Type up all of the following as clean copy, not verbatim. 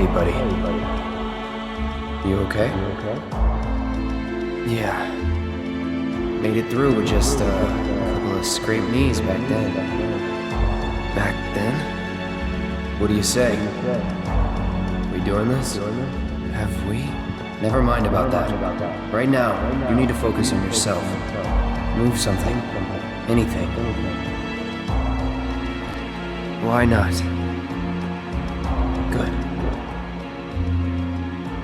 Hey, buddy. You okay? Yeah. Made it through with just a couple of scraped knees back then. Back then? What do you say? We doing this? Have we? Never mind about that. Right now, you need to focus on yourself. Move something. Anything. Why not? Good.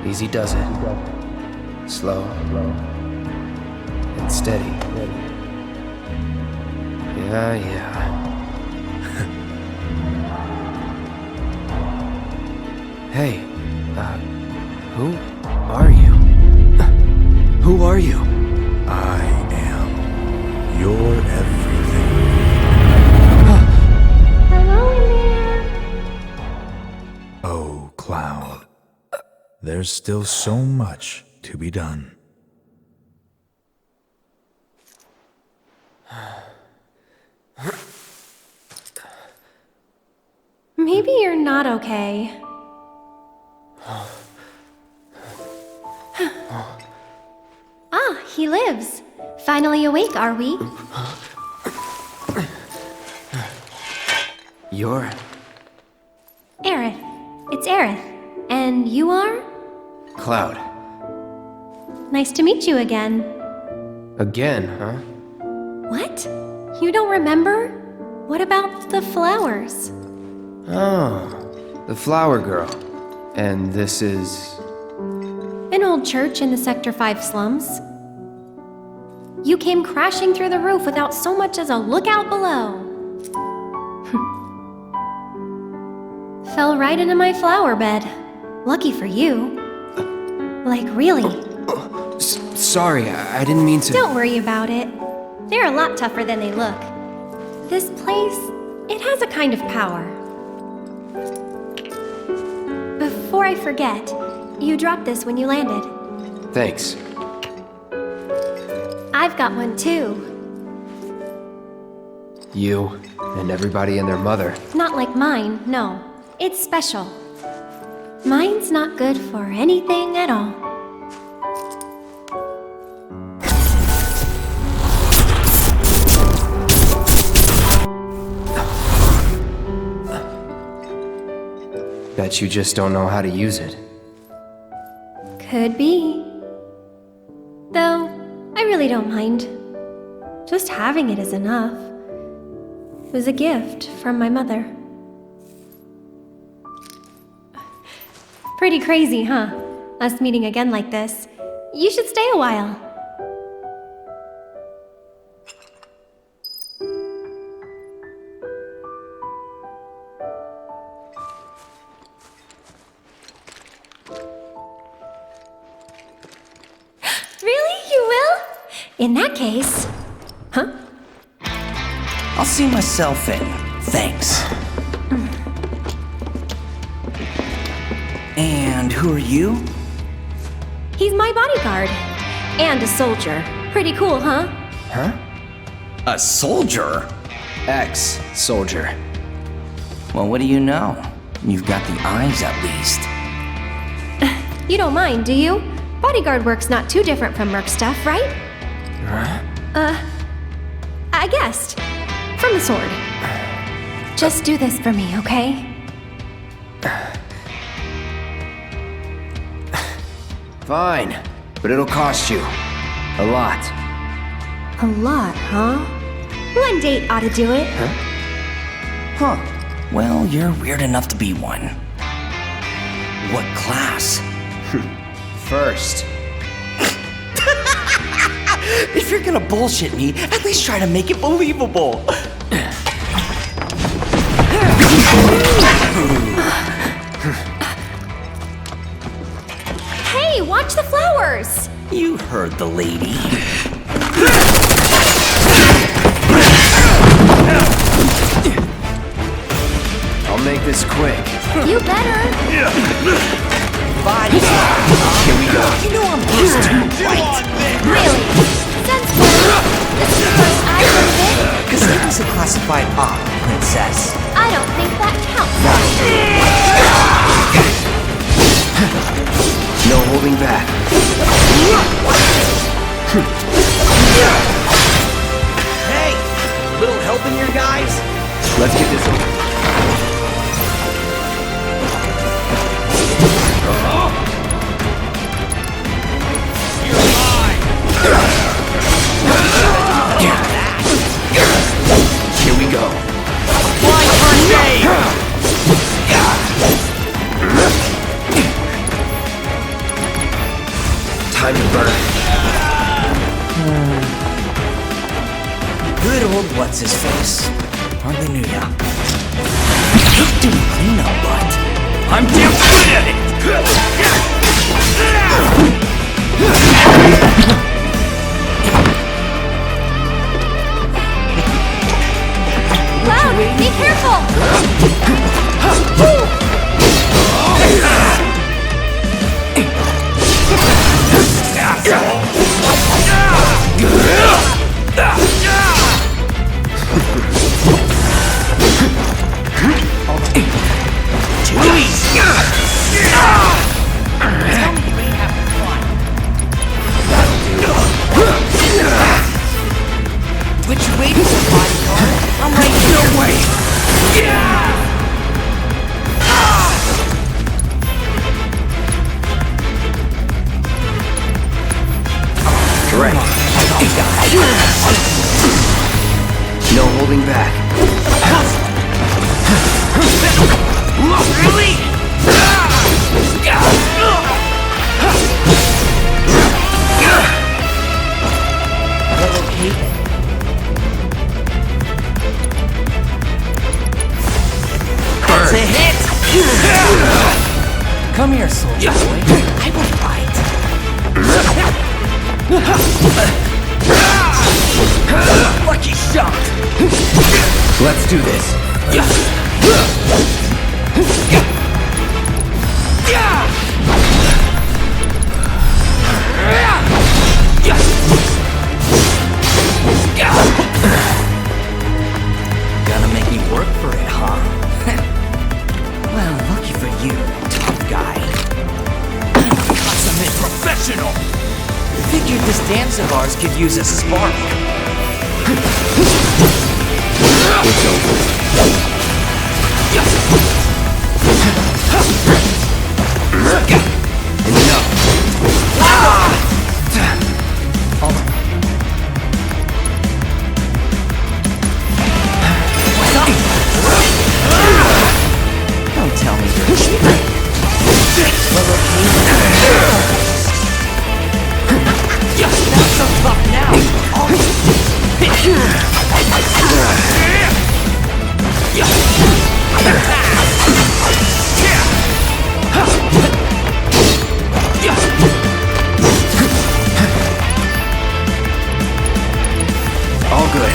Easy does it. Slow. And steady. Yeah. Hey, who are you? Who are you? I am your everything. Hello in there. Oh, Cloud. There's still so much to be done. Maybe you're not okay. He lives. Finally awake, are we? You're... Aerith. It's Aerith. And you are? Cloud. Nice to meet you again. Again, huh? What? You don't remember? What about the flowers? Oh, the flower girl. And this is... An old church in the Sector 5 slums. You came crashing through the roof without so much as a lookout below. Fell right into my flower bed. Lucky for you. Like, really. Sorry, I didn't mean to... Don't worry about it. They're a lot tougher than they look. This place, it has a kind of power. Before I forget, you dropped this when you landed. Thanks. I've got one too. You and everybody and their mother. Not like mine, no. It's special. Mine's not good for anything at all. Bet you just don't know how to use it. Could be. Though, I really don't mind. Just having it is enough. It was a gift from my mother. Pretty crazy, huh? Us meeting again like this. You should stay a while. Really? You will? In that case... Huh? I'll see myself in. Thanks. And who are you? He's my bodyguard. And a soldier. Pretty cool, huh? Huh? A soldier? Ex-soldier. Well, what do you know? You've got the eyes, at least. You don't mind, do you? Bodyguard work's not too different from Merc stuff, right? Huh? I guessed. From the sword. Just do this for me, okay? Fine, but it'll cost you. A lot. A lot, huh? One date ought to do it. Huh. Well, you're weird enough to be one. What class? First. If you're gonna bullshit me, at least try to make it believable. Hey, watch the flowers! You heard the lady. I'll make this quick. You better. Bodyguard. Here we go. You know I'm close to right. Really? Since when? This is the first I've heard of it. Because it was a classified op, princess. I don't think that counts. No holding back. Hey! A little help in here, guys? Let's get this over. Here we go. Flying first aid! Time to burn. Good old what's-his-face. Hardly knew ya. Doing cleanup, but I'm damn good at it! Cloud, be careful! What you waiting for, Bodyguard? I'm right here. No way! Right. No holding back. Really? That's a hit! Come here, soldier boy. I will fight. Lucky shot! Let's do this. Gonna make me work for it, huh? Well, lucky for you, tough guy. Consummate professional! Figured this dance of ours could use a spark. It's over. Enough. Don't tell me you're cheating. Well, okay. Not so tough now. All good.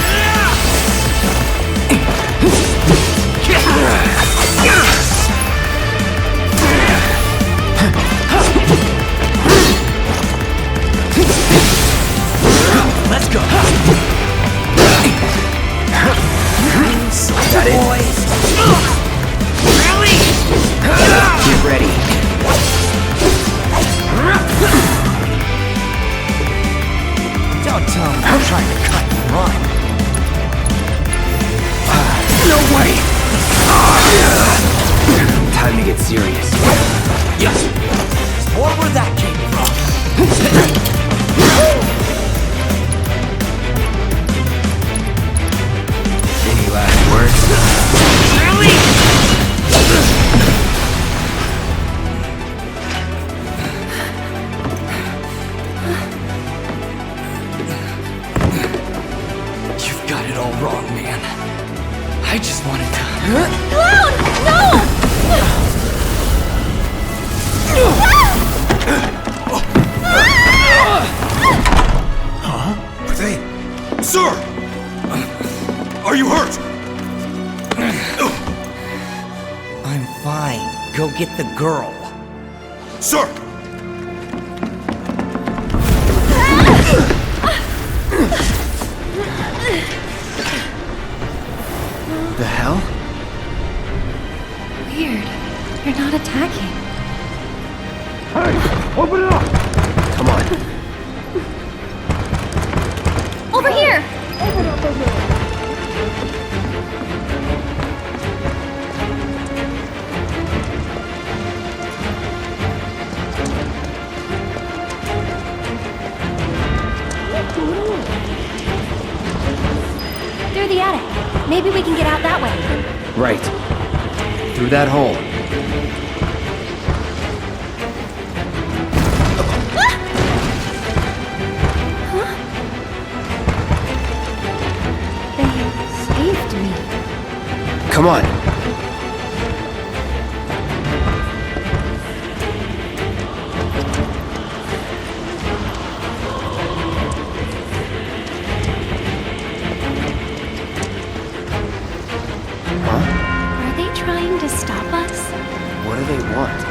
Let's go. Got it? Boys. Really? Get ready. Don't tell me I'm trying to cut and run. No way! Time to get serious. More where that came from. Any last words? Really? You've got it all wrong, man. I just wanted to... Cloud! No! Are they? Sir! Are you hurt? I'm fine. Go get the girl. Sir! The hell? Weird. You're not attacking. Through the attic. Maybe we can get out that way. Right. Through that hole. They saved me. Come on. Huh? Are they trying to stop us? What do they want?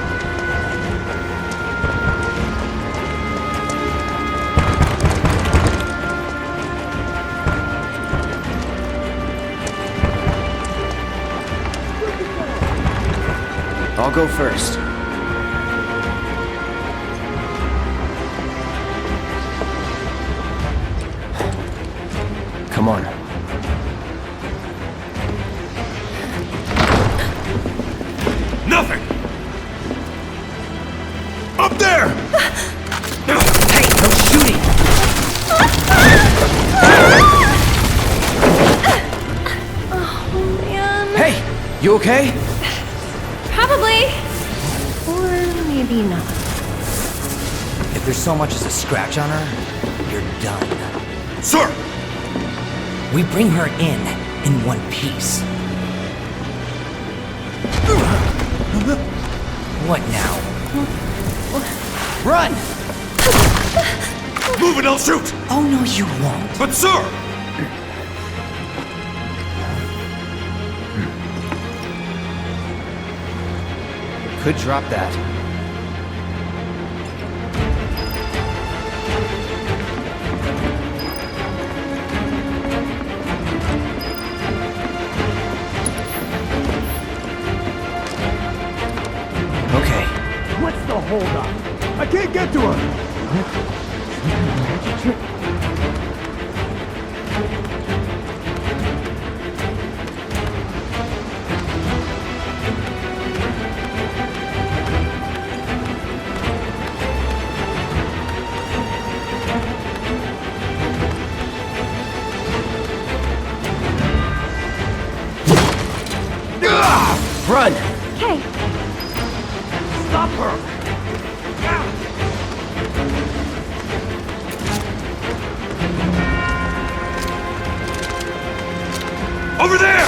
I'll go first. Come on. Nothing! Up there! Hey, no shooting! Oh, man. Hey, you okay? Probably. Or maybe not. If there's so much as a scratch on her, you're done. Sir! We bring her in one piece. What now? Run! Move and I'll shoot! Oh no, you won't. But sir! Could drop that. Okay. What's the holdup? I can't get to her! Run! Okay. Stop her! Over there!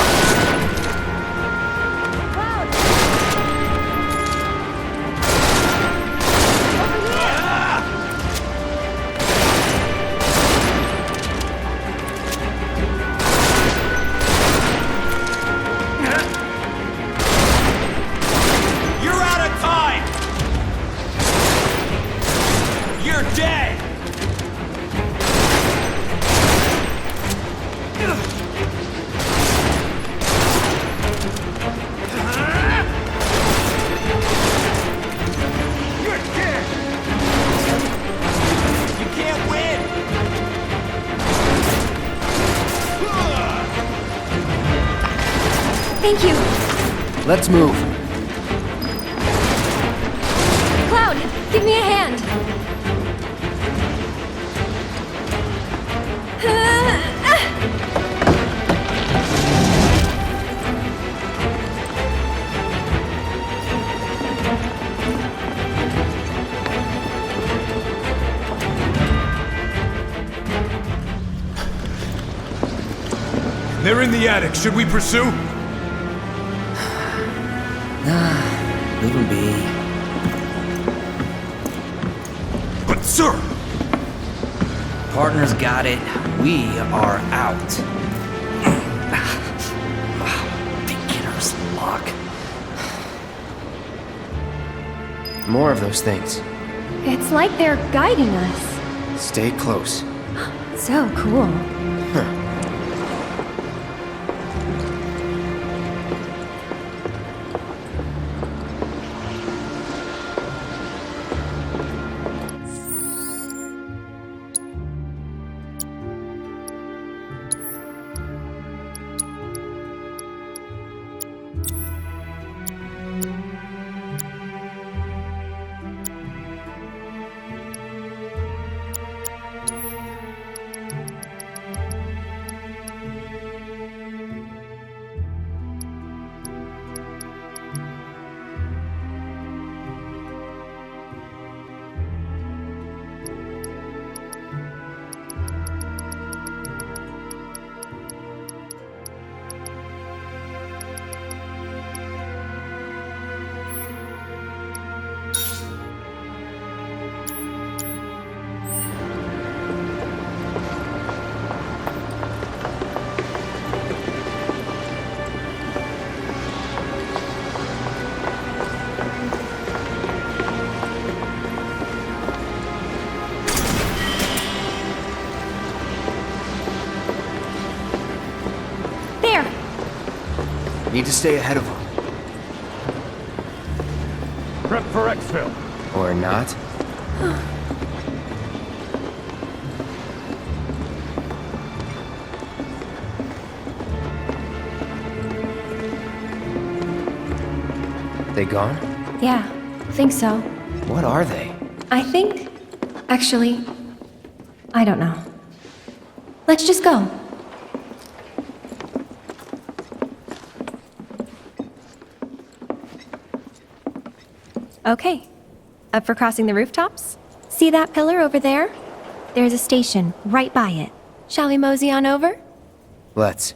You're out of time! You're dead! You're dead! You can't win! Thank you. Let's move. Cloud, give me a hand. They're in the attic. Should we pursue? Leave him be. But sir! Partner's got it. We are out. Beginner's luck. More of those things. It's like they're guiding us. Stay close. So cool. Need to stay ahead of them. Prep for exfil. Or not. They gone? Yeah, think so. What are they? I think... Actually, I don't know. Let's just go. Okay. Up for crossing the rooftops? See that pillar over there? There's a station right by it. Shall we mosey on over? Let's.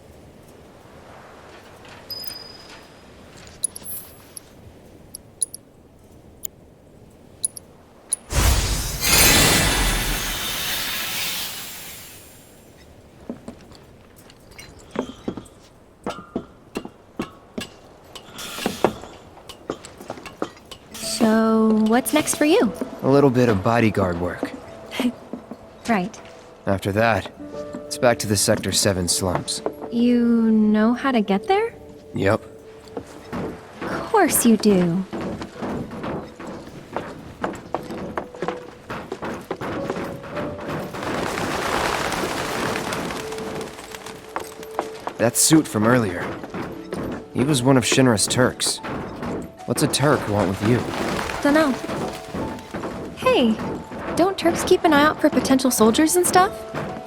So, what's next for you? A little bit of bodyguard work. Right. After that, it's back to the Sector 7 slums. You know how to get there? Yep. Of course you do. That suit from earlier. He was one of Shinra's Turks. What's a Turk want with you? Dunno. Hey, don't Turks keep an eye out for potential soldiers and stuff?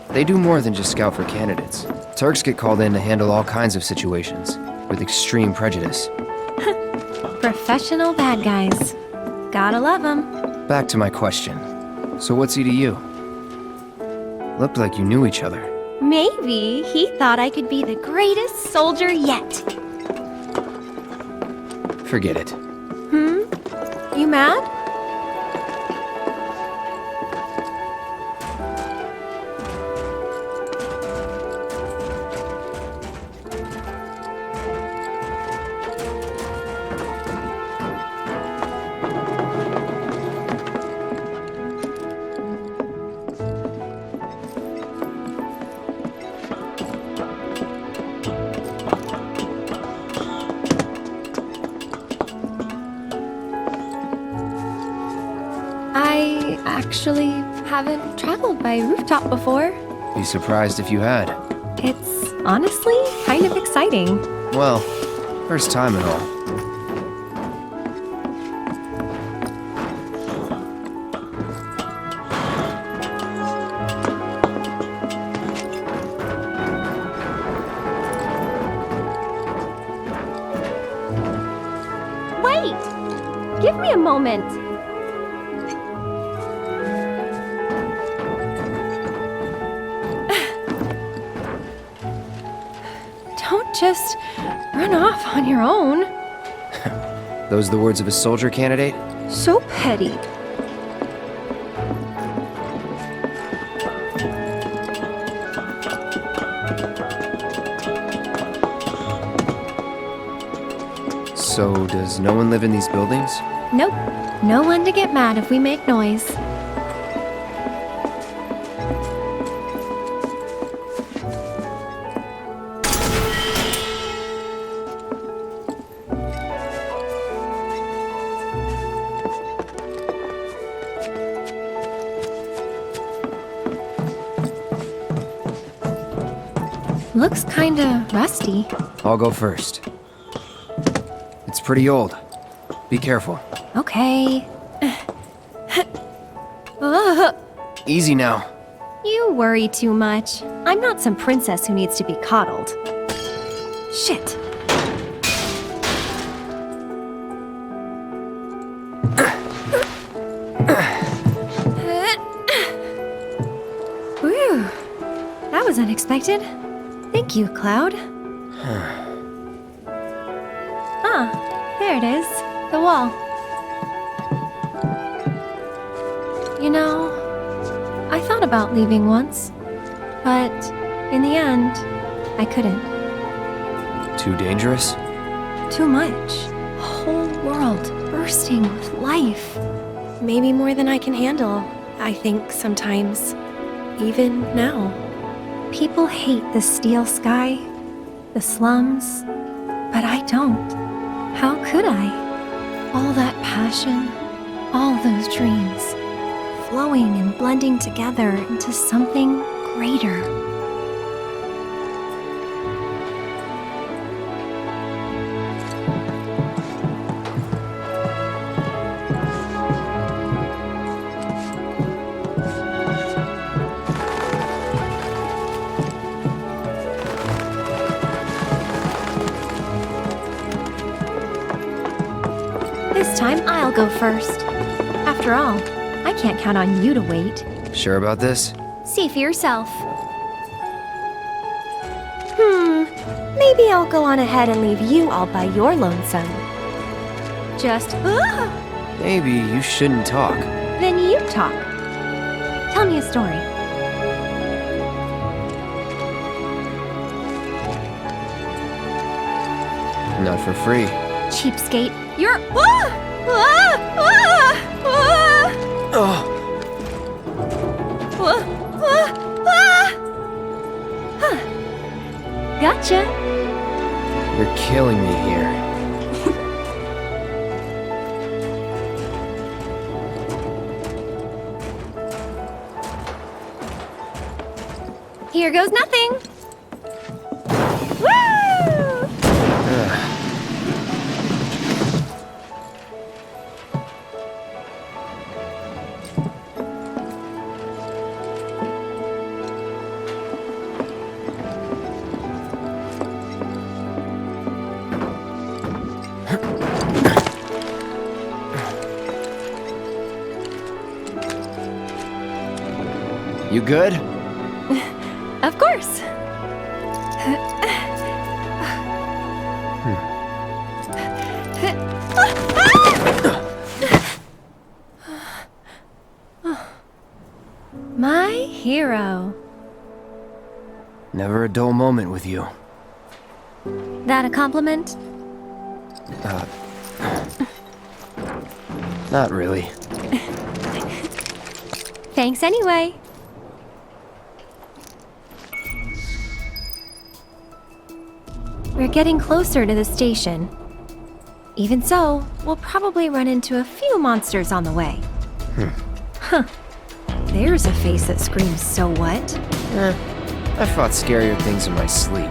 They do more than just scout for candidates. Turks get called in to handle all kinds of situations, with extreme prejudice. Professional bad guys. Gotta love 'em. Back to my question. So what's he to you? Looked like you knew each other. Maybe he thought I could be the greatest soldier yet. Forget it. You mad? I actually haven't traveled by rooftop before. Be surprised if you had. It's honestly kind of exciting. Well, first time and all. Wait! Give me a moment. Don't just run off on your own. Those the words of a soldier candidate? So petty. So, does no one live in these buildings? Nope. No one to get mad if we make noise. Looks kinda rusty. I'll go first. It's pretty old. Be careful. Okay. Ugh. Easy now. You worry too much. I'm not some princess who needs to be coddled. Shit. Whew. That was unexpected. Thank you, Cloud. Ah, there it is. The wall. You know, I thought about leaving once, but in the end, I couldn't. Too dangerous? Too much. Whole world bursting with life. Maybe more than I can handle, I think sometimes. Even now. People hate the steel sky, the slums, But I don't. How could I? All that passion, all those dreams, flowing and blending together into something greater. This time I'll go first. After all, I can't count on you to wait. Sure about this? See for yourself. Maybe I'll go on ahead and leave you all by your lonesome. Just, Maybe you shouldn't talk. then you talk. Tell me a story. Not for free. Cheapskate, you're. Oh, Gotcha. you're killing me here. Here goes nothing. Woo! You good? Of course. My hero. Never a dull moment with you. That a compliment? Not really. Thanks anyway. We're getting closer to the station. Even so, we'll probably run into a few monsters on the way. Huh. There's a face that screams, "So what?" I fought scarier things in my sleep.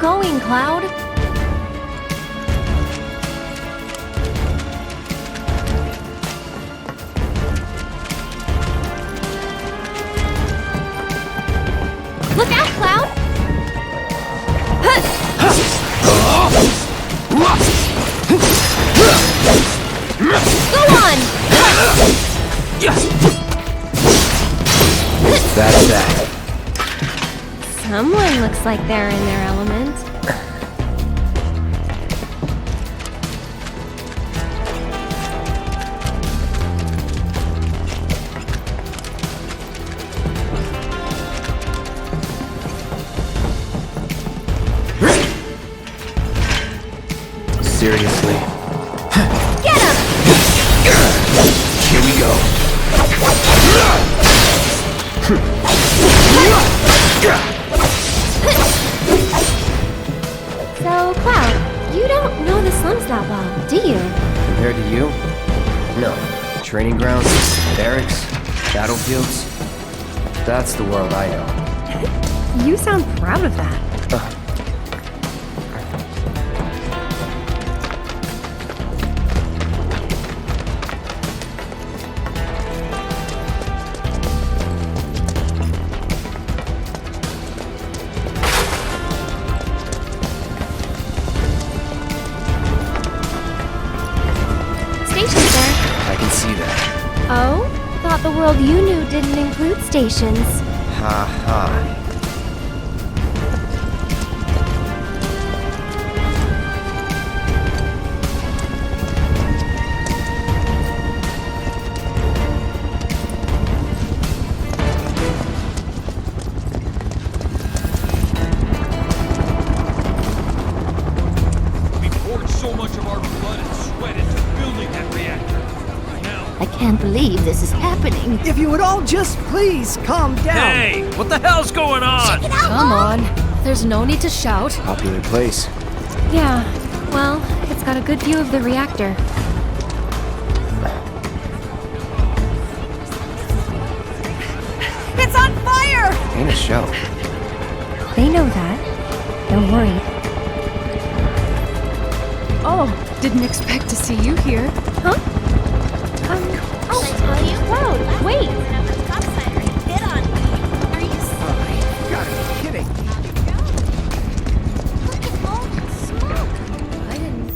going, Cloud. Look out, Cloud! Go on! That's that. Someone looks like they're in their element. Seriously. Get him! Here we go. So, Cloud, you don't know the slums that well, do you? Compared to you? No. Training grounds, barracks, battlefields. That's the world I know. You sound proud of that. Stations there. I can see that. Oh? Thought the world you knew didn't include stations. Ha ha. We poured so much of our blood and sweat into building that reactor. Now, I can't believe this is happening. If you would all just please calm down. hey, what the hell's going on? Come on. There's no need to shout. Popular place. Yeah, well, it's got a good view of the reactor. It's on fire! Ain't a show. They know that. Don't worry. Oh, didn't expect to see you here. Huh? Cloud, wait! You gotta be kidding. I didn't.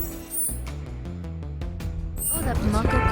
Oh, that muckle.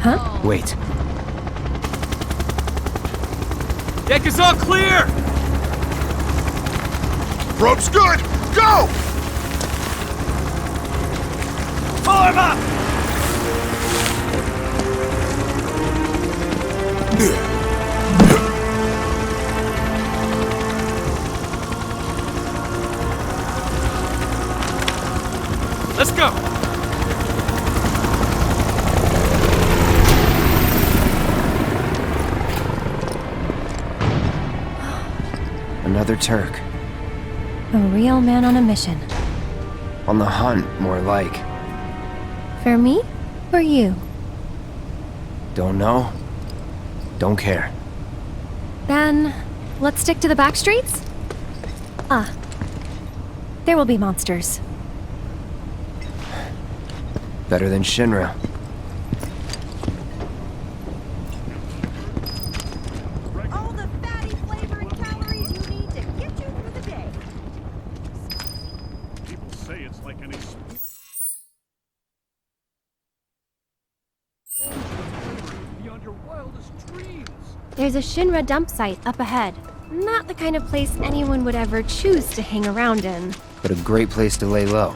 Huh? Wait. Deck is all clear! Rope's good! Go! Pull him up! Let's go! Another Turk. A real man on a mission. On the hunt, more like. For me or you? Don't know. Don't care. Then, let's stick to the back streets? Ah. There will be monsters. Better than Shinra. All the fatty flavor and calories you need to get you through the day. People say it's like any Beyond your wildest dreams! There's a Shinra dump site up ahead. Not the kind of place anyone would ever choose to hang around in. But a great place to lay low.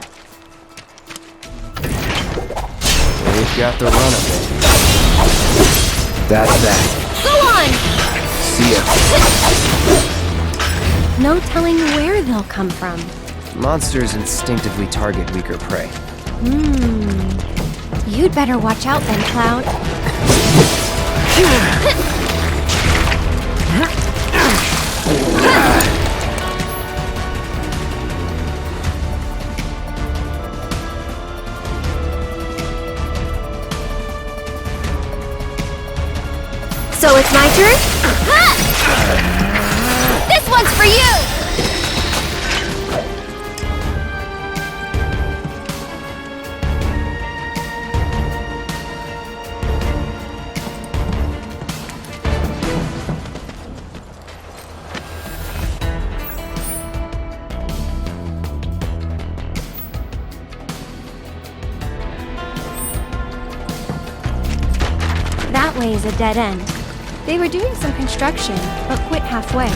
They've got the run of it. That's that. Go on! See ya. No telling where they'll come from. Monsters instinctively target weaker prey. You'd better watch out then, Cloud. So it's my turn? This one's for you! That way is a dead end. They were doing some construction, but quit halfway.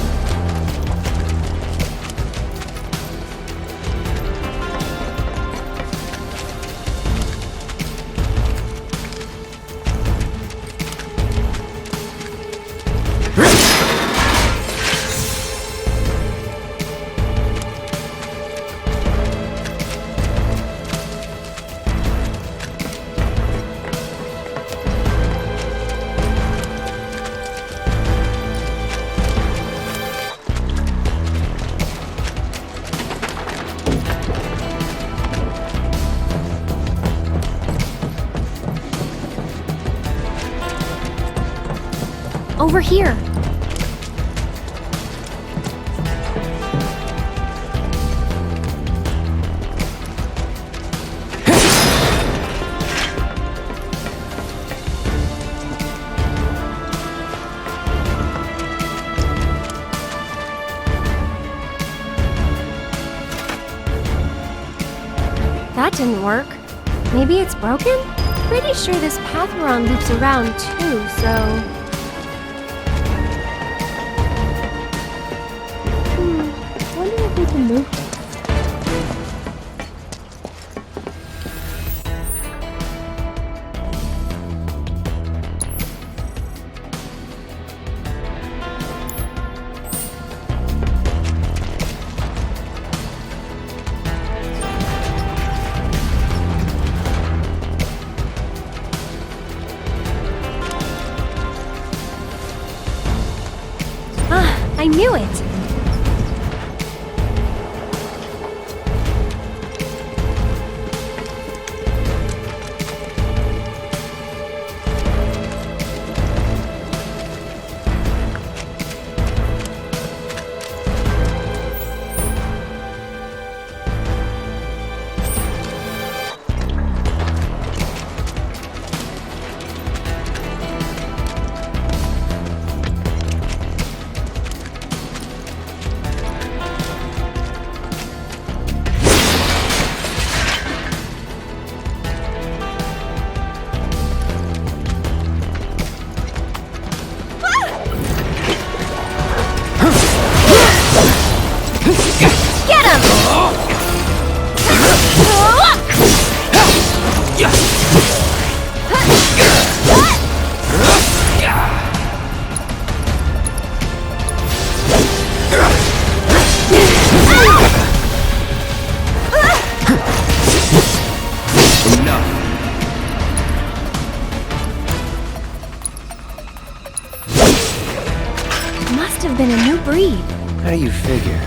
Over here. That didn't work. Maybe it's broken? Pretty sure this path we're on loops around too, so... wonder if we can move this. I knew it! Must have been a new breed. How do you figure?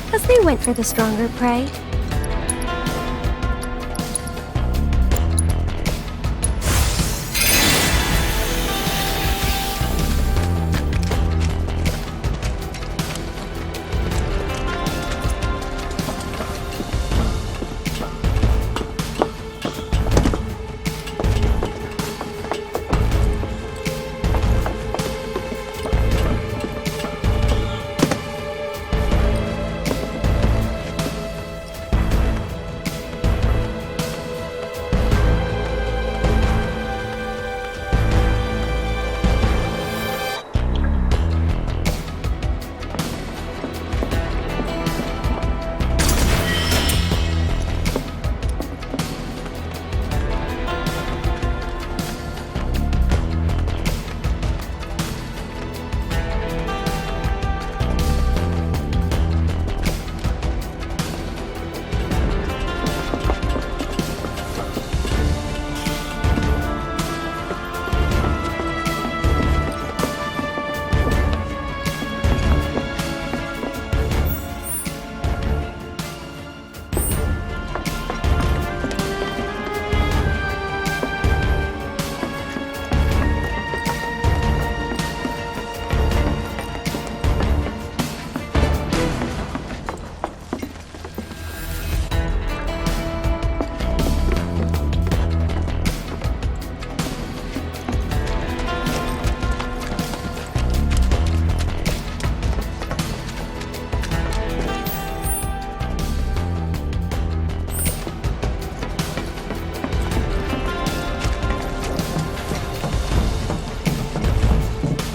Because they went for the stronger prey.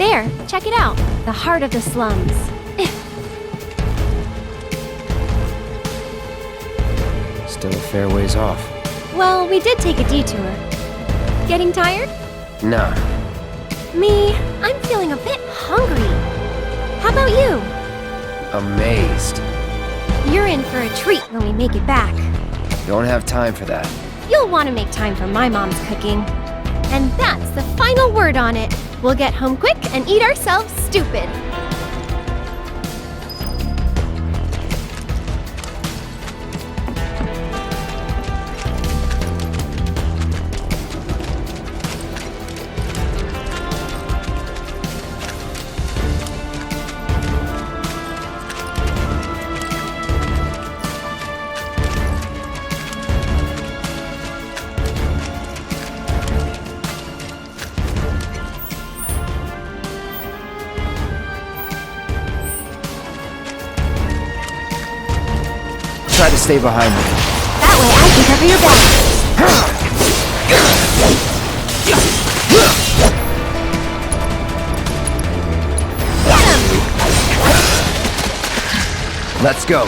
There, check it out. The heart of the slums. Still a fair ways off. Well, we did take a detour. Getting tired? Nah, Me, I'm feeling a bit hungry. How about you? amazed. You're in for a treat when we make it back. Don't have time for that. You'll want to make time for my mom's cooking. And that's the final word on it. We'll get home quick and eat ourselves stupid. Try to stay behind me. That way I can cover your back. Let's go.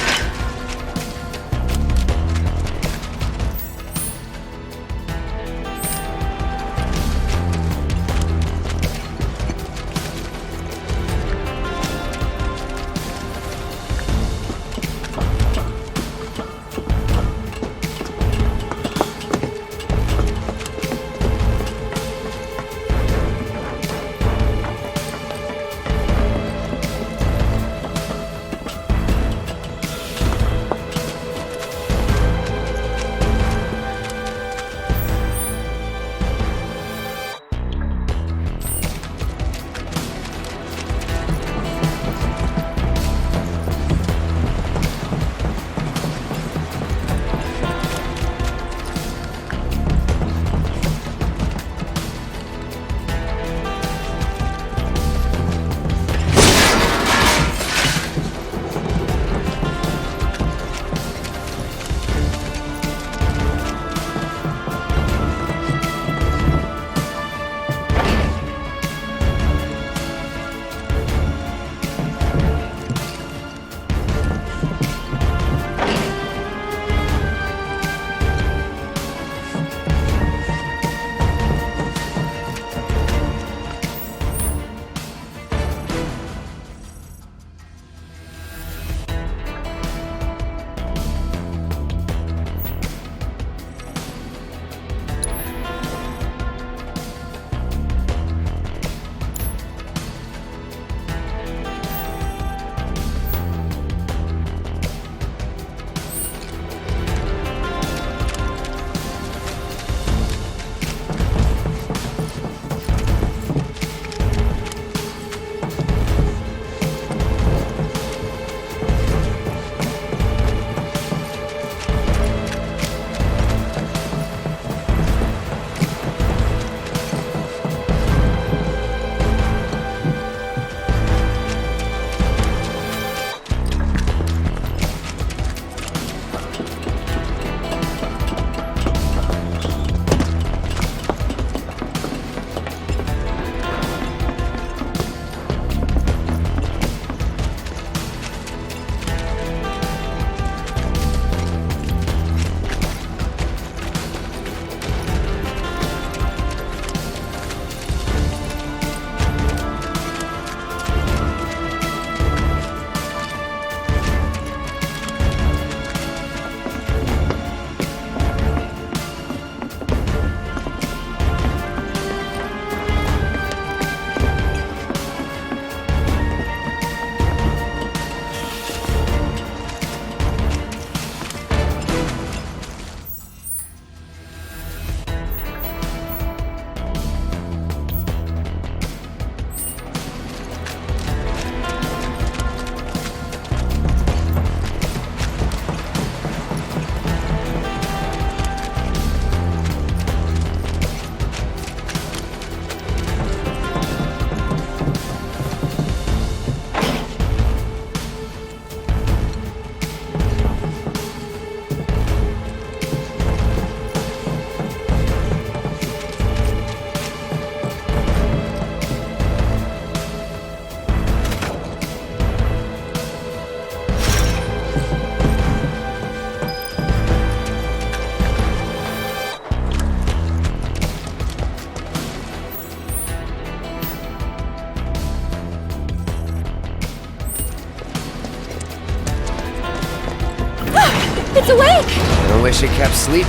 wish it kept sleeping.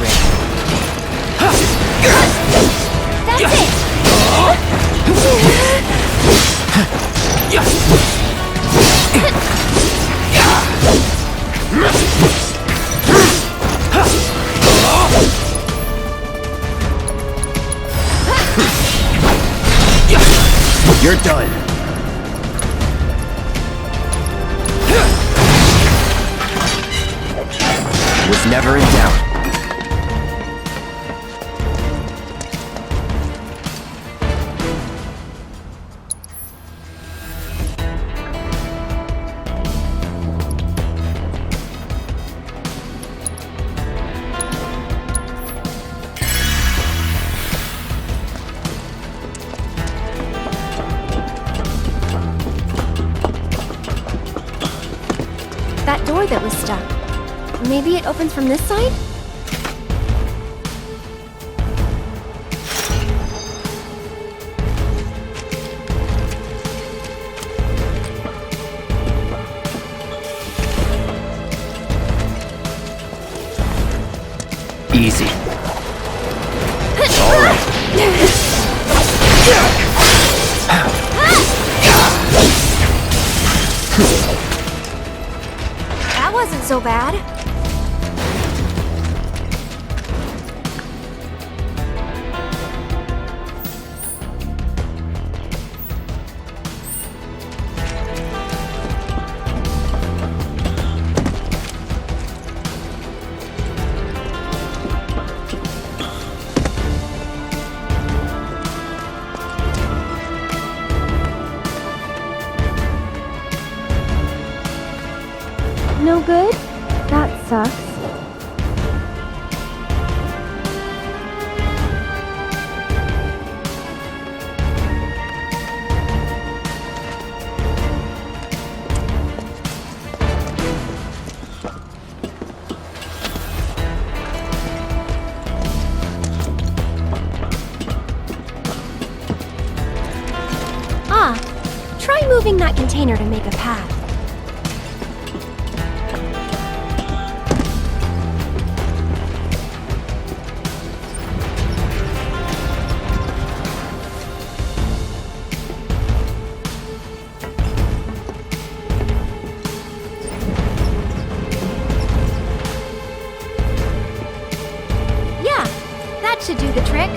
That's it! You're done. Was never in doubt. That door that was stuck. Maybe it opens from this side? Easy. All right. That wasn't so bad. No good? That sucks. Ah, try moving that container to make a path. Yeah, that should do the trick.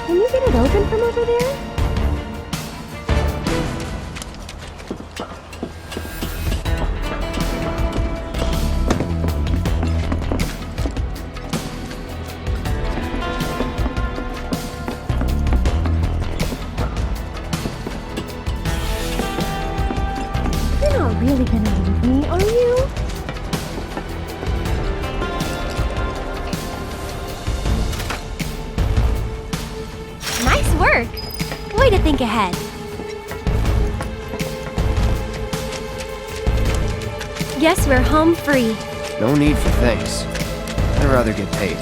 Can you get it open from over there? You're not really gonna leave me, are you? Nice work! Way to think ahead. Guess we're home free. No need for thanks. I'd rather get paid.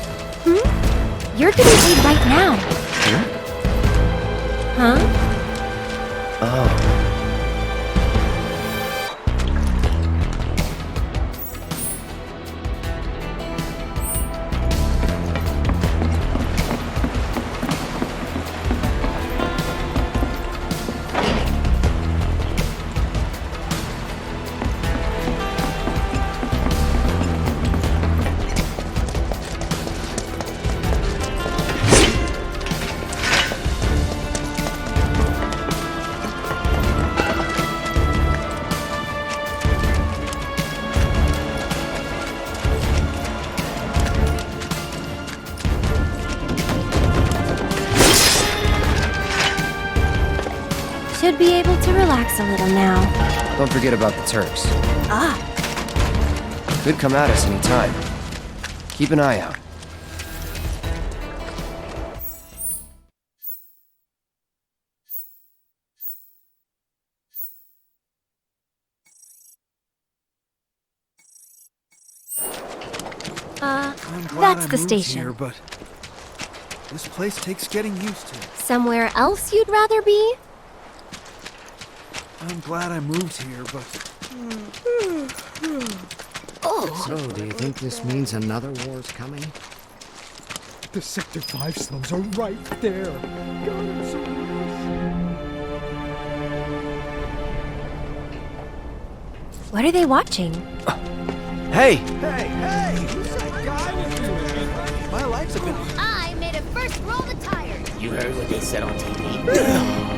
You're getting paid right now. Huh? Oh. should be able to relax a little now. Don't forget about the Turks. Ah, Could come at us any time. Keep an eye out. that's the station. Here, but this place takes getting used to. Somewhere else you'd rather be? I'm glad I moved here, but So, do you think this means another war's coming? the Sector 5 slums are right there. God, I'm so nervous. What are they watching? Hey! Hey! Who's that guy with you? My lights have been... I made it first roll the tires. You heard what they said on TV?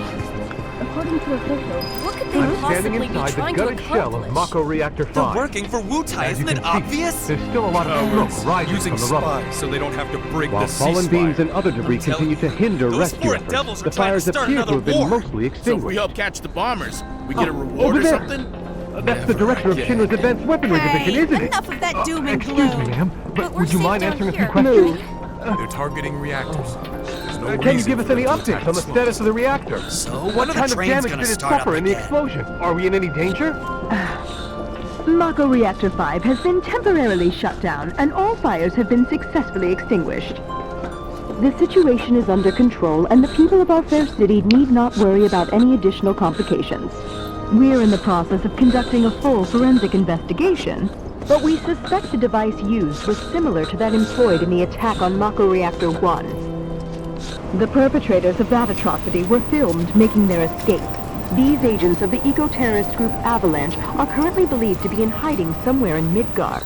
According to officials, What could they I'm standing possibly be inside the trying to gutted shell of accomplish? Mako Reactor 5. Working for Wu-Tai, As you isn't can it see, obvious? There's still a lot of smoke rising Using from the rubble. spies so they don't have to break While the fallen ceasefire. beams and other debris I'm telling continue to you, hinder those rescue foreign efforts, devils are the trying to fires start appear to another have been war. mostly So if we extinguished. help catch the bombers, we get a reward over or there. something? That's the director of Shinra's Advanced Weaponry Division, isn't it? Enough of that doom and Excuse gloom. me, ma'am, but we're would you safe mind down answering a few here. questions? They're targeting reactors. There's no Can you reason give us for any them to updates attack on the slums. status of the reactor? So, What when are kind the of trains damage gonna did it start up suffer in the again? explosion? Are we in any danger? Mako Reactor 5 has been temporarily shut down, and all fires have been successfully extinguished. The situation is under control, and the people of our fair city need not worry about any additional complications. We're in the process of conducting a full forensic investigation, but we suspect the device used was similar to that employed in the attack on Mako Reactor 1. The perpetrators of that atrocity were filmed making their escape. These agents of the eco-terrorist group Avalanche are currently believed to be in hiding somewhere in Midgar.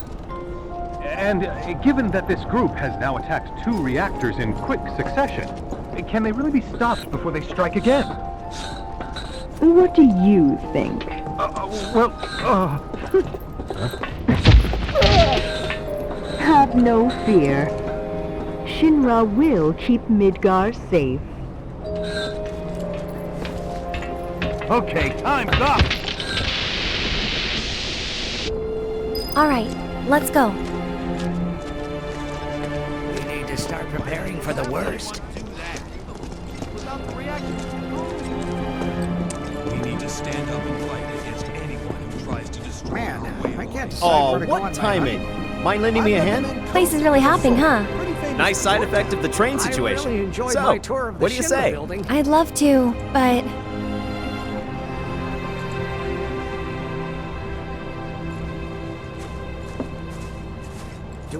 And given that this group has now attacked 2 reactors in quick succession, can they really be stopped before they strike again? What do you think? Have no fear. Shinra will keep Midgar safe. Okay, time's up! All right, let's go. We need to start preparing for the worst. We need to stand up and fight against anyone who tries to destroy our way Man, of I can't life. decide where to go on my hike. Mind lending me a hand? Place is really hopping, huh? Nice side effect of the train situation. I really enjoyed So, my tour of the what do you Shinra say? building. I'd love to, but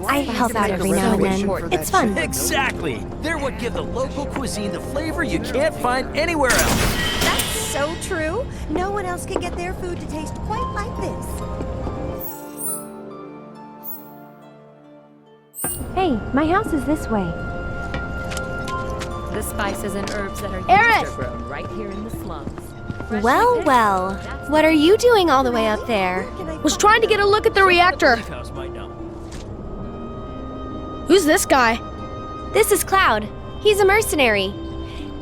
I help out every now and then. It's fun. Exactly! They're what give the local cuisine the flavor you can't find anywhere else. That's so true. No one else can get their food to taste quite like this. Hey, my house is this way. the spices and herbs that are used Aerith! are grown right here in the slums. Well, well. What are you doing all the way up there? Was trying to get a look at the reactor. House might know. Who's this guy? This is Cloud. He's a mercenary.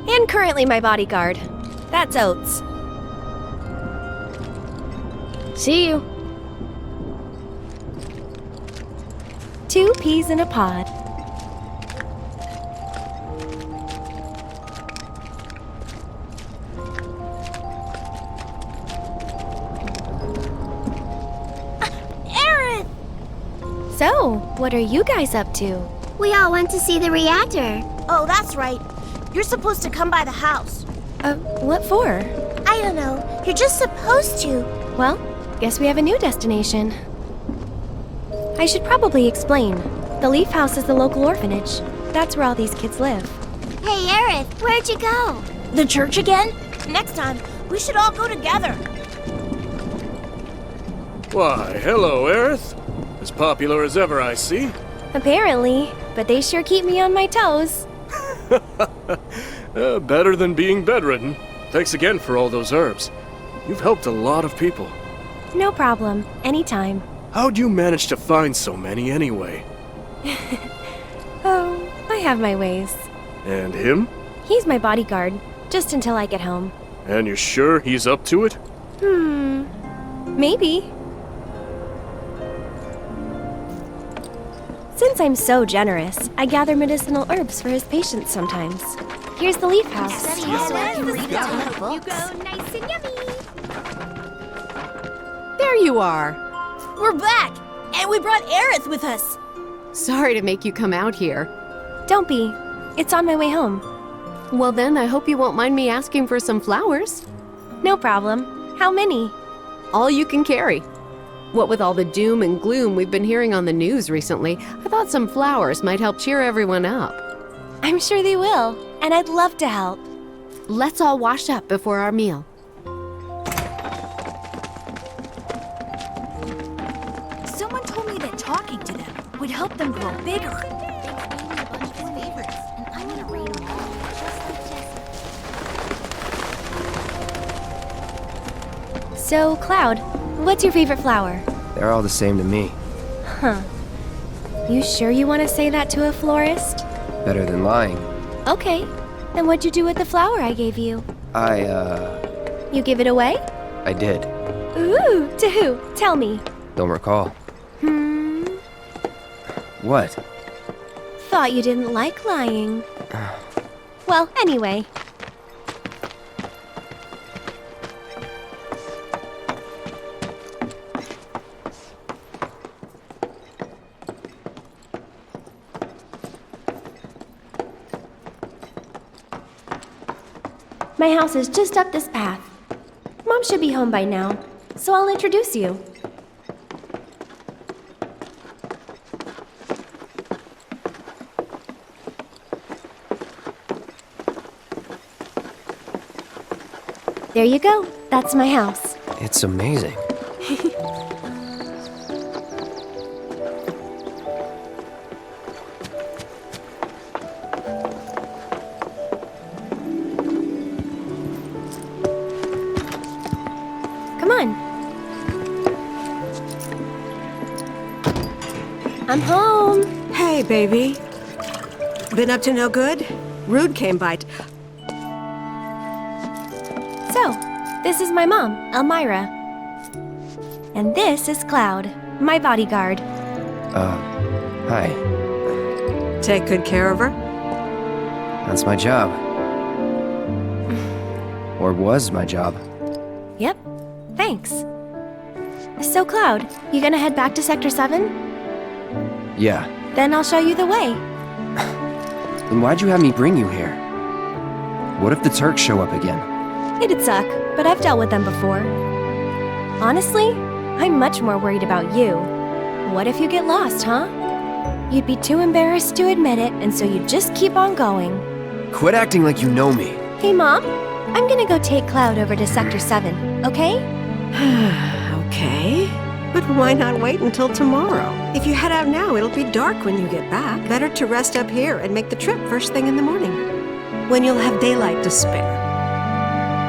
And currently my bodyguard. That's Oates. See you. 2 peas in a pod. Aerith! So, what are you guys up to? We all went to see the reactor. Oh, that's right. You're supposed to come by the house. What for? I don't know. You're just supposed to. Well, guess we have a new destination. I should probably explain. The Leaf House is the local orphanage. That's where all these kids live. Hey, Aerith, where'd you go? The church again? Next time, we should all go together. Why, hello, Aerith. As popular as ever, I see. Apparently, but they sure keep me on my toes. Better than being bedridden. Thanks again for all those herbs. You've helped a lot of people. No problem. Anytime. How'd you manage to find so many anyway? Oh, I have my ways. And him? He's my bodyguard, just until I get home. And you're sure he's up to it? Maybe. Since I'm so generous, I gather medicinal herbs for his patients sometimes. Here's the leaf house. You go nice and yummy. There you are. We're back, and we brought Aerith with us. Sorry to make you come out here. Don't be. It's on my way home. Well then, I hope you won't mind me asking for some flowers. No problem. How many? All you can carry. What with all the doom and gloom we've been hearing on the news recently, I thought some flowers might help cheer everyone up. I'm sure they will, and I'd love to help. Let's all wash up before our meal. Someone told me that talking to them would help them grow bigger. So, Cloud, what's your favorite flower? They're all the same to me. Huh. You sure you want to say that to a florist? Better than lying. Okay. Then what'd you do with the flower I gave you? You give it away? I did. Ooh, to who? Tell me. Don't recall. What? Thought you didn't like lying. Well, anyway. My house is just up this path. Mom should be home by now, so I'll introduce you. There you go. That's my house. It's amazing. Come on. I'm home. Hey, baby. Been up to no good? Rude came by. So, this is my mom, Elmira. And this is Cloud, my bodyguard. Hi. Take good care of her? That's my job. Or was my job. Yep. Thanks. So, Cloud, you gonna head back to Sector 7? Yeah. Then I'll show you the way. Then why'd you have me bring you here? What if the Turks show up again? It'd suck, but I've dealt with them before. Honestly, I'm much more worried about you. What if you get lost, huh? You'd be too embarrassed to admit it, and so you'd just keep on going. Quit acting like you know me. Hey, Mom, I'm gonna go take Cloud over to Sector 7, okay? Okay. But why not wait until tomorrow? If you head out now, it'll be dark when you get back. Better to rest up here and make the trip first thing in the morning, when you'll have daylight to spare.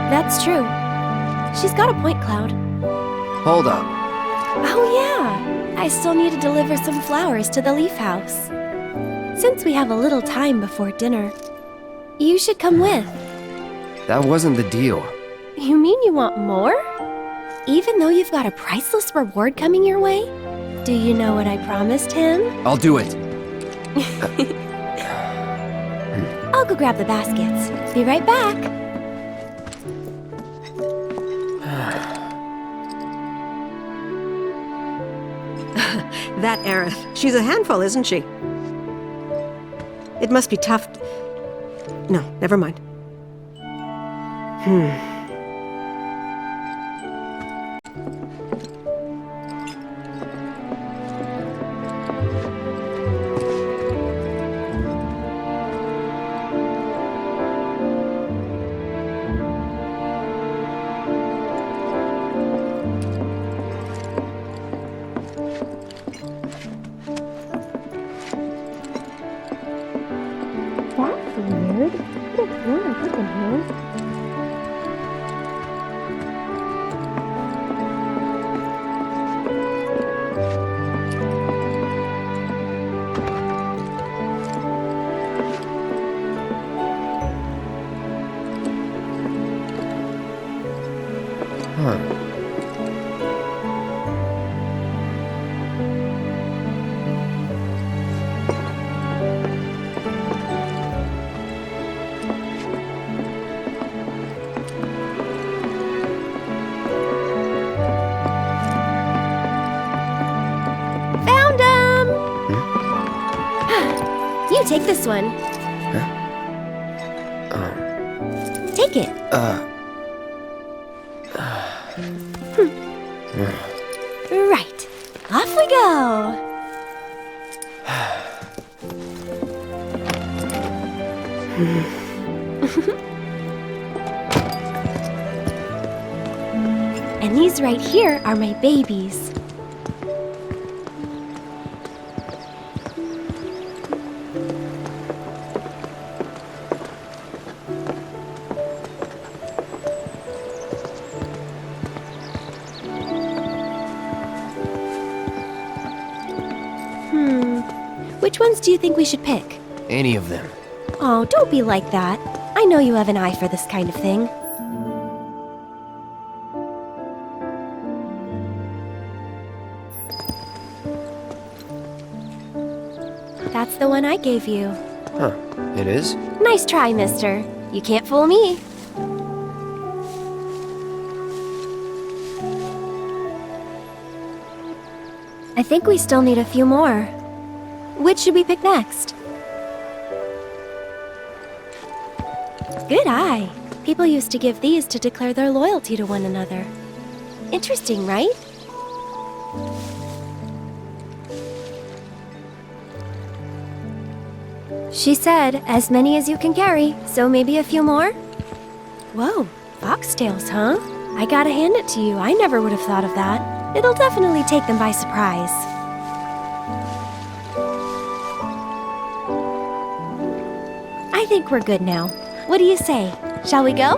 That's true. She's got a point, Cloud. Hold up. Oh, yeah. I still need to deliver some flowers to the Leaf House. Since we have a little time before dinner, you should come with. That wasn't the deal. You mean you want more? Even though you've got a priceless reward coming your way? Do you know what I promised him? I'll do it. I'll go grab the baskets. Be right back. That Aerith. She's a handful, isn't she? It must be tough. No, never mind. Huh. Found him! You take this one. Take it. Right. Off we go. And these right here are my babies. Which ones do you think we should pick? Any of them. Oh, don't be like that. I know you have an eye for this kind of thing. That's the one I gave you. Huh. It is? Nice try, mister. You can't fool me. I think we still need a few more. Which should we pick next? Good eye. People used to give these to declare their loyalty to one another. Interesting, right? She said, as many as you can carry, so maybe a few more? Whoa, foxtails, huh? I gotta hand it to you, I never would have thought of that. It'll definitely take them by surprise. I think we're good now. What do you say? Shall we go?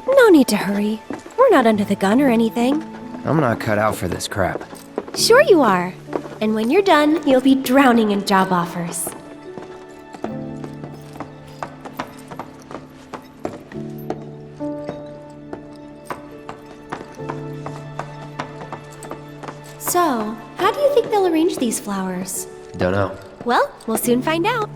No need to hurry. We're not under the gun or anything. I'm not cut out for this crap. Sure you are. And when you're done, you'll be drowning in job offers. So, how do you think they'll arrange these flowers? Dunno. Well, we'll soon find out.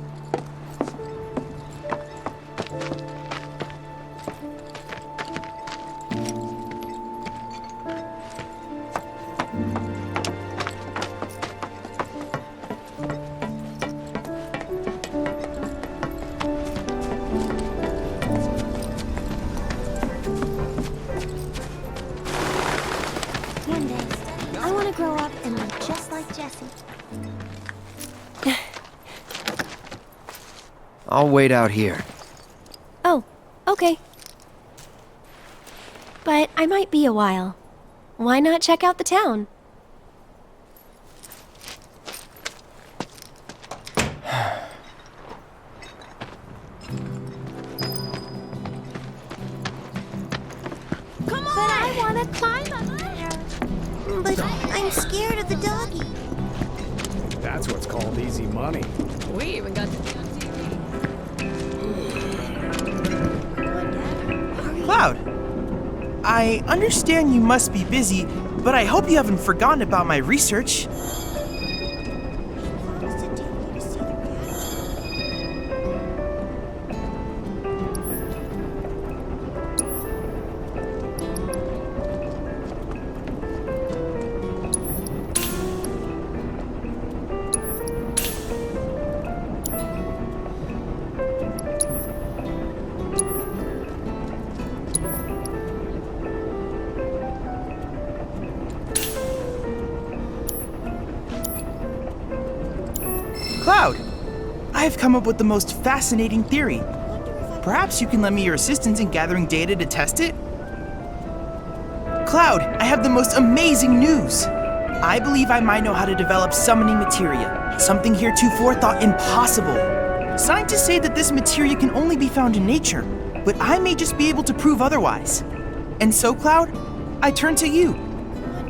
One day, I want to grow up and look just like Jessie. I'll wait out here. Oh, okay. But I might be a while. Why not check out the town? Come on! But I want to climb up there. But I'm scared of the doggy. That's what's called easy money. We even got to be on TV. Cloud, I understand you must be busy, but I hope you haven't forgotten about my research. Cloud, I have come up with the most fascinating theory. Perhaps you can lend me your assistance in gathering data to test it? Cloud, I have the most amazing news! I believe I might know how to develop summoning materia, something heretofore thought impossible. Scientists say that this materia can only be found in nature, but I may just be able to prove otherwise. And so, Cloud, I turn to you.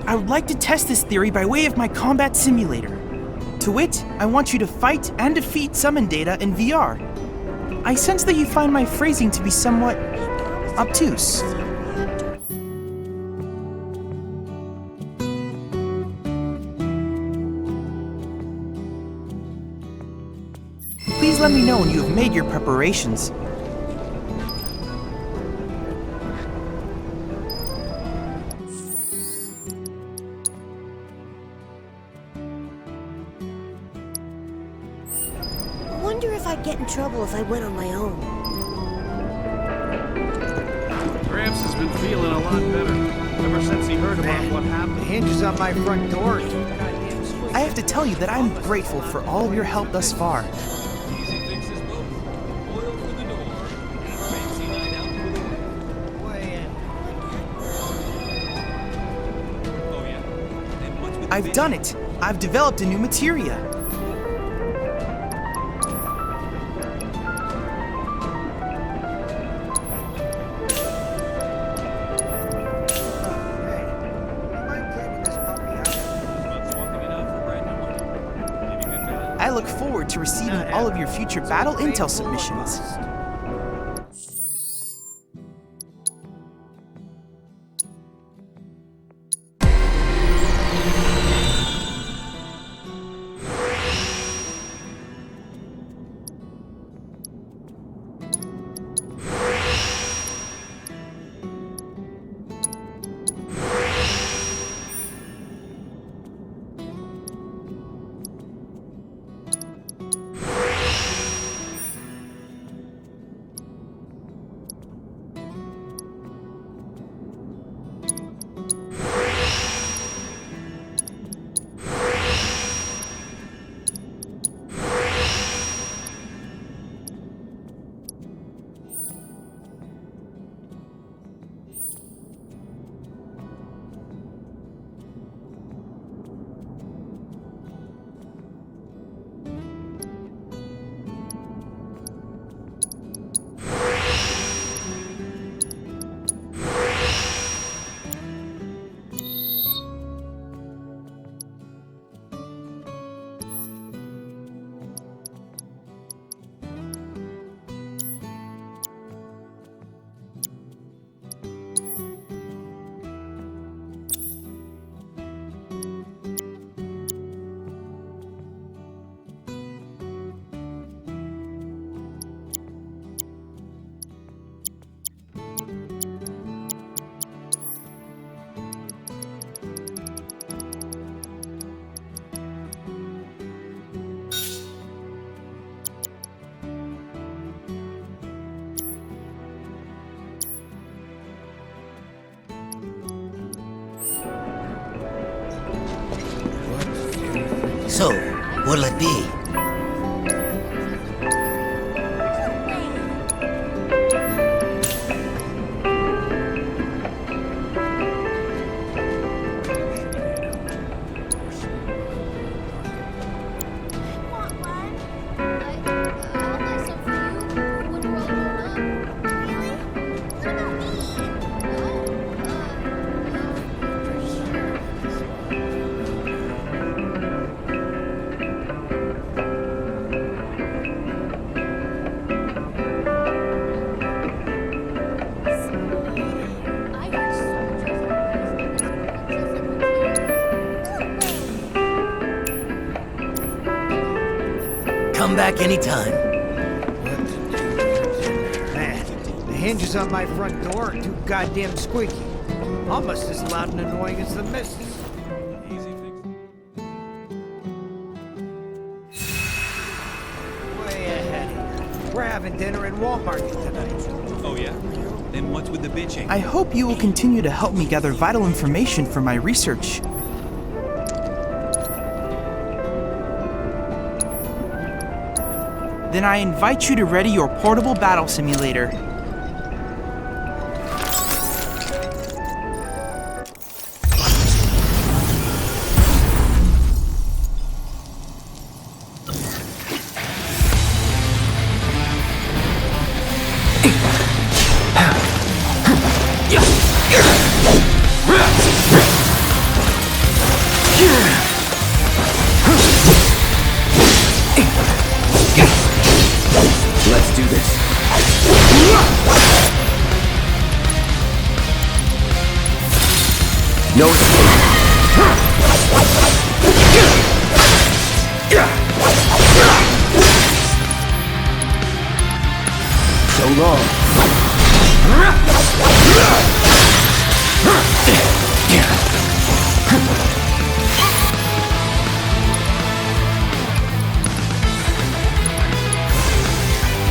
I would like to test this theory by way of my combat simulator. To wit, I want you to fight and defeat summon data in VR. I sense that you find my phrasing to be somewhat obtuse. Please let me know when you have made your preparations. I wonder if I'd get in trouble if I went on my own. Gramps has been feeling a lot better ever since he heard about what happened. The hinges on my front door. I have to tell you that I'm grateful for all of your help thus far. Easy fixes both. Oil for the door and a fancy night out with a Oh yeah. And what's with the I've done it. I've developed a new materia. I look forward to receiving all of your future battle intel submissions. So, what'll it be? Come back anytime. Man, the hinges on my front door are too goddamn squeaky. Almost as loud and annoying as the missus. Way ahead of you. We're having dinner in Walmart tonight. Oh yeah? Then what's with the bitching? I hope you will continue to help me gather vital information for my research. Then I invite you to ready your portable battle simulator. Let's do this. No escape. So long.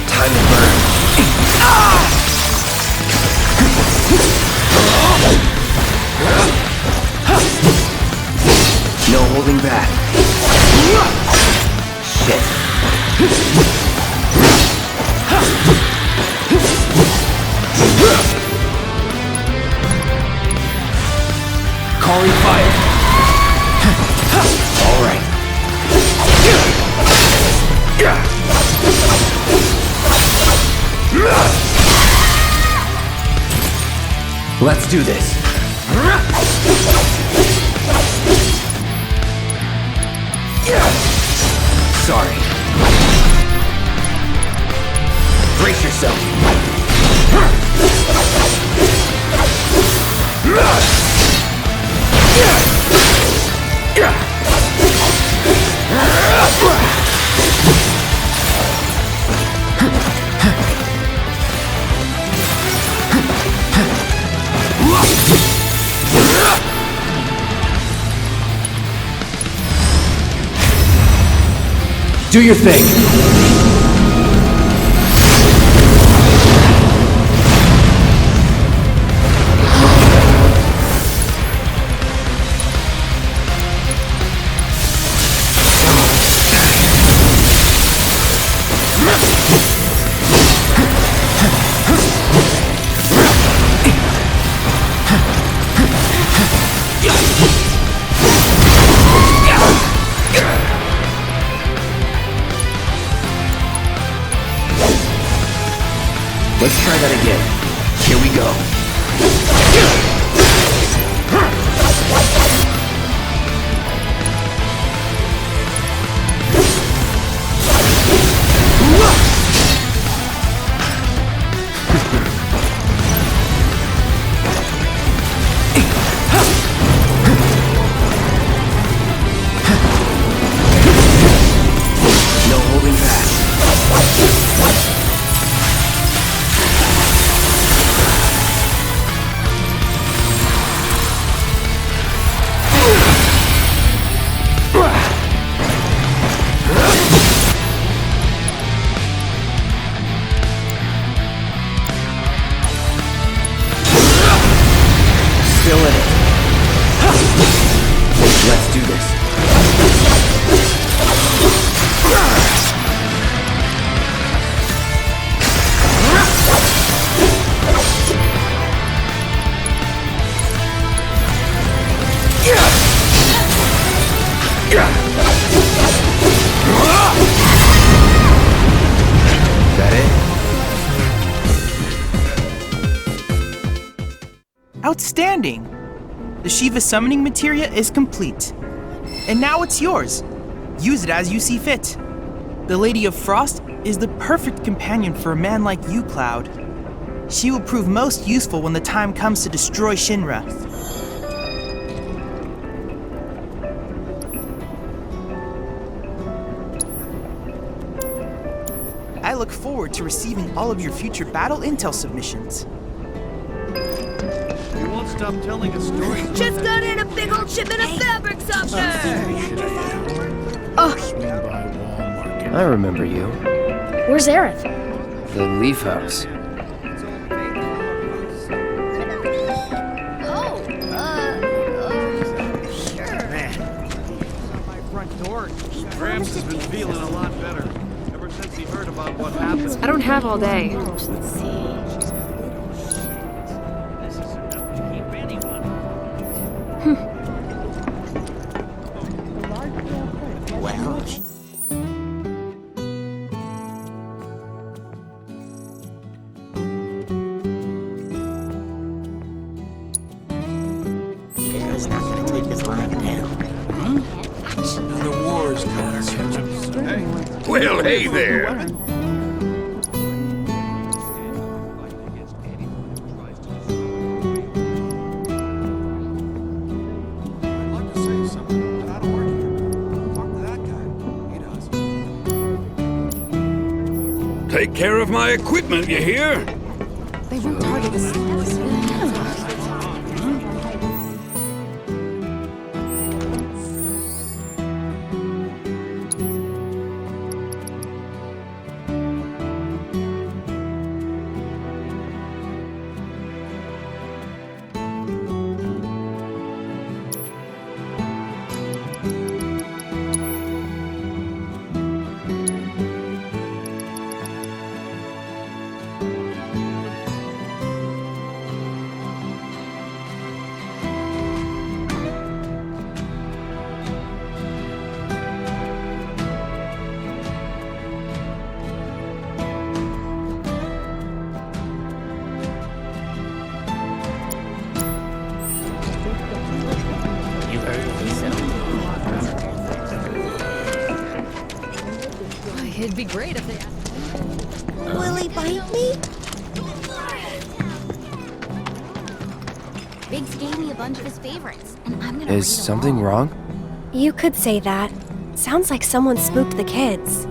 Time to burn. No holding back. Shit. Calling fire. All right. Let's do this. Sorry. Brace yourself. Do your thing. Let's try that again. Here we go. No holding back. Still in it. Let's do this. Is that it? Outstanding! The Shiva summoning materia is complete. And now it's yours. Use it as you see fit. The Lady of Frost is the perfect companion for a man like you, Cloud. She will prove most useful when the time comes to destroy Shinra. I look forward to receiving all of your future battle intel submissions. You won't stop telling us stories. Just got in a big old shipment of fabric softener! I remember you. Where's Aerith? The Leaf House. Gramps has been feeling a lot better ever since he heard about what happened. I don't have all day. Let's see. Kara's not gonna take this line down. match. Another war is coming. Well, hey there. Take care of my equipment, you hear? They won't target the It'd be great if they... Will he bite me? Biggs gave me a bunch of his favorites, and I'm gonna Is something wrong? You could say that. Sounds like someone spooked the kids.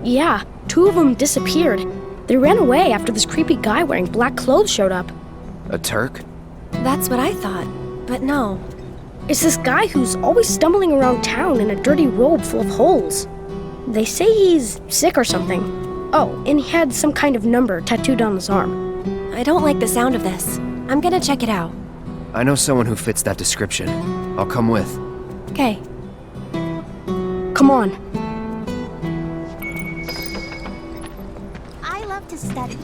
Yeah, 2 of them disappeared. They ran away after this creepy guy wearing black clothes showed up. A Turk? That's what I thought, but no. It's this guy who's always stumbling around town in a dirty robe full of holes. They say he's sick or something. Oh, and he had some kind of number tattooed on his arm. I don't like the sound of this. I'm gonna check it out. I know someone who fits that description. I'll come with. Okay. Come on. I love to study.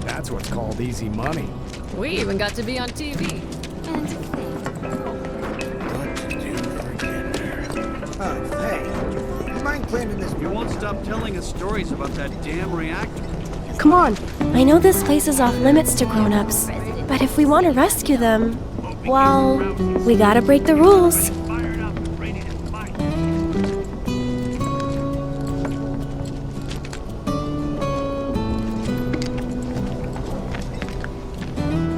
That's what's called easy money. We even got to be on TV. Hey, you mind cleaning this? You won't stop telling us stories about that damn reactor. Come on. I know this place is off limits to grown-ups, But if we want to rescue them, well, we gotta break the rules.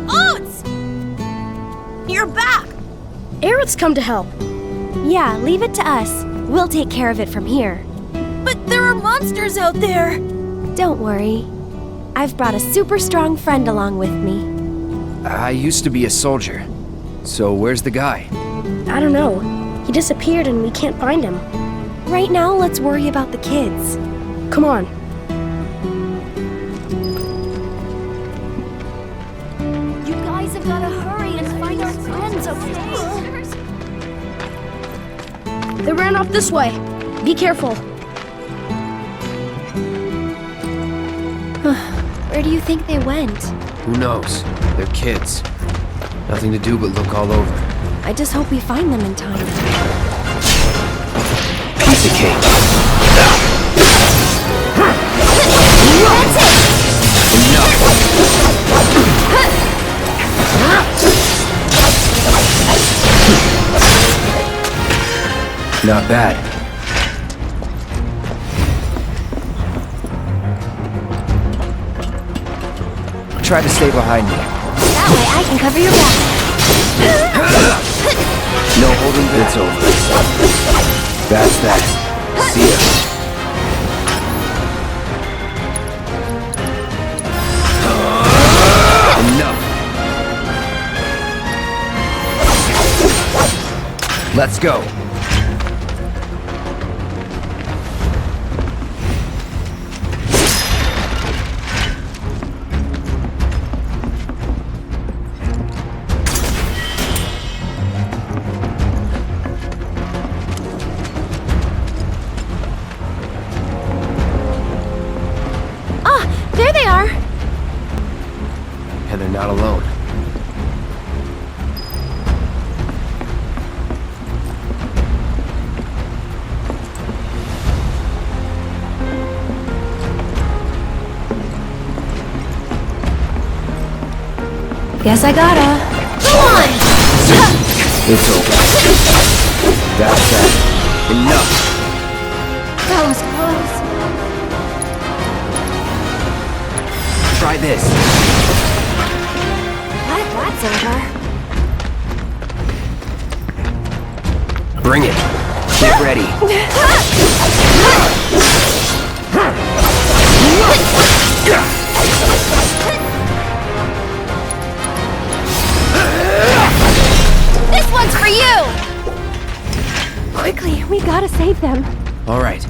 Oats! You're back! Aerith's come to help. Yeah, leave it to us. We'll take care of it from here. But there are monsters out there! Don't worry. I've brought a super strong friend along with me. I used to be a soldier. So where's the guy? I don't know. He disappeared and we can't find him. Right now, let's worry about the kids. Come on. You guys have got to hurry and find our friends, okay? They ran off this way. Be careful. Where do you think they went? Who knows? They're kids. Nothing to do but look all over. I just hope we find them in time. Piece of cake. Enough. Not bad. Try to stay behind me. That way I can cover your back. No holding back. It's over. That's that. See ya. Enough. Let's go. There they are! And they're not alone. Guess I gotta. Go on! It's over. That's that. Enough. That was close. Try this. That's over. Bring it. Get ready. This one's for you! Quickly, we gotta save them. All right.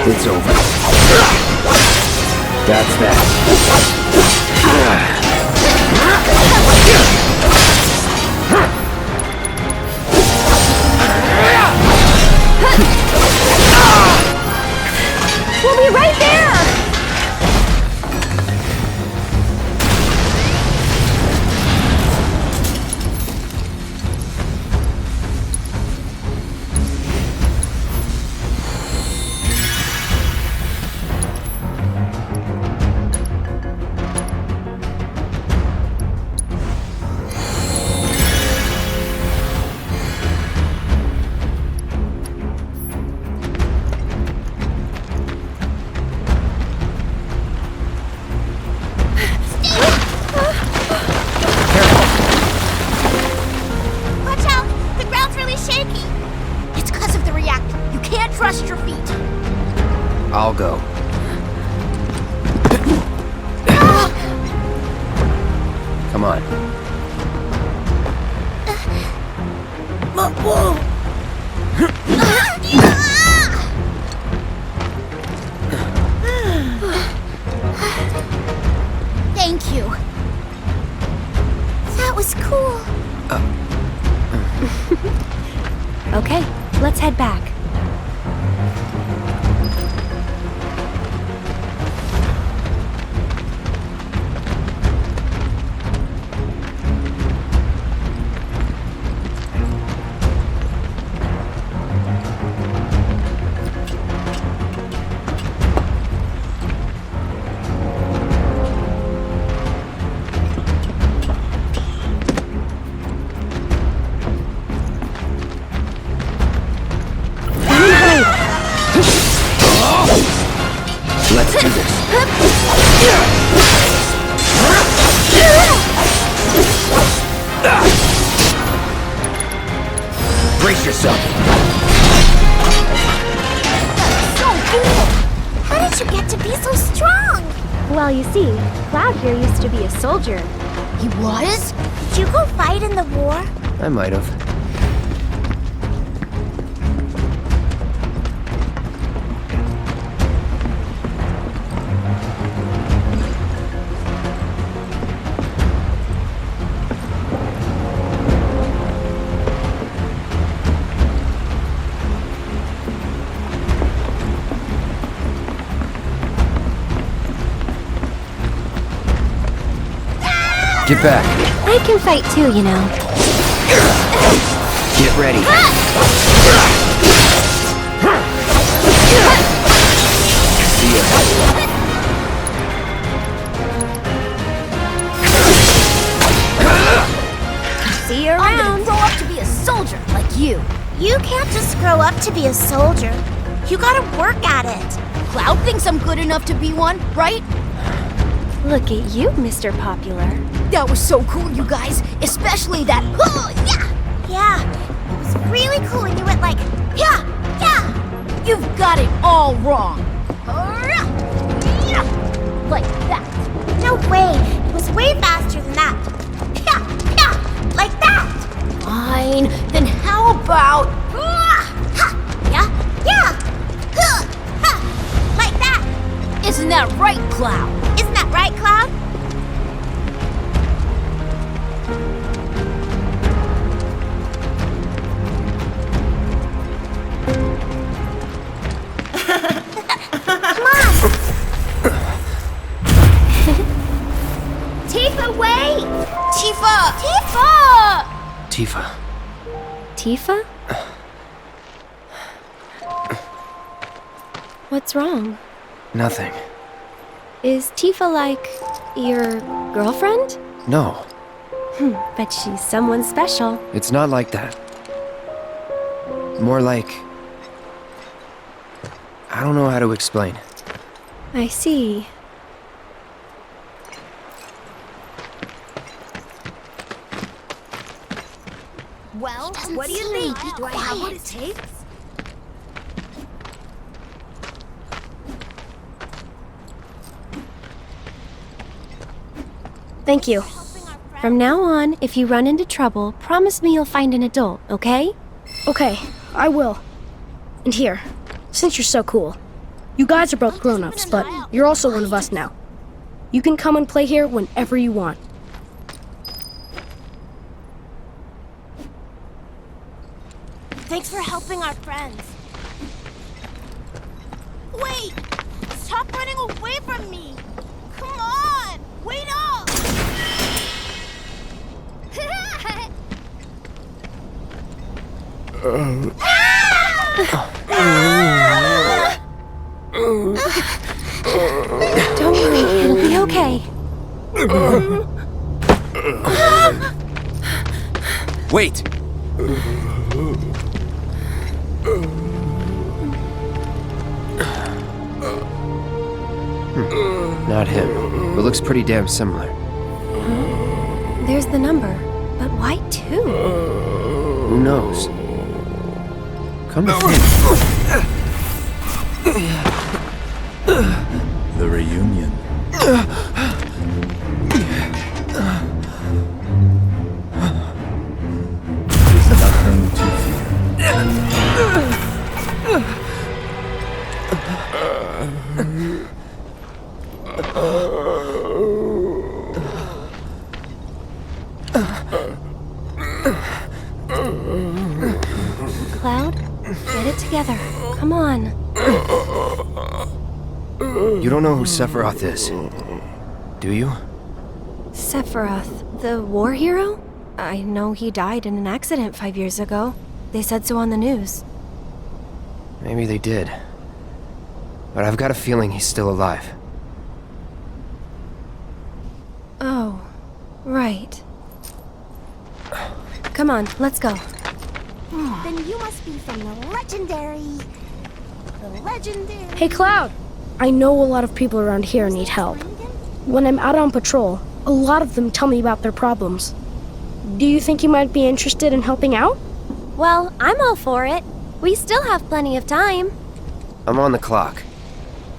It's over. That's that. We'll be right there! Watch out! The ground's really shaky. It's because of the reactor. You can't trust your feet. I'll go. Come on. Whoa! Thank you. That was cool. Okay, let's head back. Let's do this. Brace yourself. So cool. How did you get to be so strong? Well, you see, Cloud here used to be a soldier. He was? Did you go fight in the war? I might have. Get back. I can fight too, you know. Get ready. See ya. See you I'm gonna around. grow up to be a soldier like you. You can't just grow up to be a soldier. You gotta work at it. Cloud thinks I'm good enough to be one, right? Look at you, Mr. Popular. That was so cool, you guys. Especially that, yeah! Yeah, it was really cool and you went like, yeah, yeah! You've got it all wrong. Like that. No way, it was way faster than that. Yeah, yeah, like that. Fine, then how about, yeah, yeah, like that. Isn't that right, Cloud? Isn't that right, Cloud? Come on! Tifa, wait! Tifa! Tifa! Tifa. Tifa? What's wrong? Nothing. Is Tifa like your girlfriend? No, But she's someone special. it's not like that. More like... I don't know how to explain. I see. Well, what do you think? Do I have what it takes? Thank you. From now on, if you run into trouble, promise me you'll find an adult, okay? Okay, I will. And here, since you're so cool, you guys are both grown-ups, but you're also one of us now. You can come and play here whenever you want. Thanks for helping our friends. Wait! Stop running away from me! Come on! Wait up! Don't worry, it'll be okay. Wait! Not him, but looks pretty damn similar. There's the number, but why two? Who knows? Come to think. The reunion. Is nothing to Cloud, get it together. Come on. You don't know who Sephiroth is, do you? Sephiroth, the war hero? I know he died in an accident 5 years ago. They said so on the news. Maybe they did. But I've got a feeling he's still alive. Oh, right. Come on, let's go. Then you must be from the legendary... Hey, Cloud! I know a lot of people around here need help. When I'm out on patrol, a lot of them tell me about their problems. Do you think you might be interested in helping out? Well, I'm all for it. We still have plenty of time. I'm on the clock.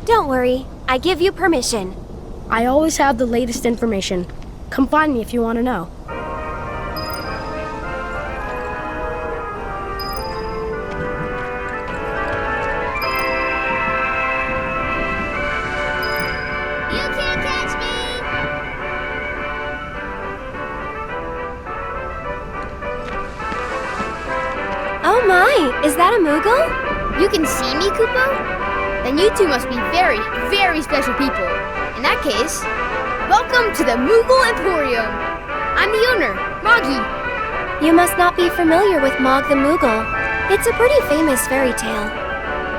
Don't worry, I give you permission. I always have the latest information. Come find me if you want to know. You can't catch me! Oh my, is that a Moogle? You can see me, Kupo? Then you two must be very, very special people. In that case, welcome to the Moogle Emporium. I'm the owner, Moggy. You must not be familiar with Mog the Moogle. It's a pretty famous fairy tale.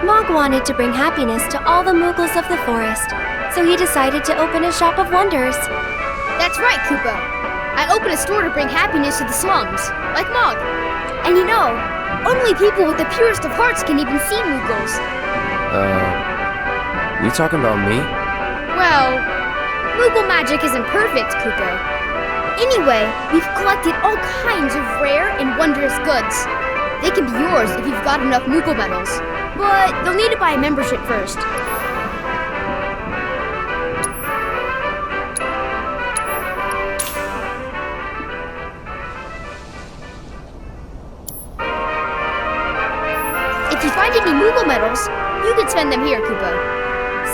Mog wanted to bring happiness to all the Moogles of the forest, so he decided to open a shop of wonders. That's right, Kupo. I opened a store to bring happiness to the slums, like Mog. And you know, only people with the purest of hearts can even see Moogles. You talking about me? Well, Moogle magic isn't perfect, Kupo. Anyway, we've collected all kinds of rare and wondrous goods. They can be yours if you've got enough Moogle medals, but they'll need to buy a membership first. If you find any Moogle medals, you can spend them here, Kupo.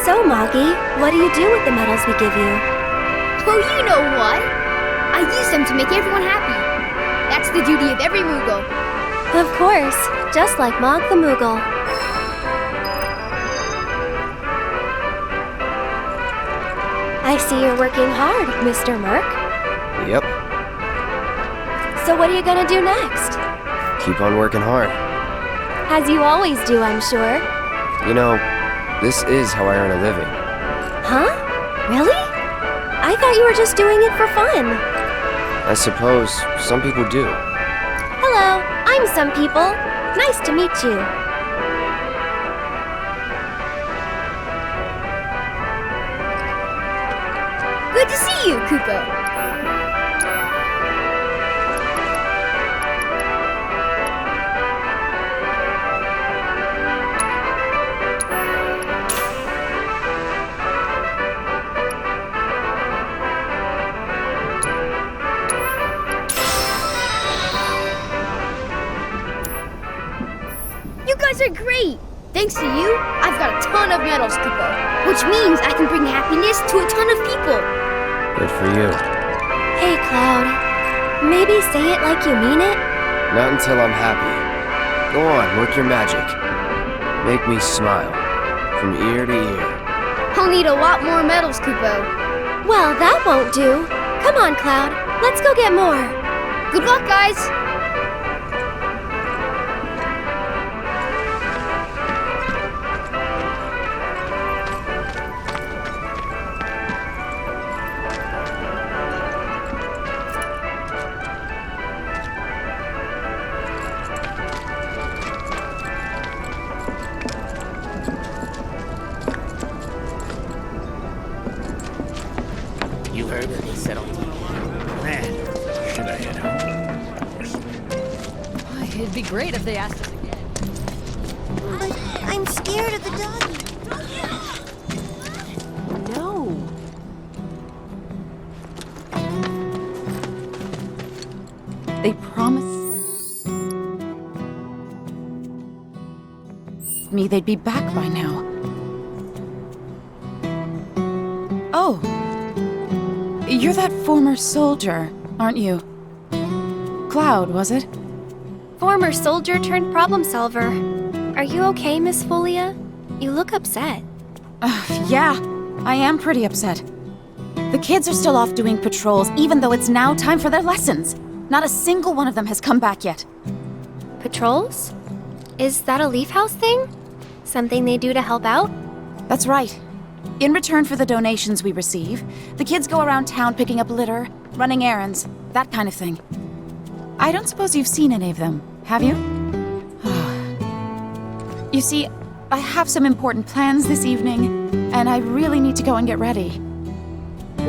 So, Moggy, what do you do with the medals we give you? Oh, you know what? I use them to make everyone happy. That's the duty of every Moogle. Of course, just like Mog the Moogle. I see you're working hard, Mr. Merc. Yep. So what are you gonna do next? Keep on working hard. As you always do, I'm sure. You know, this is how I earn a living. Huh? Really? I thought you were just doing it for fun. I suppose some people do. Hello, I'm some people. Nice to meet you. Good to see you, Kupo. guys are great! Thanks to you, I've got a ton of medals, Kupo. Which means I can bring happiness to a ton of people. Good for you. Hey, Cloud. Maybe say it like you mean it? Not until I'm happy. Go on, work your magic. Make me smile. From ear to ear. I'll need a lot more medals, Kupo. Well, that won't do. Come on, Cloud. Let's go get more. Good luck, guys! You heard what they said on TV. Man, should I head home? It'd be great if they asked us again. But I'm scared of the doggy. No. They promised me they'd be back by now. Oh. You're that former soldier, aren't you? Cloud, was it? Former soldier turned problem solver. Are you okay, Miss Folia? You look upset. Yeah, I am pretty upset. The kids are still off doing patrols, even though it's now time for their lessons. Not a single one of them has come back yet. Patrols? Is that a Leaf House thing? Something they do to help out? That's right. In return for the donations we receive, the kids go around town picking up litter, running errands, that kind of thing. I don't suppose you've seen any of them, have you? You see, I have some important plans this evening, and I really need to go and get ready.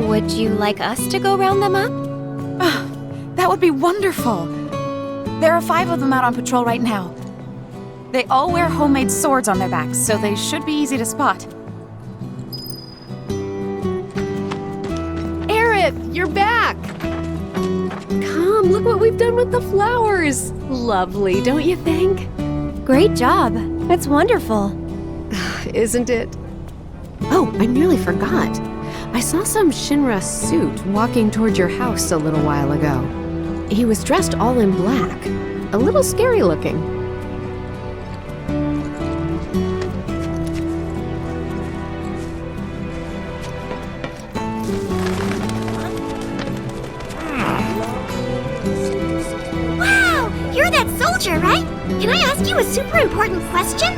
Would you like us to go round them up? That would be wonderful. There are 5 of them out on patrol right now. They all wear homemade swords on their backs, so they should be easy to spot. Aerith, you're back! Come, look what we've done with the flowers! Lovely, don't you think? Great job. It's wonderful. Isn't it? Oh, I nearly forgot. I saw some Shinra suit walking toward your house a little while ago. He was dressed all in black. A little scary looking. Wow! You're that soldier, right? Can I ask you a super important question?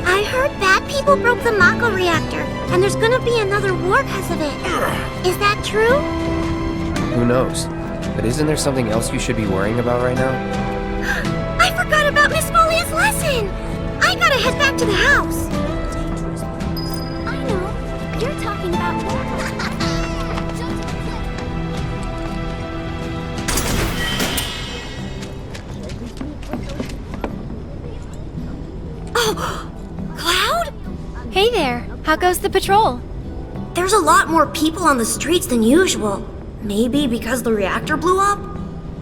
I heard bad people broke the Mako reactor, and there's gonna be another war because of it. Is that true? Who knows? But isn't there something else you should be worrying about right now? I forgot about Miss Folia's lesson! I gotta head back to the house. I know. You're talking about Oh! Cloud? Hey there. How goes the patrol? There's a lot more people on the streets than usual. Maybe because the reactor blew up?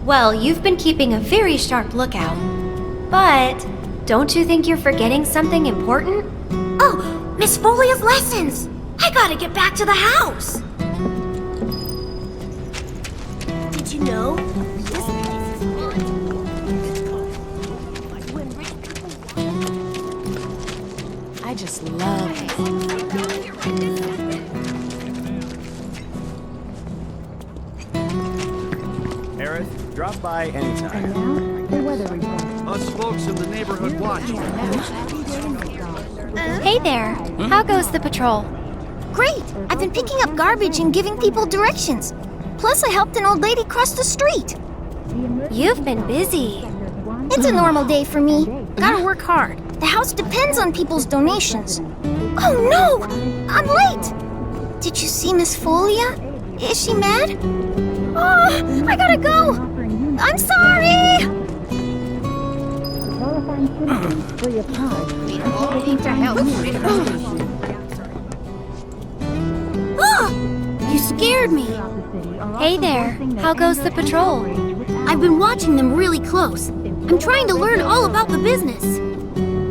Well, you've been keeping a very sharp lookout. But don't you think you're forgetting something important? Oh, Miss Folia's lessons! I gotta get back to the house! Did you know? This place is haunted. When rich people I just love it. Aerith, drop by anytime. The weather report. Us folks in the neighborhood watch. Hey there. How goes the patrol? Great! I've been picking up garbage and giving people directions. Plus, I helped an old lady cross the street. You've been busy. It's a normal day for me. Gotta work hard. The house depends on people's donations. Oh no! I'm late! Did you see Miss Folia? Is she mad? Oh, I gotta go! I'm sorry! Oh, you scared me. Hey there. How goes the patrol? I've been watching them really close. I'm trying to learn all about the business.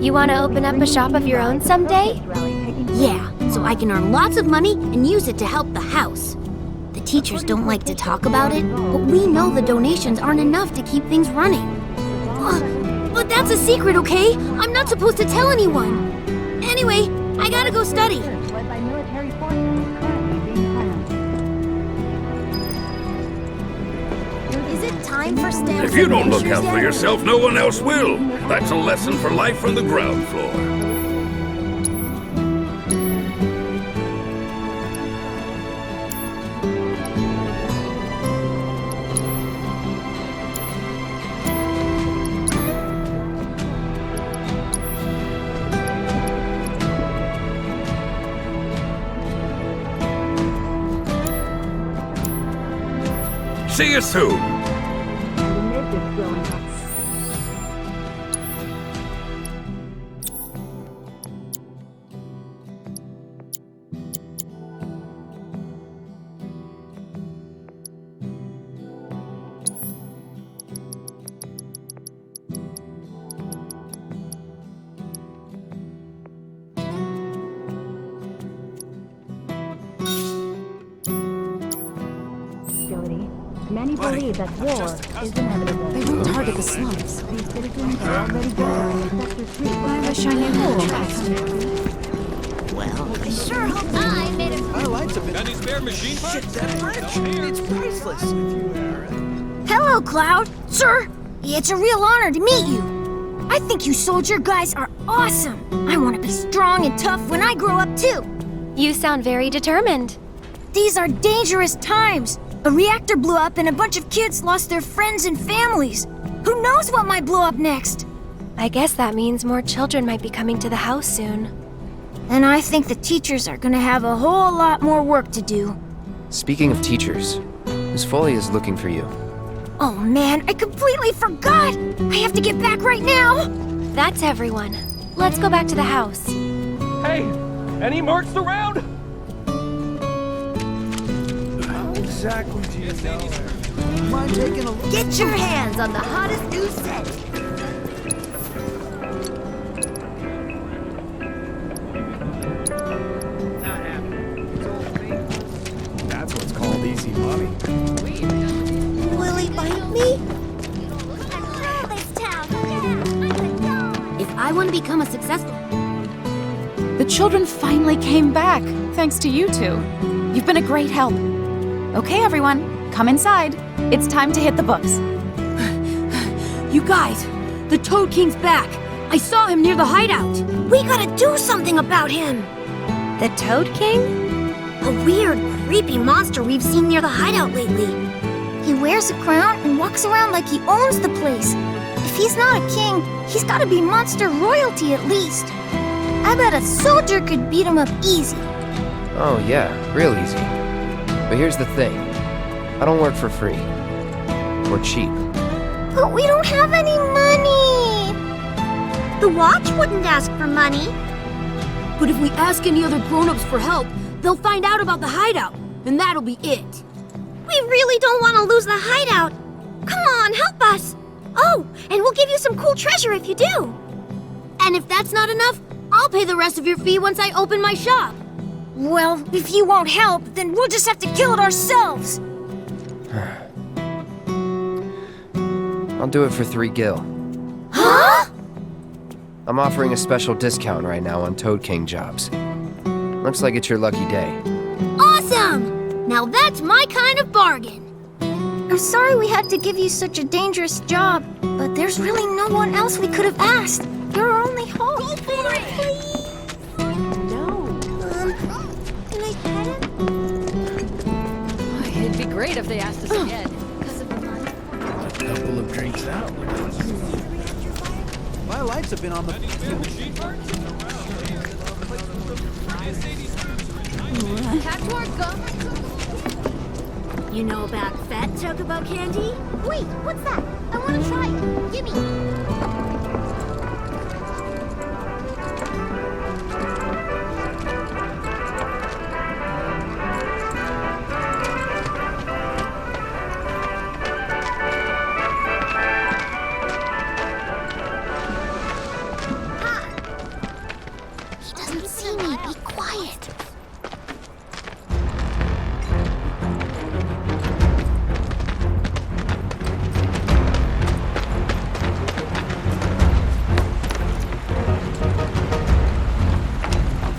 You want to open up a shop of your own someday? Yeah, so I can earn lots of money and use it to help the house. The teachers don't like to talk about it, but we know the donations aren't enough to keep things running. But that's a secret, okay? I'm not supposed to tell anyone. Anyway, I gotta go study. Is it time for stamps? If you don't look out for yourself, no one else will. That's a lesson for life on the ground floor. See you soon. Many believe that war is inevitable. They won't target the slums. These citizens are already gathered in Sector 3. I wish I knew how to trust. Well, I sure hope I made it. My lights have been... Any spare machine parts? Shit, that wrench! It's priceless. Hello, Cloud. Sir, it's a real honor to meet you. I think you soldier guys are awesome. I want to be strong and tough when I grow up, too. You sound very determined. These are dangerous times. A reactor blew up and a bunch of kids lost their friends and families. Who knows what might blow up next? I guess that means more children might be coming to the house soon. And I think the teachers are gonna have a whole lot more work to do. Speaking of teachers, Miss Foley is looking for you. Oh man, I completely forgot! I have to get back right now! That's everyone. Let's go back to the house. Hey, any marks around? Exactly, do you know? Mind taking a look? Get your hands on the hottest new set! That's what's called easy money. Will he bite me? If I want to become a successful... The children finally came back, thanks to you two. You've been a great help. Okay, everyone, come inside. It's time to hit the books. You guys, the Toad King's back. I saw him near the hideout. We gotta do something about him. The Toad King? A weird, creepy monster we've seen near the hideout lately. He wears a crown and walks around like he owns the place. If he's not a king, he's gotta be monster royalty at least. I bet a soldier could beat him up easy. Oh yeah, real easy. But here's the thing. I don't work for free. Or cheap. But we don't have any money. The watch wouldn't ask for money. But if we ask any other grown-ups for help, they'll find out about the hideout, and that'll be it. We really don't want to lose the hideout. Come on, help us. Oh, and we'll give you some cool treasure if you do. And if that's not enough, I'll pay the rest of your fee once I open my shop. Well, if you won't help, then we'll just have to kill it ourselves. I'll do it for 3 gil. Huh? I'm offering a special discount right now on Toad King jobs. Looks like it's your lucky day. Awesome! Now that's my kind of bargain. I'm sorry we had to give you such a dangerous job, but there's really no one else we could have asked. You're our only hope. Go for it, please! Can I pet him? It'd be great if they asked us again. A couple of drinks out. My lights have been on the... You know about Fat Chocobo candy? Wait, what's that? I want to try it. Gimme.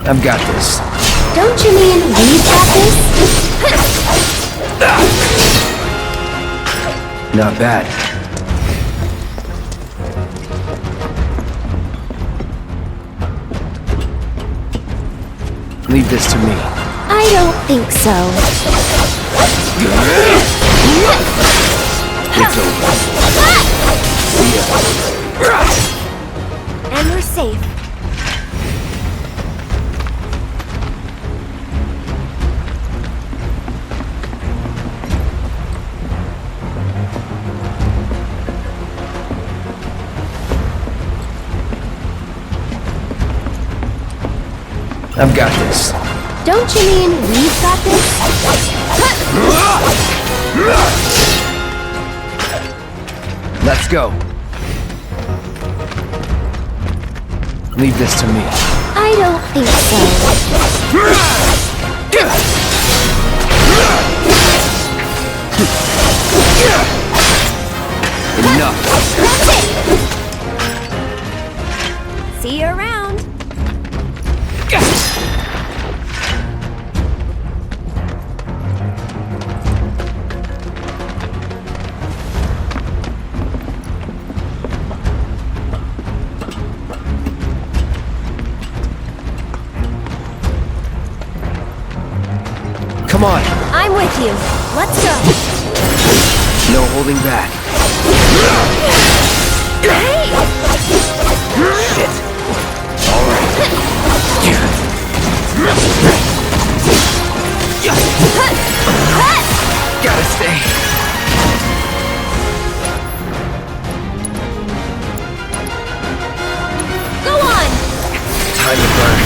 I've got this. Don't you mean we've got this? Not bad. Leave this to me. I don't think so. It's over. See ya. And we're safe. I've got this. Don't you mean we've got this? Let's go. Leave this to me. I don't think Enough. See you around. Come on. I'm with you. Let's go. No holding back. Hey! Shit. All right. Gotta stay. Go on! Time to burn.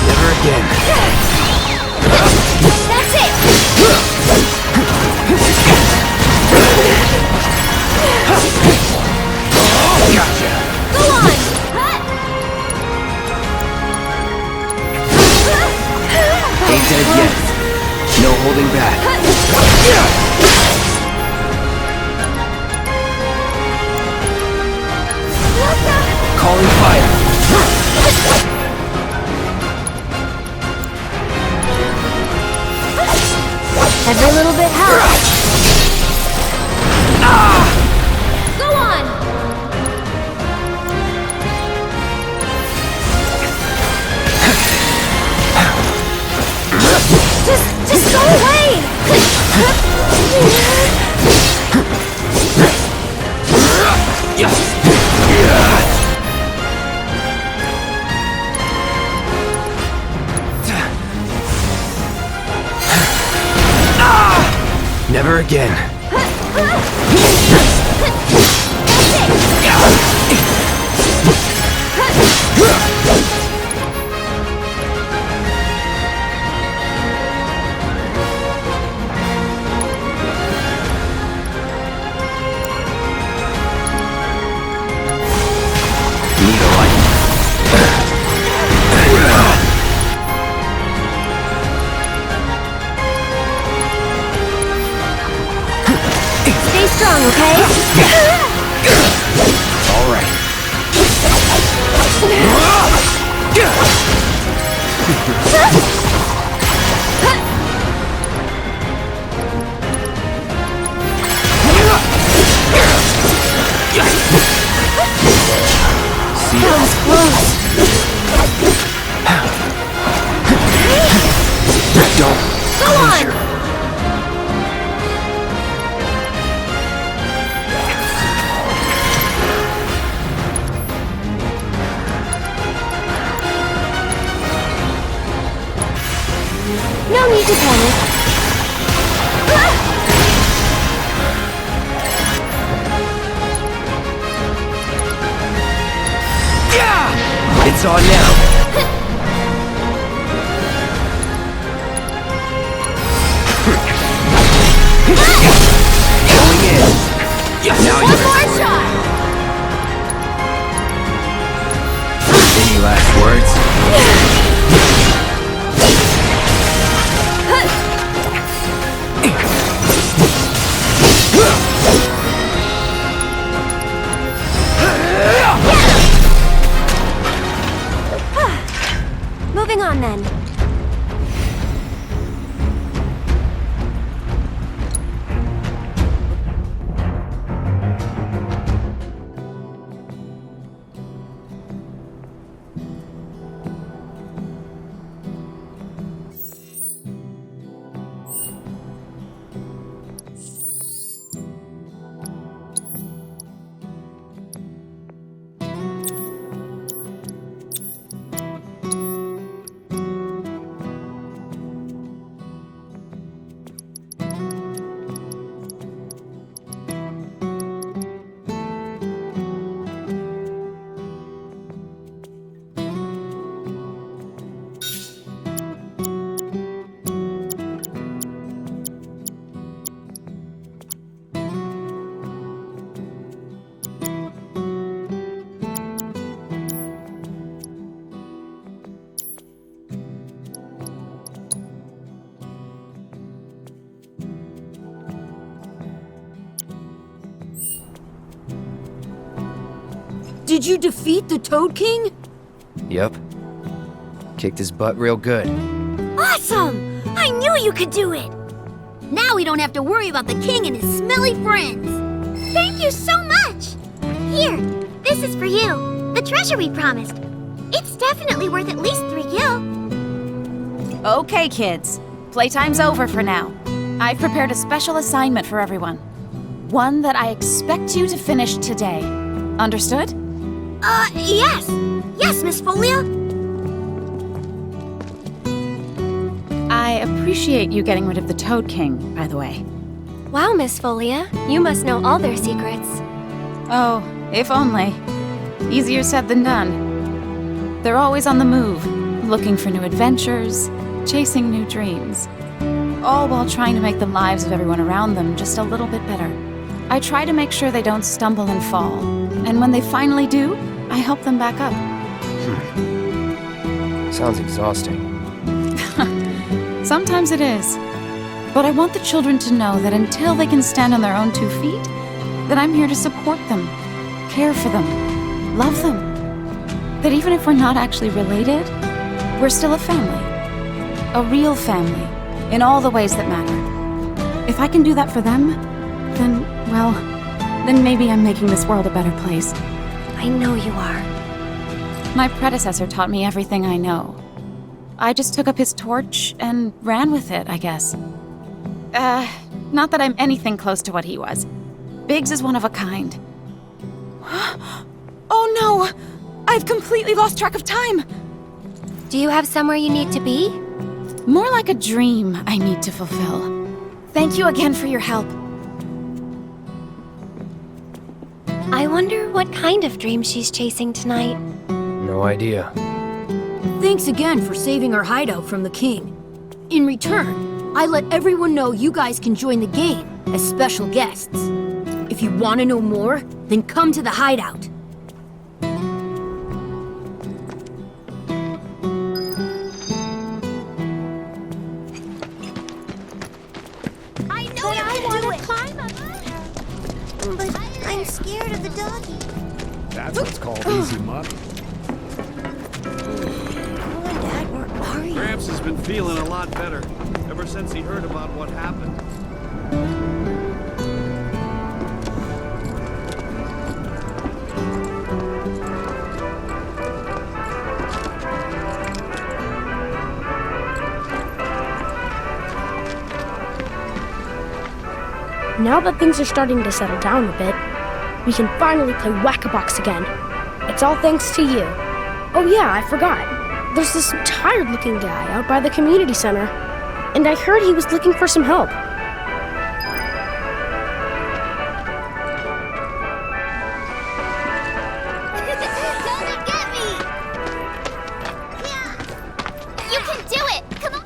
Never again. That's it! Gotcha. Go on! Ain't dead yet. No holding back. Calling fire. Every little bit helps. Go on! Just go away! Never again. Need a light. Stay strong, okay? All right. See ya. That was close. Don't Go on! No need to panic. It's on now. Going in. Now One more shot! Any last words? going then. Did you defeat the Toad King? Yup. Kicked his butt real good. Awesome! I knew you could do it! Now we don't have to worry about the king and his smelly friends. Thank you so much! Here, this is for you. The treasure we promised. It's definitely worth at least 3 gil. Okay, kids. Playtime's over for now. I've prepared a special assignment for everyone. One that I expect you to finish today. Understood? Yes. Yes, Miss Folia. I appreciate you getting rid of the Toad King, by the way. Wow, Miss Folia, you must know all their secrets. Oh, if only. Easier said than done. They're always on the move, looking for new adventures, chasing new dreams. All while trying to make the lives of everyone around them just a little bit better. I try to make sure they don't stumble and fall. And when they finally do, I help them back up. Sounds exhausting. Sometimes it is. But I want the children to know that until they can stand on their own 2 feet, that I'm here to support them, care for them, love them. That even if we're not actually related, we're still a family. A real family, in all the ways that matter. If I can do that for them, then, well, then maybe I'm making this world a better place. I know you are. My predecessor taught me everything I know. I just took up his torch and ran with it, I guess. Not that I'm anything close to what he was. Biggs is one of a kind. Oh no! I've completely lost track of time! Do you have somewhere you need to be? More like a dream I need to fulfill. Thank you again for your help. I wonder what kind of dream she's chasing tonight. No idea. Thanks again for saving our hideout from the king. In return, I let everyone know you guys can join the game as special guests. If you want to know more, then come to the hideout. I know you can do it. Climb up. But I'm scared of the doggy. That's what's called easy money. Gramps has been feeling a lot better ever since he heard about what happened. Now that things are starting to settle down a bit, we can finally play Whack-A-Box again. It's all thanks to you. Oh yeah, I forgot. There's this tired-looking guy out by the community center, and I heard he was looking for some help. You can do it! Come on!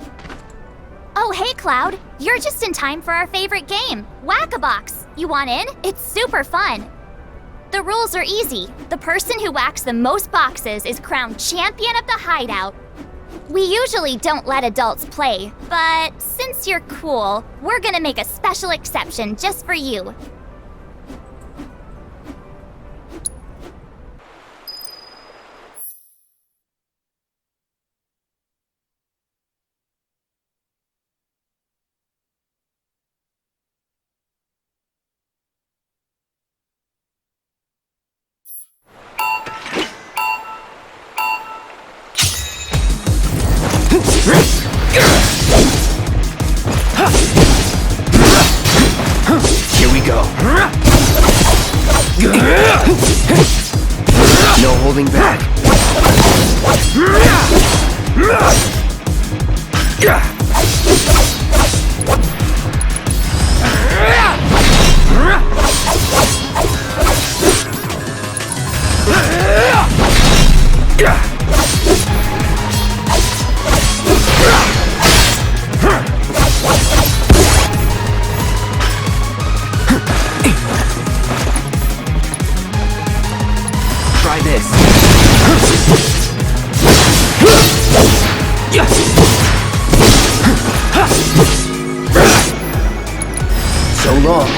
Oh, hey, Cloud. You're just in time for our favorite game, Whack-A-Box. You want in? It's super fun. The rules are easy. The person who whacks the most boxes is crowned champion of the hideout. We usually don't let adults play, but since you're cool, we're gonna make a special exception just for you. holding back. Try this. So long.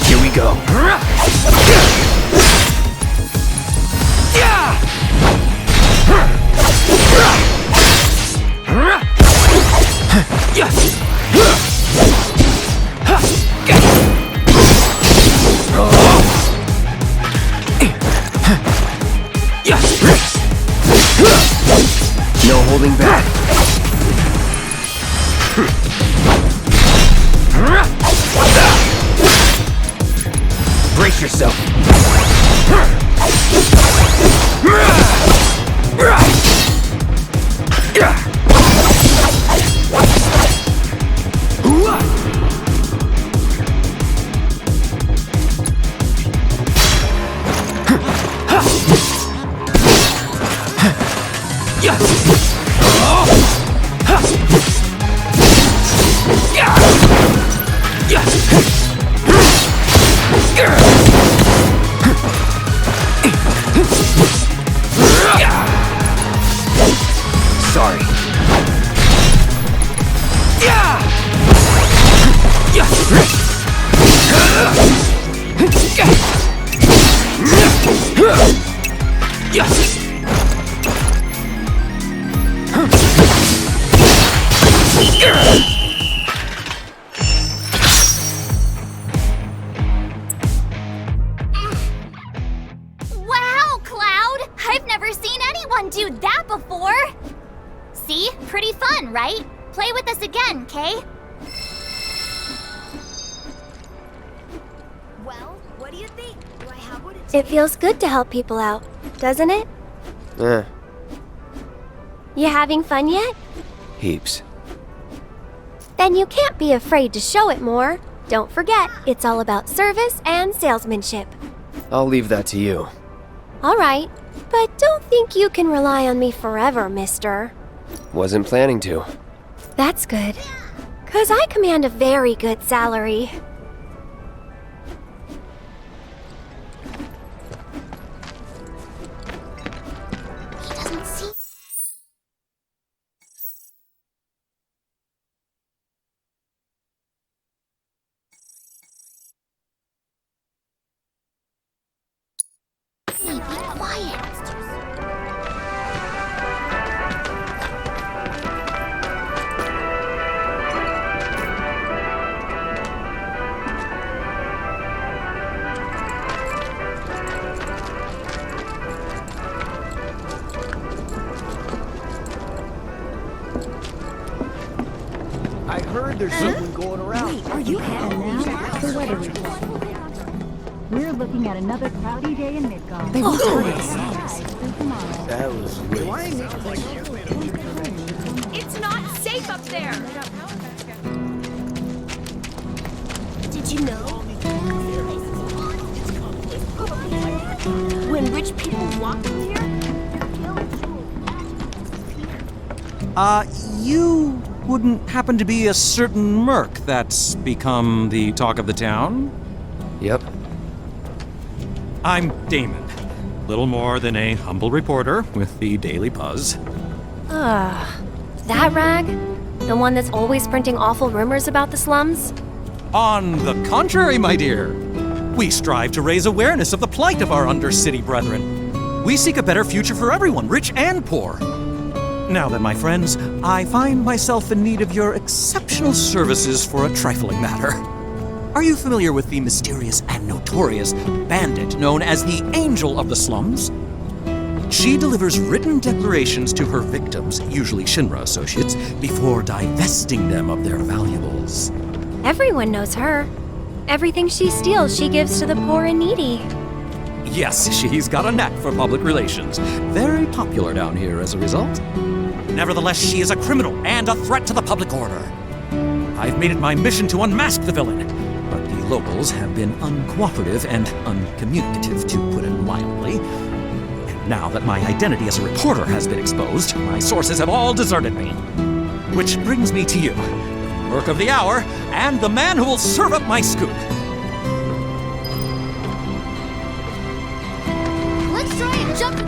Here we go. No holding back. Brace yourself. Sorry. Wow, Cloud! I've never seen anyone do that before! See? Pretty fun, right? Play with us again, Kay? Well, what do you think? Do I have what It feels good to help people out, doesn't it? You having fun yet? Heaps. Then you can't be afraid to show it more. Don't forget, it's all about service and salesmanship. I'll leave that to you. All right, but don't think you can rely on me forever, mister. Wasn't planning to. That's good, 'cause I command a very good salary. He doesn't see. Be quiet. I heard there's something going around. Are you the weather report. We're looking at another cloudy day in Midgard. That was weird. It's not safe up there! Did you know? When rich people walk in here, You wouldn't happen to be a certain merc that's become the talk of the town? Yep. I'm Damon. Little more than a humble reporter with the Daily Buzz. That rag? The one that's always printing awful rumors about the slums? On the contrary, my dear. We strive to raise awareness of the plight of our undercity brethren. We seek a better future for everyone, rich and poor. Now then, my friends, I find myself in need of your exceptional services for a trifling matter. Are you familiar with the mysterious and notorious bandit known as the Angel of the Slums? She delivers written declarations to her victims, usually Shinra associates, before divesting them of their valuables. Everyone knows her. Everything she steals, she gives to the poor and needy. Yes, she's got a knack for public relations. Very popular down here as a result. Nevertheless, she is a criminal and a threat to the public order. I've made it my mission to unmask the villain, but the locals have been uncooperative and uncommunicative, to put it mildly. And now that my identity as a reporter has been exposed, my sources have all deserted me. Which brings me to you, the work of the hour, and the man who will serve up my scoop. Let's try and jump.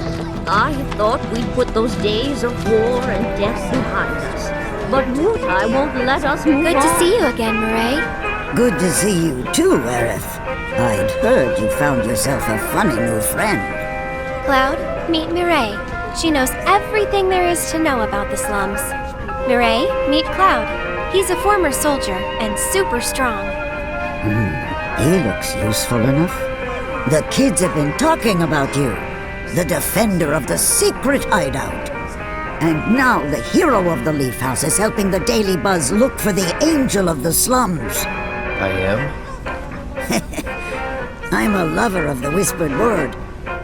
I thought we'd put those days of war and death behind us. But Mutai won't let us move on. Good to see you again, Mireille. Good to see you too, Aerith. I'd heard you found yourself a funny new friend. Cloud, meet Mireille. She knows everything there is to know about the slums. Mireille, meet Cloud. He's a former soldier and super strong. He looks useful enough. The kids have been talking about you. The defender of the secret hideout. And now the hero of the Leaf House is helping the Daily Buzz look for the angel of the slums. I am? I'm a lover of the whispered word.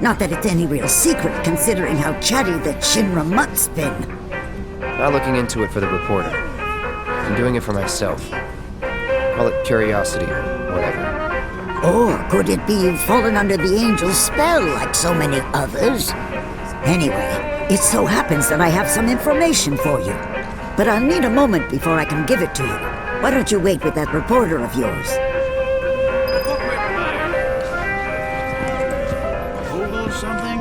Not that it's any real secret, considering how chatty the Shinra mutt's been. Not looking into it for the reporter. I'm doing it for myself. Call it curiosity or whatever. Or could it be you've fallen under the angel's spell like so many others? Anyway, it so happens that I have some information for you. But I'll need a moment before I can give it to you. Why don't you wait with that reporter of yours? Oval or something?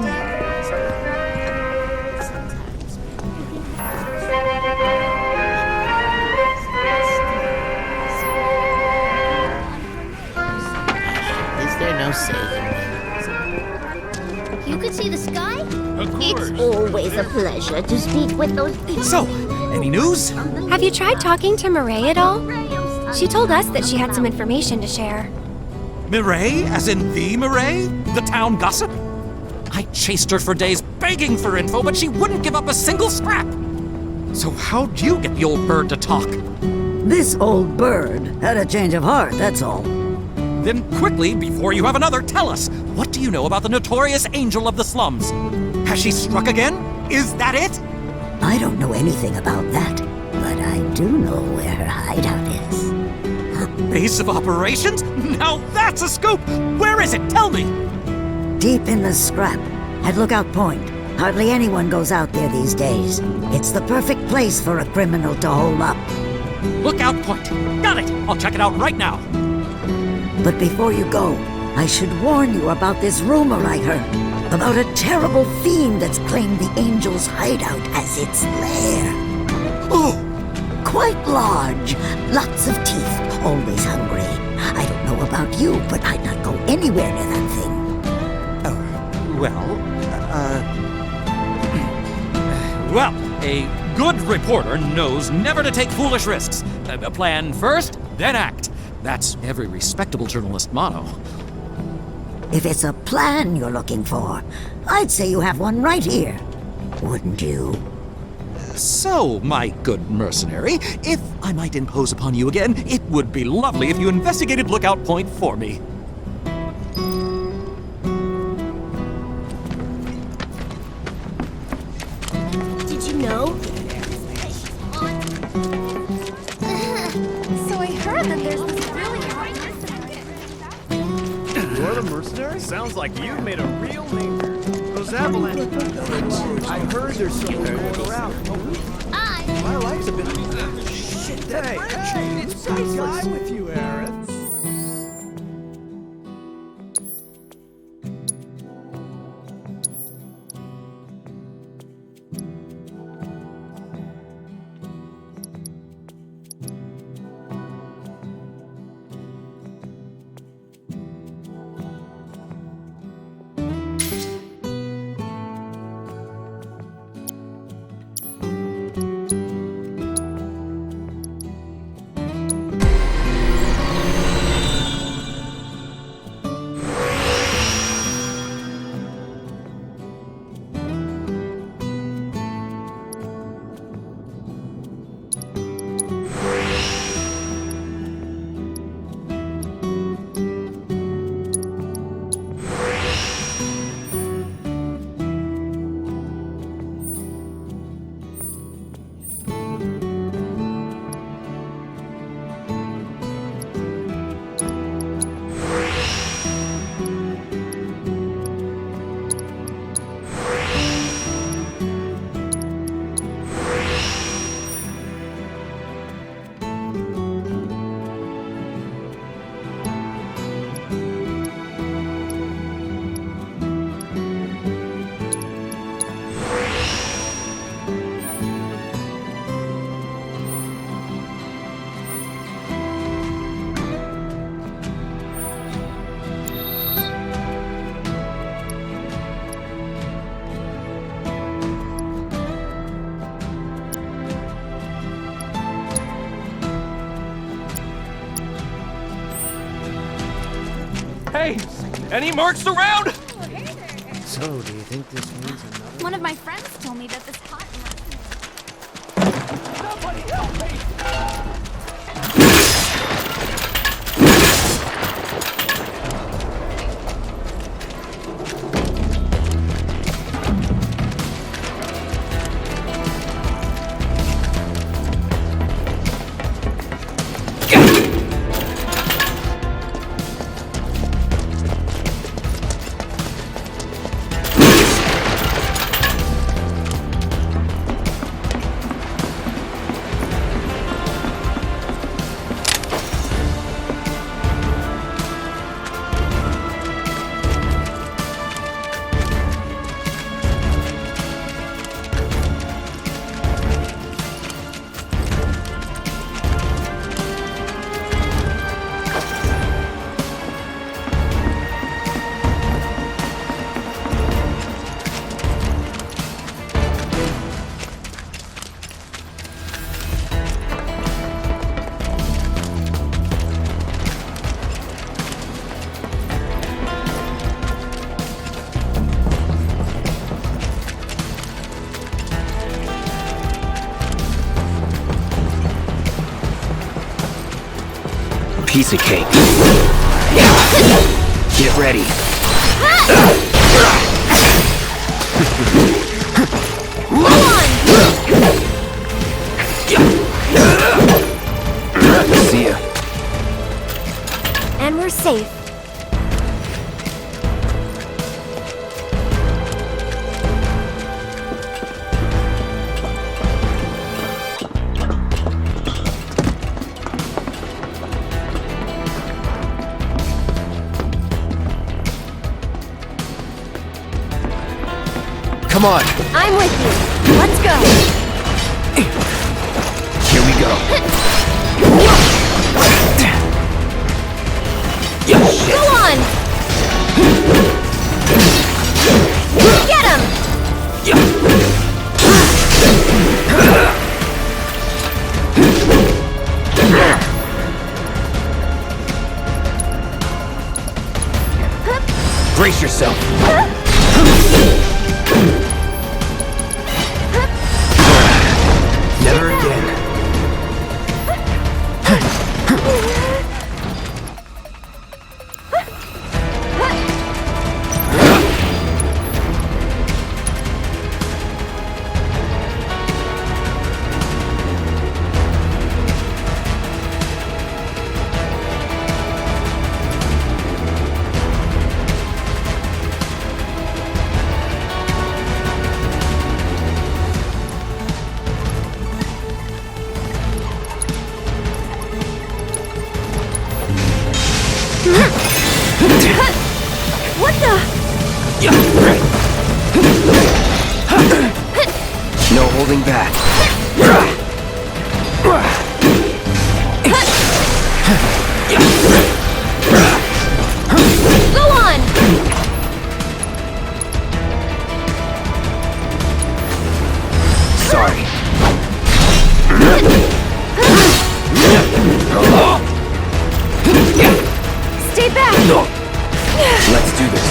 Is there no saving? You could see the sky? It's always a pleasure to speak with those people. So, any news? Have you tried talking to Mireille at all? She told us that she had some information to share. Mireille, as in the Mireille? The town gossip? I chased her for days begging for info, but she wouldn't give up a single scrap. So how'd you get the old bird to talk? This old bird had a change of heart, that's all. Then quickly, before you have another, tell us, what do you know about the notorious angel of the slums? Has she struck again? Is that it? I don't know anything about that, but I do know where her hideout is. Her base of operations? Now that's a scoop! Where is it? Tell me! Deep in the scrap, at Lookout Point. Hardly anyone goes out there these days. It's the perfect place for a criminal to hole up. Lookout Point! Got it! I'll check it out right now! But before you go, I should warn you about this rumor I heard. About a terrible fiend that's claimed the angel's hideout as its lair. Oh! Quite large. Lots of teeth. Always hungry. I don't know about you, but I'd not go anywhere near that thing. Well, a good reporter knows never to take foolish risks. Plan first, then act. That's every respectable journalist motto. If it's a plan you're looking for, I'd say you have one right here. Wouldn't you? So, my good mercenary, if I might impose upon you again, it would be lovely if you investigated Lookout Point for me. Did you know? So I heard that there's this really hard You're the mercenary? Sounds like you've made a real name. Those avalanche. I heard there's some going around. My lights have been. Shit, hey, it's nice guy with you, Aerith. Hey, any marks around? So, do you think this means another? One of my friends told me that this hot. Somebody help me! Piece of cake. Get ready. See ya. And we're safe. Come on. I'm with you. Let's go. Here we go. Shit. Go on. Get him. Brace yourself. Never again. What the? No holding back. Go on. Sorry. Stay back. Let's do this.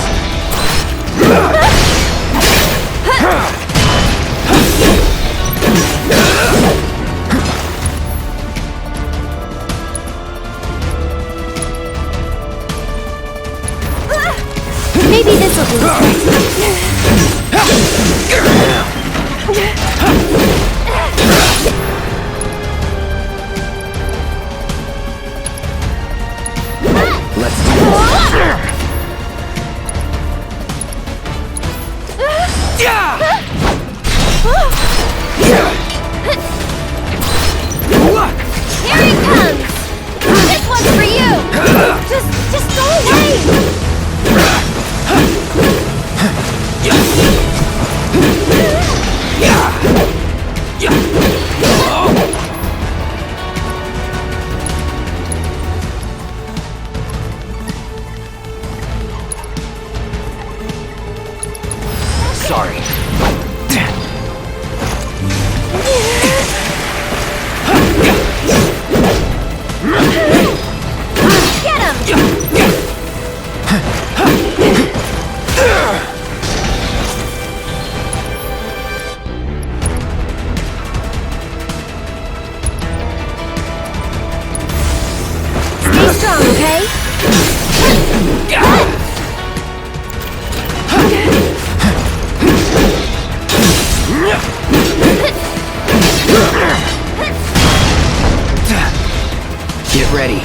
Get ready.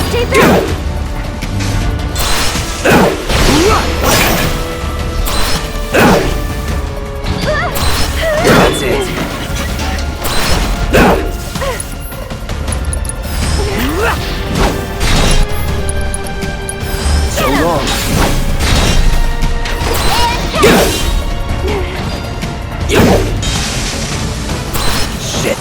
Stay back! That's it. So long. Shit.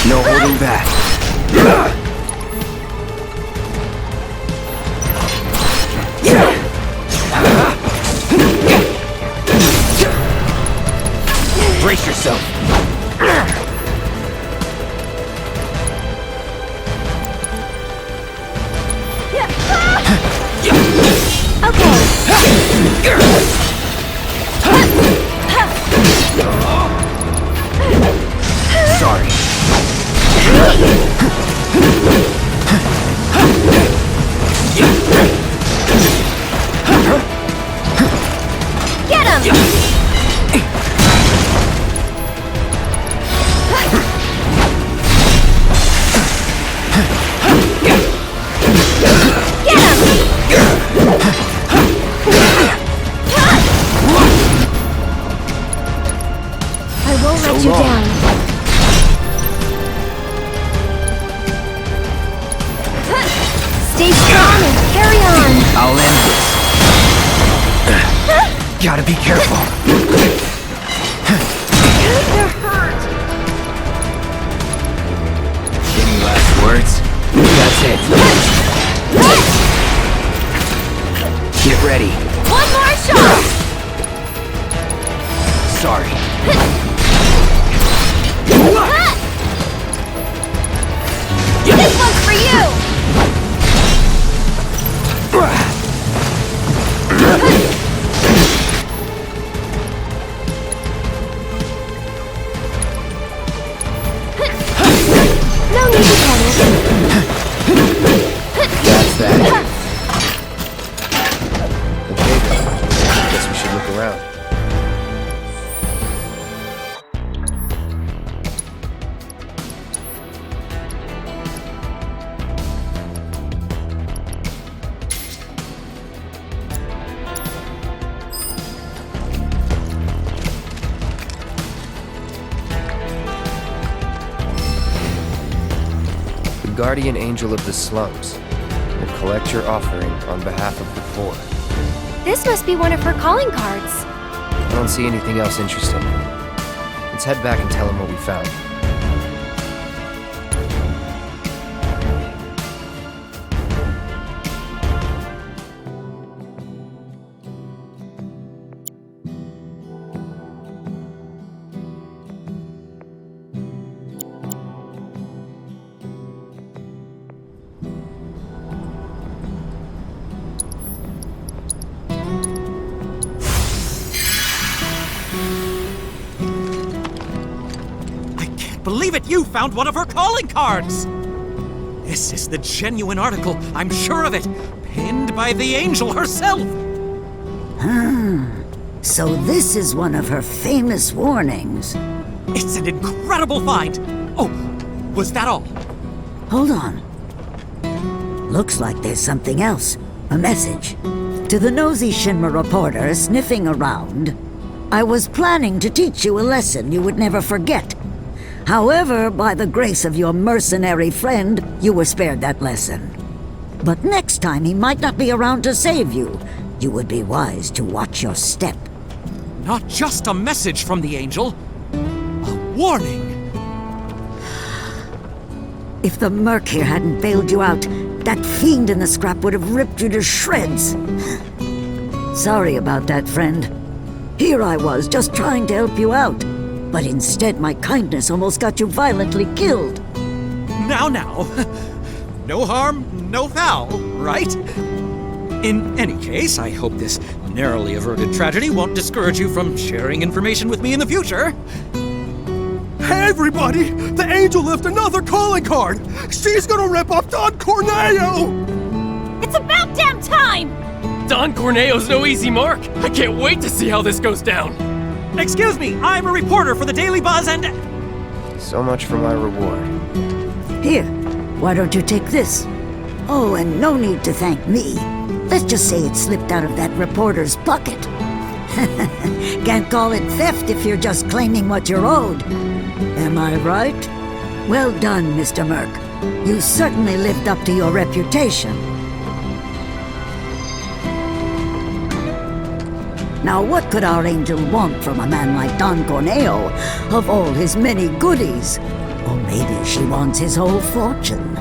No holding back. Brace yourself. Sorry. Get him! I won't let you down. Stay strong and carry on. I'll end this. Gotta be careful. You're hurt. Any last words? That's it. Get ready. One more shot! Sorry. This one's for you! No need to panic. That's that. Okay, then. Guess we should look around. Guardian Angel of the Slums will collect your offering on behalf of the poor. This must be one of her calling cards. I don't see anything else interesting. Let's head back and tell him what we found. Believe it, you found one of her calling cards! This is the genuine article, I'm sure of it. Penned by the angel herself! So this is one of her famous warnings. It's an incredible find! Oh, was that all? Hold on. Looks like there's something else. A message. To the nosy Shinra reporter sniffing around, I was planning to teach you a lesson you would never forget. However, by the grace of your mercenary friend, you were spared that lesson. But next time he might not be around to save you. You would be wise to watch your step. Not just a message from the angel, a warning. If the Merc here hadn't bailed you out, that fiend in the scrap would have ripped you to shreds. Sorry about that, friend. Here I was, just trying to help you out. But instead, my kindness almost got you violently killed. Now. No harm, no foul, right? In any case, I hope this narrowly averted tragedy won't discourage you from sharing information with me in the future. Hey, everybody! The angel left another calling card! She's gonna rip off Don Corneo! It's about damn time! Don Corneo's no easy mark! I can't wait to see how this goes down! Excuse me, I'm a reporter for the Daily Buzz and... So much for my reward. Here, why don't you take this? Oh, and no need to thank me. Let's just say it slipped out of that reporter's pocket. Can't call it theft if you're just claiming what you're owed. Am I right? Well done, Mr. Merc. You certainly lived up to your reputation. Now, what could our angel want from a man like Don Corneo, of all his many goodies? Or maybe she wants his whole fortune.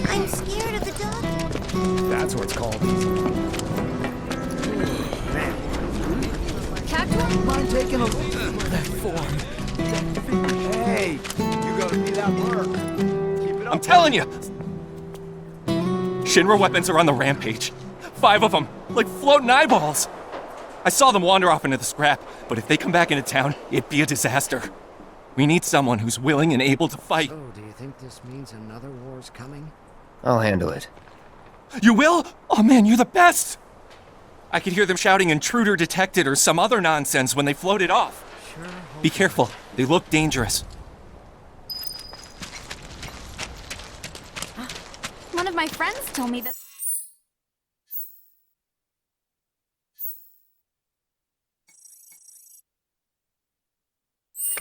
I'm scared of the dog. That's what it's called. Cactuar? Mind taking a look at that form? Hey, you gotta be that Merc. Keep it up. I'm telling you! Shinra weapons are on the rampage. 5 of them, like floating eyeballs. I saw them wander off into the scrap, but if they come back into town, it'd be a disaster. We need someone who's willing and able to fight. So, do you think this means another war's coming? I'll handle it. You will? Oh man, you're the best! I could hear them shouting intruder detected or some other nonsense when they floated off. Sure. Be careful, they look dangerous. One of my friends told me that...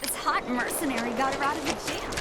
this hot mercenary got her out of the jam.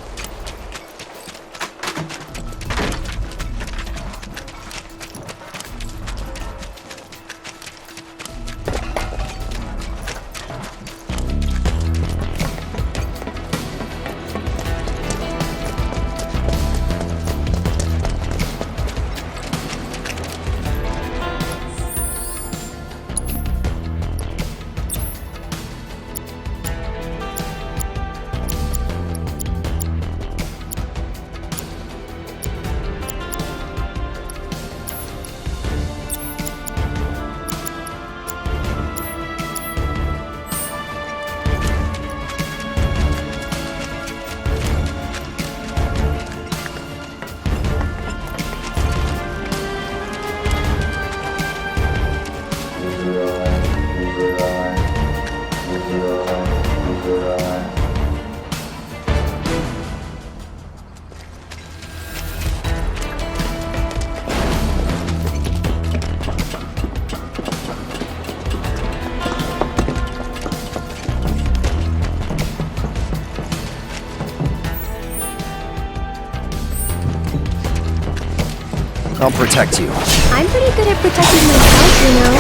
I'll protect you. I'm pretty good at protecting myself, you know.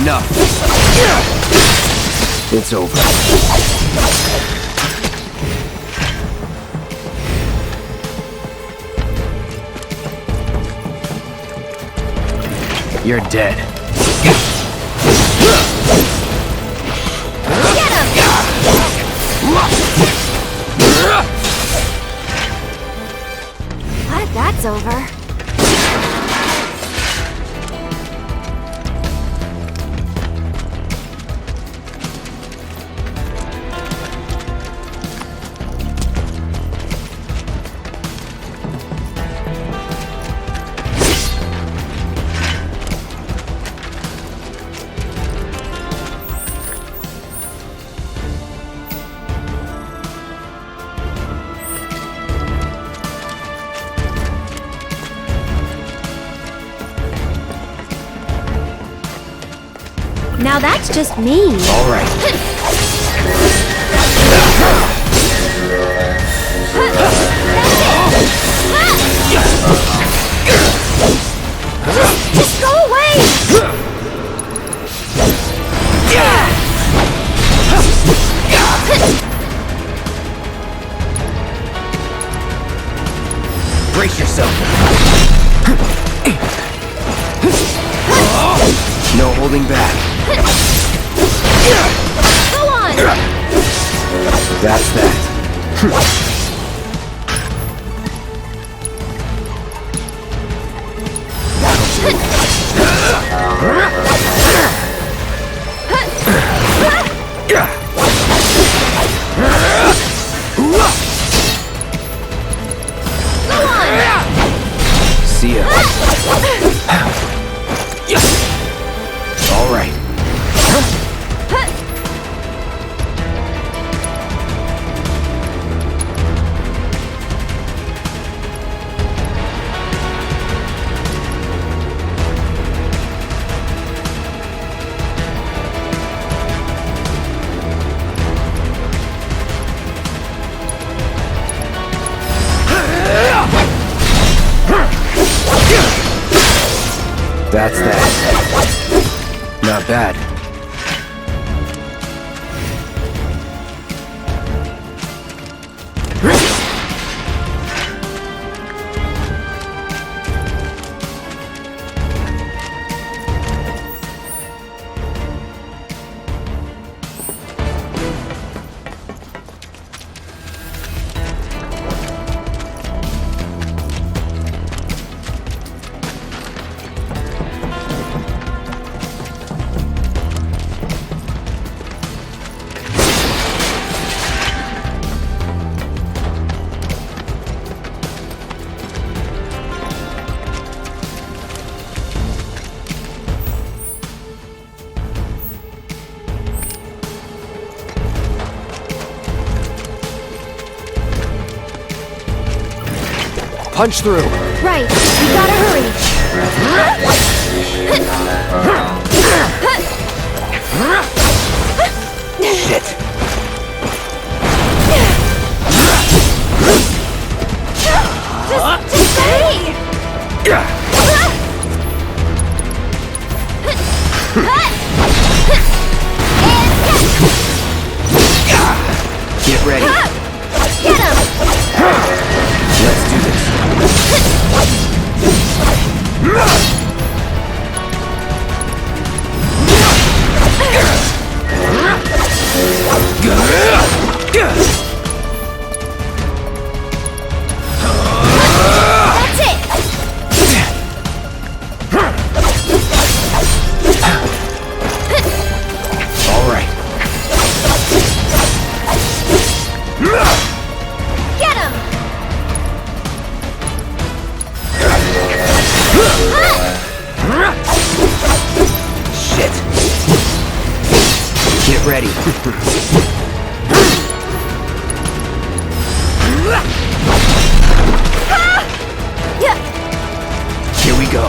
Enough. It's over. You're dead. Glad that's over. Now that's just me. All right. Just go away! Brace yourself. No holding back. Go on! That's that. See ya. All right. That's that. Not bad. Punch through. Right, we gotta hurry. Shit. Just stay! Get ready. Get him! Let's do this. That's it! All right. Get him! Shit. Get ready. Here we go.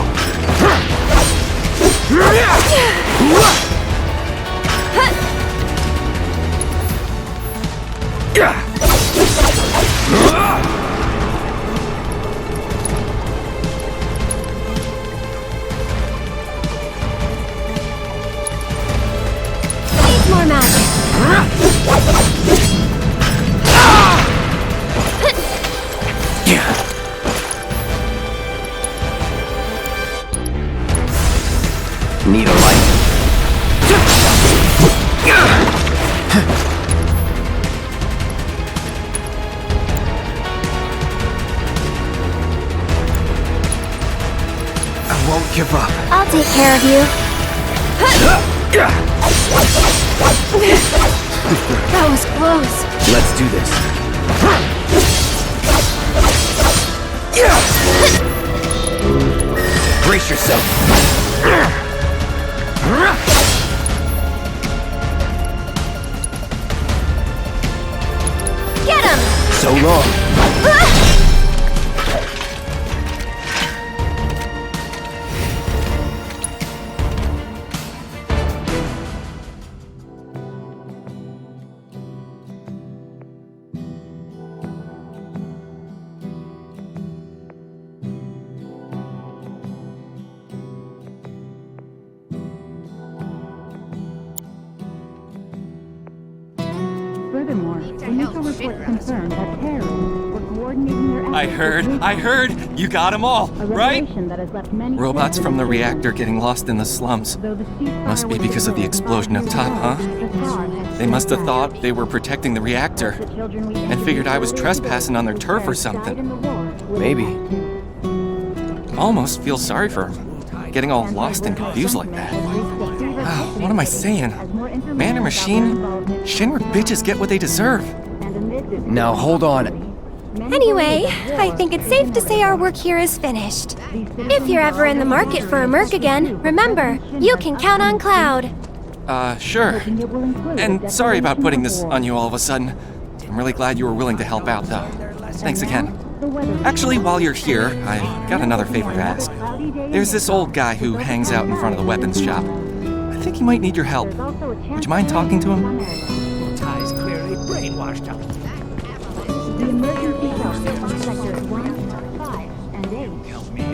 give up. I'll take care of you. That was close. Let's do this. Brace yourself. Get him! So long. Furthermore, initial reports confirm that terrorists were coordinating their efforts. I heard! You got them all, A right? revelation that has left many Robots from the terrorists reactor getting lost in the slums. Though the ceasefire Must be was because of the delayed, explosion up top, huh? They must have thought they were protecting the reactor and figured I was trespassing on their turf or something. Maybe. Almost feel sorry for them, getting all lost and confused like that. Wow, what am I saying? Man or machine? Shinra bitches get what they deserve. Now hold on. Anyway, I think it's safe to say our work here is finished. If you're ever in the market for a Merc again, remember, you can count on Cloud. Sure. And sorry about putting this on you all of a sudden. I'm really glad you were willing to help out, though. Thanks again. Actually, while you're here, I've got another favor to ask. There's this old guy who hangs out in front of the weapons shop. I think he might need your help. Would you mind talking to him? Ty's clearly brainwashed out. The emergency shelters on sectors 1, 5, and 8. Help me.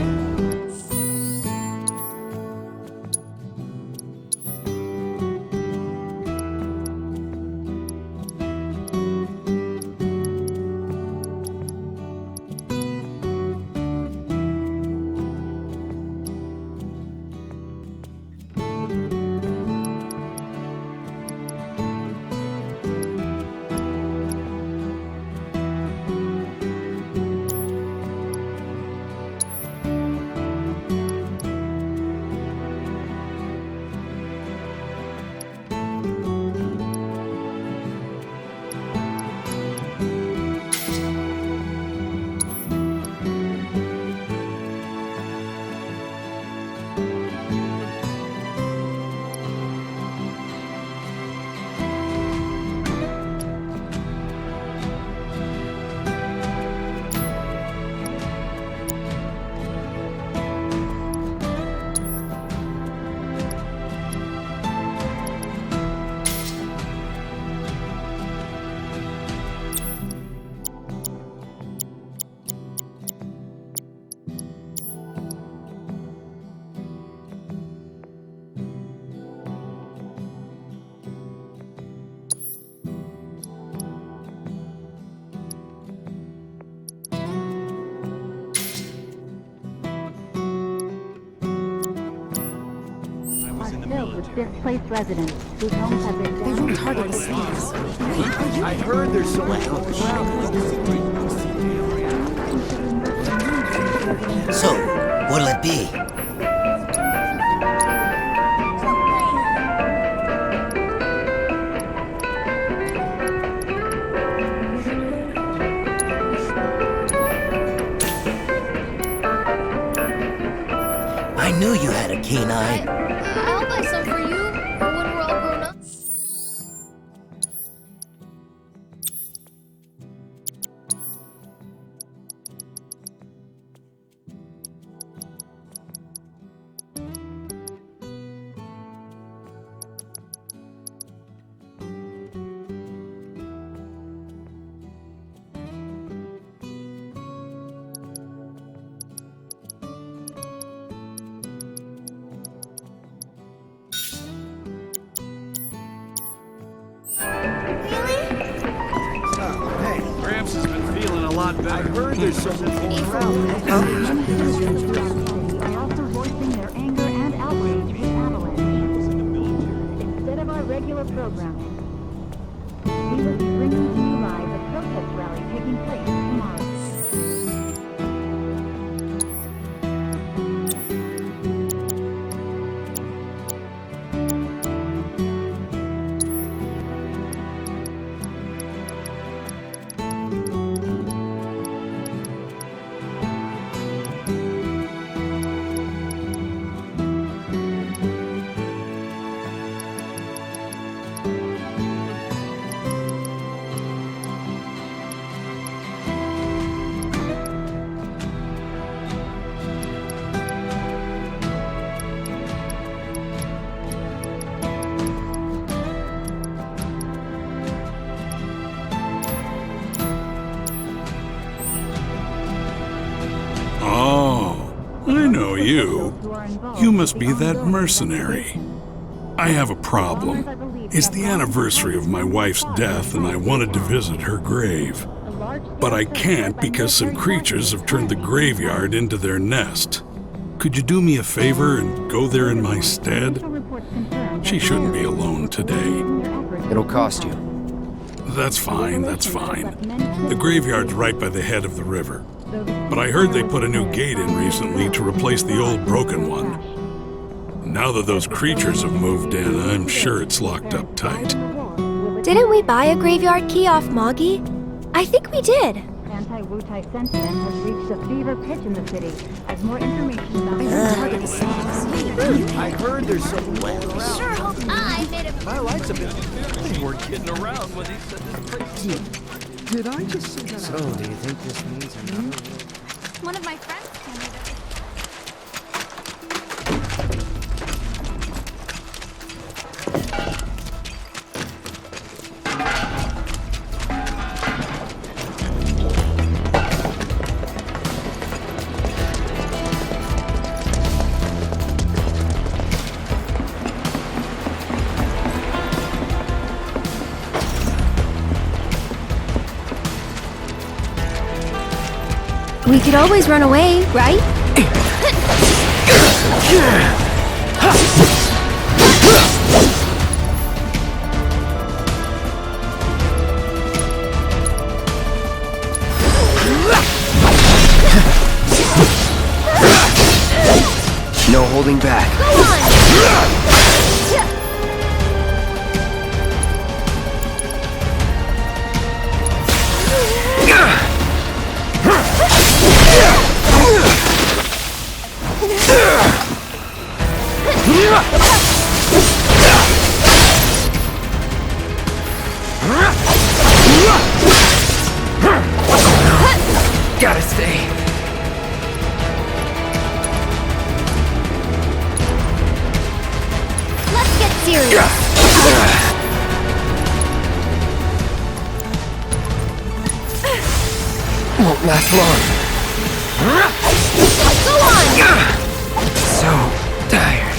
Filled with displaced residents whose homes have been damaged. They won't target the cities. I heard there's someone going around. So, what'll it be? I knew you had a keen eye. I'll buy some for you when we're all grown up. Gramps has been feeling a lot better. I heard there's someone going around. Are also voicing their anger and outrage with Avalanche. Instead of our regular programming, we will be bringing to you live a protest rally taking place tomorrow. you. You must be that mercenary. I have a problem. It's the anniversary of my wife's death, and I wanted to visit her grave. But I can't because some creatures have turned the graveyard into their nest. Could you do me a favor and go there in my stead? She shouldn't be alone today. It'll cost you. That's fine, that's fine. The graveyard's right by the head of the river. But I heard they put a new gate in recently to replace the old broken one. Now that those creatures have moved in, I'm sure it's locked up tight. Didn't we buy a graveyard key off Moggy? I think we did. Anti-Wutai sentiment has reached a fever pitch in the city as more information about I heard there's some land around. Sure hope I made it. My lights have been... They weren't kidding around when they said this place... Did I just see that? So, do you think this means another? One of my friends told me that. We could always run away, right? No holding back. Gotta stay. Let's get serious. Won't last long. Go on. So tired.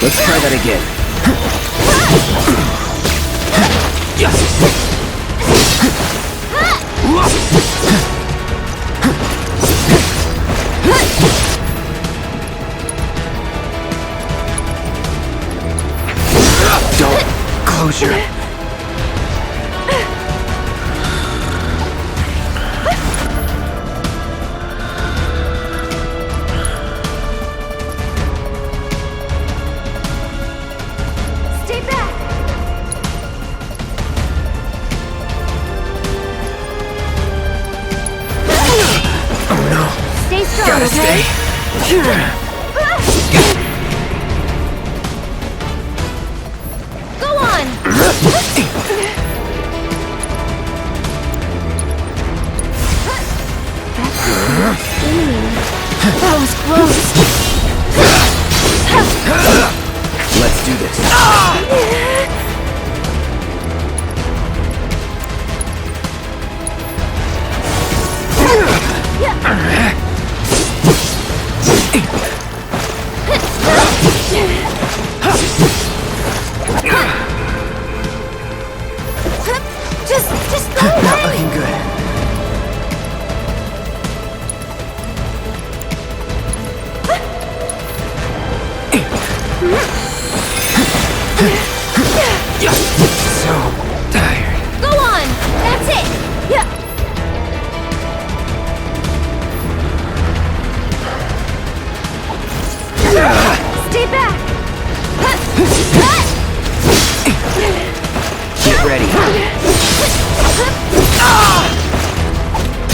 Let's try that again. Don't close your... Stay back. Oh no. Stay strong, Gotta okay? stay. Go on. That was close. Let's do this. Just go Not away. looking good. So tired. Go on. That's it. Yeah. Stay back. Get ready.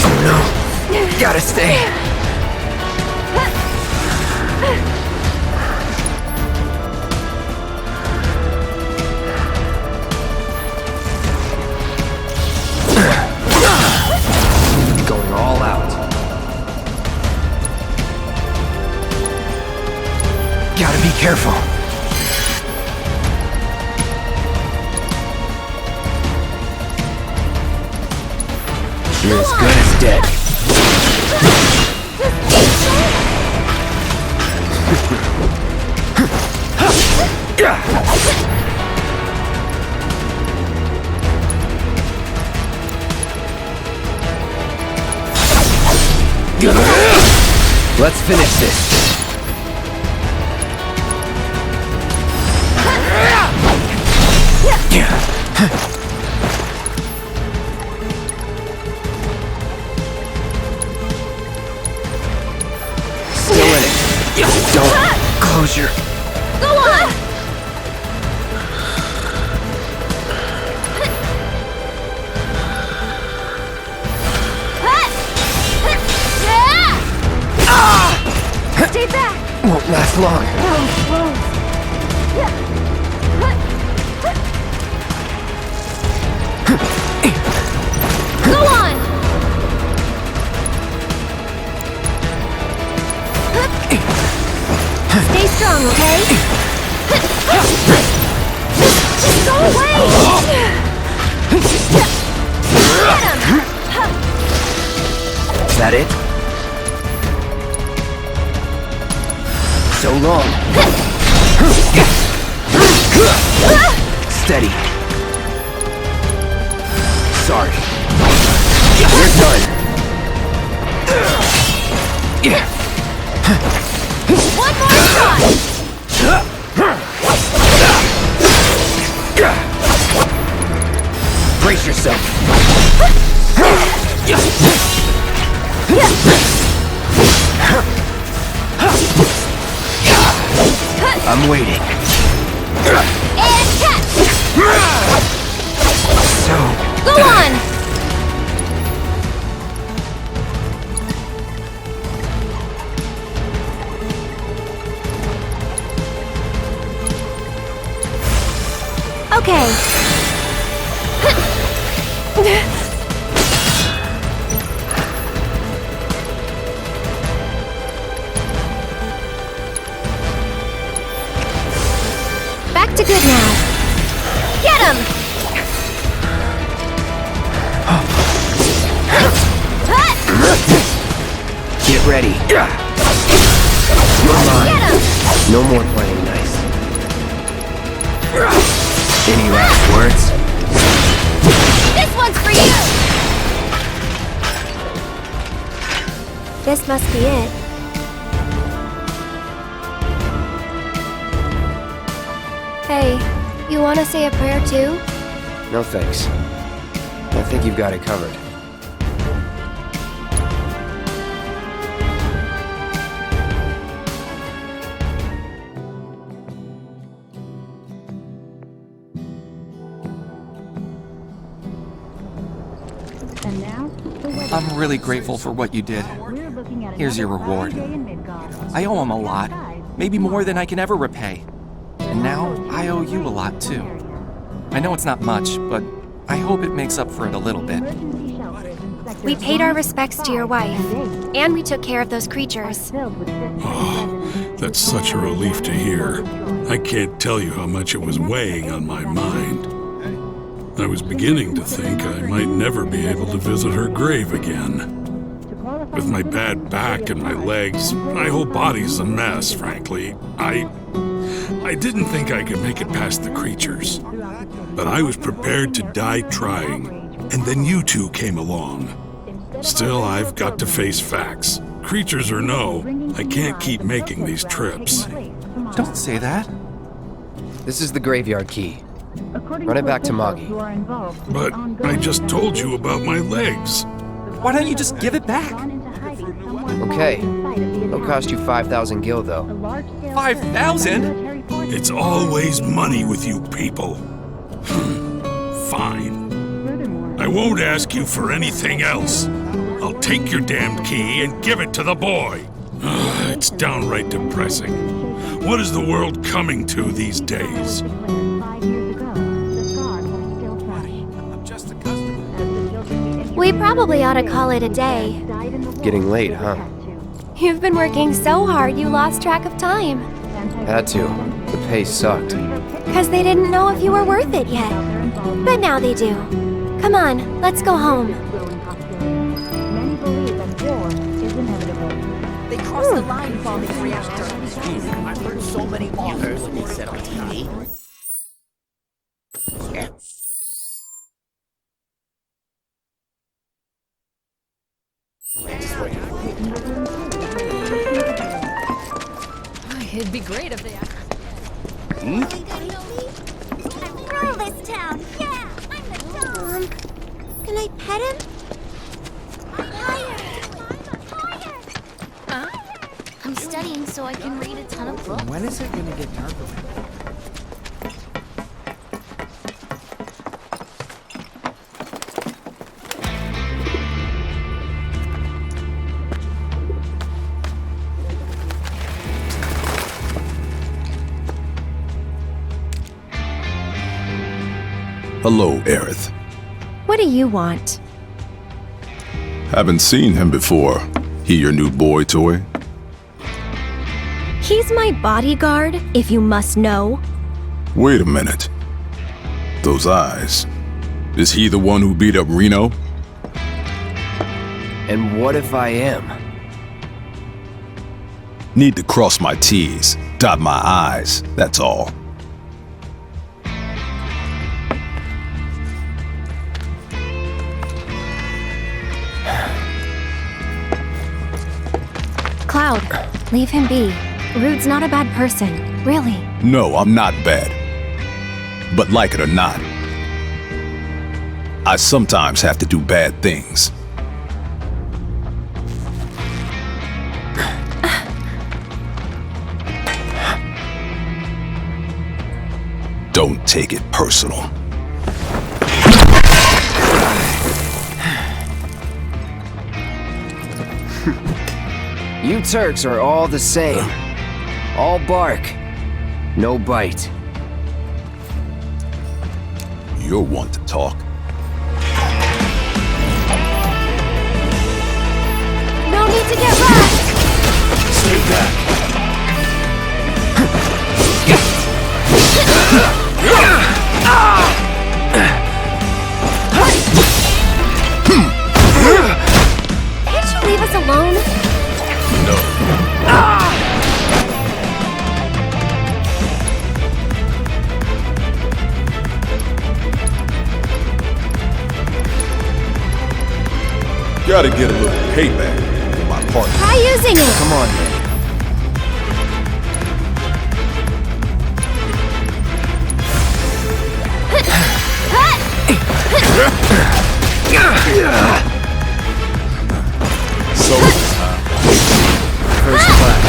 Oh no. Gotta stay. Going all out. Careful. You're as good as dead. Let's finish this. Still in it. Don't close your... Go on! Stay back! Won't last long. Go on! Stay strong, okay? Just go away! Get him! Is that it? So long. Steady. Sorry. You're done. One more shot! Brace yourself. I'm waiting. And catch! So... Go on! Okay. Back to good now. Get him! Get ready. You're mine. No more playing nice. Any last words? This one's for you! This must be it. Hey, you wanna say a prayer too? No thanks. I think you've got it covered. I'm really grateful for what you did. Here's your reward. I owe him a lot, maybe more than I can ever repay. And now I owe you a lot too. I know it's not much, but I hope it makes up for it a little bit. We paid our respects to your wife, and we took care of those creatures. Oh, that's such a relief to hear. I can't tell you how much it was weighing on my mind. I was beginning to think I might never be able to visit her grave again. With my bad back and my legs, my whole body's a mess, frankly. I didn't think I could make it past the creatures. But I was prepared to die trying, and then you two came along. Still, I've got to face facts. Creatures or no, I can't keep making these trips. Don't say that. This is the graveyard key. Run it back to Moggy. But I just told you about my legs. Why don't you just give it back? Okay. It'll cost you 5,000 gil, though. 5,000? It's always money with you people. Fine. I won't ask you for anything else. I'll take your damned key and give it to the boy. It's downright depressing. What is the world coming to these days? We probably ought to call it a day. Getting late, huh? You've been working so hard you lost track of time. Had to. The pace sucked. Because they didn't know if you were worth it yet. But now they do. Come on, let's go home. They crossed the line bombing the reactor. I've heard so many authors when they said on TV. It'd be great if they I rule this town. Yeah, I'm the dog. Can I pet him? I'm studying so I can read a ton of books. When is it gonna get dark? Hello, Aerith. What do you want? Haven't seen him before. He your new boy toy? He's my bodyguard, if you must know. Wait a minute. Those eyes. Is he the one who beat up Reno? And what if I am? Need to cross my T's, dot my I's, that's all. Cloud, leave him be. Rude's not a bad person, really. No, I'm not bad. But like it or not, I sometimes have to do bad things. Don't take it personal. You Turks are all the same. All bark, no bite. You're one to talk. No need to get rushed! Stay back. Can't you leave us alone? No. Gotta get a little payback for my partner. Try using it! Come on, man. So, First class.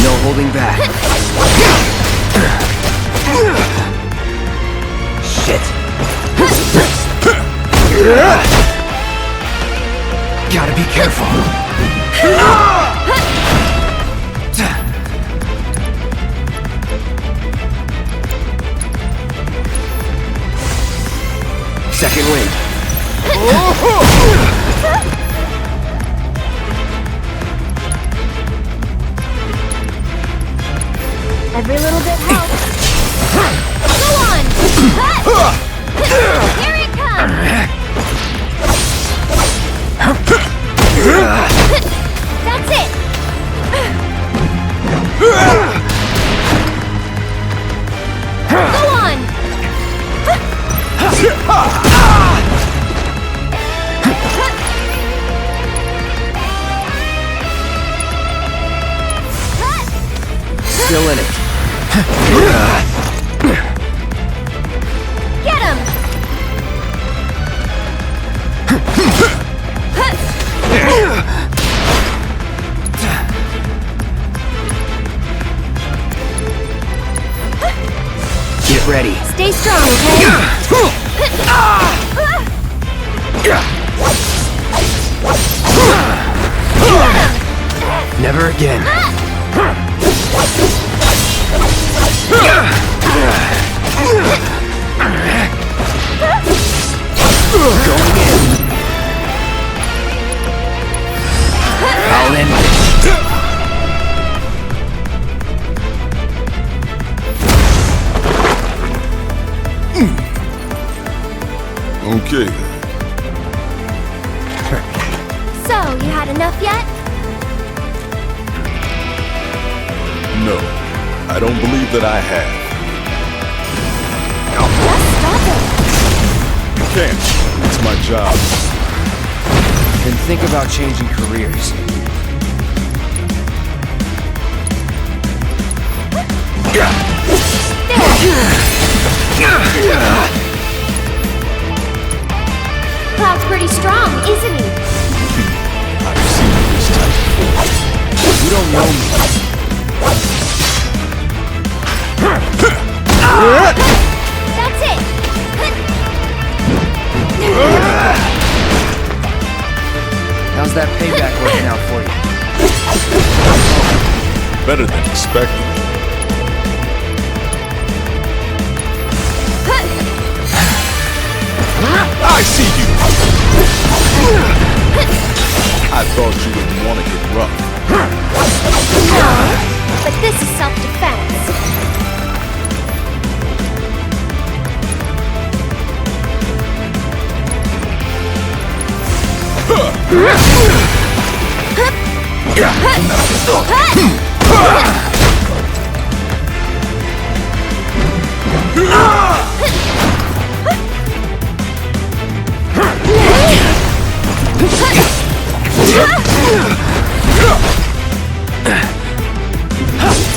No holding back. Shit. Gotta be careful. Second wind. Every little bit helps. Go on! Here it comes! That's it! Go on! Still in it. Get him! Get ready. Stay strong, okay? Never again. Going in. I'll end it. Okay. So, you had enough yet? No, I don't believe that I have. Just stop it! You can't. It's my job. Then think about changing careers. Cloud's pretty strong, isn't he? I've seen this type before. You don't know me. That's it! How's that payback working out for you? Better than expected. I see you! I thought you didn't want to get rough. No, but this is self-defense.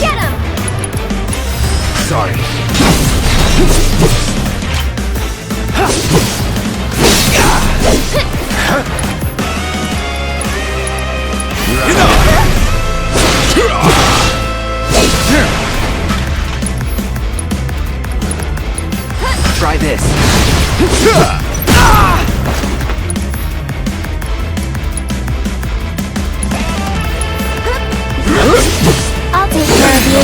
Get him! Sorry. Try this. I'll take care of you.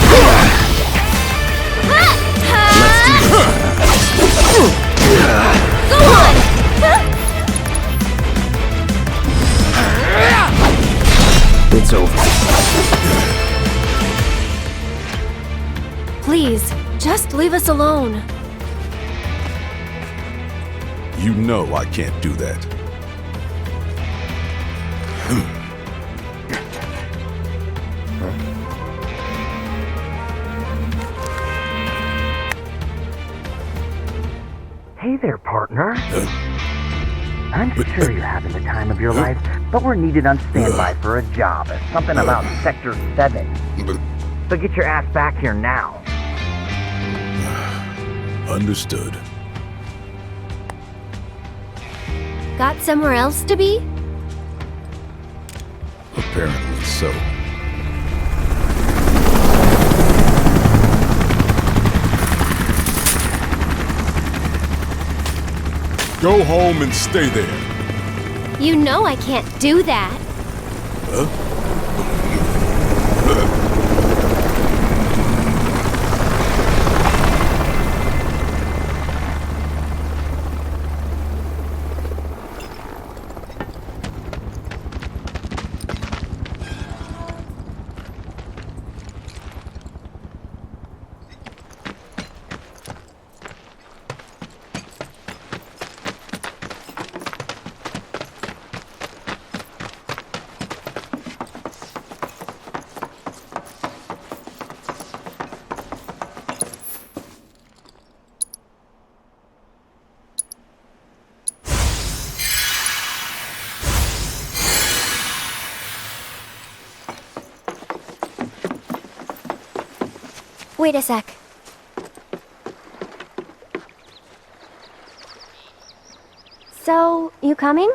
Go on! It's over. Please, just leave us alone. You know I can't do that. Hey there, partner. I'm sure you're having the time of your life, but we're needed on standby for a job. Something about Sector 7. So get your ass back here now. Understood. Got somewhere else to be? Apparently so. Go home and stay there. You know I can't do that. Huh? Wait a sec. So, you coming?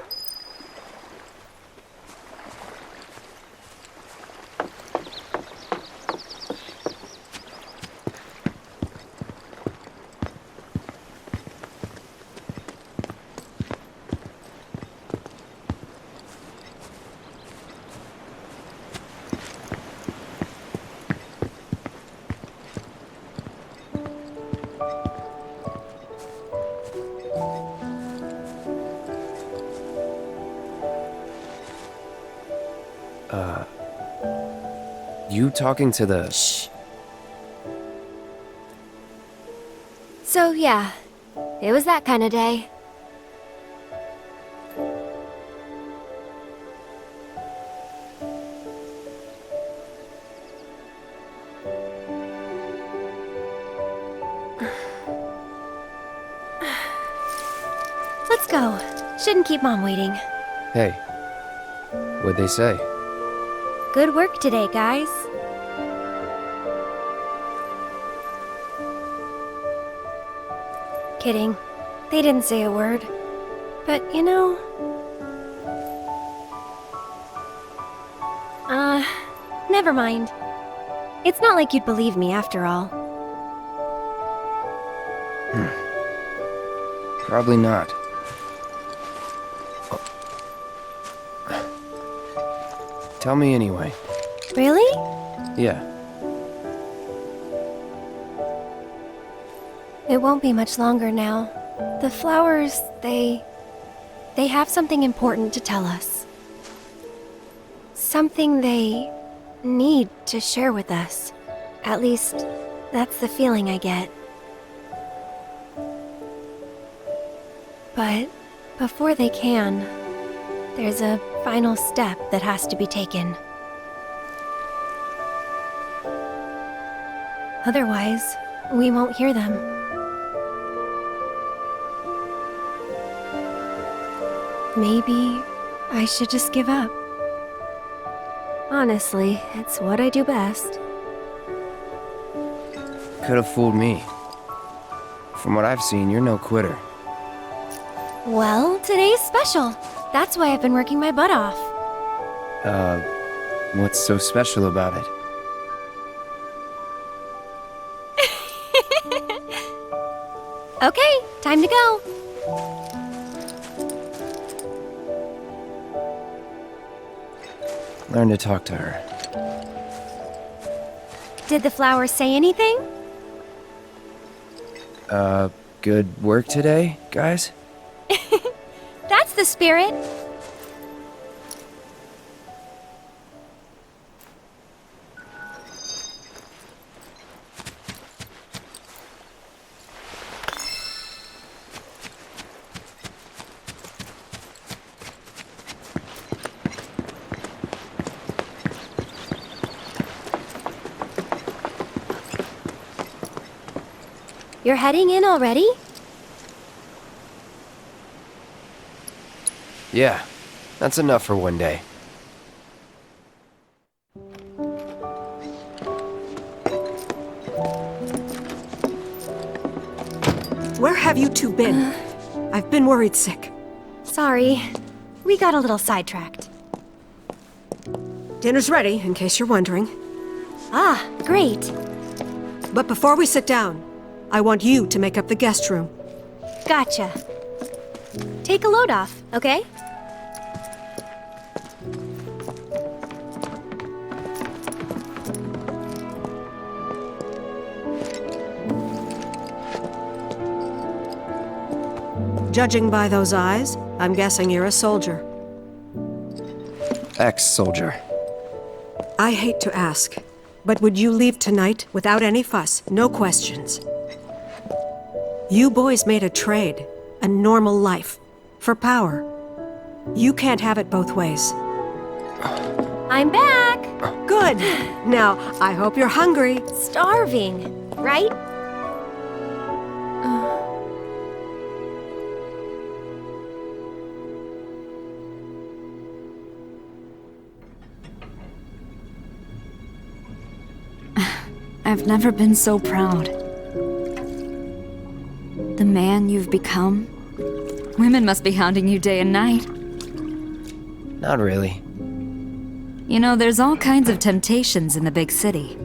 You talking to the... So yeah, It was that kind of day. Let's go. Shouldn't keep Mom waiting. Hey, what'd they say? Good work today, guys. Kidding. They didn't say a word. But, you know... never mind. It's not like you'd believe me after all. Probably not. Tell me anyway. Really? Yeah. It won't be much longer now. The flowers, they have something important to tell us. Something they need to share with us. At least, that's the feeling I get. But before they can, there's a final step that has to be taken. Otherwise, we won't hear them. Maybe I should just give up. Honestly, it's what I do best. Could have fooled me. From what I've seen, you're no quitter. Well, today's special. That's why I've been working my butt off. What's so special about it? Okay, time to go. Learn to talk to her. Did the flowers say anything? Good work today, guys? That's the spirit. You're heading in already? Yeah, that's enough for one day. Where have you two been? I've been worried sick. Sorry. We got a little sidetracked. Dinner's ready, in case you're wondering. Ah, great. But before we sit down, I want you to make up the guest room. Gotcha. Take a load off, okay? Judging by those eyes, I'm guessing you're a soldier. Ex-soldier. I hate to ask, but would you leave tonight without any fuss, no questions? You boys made a trade, a normal life, for power. You can't have it both ways. I'm back! Good! Now, I hope you're hungry. Starving, right? I've never been so proud. The man you've become? Women must be hounding you day and night. Not really. You know, there's all kinds of temptations in the big city.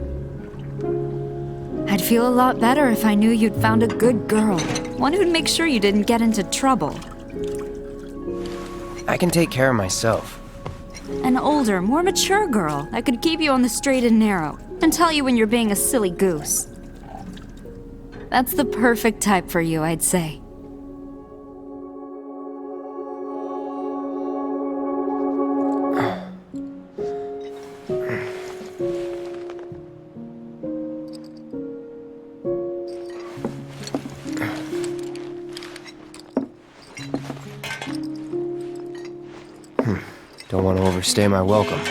I'd feel a lot better if I knew you'd found a good girl. One who'd make sure you didn't get into trouble. I can take care of myself. An older, more mature girl that could keep you on the straight and narrow and tell you when you're being a silly goose. That's the perfect type for you, I'd say. Don't want to overstay my welcome.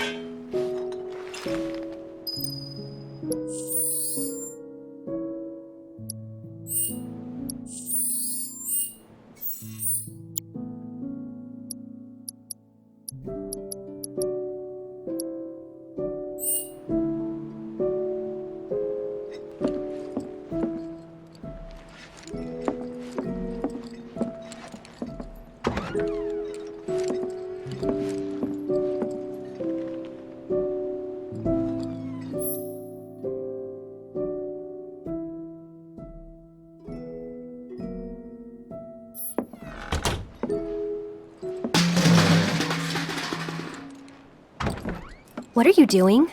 What are you doing?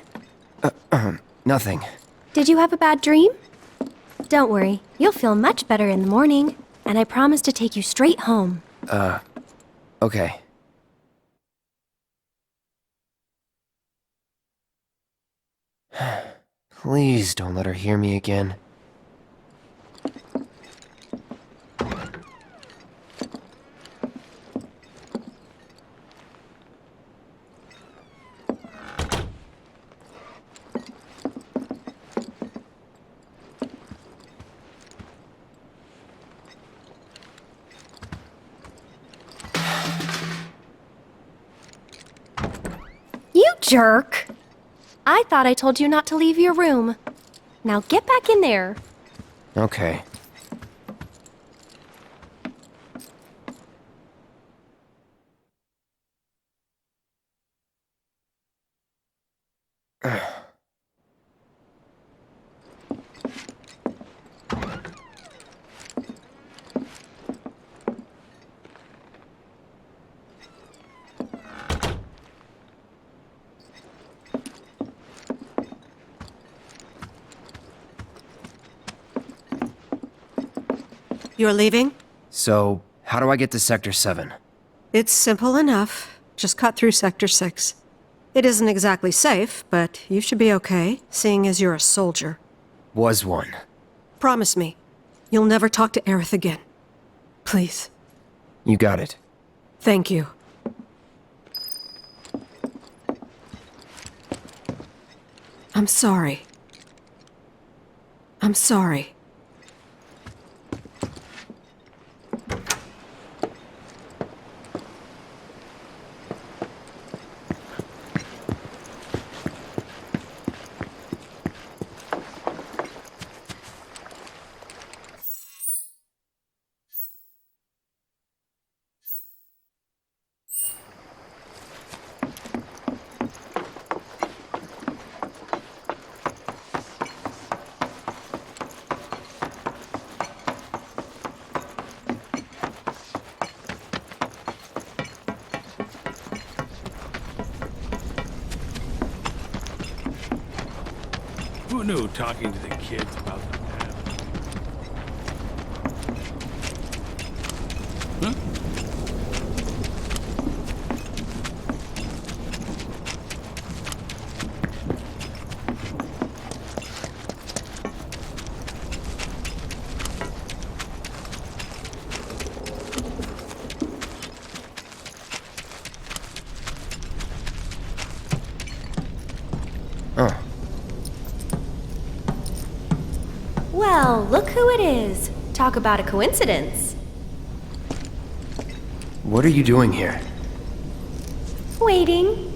Nothing. Did you have a bad dream? Don't worry, you'll feel much better in the morning, and I promise to take you straight home. Okay. Please don't let her hear me again. You jerk! I thought I told you not to leave your room. Now get back in there. Okay. You're leaving? So, how do I get to Sector 7? It's simple enough. Just cut through Sector 6. It isn't exactly safe, but you should be okay, seeing as you're a soldier. Was one. Promise me, you'll never talk to Aerith again. Please. You got it. Thank you. I'm sorry. I'm sorry. Who knew talking to the kids about the past? Huh? Oh. Well, look who it is. Talk about a coincidence. What are you doing here? Waiting.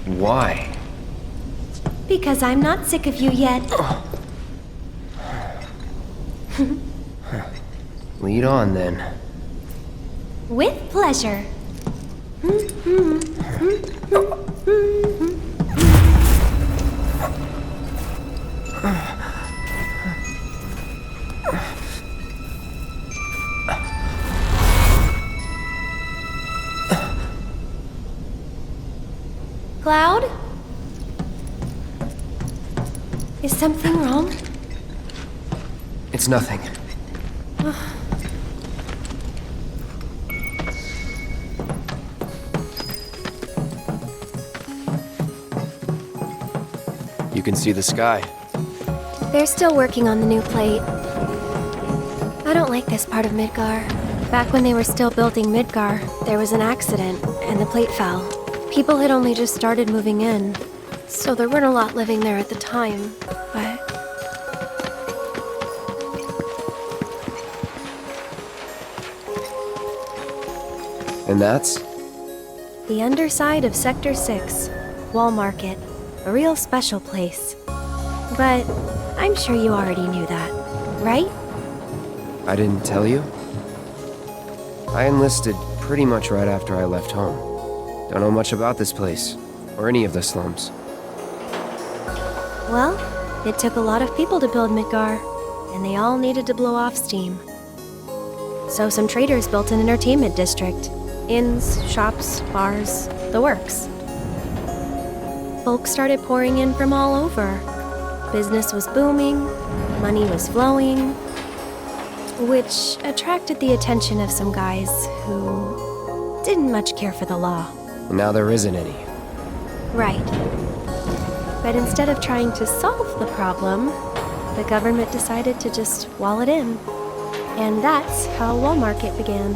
Why? Because I'm not sick of you yet. Lead on, then. With pleasure. Cloud? Is something wrong? It's nothing. You can see the sky. They're still working on the new plate. I don't like this part of Midgar. Back when they were still building Midgar, there was an accident, and the plate fell. People had only just started moving in, so there weren't a lot living there at the time, but... And that's? The underside of Sector 6, Wall Market. A real special place. But I'm sure you already knew that, right? I didn't tell you? I enlisted pretty much right after I left home. Don't know much about this place, or any of the slums. Well, it took a lot of people to build Midgar, and they all needed to blow off steam. So some traders built an entertainment district. Inns, shops, bars, the works. Folks started pouring in from all over. Business was booming, money was flowing, which attracted the attention of some guys who didn't much care for the law. And now there isn't any. Right. But instead of trying to solve the problem, the government decided to just wall it in. And that's how Wall Market began.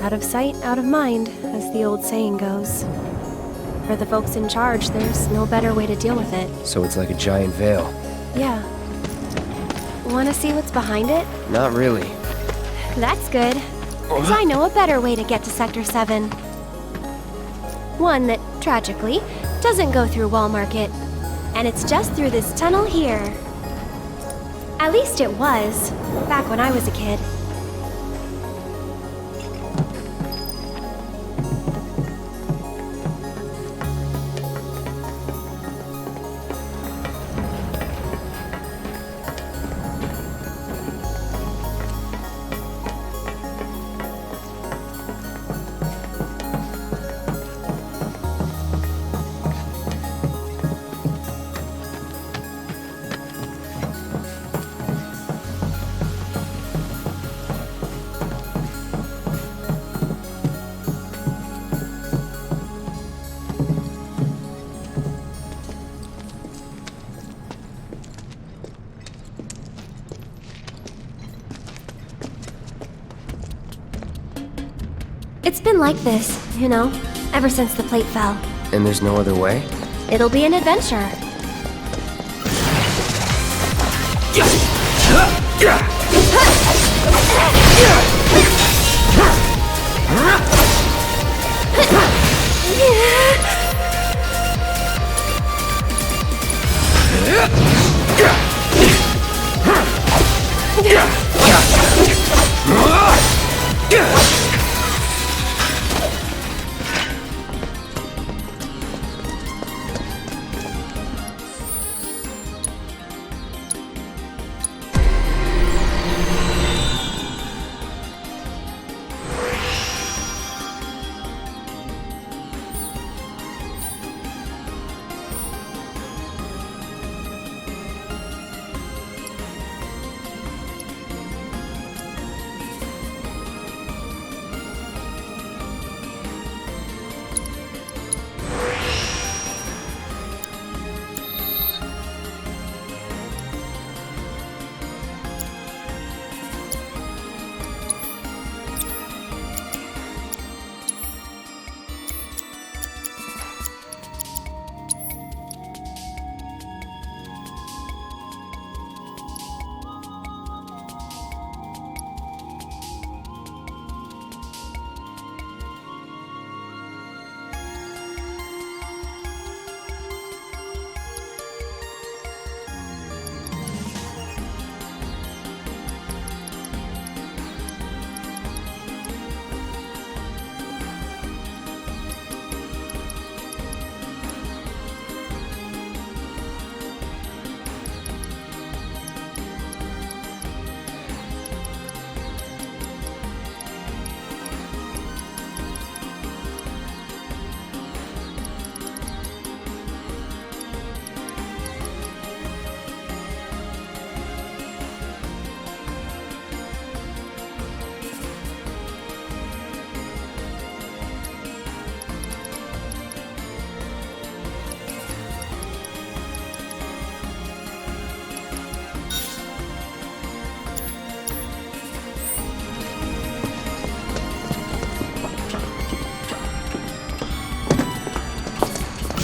Out of sight, out of mind, as the old saying goes. For the folks in charge, there's no better way to deal with it. So it's like a giant veil. Yeah. Wanna see what's behind it? Not really. That's good. 'Cause I know a better way to get to Sector 7. One that, tragically, doesn't go through Wall Market. And it's just through this tunnel here. At least it was, back when I was a kid. It's been like this, you know, ever since the plate fell. And there's no other way? It'll be an adventure.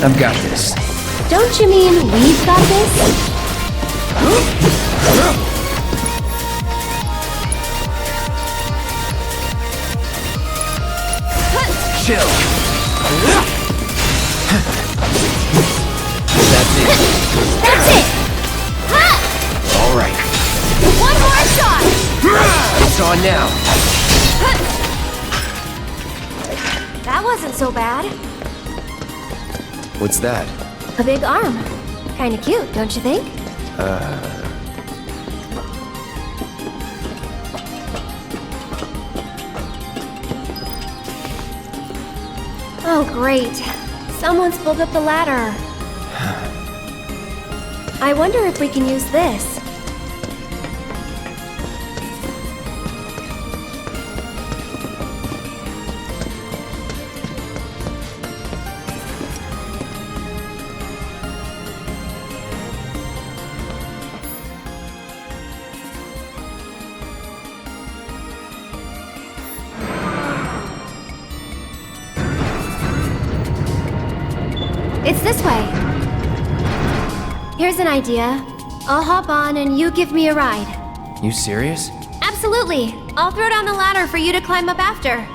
I've got this. Don't you mean we've got this? Chill. That's it. That's it! Ha! All right. One more shot! It's on now. That wasn't so bad. What's that? A big arm. Kinda cute, don't you think? Oh, great. Someone's pulled up the ladder. I wonder if we can use this. It's this way. Here's an idea. I'll hop on and you give me a ride. You serious? Absolutely. I'll throw down the ladder for you to climb up after.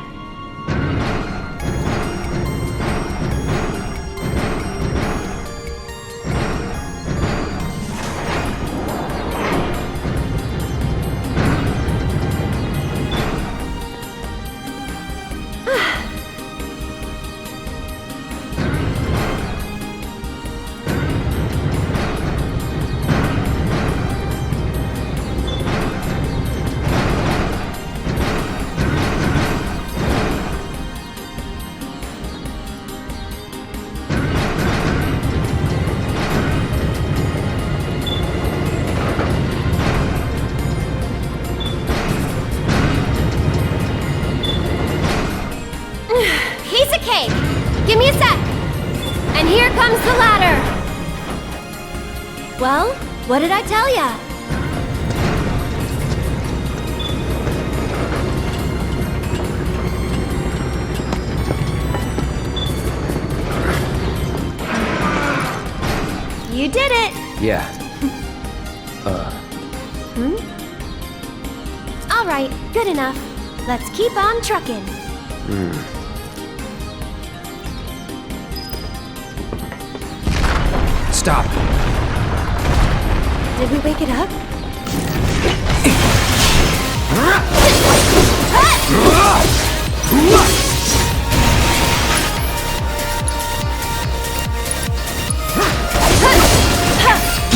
Piece of cake! Give me a sec! And here comes the ladder! Well, what did I tell ya? You did it! Yeah. Alright, good enough. Let's keep on trucking. Stop. Did we wake it up?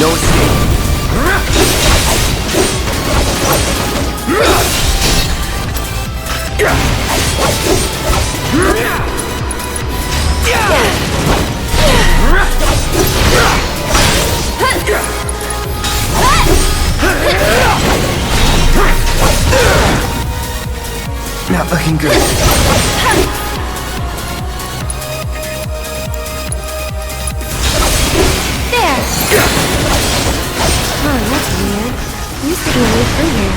No escape. Not looking good. There! Oh, that's weird. Used to be a way through here.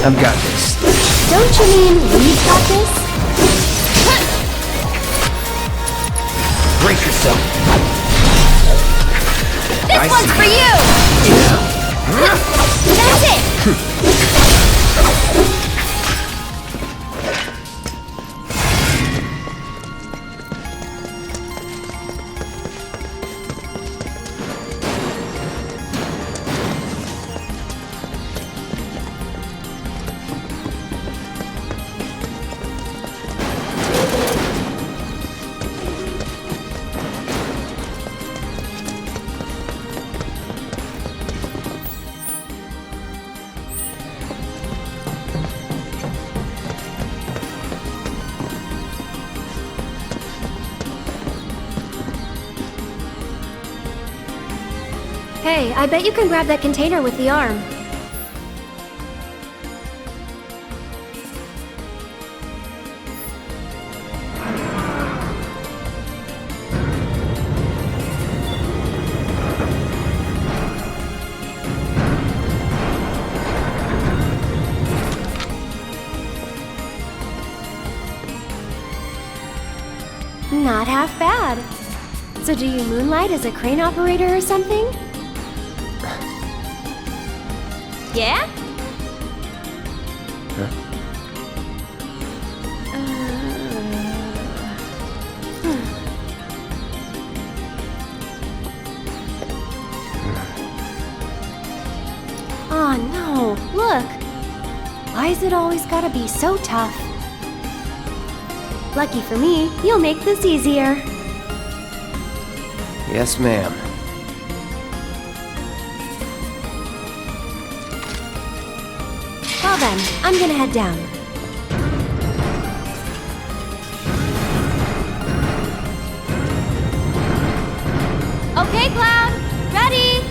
I've got this. Don't you mean we've got this? Brace yourself. This one's for you! That's it! Hey, I bet you can grab that container with the arm. Not half bad. So do you moonlight as a crane operator or something? Yeah? Oh no, look! Why's it always gotta be so tough? Lucky for me, you'll make this easier. Yes, ma'am. Well then, I'm gonna head down. Okay, Cloud! Ready!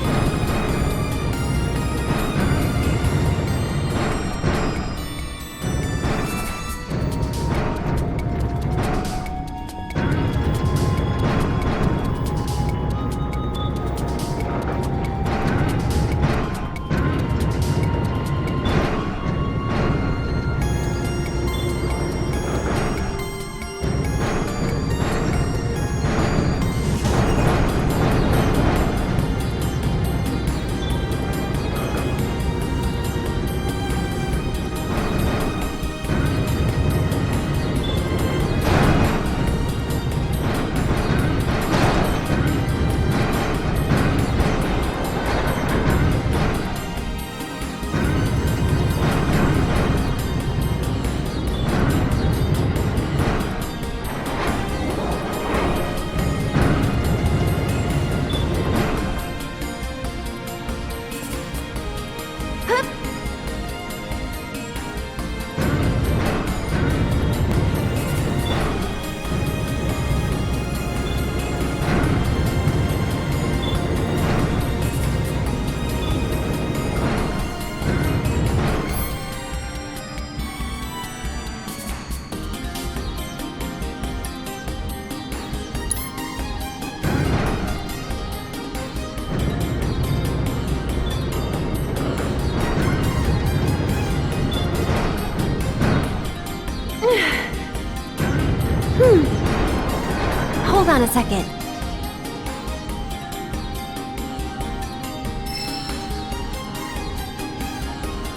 Hold on a second.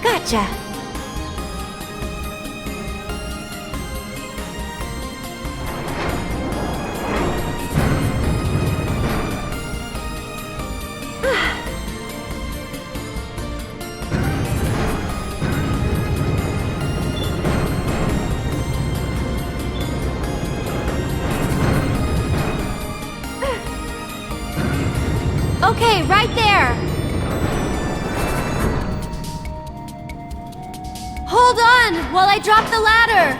Gotcha. Okay, right there! Hold on while I drop the ladder!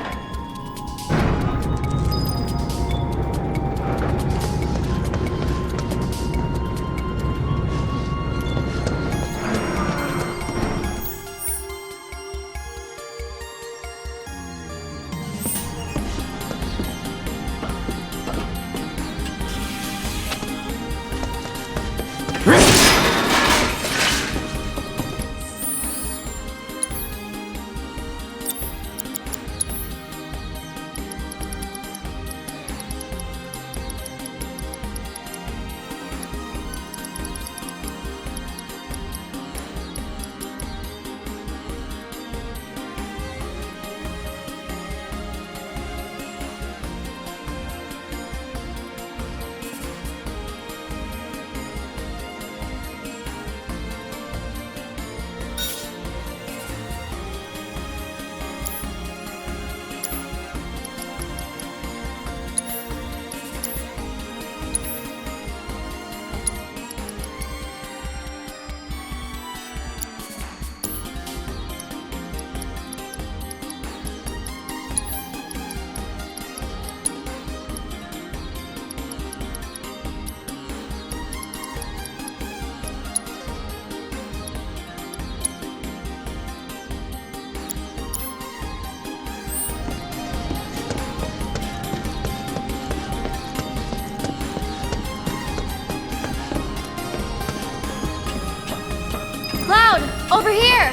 Cloud, over here!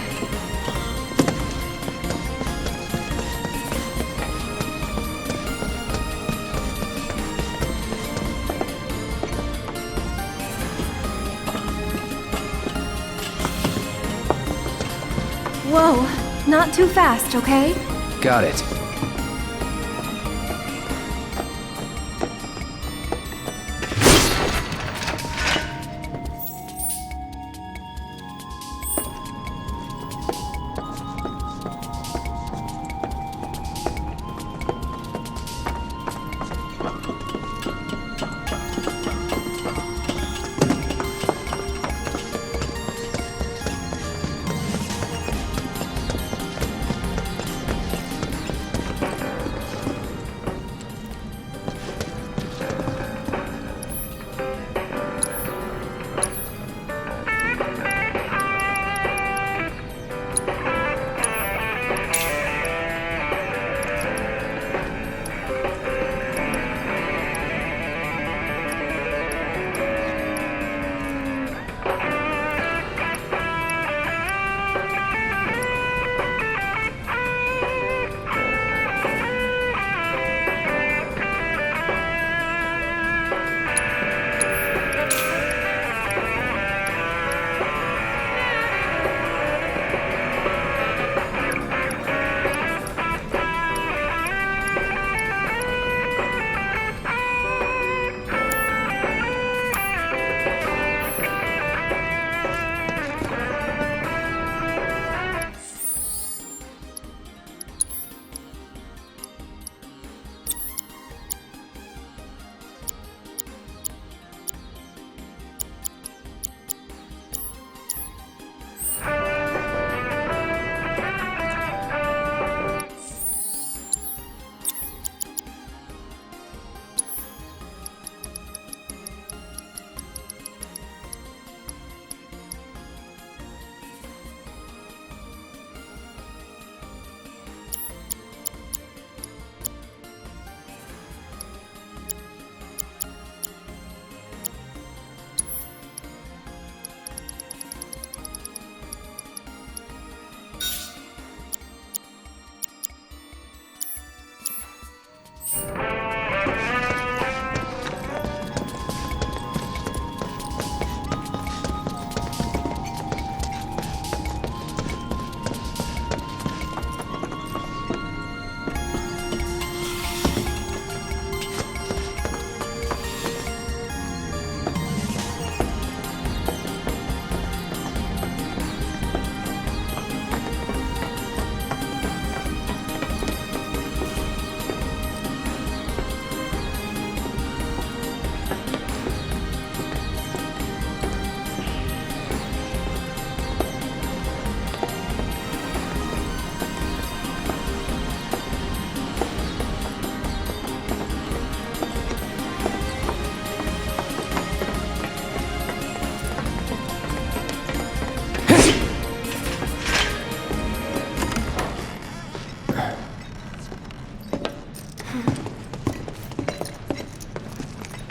Whoa, not too fast, okay? Got it.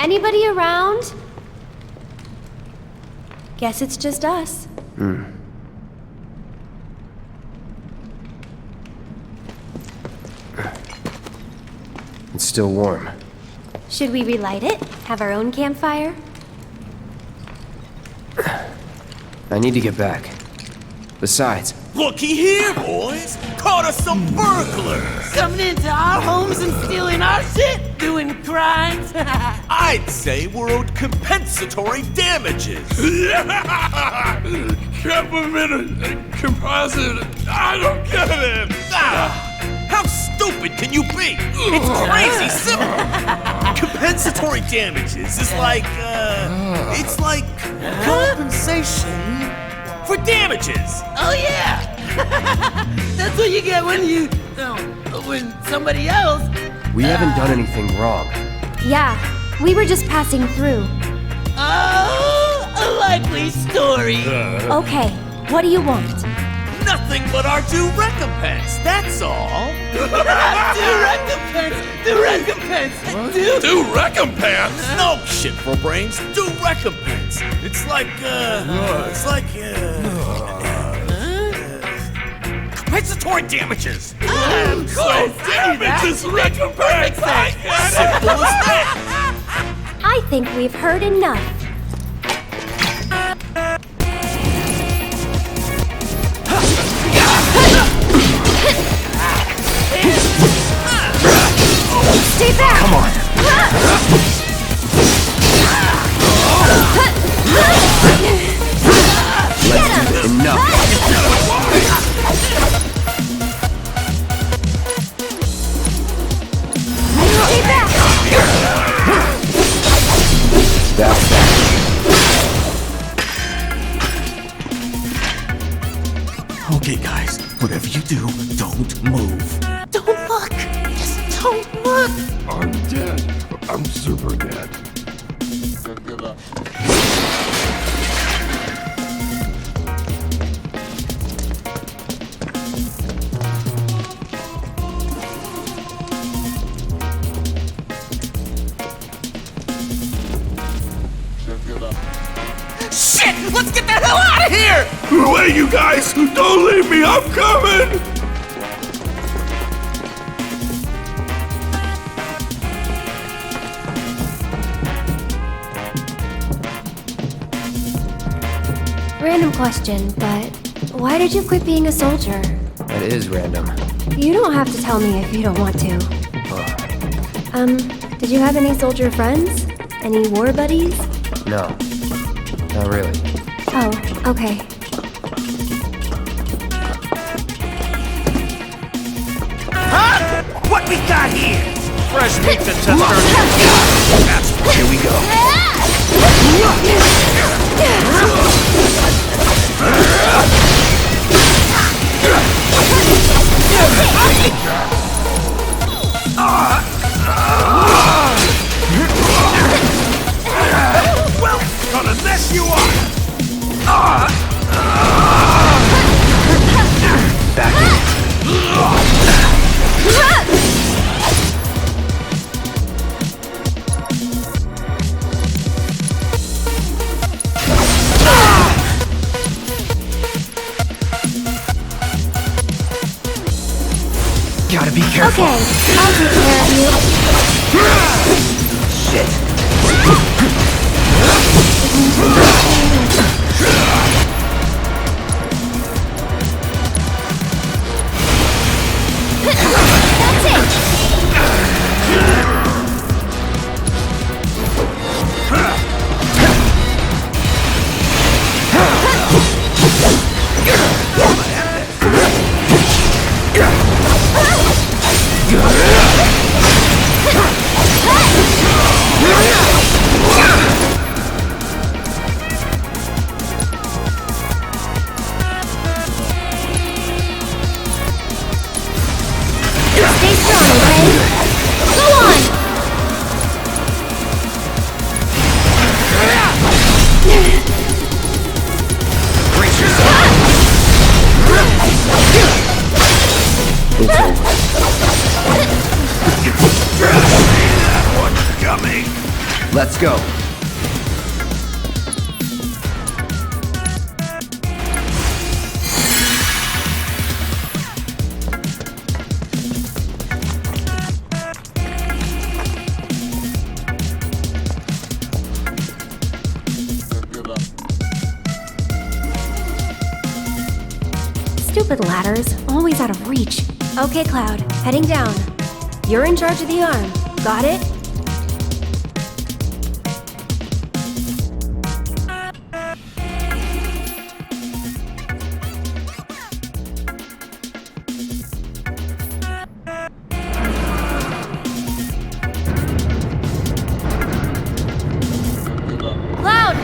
Anybody around? Guess it's just us. It's still warm. Should we relight it? Have our own campfire? I need to get back. Besides, Looky here, boys! Caught us some burglars! Coming into our homes and stealing our shit? Doing crimes? I'd say we're owed compensatory damages! Composite, I don't get it! How stupid can you be? It's crazy simple! Compensatory damages is like, it's like compensation for damages! Oh yeah! That's what you get when somebody else... we haven't done anything wrong. Yeah, we were just passing through. Oh, a likely story. Okay, what do you want? Nothing but our due recompense, that's all! Due recompense! Due recompense? No shit for brains, due recompense! It's like compensatory damages! Of course, Damages recompense! Simple as that! I think we've heard enough. Stay back! Come on. Let's do it. Enough. Stay back! That's that. Okay, guys, whatever you do, don't move. Don't look. Just don't look. I'm dead. I'm super dead. Shit! Let's get the hell out of here! Wait, you guys! Don't leave me! I'm coming! Random question, but why did you quit being a soldier? That is random. You don't have to tell me if you don't want to. Did you have any soldier friends? Any war buddies? No. Not really. Oh, okay. Huh? What we got here? Fresh meat to test our Here we go. Well, gonna mess you up! Back in. Gotta be careful. Okay, I'll take care of you. Shit. That's it! Stay strong, okay? Go on! Brace yourself. It's over. What's coming? Let's go. Stupid ladders, always out of reach. Okay, Cloud, heading down. You're in charge of the arm. Got it? Cloud!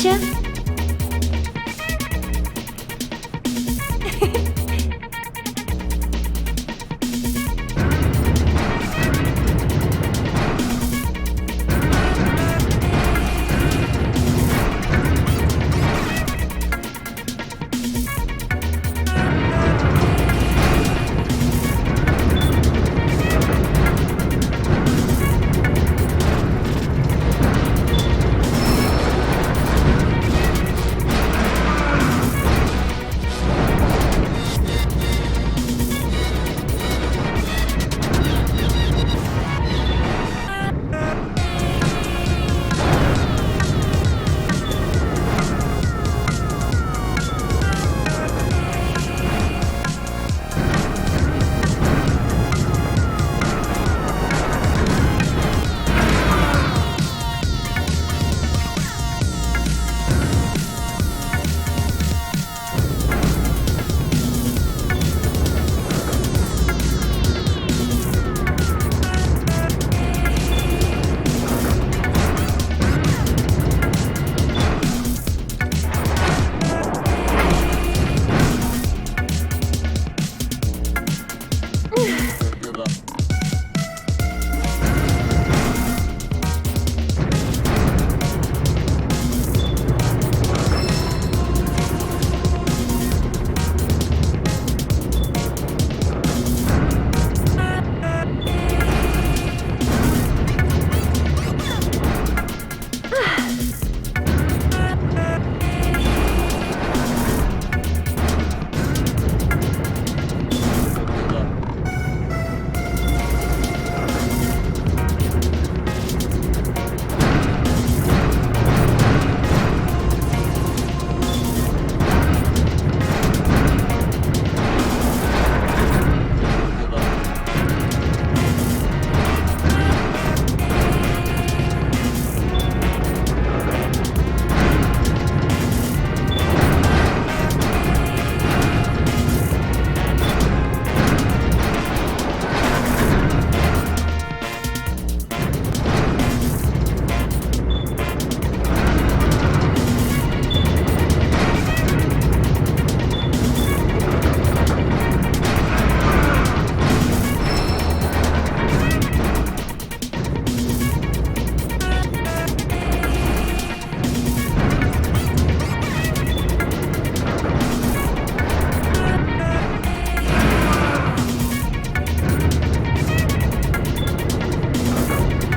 don't you?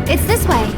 It's this way.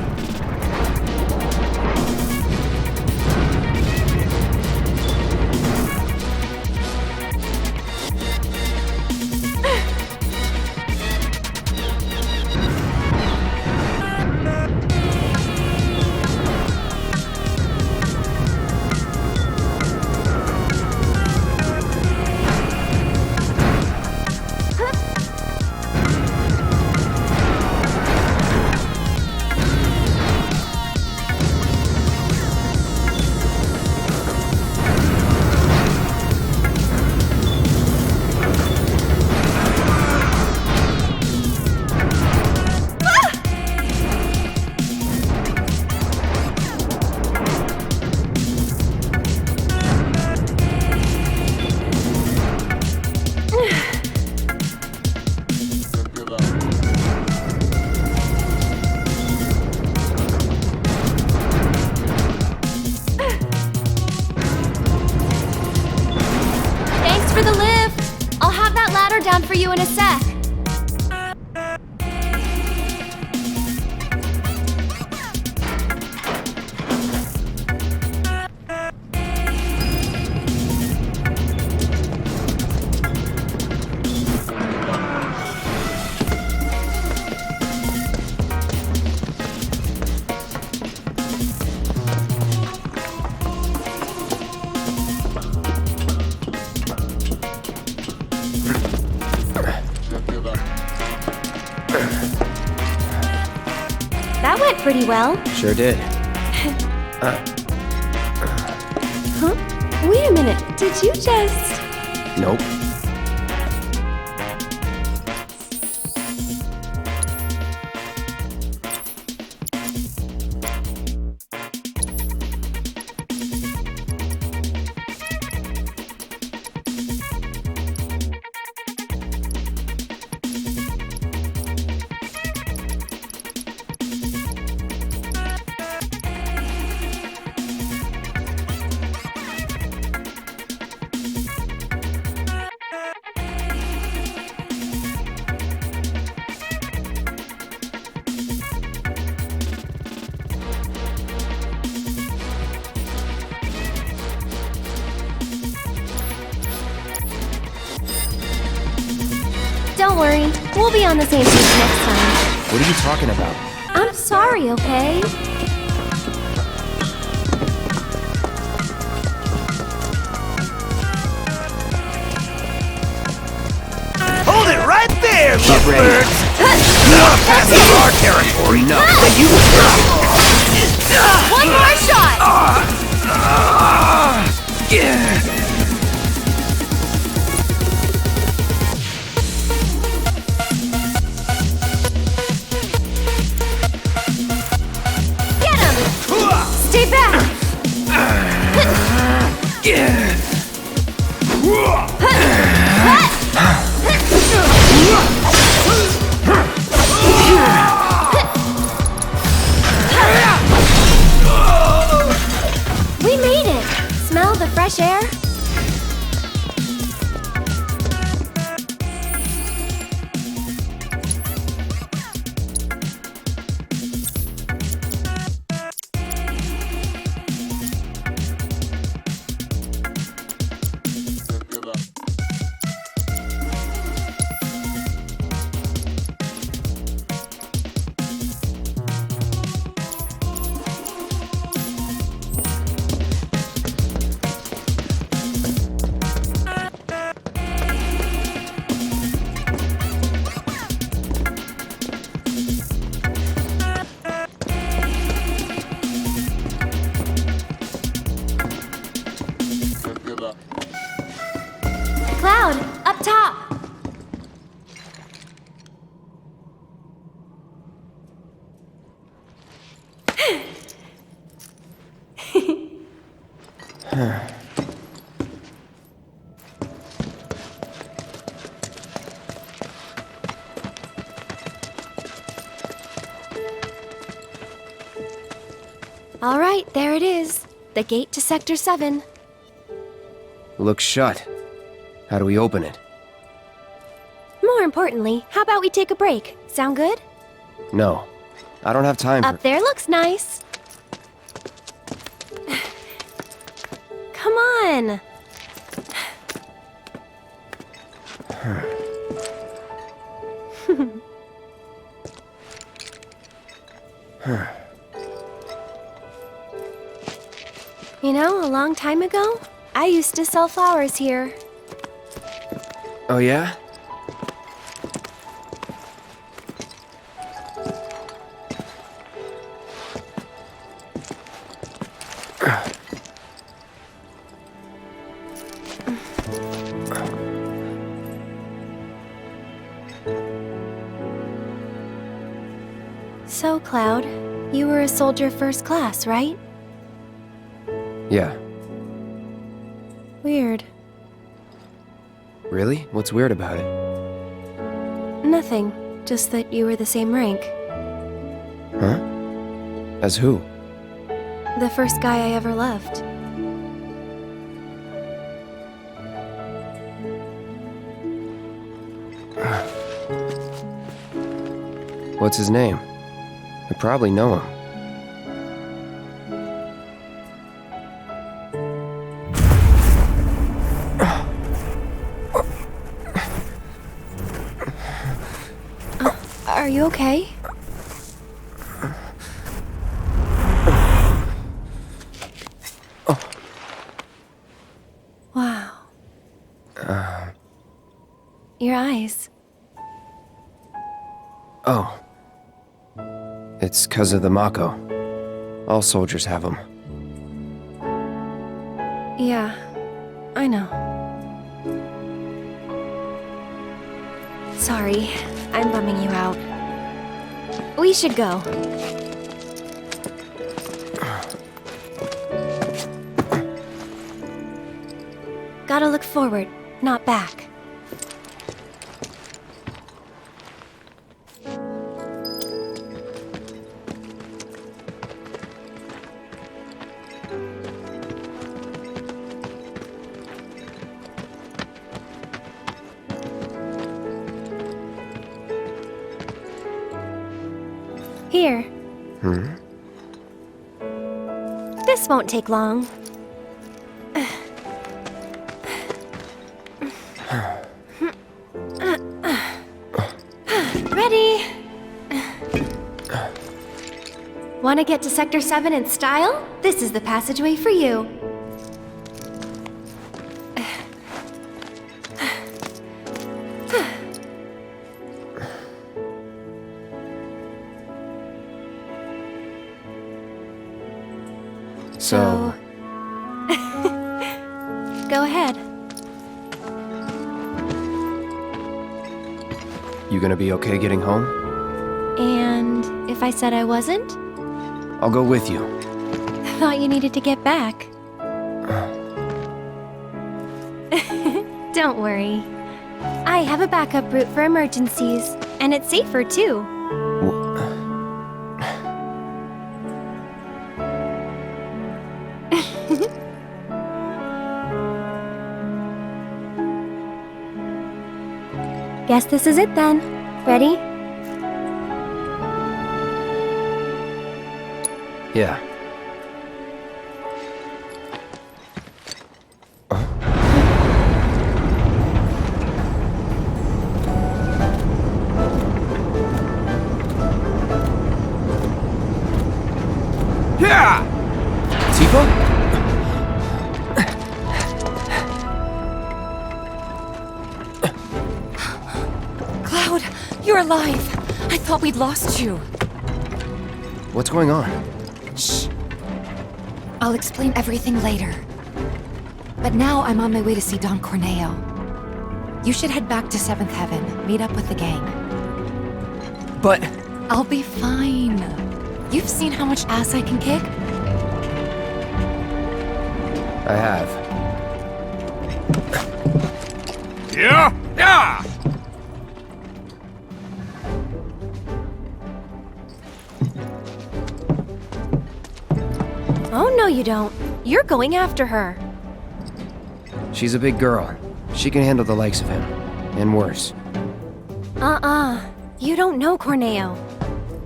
Down for you in a sec. That went pretty well. Sure did. Huh? Wait a minute. Did you just... Nope. Don't worry, we'll be on the same page next time. What are you talking about? I'm sorry, okay? Hold it right there, Get ready. lovebirds! Not passing our territory, no. You One more shot! Get him! Stay back! We made it! Smell the fresh air? Cloud, up top! All right, there it is. The gate to Sector 7. Looks shut. How do we open it? More importantly, how about we take a break? Sound good? No. I don't have time Up there looks nice. Come on. You know, a long time ago, I used to sell flowers here. Oh yeah? So, Cloud, you were a soldier first class, right? Yeah. Weird. Really? What's weird about it? Nothing. Just that you were the same rank. Huh? As who? The first guy I ever loved. What's his name? I probably know him. Are you okay? Wow. Your eyes. Oh. It's 'cause of the Mako. All soldiers have them. Yeah, I know. Sorry, I'm bumming you out. We should go. Gotta look forward, not back. Here. This won't take long. ready. Want to get to Sector 7 in style? This is the passageway for you. So... Go ahead. You gonna be okay getting home? And if I said I wasn't? I'll go with you. Thought you needed to get back. Don't worry. I have a backup route for emergencies, and it's safer too. Guess this is it then. Ready? Yeah. Yeah! Tifa? Cloud, you're alive. I thought we'd lost you. What's going on? Shh. I'll explain everything later. But now I'm on my way to see Don Corneo. You should head back to 7th Heaven, meet up with the gang. But... I'll be fine. You've seen how much ass I can kick? I have. Yeah! Yeah! Oh, no you don't. You're going after her. She's a big girl. She can handle the likes of him. And worse. You don't know Corneo.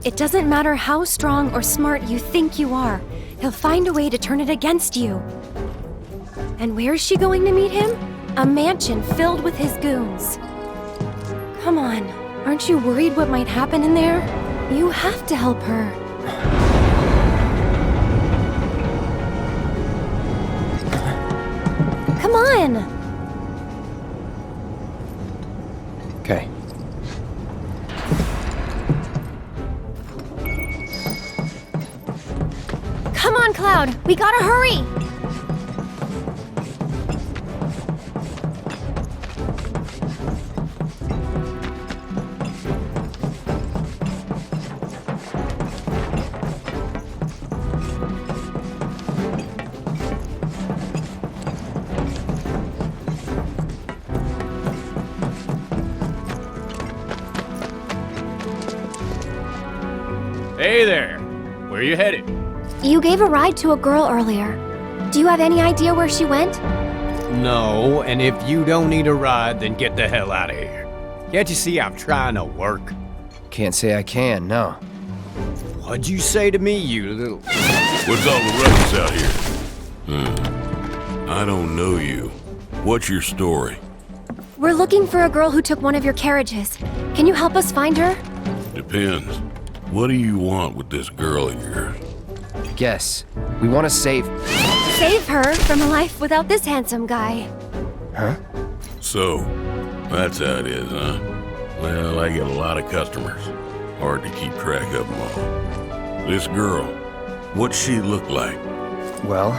It doesn't matter how strong or smart you think you are. He'll find a way to turn it against you. And where's she going to meet him? A mansion filled with his goons. Come on, aren't you worried what might happen in there? You have to help her. Come on! Okay. Come on, Cloud! We gotta hurry! Hey there. Where are you headed? You gave a ride to a girl earlier. Do you have any idea where she went? No, and if you don't need a ride, then get the hell out of here. Can't you see I'm trying to work? Can't say I can, no. What'd you say to me, you little... What's all the ruckus out here? I don't know you. What's your story? We're looking for a girl who took one of your carriages. Can you help us find her? Depends. What do you want with this girl of yours? Guess. We want to save... Save her from a life without this handsome guy. Huh? So, that's how it is, huh? Well, I get a lot of customers. Hard to keep track of them all. This girl, what's she look like? Well...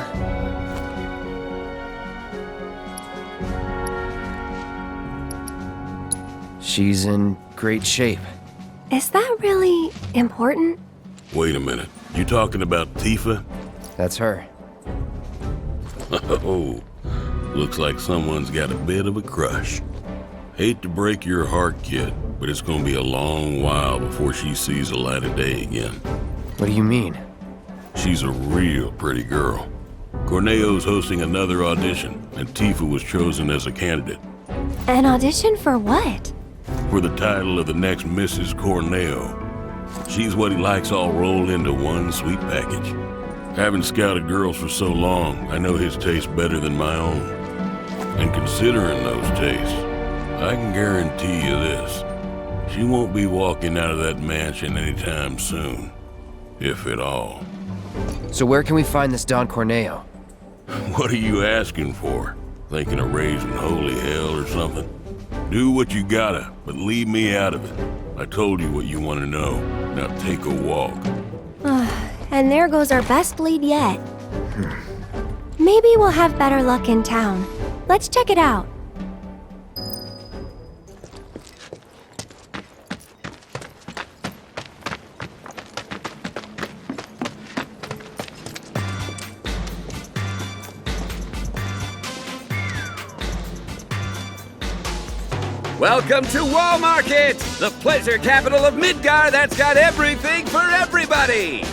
she's in great shape. Is that really important? Wait a minute. You talking about Tifa? That's her. Oh, looks like someone's got a bit of a crush. Hate to break your heart, kid, but it's gonna be a long while before she sees the light of day again. What do you mean? She's a real pretty girl. Corneo's hosting another audition, and Tifa was chosen as a candidate. An audition for what? For the title of the next Mrs. Corneo. She's what he likes all rolled into one sweet package. Having scouted girls for so long, I know his taste better than my own. And considering those tastes, I can guarantee you this. She won't be walking out of that mansion anytime soon. If at all. So where can we find this Don Corneo? What are you asking for? Thinking of raising holy hell or something? Do what you gotta, but leave me out of it. I told you what you want to know. Now take a walk. And there goes our best lead yet. Maybe we'll have better luck in town. Let's check it out. Welcome to Wall Market, the pleasure capital of Midgar that's got everything for everybody.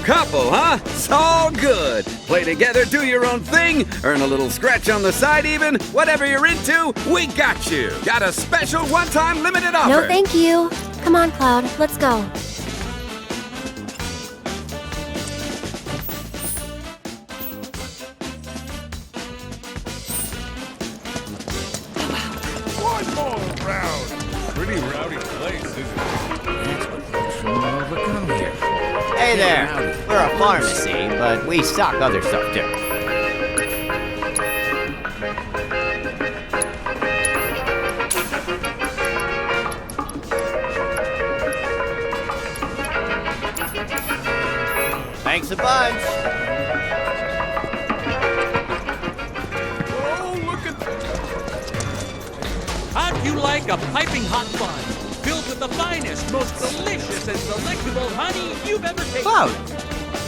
Couple, huh? It's all good. Play together, do your own thing, earn a little scratch on the side even. Whatever you're into, we got you. Got a special one-time limited offer. No, thank you. Come on, Cloud. Let's go. One more round. Pretty rowdy place, isn't it? That's what folks from all over come here. Hey there. We're a pharmacy, but we stock other stuff too. Thanks a bunch. Oh, look at... How'd you like a piping hot bun filled with the finest, most delicious and delectable honey you've ever tasted? Cloud!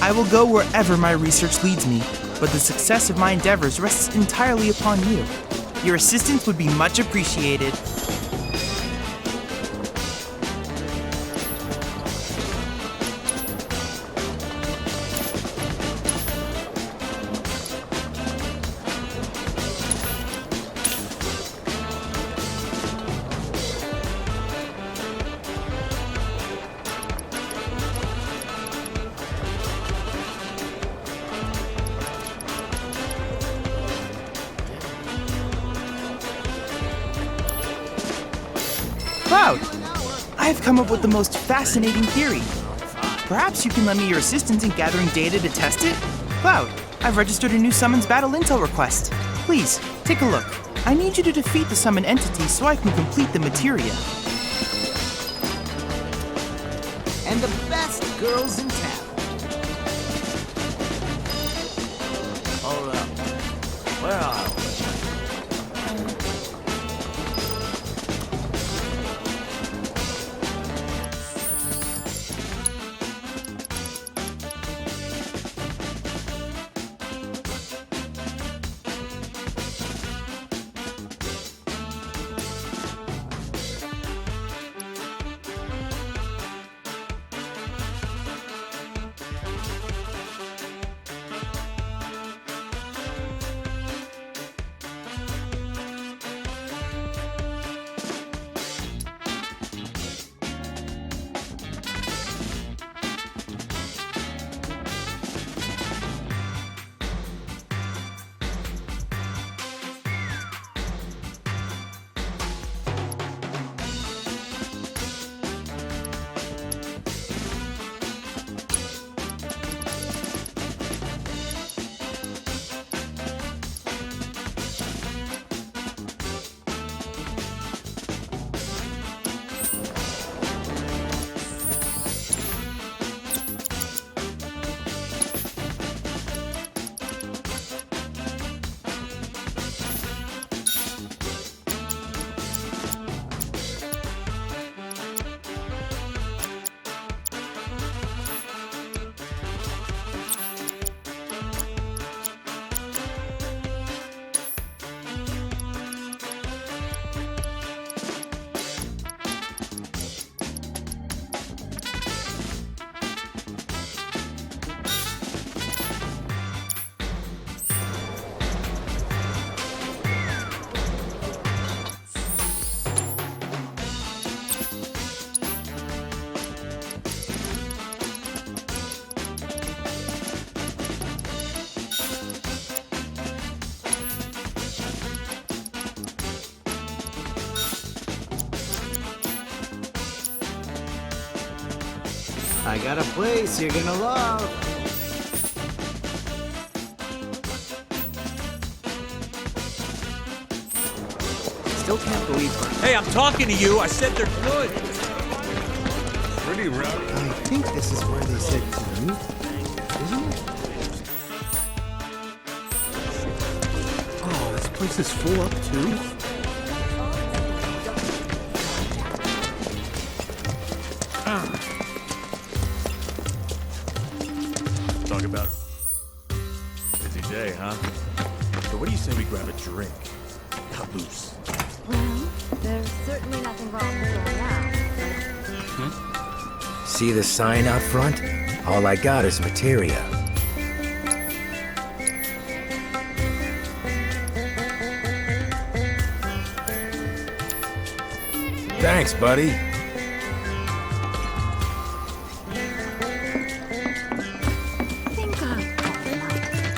I will go wherever my research leads me, but the success of my endeavors rests entirely upon you. Your assistance would be much appreciated. Cloud! I've come up with the most fascinating theory. Perhaps you can lend me your assistance in gathering data to test it? Cloud, I've registered a new summons battle intel request. Please, take a look. I need you to defeat the summon entity so I can complete the materia. And the best girls in town. Hold up. Where are we? I got a place you're gonna love. Still can't believe her. Hey, I'm talking to you. I said they're good. Pretty rowdy. I think this is where they said to meet, isn't it? Oh, this place is full up too. Talk about busy day, huh? So what do you say we grab a drink? Cut loose. Well, there's certainly nothing wrong with going out. See the sign out front? All I got is materia. Thanks, buddy.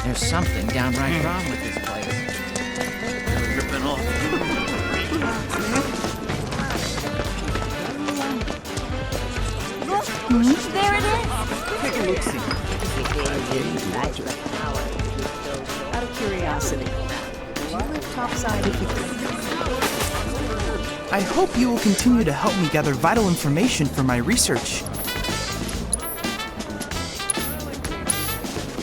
There's something downright wrong with this place. They're ripping off. There it is! Take a look-see. Out of curiosity, would you live topside if you could? I hope you will continue to help me gather vital information for my research.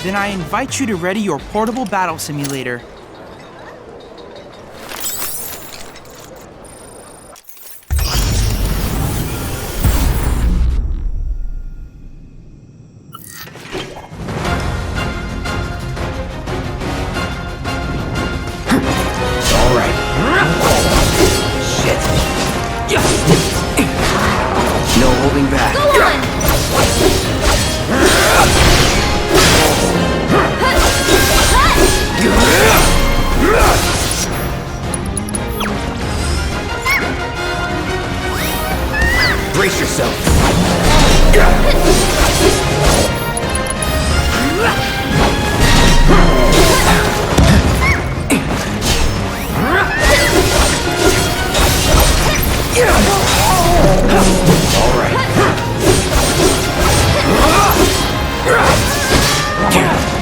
Then I invite you to ready your portable battle simulator. No holding back. Go on! Brace yourself. All right.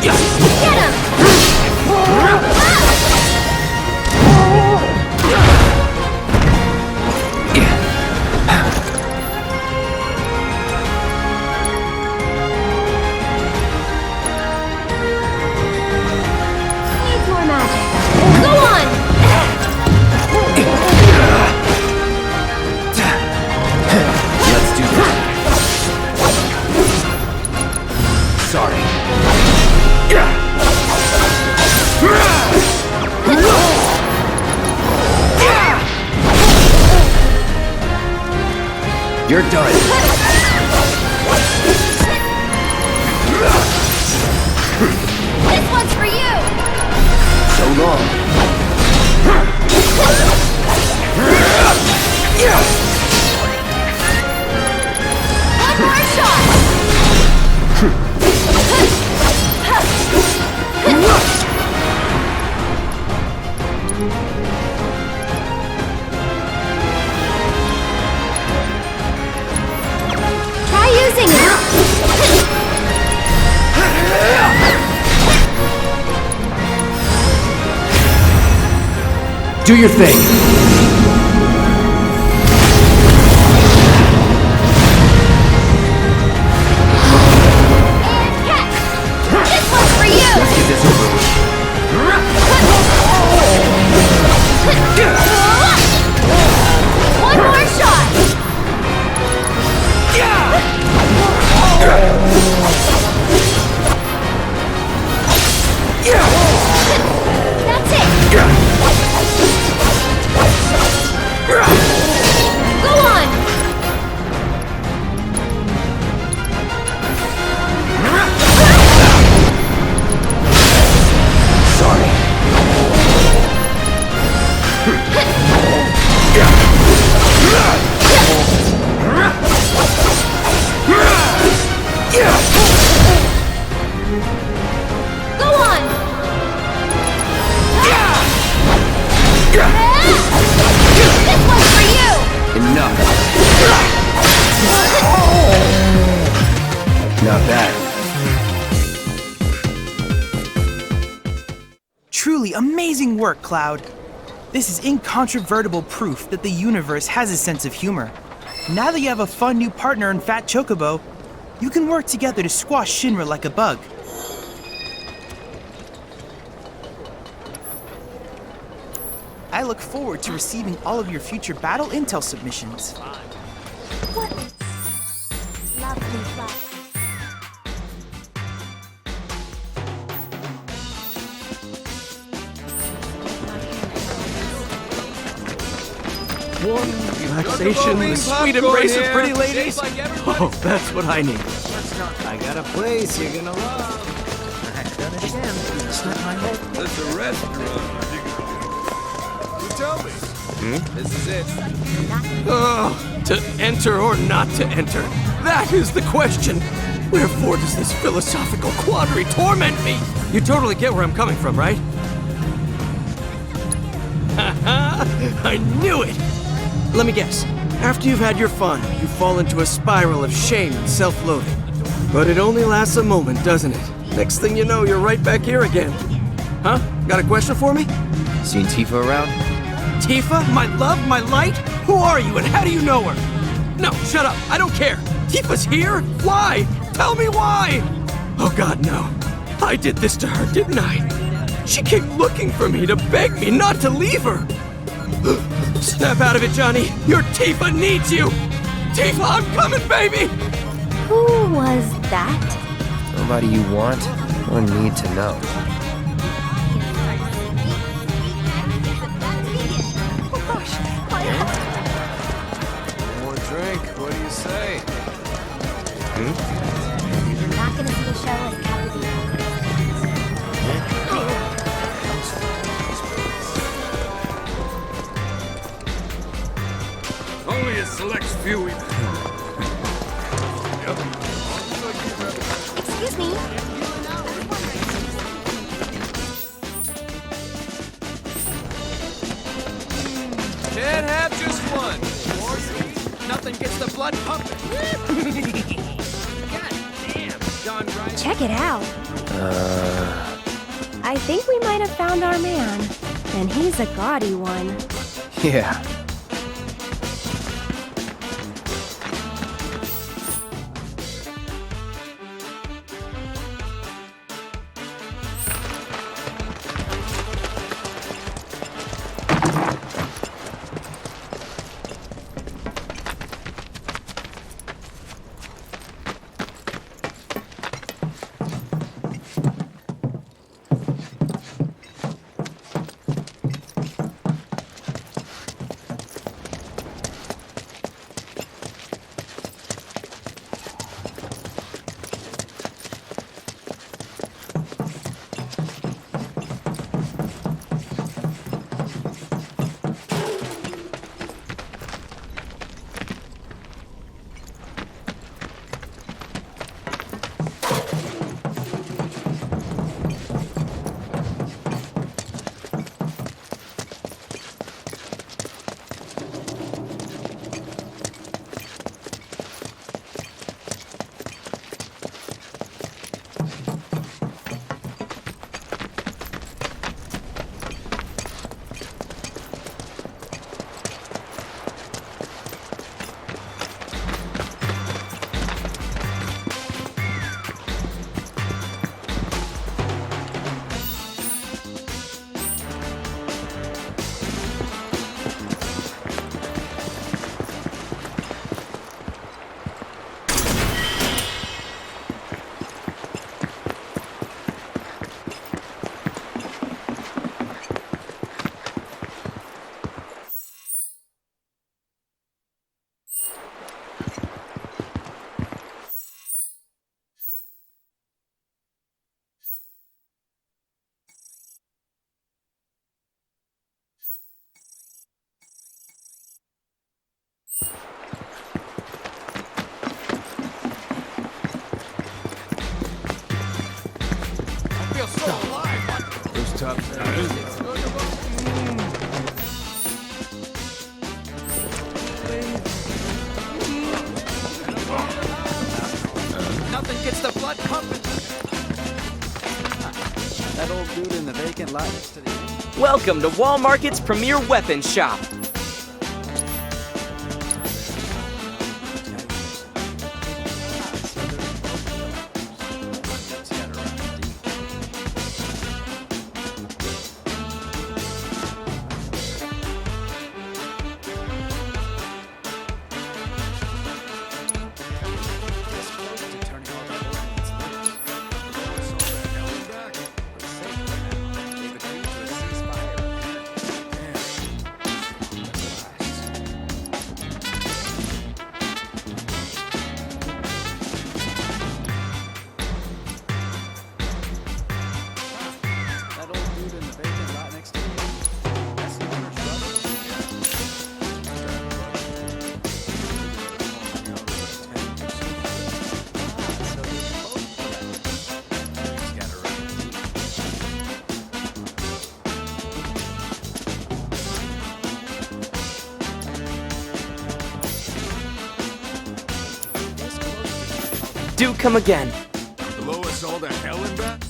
Get him! Needs more magic. Go on! Let's do that. Sorry. You're done. This one's for you! So long. One more shot! Try using it! Do your thing. This one's for you! Let's get this over with. One more shot! That's it! Go on! Sorry. amazing work, Cloud. This is incontrovertible proof that the universe has a sense of humor. Now that you have a fun new partner in Fat Chocobo, you can work together to squash Shinra like a bug. I look forward to receiving all of your future battle intel submissions. What? Lovely flag. Relaxation, the sweet embrace of pretty ladies. Oh, that's what I need. I got a place you're gonna love. I've done it again. It's not my hope. It's a restaurant. You tell me. This is it. Oh, to enter or not to enter? That is the question. Wherefore does this philosophical quandary torment me? You totally get where I'm coming from, right? I knew it! Let me guess. After you've had your fun, you fall into a spiral of shame and self-loathing. But it only lasts a moment, doesn't it? Next thing you know, you're right back here again. Huh? Got a question for me? Seen Tifa around? Tifa? My love? My light? Who are you and how do you know her? No, shut up. I don't care. Tifa's here? Why? Tell me why! Oh God, no. I did this to her, didn't I? She came looking for me to beg me not to leave her. Snap out of it, Johnny. Your Tifa needs you. Tifa, I'm coming, baby! Who was that? Nobody you want or need to know. More drink, what do you say? You're not gonna see a show as Captain. Only a select few. Excuse me. Can't have just one. Nothing gets the blood pumping. God damn, gone right. Check it out. I think we might have found our man. And he's a gaudy one. Yeah. Nothing gets the blood pumping. That old dude in the vacant lot next to the Welcome to Wall Market's premier weapons shop. Do come again. Blow us all to hell and back?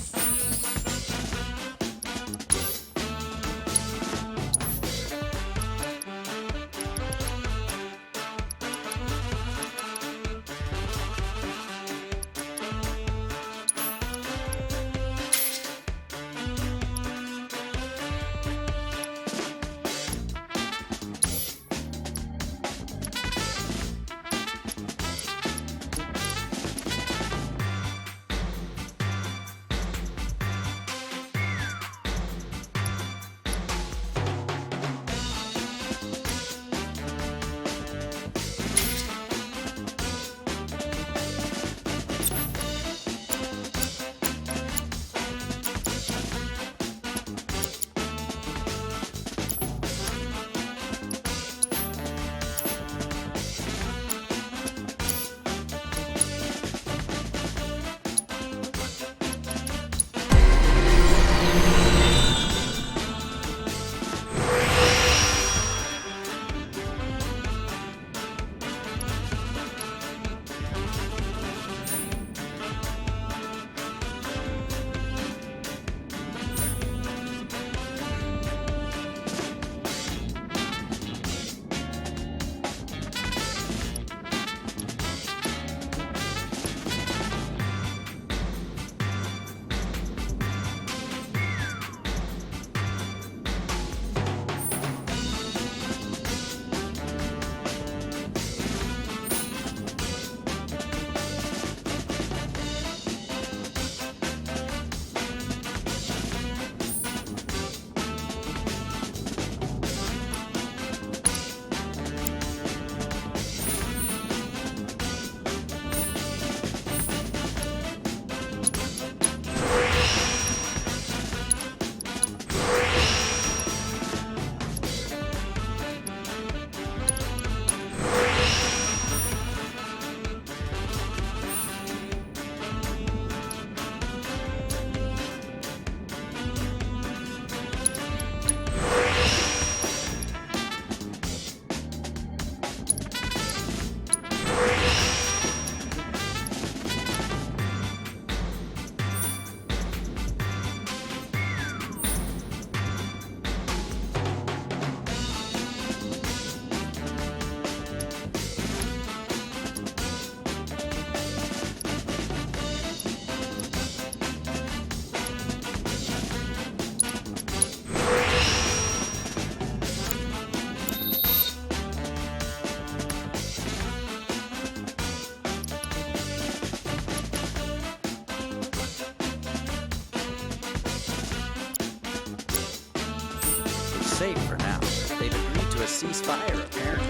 Safe for now. They've agreed to a ceasefire, apparently.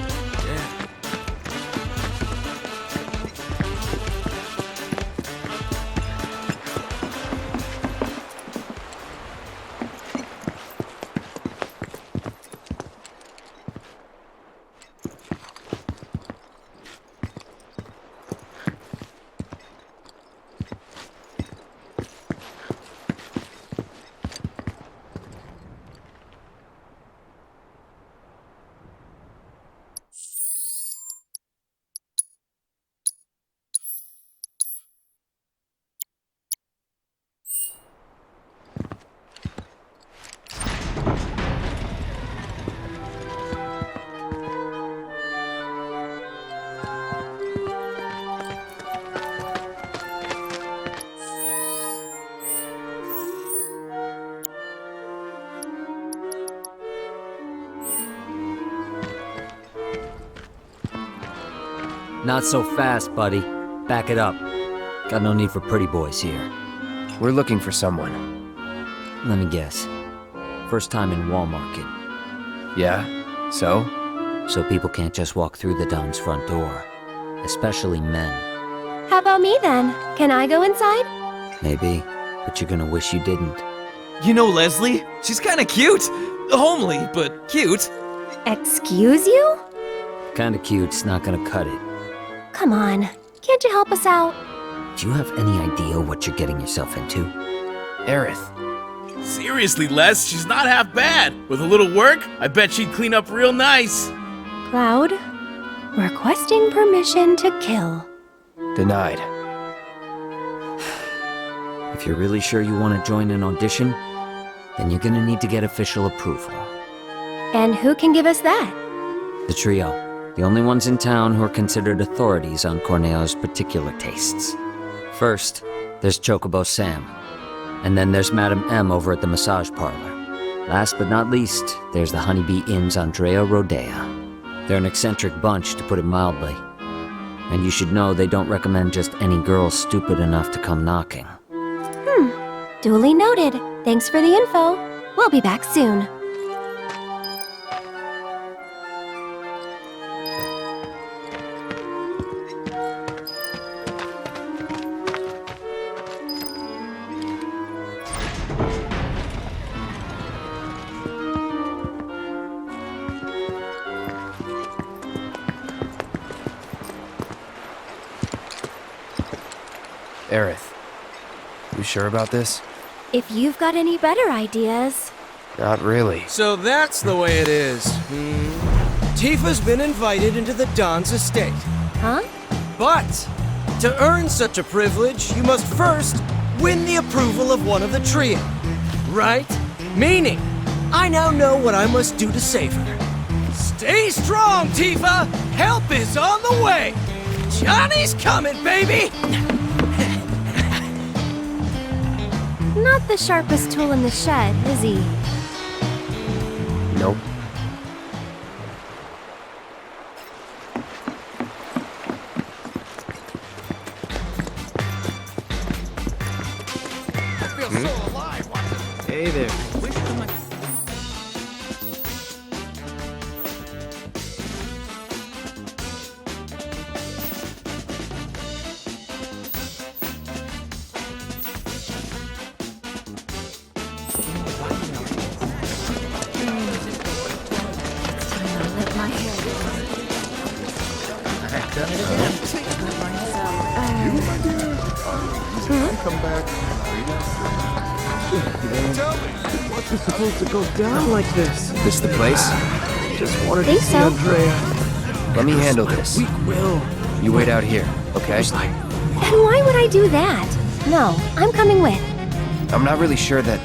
Yeah. Not so fast, buddy. Back it up. Got no need for pretty boys here. We're looking for someone. Let me guess. First time in Wall Market. Yeah? So? So people can't just walk through the Don's front door. Especially men. How about me then? Can I go inside? Maybe, but you're gonna wish you didn't. You know Leslie? She's kinda cute. Homely, but cute. Excuse you? Kinda cute's not gonna cut it. Come on. Can't you help us out? Do you have any idea what you're getting yourself into? Aerith. Seriously, Les, she's not half bad. With a little work, I bet she'd clean up real nice. Cloud, requesting permission to kill. Denied. If you're really sure you want to join an audition, then you're gonna need to get official approval. And who can give us that? The trio. The only ones in town who are considered authorities on Corneo's particular tastes. First, there's Chocobo Sam. And then there's Madame M over at the massage parlor. Last but not least, there's the Honeybee Inn's Andrea Rodea. They're an eccentric bunch, to put it mildly. And you should know they don't recommend just any girl stupid enough to come knocking. Duly noted. Thanks for the info. We'll be back soon. Aerith. You sure about this? If you've got any better ideas. Not really. So that's the way it is. Tifa's been invited into the Don's estate. Huh? But to earn such a privilege, you must first win the approval of one of the trio. Right? Meaning, I now know what I must do to save her. Stay strong, Tifa! Help is on the way! Johnny's coming, baby! Not the sharpest tool in the shed, is he? Nope. I feel so alive. Hey there. Come back. What's it supposed to go down like this? This the place? Just wanted Think to see so. Andrea. Let me handle this. We will. You wait out here, okay? And why would I do that? No, I'm coming with. I'm not really sure that...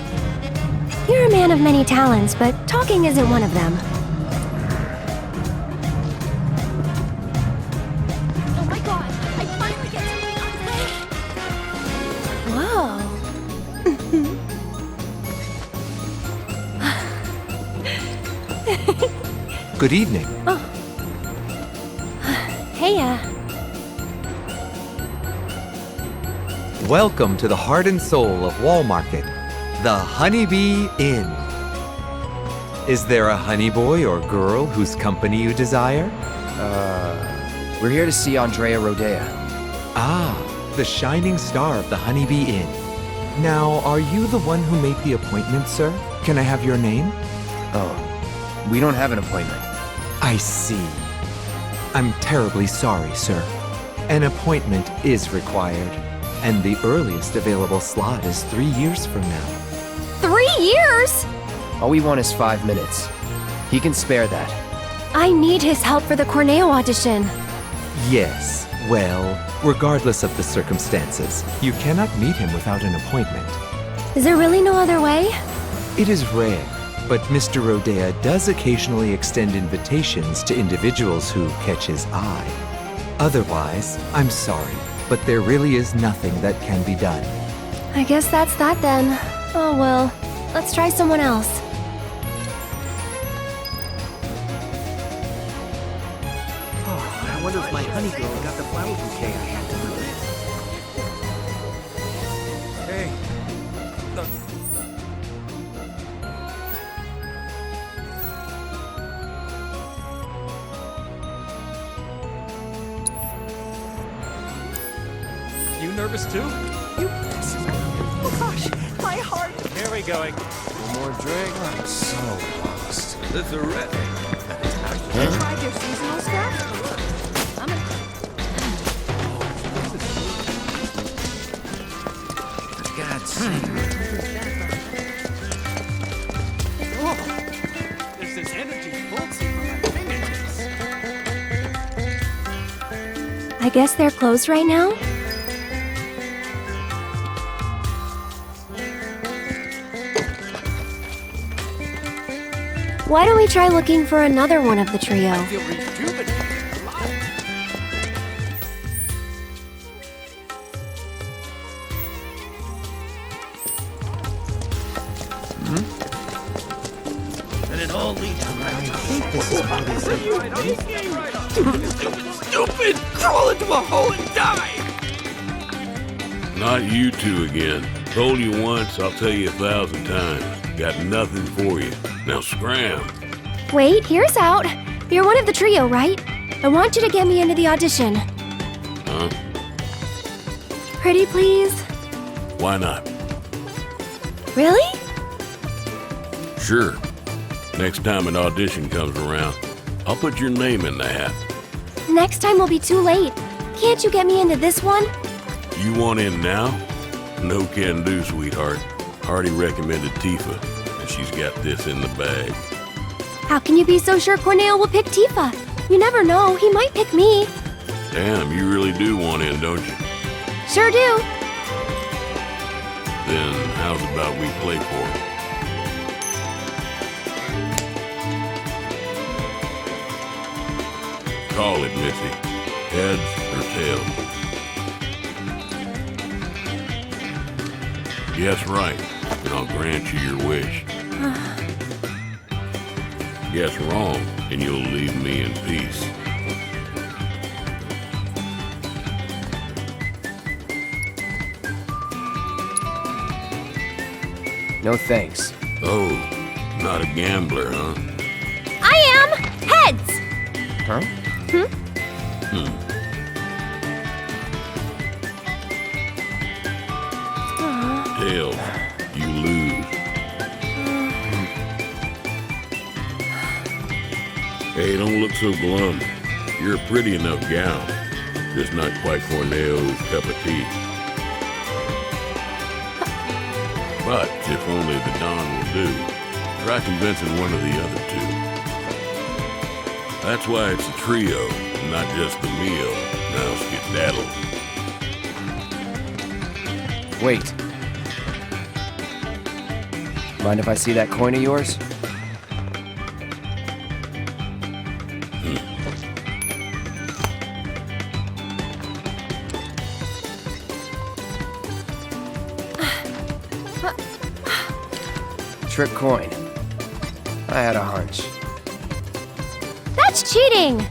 You're a man of many talents, but talking isn't one of them. Oh my god, I finally get something on the way. Whoa. Good evening. Oh. Hey, Welcome to the heart and soul of Wall Market, the Honeybee Inn. Is there a honey boy or girl whose company you desire? We're here to see Andrea Rodea. Ah, the shining star of the Honeybee Inn. Now, are you the one who made the appointment, sir? Can I have your name? Oh, we don't have an appointment. I see. I'm terribly sorry, sir. An appointment is required, and the earliest available slot is 3 years from now. 3 years? All we want is 5 minutes. He can spare that. I need his help for the Corneo audition. Yes, well, regardless of the circumstances, you cannot meet him without an appointment. Is there really no other way? It is rare, but Mr. Rodea does occasionally extend invitations to individuals who catch his eye. Otherwise, I'm sorry, but there really is nothing that can be done. I guess that's that then. Oh well, let's try someone else. I wonder if my honey girl got the flower bouquet I had delivered. Hey. You nervous too? You oh gosh, my heart. Here we going. One more drink? I'm so lost. This is red. Tried your seasonal stuff? For God's sake. Oh, there's this energy pulsing from my fingertips. I guess they're closed right now? Why don't we try looking for another one of the trio? I feel rejuvenated. And it all leads to Stupid! Crawl into a hole and die! Not you two again. Told you once, I'll tell you 1,000 times. Got nothing for you. Now scram. Wait, here's out. You're one of the trio, right? I want you to get me into the audition. Huh? Pretty please? Why not? Really? Sure. Next time an audition comes around, I'll put your name in the hat. Next time will be too late. Can't you get me into this one? You want in now? No can do, sweetheart. Already recommended Tifa, and she's got this in the bag. How can you be so sure Corneo will pick Tifa? You never know, he might pick me. Damn, you really do want in, don't you? Sure do. Then how's about we play for it? Call it, Missy. Heads or tails? Guess right, and I'll grant you your wish. Guess wrong, and you'll leave me in peace. No thanks. Oh, not a gambler, huh? I am! Heads! Huh? Tails, you lose. Hey, don't look so glum. You're a pretty enough gal. Just not quite Corneo's cup of tea. But if only the Don will do, try convincing one of the other two. That's why it's a trio, not just the meal. Now skedaddle. Wait. Mind if I see that coin of yours? Trick coin. I had a hunch. That's cheating!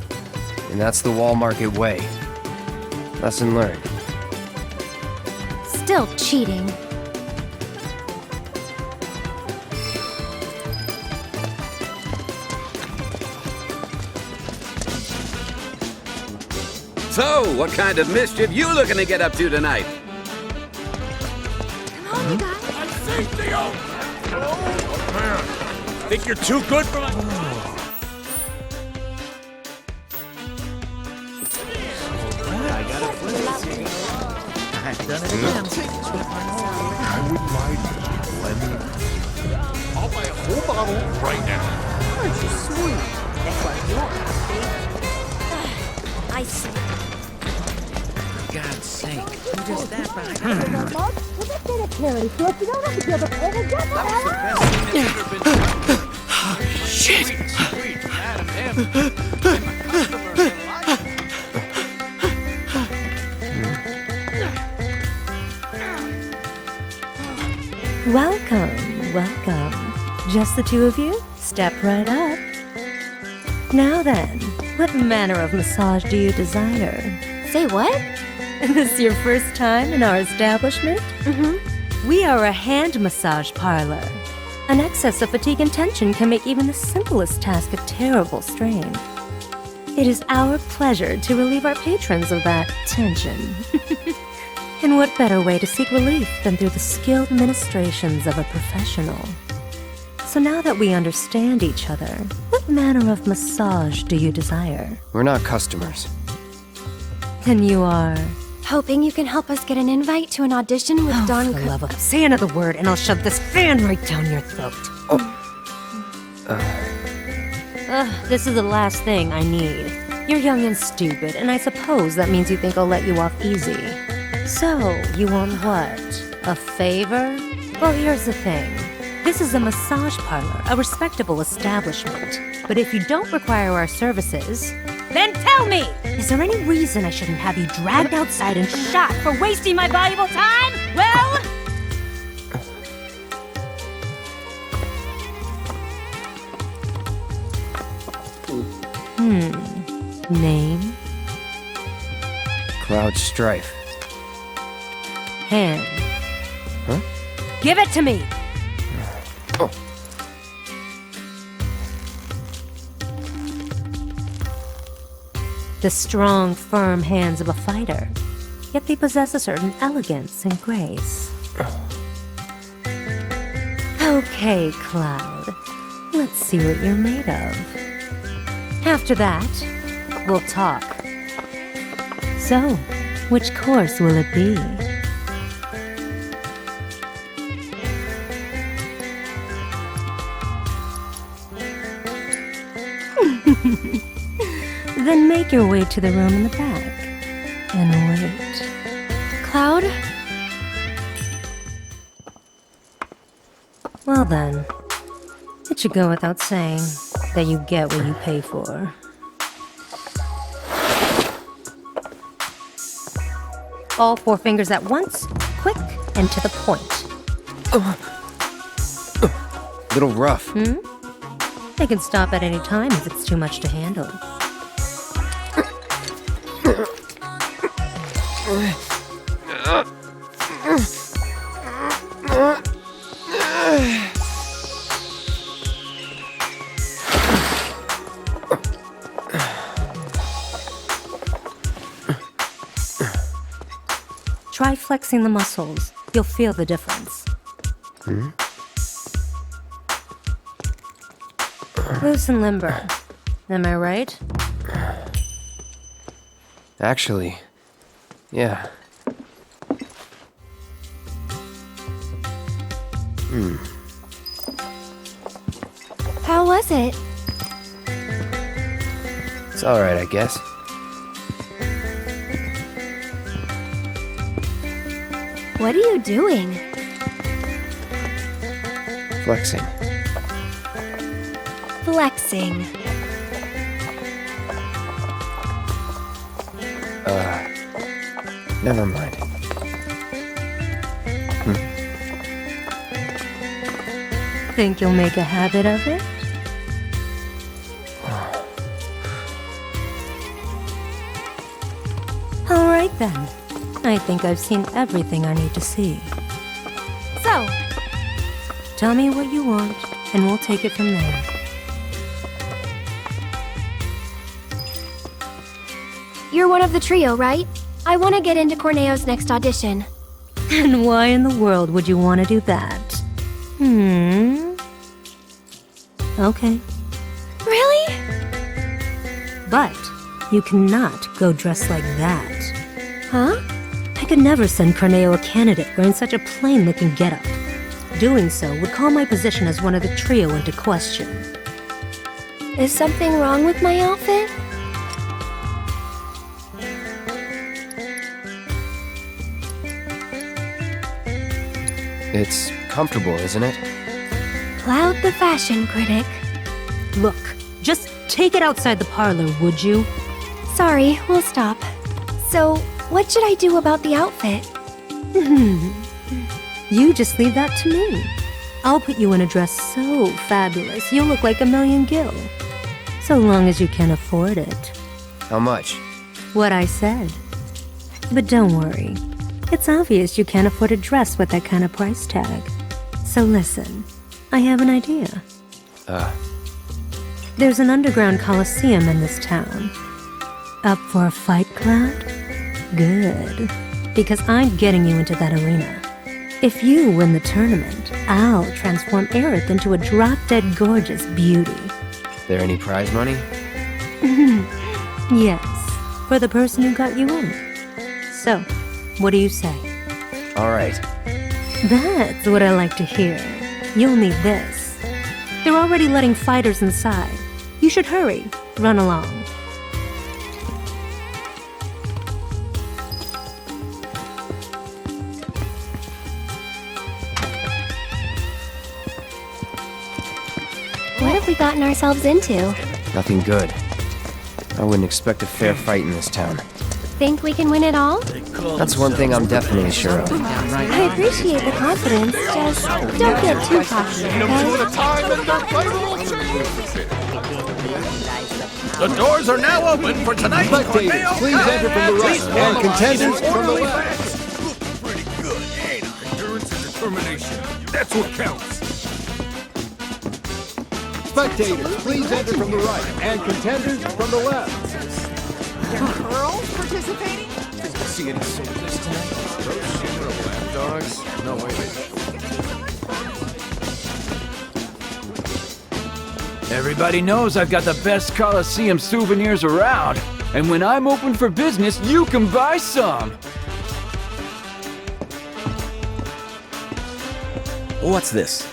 And that's the Wall Market way. Lesson learned. Still cheating. So, what kind of mischief you looking to get up to tonight? Come on, guys. Think you're too good for my... I got a flip. I've done it again. I would like lemon. I'll buy a whole bottle right now. Aren't you sweet? That's what you're happy. I see. For God's sake. You just that behind. Shit! Welcome, welcome. Just the two of you? Step right up. Now then, What manner of massage do you desire? Say what? Is this your first time in our establishment? Mm-hmm. We are a hand massage parlor. An excess of fatigue and tension can make even the simplest task a terrible strain. It is our pleasure to relieve our patrons of that tension. And what better way to seek relief than through the skilled ministrations of a professional? So now that we understand each other, what manner of massage do you desire? We're not customers. Then you are... Hoping you can help us get an invite to an audition with Don... For the love of... Say another word and I'll shove this fan right down your throat. This is the last thing I need. You're young and stupid, and I suppose that means you think I'll let you off easy. So, you want what? A favor? Well, here's the thing. This is a massage parlor, a respectable establishment. But if you don't require our services, then tell me! Is there any reason I shouldn't have you dragged outside and shot for wasting my valuable time? Well... Name? Cloud Strife. Hand. Huh? Give it to me! Oh. The strong, firm hands of a fighter. Yet they possess a certain elegance and grace. Okay, Cloud. Let's see what you're made of. After that, we'll talk. So, which course will it be? Then make your way to the room in the back and wait. Cloud? Well then, it should go without saying that you get what you pay for. All 4 fingers at once, quick and to the point. Little rough. They can stop at any time if it's too much to handle. Try flexing the muscles. You'll feel the difference. Loose and limber. Am I right? Actually, yeah. How was it? It's alright, I guess. What are you doing? Flexing. Flexing. Never mind. Think you'll make a habit of it? Alright then. I think I've seen everything I need to see. So, tell me what you want, and we'll take it from there. you're one of the trio, right? I want to get into Corneo's next audition. And why in the world would you want to do that? Okay. Really? But you cannot go dressed like that. Huh? I could never send Corneo a candidate wearing such a plain-looking getup. Doing so would call my position as one of the trio into question. Is something wrong with my outfit? It's comfortable, isn't it? Cloud the fashion critic. Look, just take it outside the parlor, would you? Sorry, we'll stop. So, what should I do about the outfit? You just leave that to me. I'll put you in a dress so fabulous, you'll look like a million gil. So long as you can afford it. How much? What I said. But don't worry. It's obvious you can't afford a dress with that kind of price tag. So listen, I have an idea. There's an underground coliseum in this town. Up for a fight, Cloud? Good. Because I'm getting you into that arena. If you win the tournament, I'll transform Aerith into a drop-dead gorgeous beauty. There any prize money? Yes, for the person who got you in. So, what do you say? Alright. That's what I like to hear. You'll need this. They're already letting fighters inside. You should hurry. Run along. What have we gotten ourselves into? Nothing good. I wouldn't expect a fair fight in this town. Think we can win it all? That's one thing I'm definitely sure of. I appreciate the confidence, just don't get too cocky, The doors are now open for tonight's Spectators, please enter from the right, and contenders from the left. Pretty good, ain't I? Endurance and determination. That's what counts. Spectators, please enter from the right, and contenders from the left. Girls participating? See any soldiers tonight? Those lapdogs? No way. Everybody knows I've got the best Coliseum souvenirs around. And when I'm open for business, you can buy some. What's this?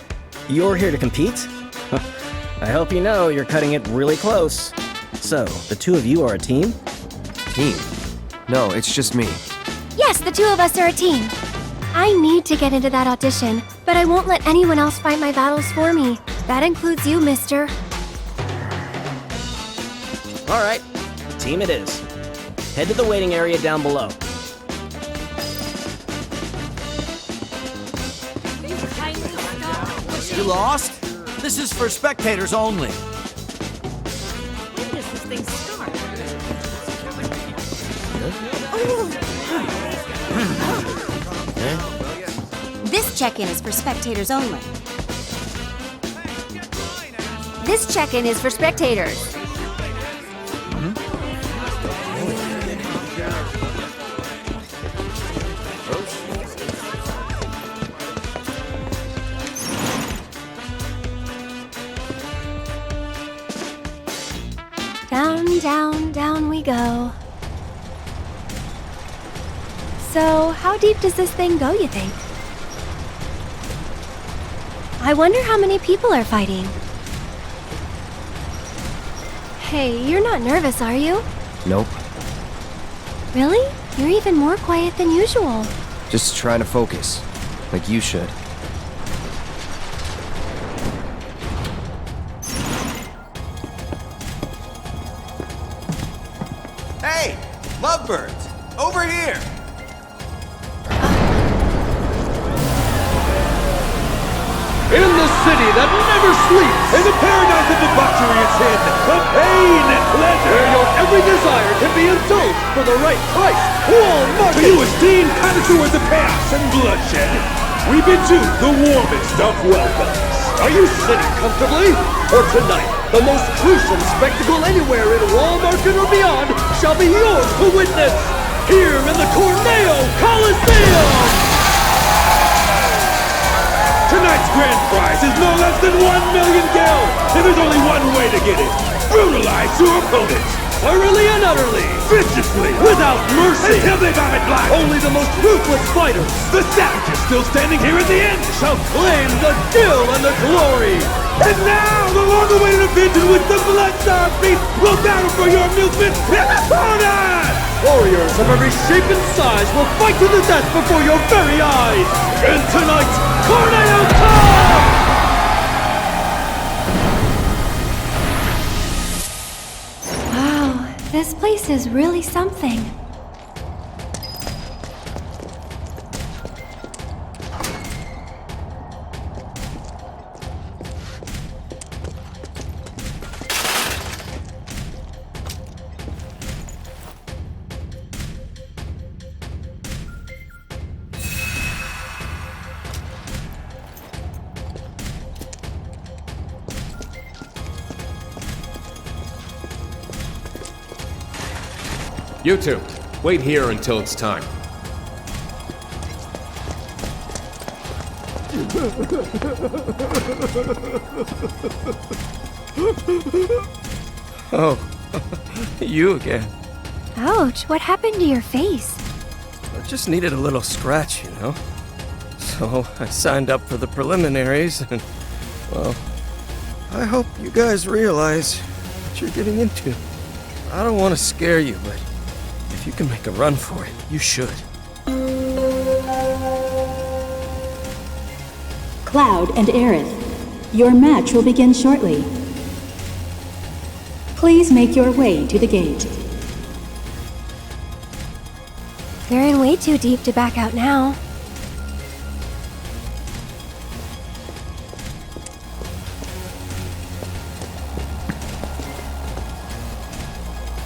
You're here to compete? I hope you know you're cutting it really close. So, the two of you are a team? Team? No, it's just me. Yes, the two of us are a team. I need to get into that audition, but I won't let anyone else fight my battles for me. That includes you, mister. Alright, team it is. Head to the waiting area down below. You lost? This is for spectators only. When does this thing start? This check-in is for spectators only. This check-in is for spectators. Down, down, down we go. So, how deep does this thing go, you think? I wonder how many people are fighting. Hey, you're not nervous, are you? Nope. Really? You're even more quiet than usual. Just trying to focus. Like you should. Hey, lovebirds, over here. In the city that never sleeps, in the paradise of debauchery it's in, the pain and pleasure, where your every desire can be indulged for the right price. Walmart! To you esteemed connoisseurs of chaos and bloodshed, we bid you the warmest of welcomes. Are you sitting comfortably? For tonight, the most gruesome spectacle anywhere in Walmart or beyond shall be yours to witness, here in the Corneo Coliseum! Tonight's grand prize is no less than 1 million gil, and there's only one way to get it. Brutalize your opponents, thoroughly and utterly, viciously, without mercy, until they vomit black. Only the most ruthless fighters, the savages still standing here at the end, shall claim the gil and the glory. And now, the long-awaited event in which the Blood-Starved Beast will battle for your amusement and opponent! Warriors of every shape and size will fight to the death before your very eyes! And tonight's Corneo Cup! Wow, this place is really something. You two, wait here until it's time. Oh, you again. Ouch, what happened to your face? I just needed a little scratch, you know? So I signed up for the preliminaries, and, well, I hope you guys realize what you're getting into. I don't want to scare you, but if you can make a run for it, you should. Cloud and Aerith, your match will begin shortly. Please make your way to the gate. They're in way too deep to back out now.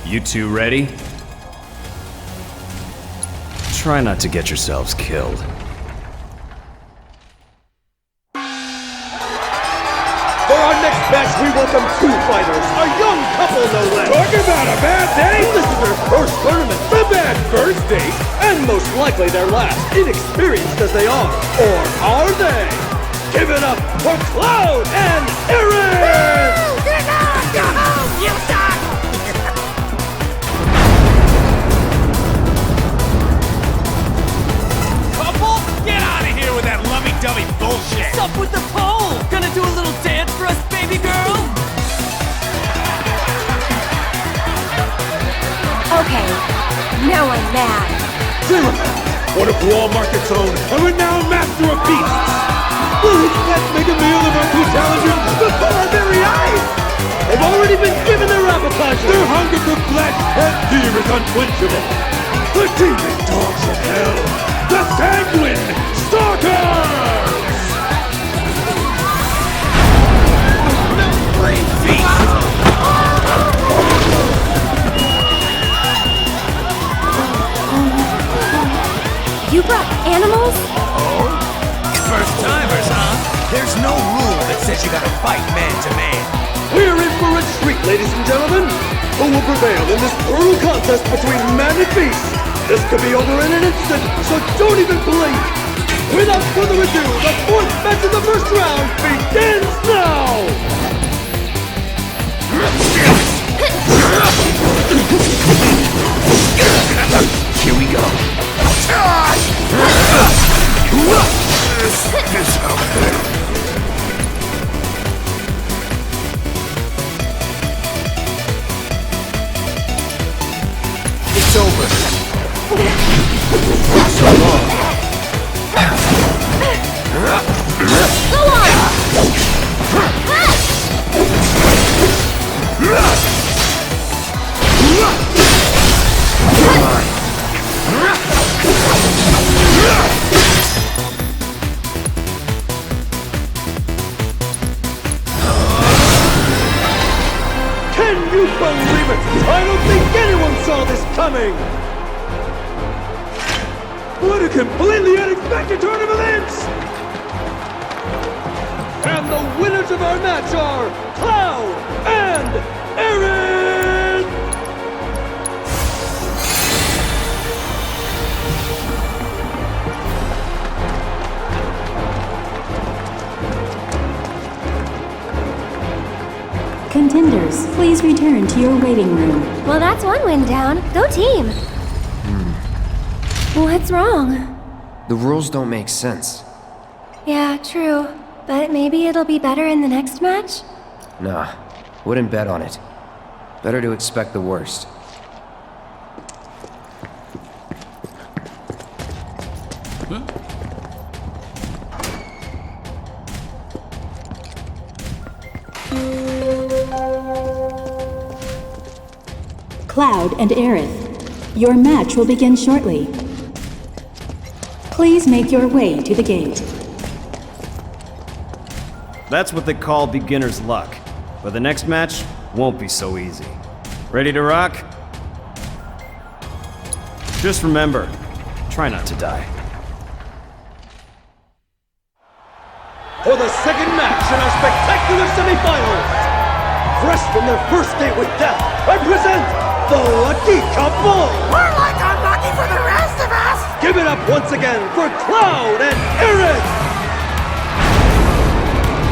You two ready? Try not to get yourselves killed. For our next match, we welcome two fighters, a young couple no less. Talk about a bad day! This is their first tournament, the bad first date, and most likely their last, inexperienced as they are. Or are they? Give it up for Cloud and Aaron! Go home, you suck! Couple? Get out of here with that lovey-dovey bullshit! What's up with the pole? Gonna do a little dance for us, baby girl? Okay, now I'm mad. Zero, one of Wall Market's own, a renowned master of beasts! Will his pets make a meal of our two challengers before our very eyes? They've already been given their appetizer! Their hunger for flesh and fear is unquenchable! The demon dogs of hell! The Sanguine Stalkers! You brought animals? Oh? First timers, huh? There's no rule that says you gotta fight man to man. We're in for a treat, ladies and gentlemen! Who will prevail in this brutal contest between man and beast? This could be over in an instant, so don't even blink! Without further ado, the fourth match of the first round begins now! Here we go. This is how it's over. So long. Go on! Can you believe it? I don't think anyone saw this coming! What a completely unexpected turn of events! And the winners of our match are Cloud and Aaron! Contenders, please return to your waiting room. Well, that's one win down. Go team! What's wrong? The rules don't make sense. Yeah, true. But maybe it'll be better in the next match? Nah, wouldn't bet on it. Better to expect the worst. Cloud and Aerith, your match will begin shortly. Please make your way to the gate. That's what they call beginner's luck. But the next match won't be so easy. Ready to rock? Just remember, try not to die. For the second match in our spectacular semifinals, fresh from their first date with death, I present The lucky couple! We're like unlucky for the rest of us! Give it up once again for Cloud and Eric!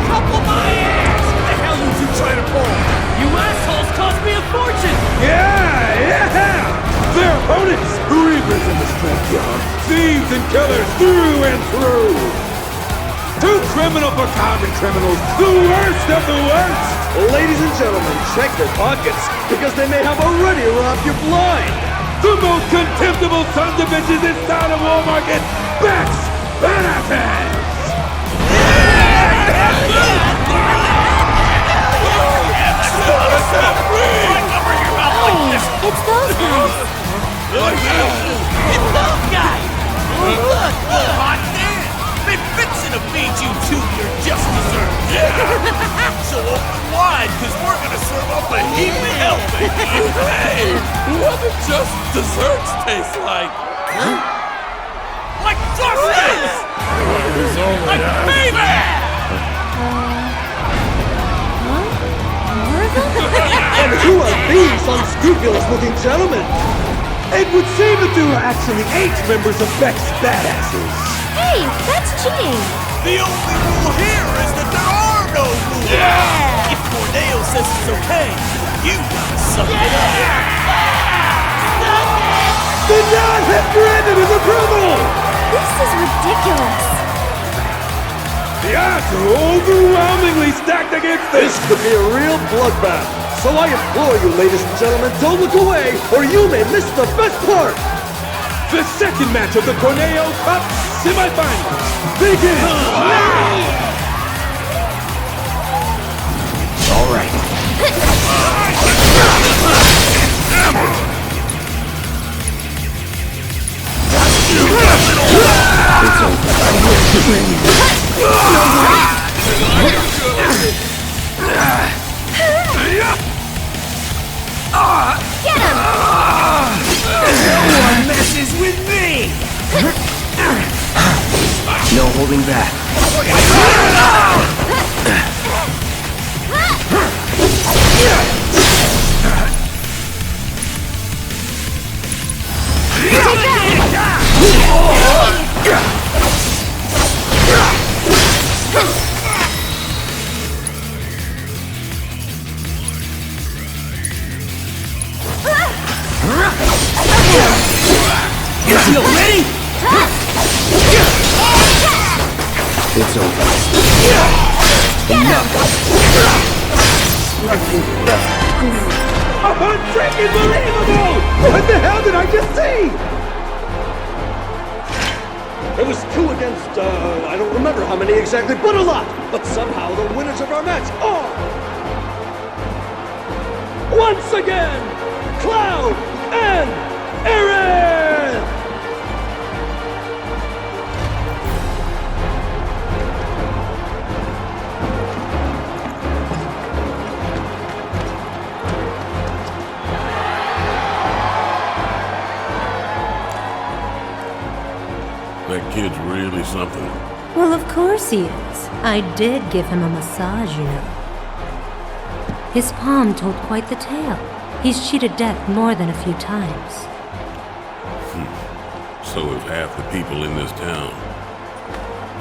Couple my ass! What the hell you two trying to pull? You assholes cost me a fortune! Yeah! Their opponents, reapers in the scrapyard, thieves and killers through and through! Two criminal for common criminals, the worst of the worst! Ladies and gentlemen, check your pockets, because they may have already robbed you blind! The most contemptible sons of bitches this side of Wall Market, Bex Benefits! Hey, it's those guys. It's those guys! Look! Hot damn! They fixing to feed you two your just desserts! Yeah! So open wide, cause we're gonna serve up a heaping helping! Hey! What do just desserts taste like? Huh? Like justice! Like payback! And who are these unscrupulous-looking gentlemen? It would seem that there are actually 8 members of Beck's Badasses. Hey, that's cheating. The only rule here is that there are no rules! Yeah! If Corneo says it's okay, you gotta suck it up! The Don has granted his approval! This is ridiculous. The odds are overwhelmingly stacked against this. This could be a real bloodbath. So I implore you, ladies and gentlemen, don't look away, or you may miss the best part. The second match of the Corneo Cup semifinals begins now. All right. It's over. Get him! No one messes with me! No holding back. Is he ready? It's over. Unbelievable! What the hell did I just see? It was 2 against, I don't remember how many exactly, but a lot! But somehow the winners of our match are... Once again, Cloud and Aaron! That kid's really something. Well, of course he is. I did give him a massage, you know. His palm told quite the tale. He's cheated death more than a few times. So have half the people in this town.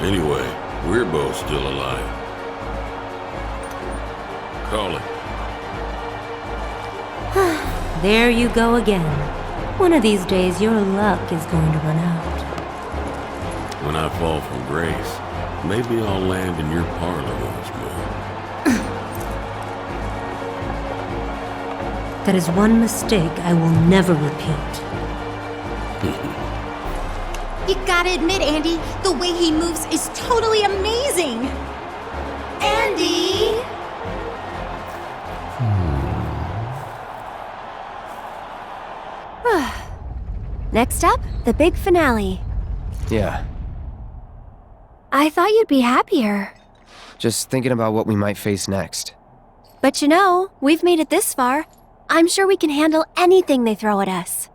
Anyway, we're both still alive. Call it. There you go again. One of these days, your luck is going to run out. When I fall from grace, maybe I'll land in your parlor once more. That is one mistake I will never repeat. You gotta admit, Andy, the way he moves is totally amazing! Andy! Next up, the big finale. Yeah, I thought you'd be happier. just thinking about what we might face next. But you know, we've made it this far. I'm sure we can handle anything they throw at us.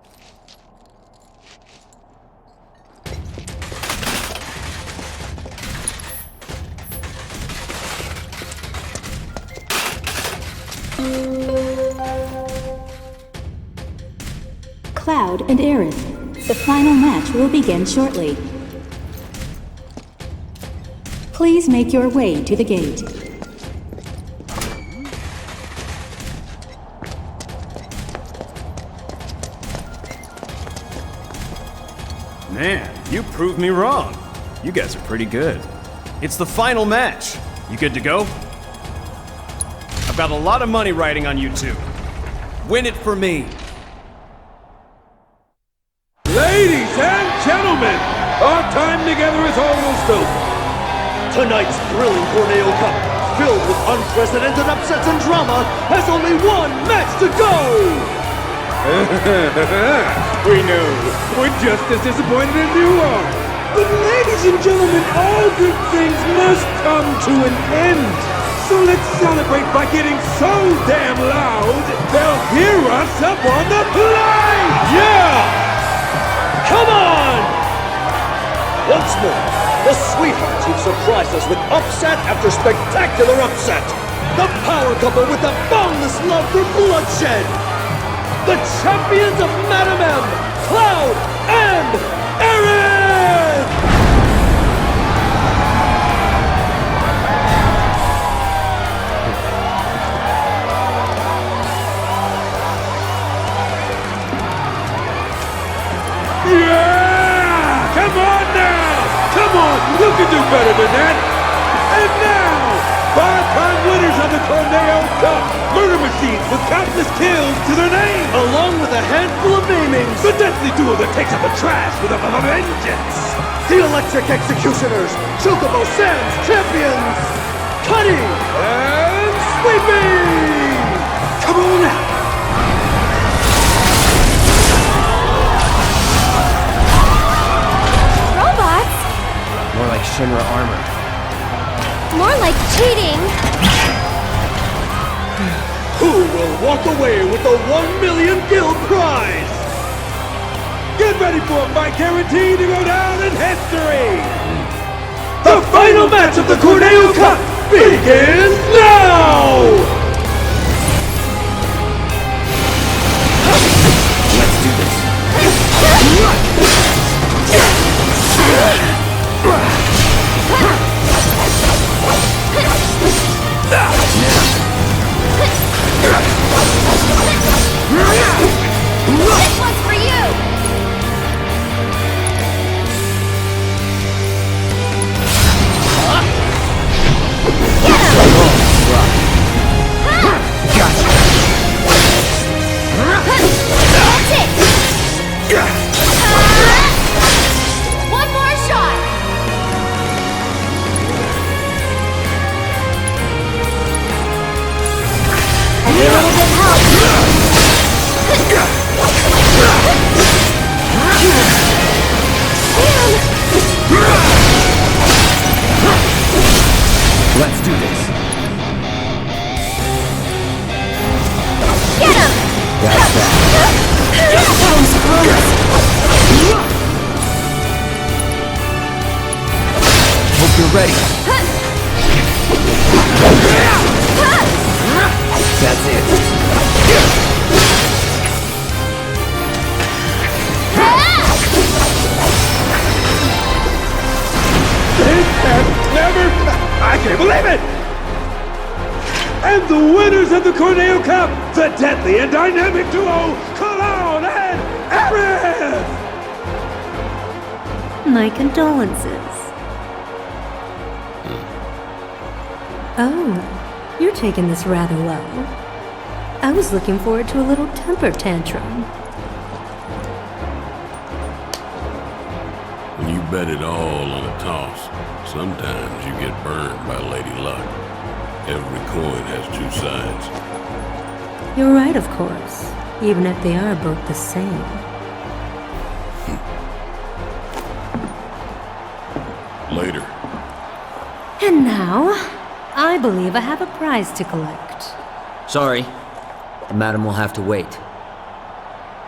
Cloud and Aerith. The final match will begin shortly. Please make your way to the gate. Man, you proved me wrong. You guys are pretty good. It's the final match. You good to go? I've got a lot of money riding on you two. Win it for me. Ladies and gentlemen, our time together is almost over. Tonight's thrilling Tornado Cup, filled with unprecedented upsets and drama, has only one match to go! We know, we're just as disappointed as you are. But ladies and gentlemen, all good things must come to an end. So let's celebrate by getting so damn loud, they'll hear us up on the plane! Yeah! Come on! Once more, the Sweethearts who've surprised us with upset after spectacular upset. The power couple with the boundless love for bloodshed. The champions of Madam M, Cloud and Aerith! Yeah! Come on now! Come on, you can do better than that! And now, 5-time winners of the Tornado Cup! Murder machines with countless kills to their name! Along with a handful of namings! The deadly duo that takes up the trash with a vengeance! The Electric Executioners! Chocobo Sam's champions! Cuddy and Sweepy! Come on now! Robots? More like Shinra armor. More like cheating. Who will walk away with the 1 million guild prize? Get ready for a fight guaranteed to go down in history! The final match of the Tornado Cup begins now! Let's do this. This one's for you! That's it! One more shot! I need a little bit of help. Let's do this. Get him! That's that. Hope you're ready. That's it. This has never... I can't believe it! And the winners of the Tornado Cup, the deadly and dynamic duo, Cloud and Aerith! My condolences. Oh, you're taking this rather well. I was looking forward to a little temper tantrum. When you bet it all on a toss, sometimes you get burned by Lady Luck. Every coin has two sides. You're right, of course, even if they are both the same. Later. And now, I believe I have a prize to collect. Sorry. Madam will have to wait.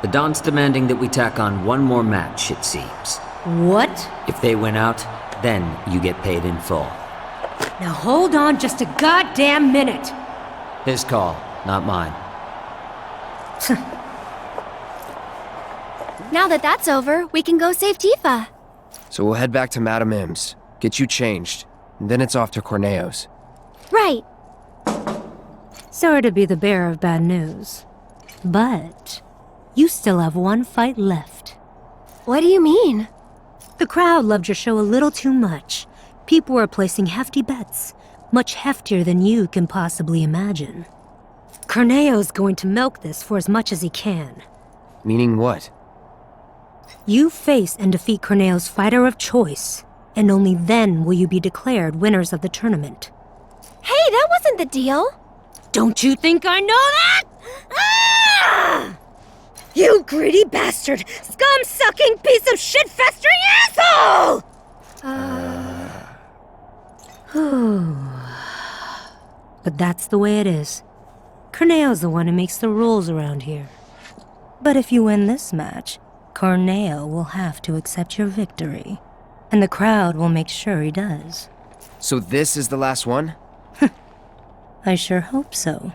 The Don's demanding that we tack on one more match, it seems. What? If they win out, then you get paid in full. Now hold on just a goddamn minute! His call, not mine. Now that that's over, we can go save Tifa. So we'll head back to Madame M's, get you changed, and then it's off to Corneo's. Right. Sorry to be the bearer of bad news, but you still have one fight left. What do you mean? The crowd loved your show a little too much. People were placing hefty bets, much heftier than you can possibly imagine. Corneo's going to milk this for as much as he can. Meaning what? You face and defeat Corneo's fighter of choice, and only then will you be declared winners of the tournament. Hey, that wasn't the deal. Don't you think I know that? Ah! You greedy bastard! Scum-sucking piece of shit-festering asshole! But that's the way it is. Corneo's the one who makes the rules around here. But if you win this match, Corneo will have to accept your victory. And the crowd will make sure he does. So this is the last one? I sure hope so.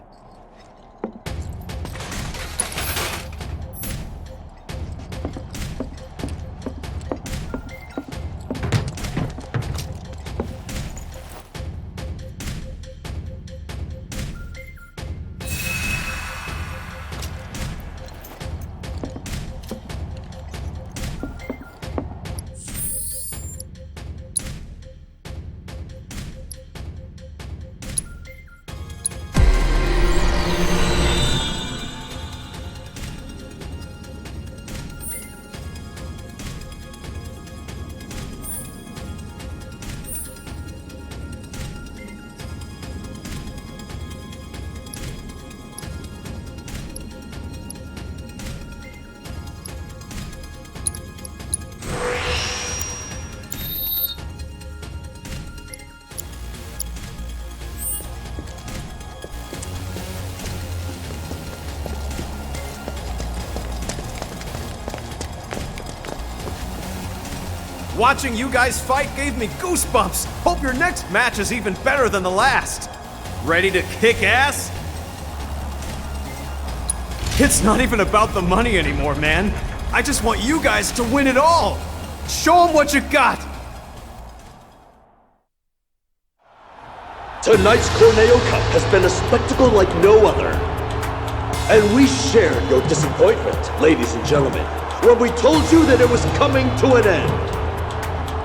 Watching you guys fight gave me goosebumps. Hope your next match is even better than the last. Ready to kick ass? It's not even about the money anymore, man. I just want you guys to win it all. Show them what you got. Tonight's Corneo Cup has been a spectacle like no other. And we shared your disappointment, ladies and gentlemen, when we told you that it was coming to an end.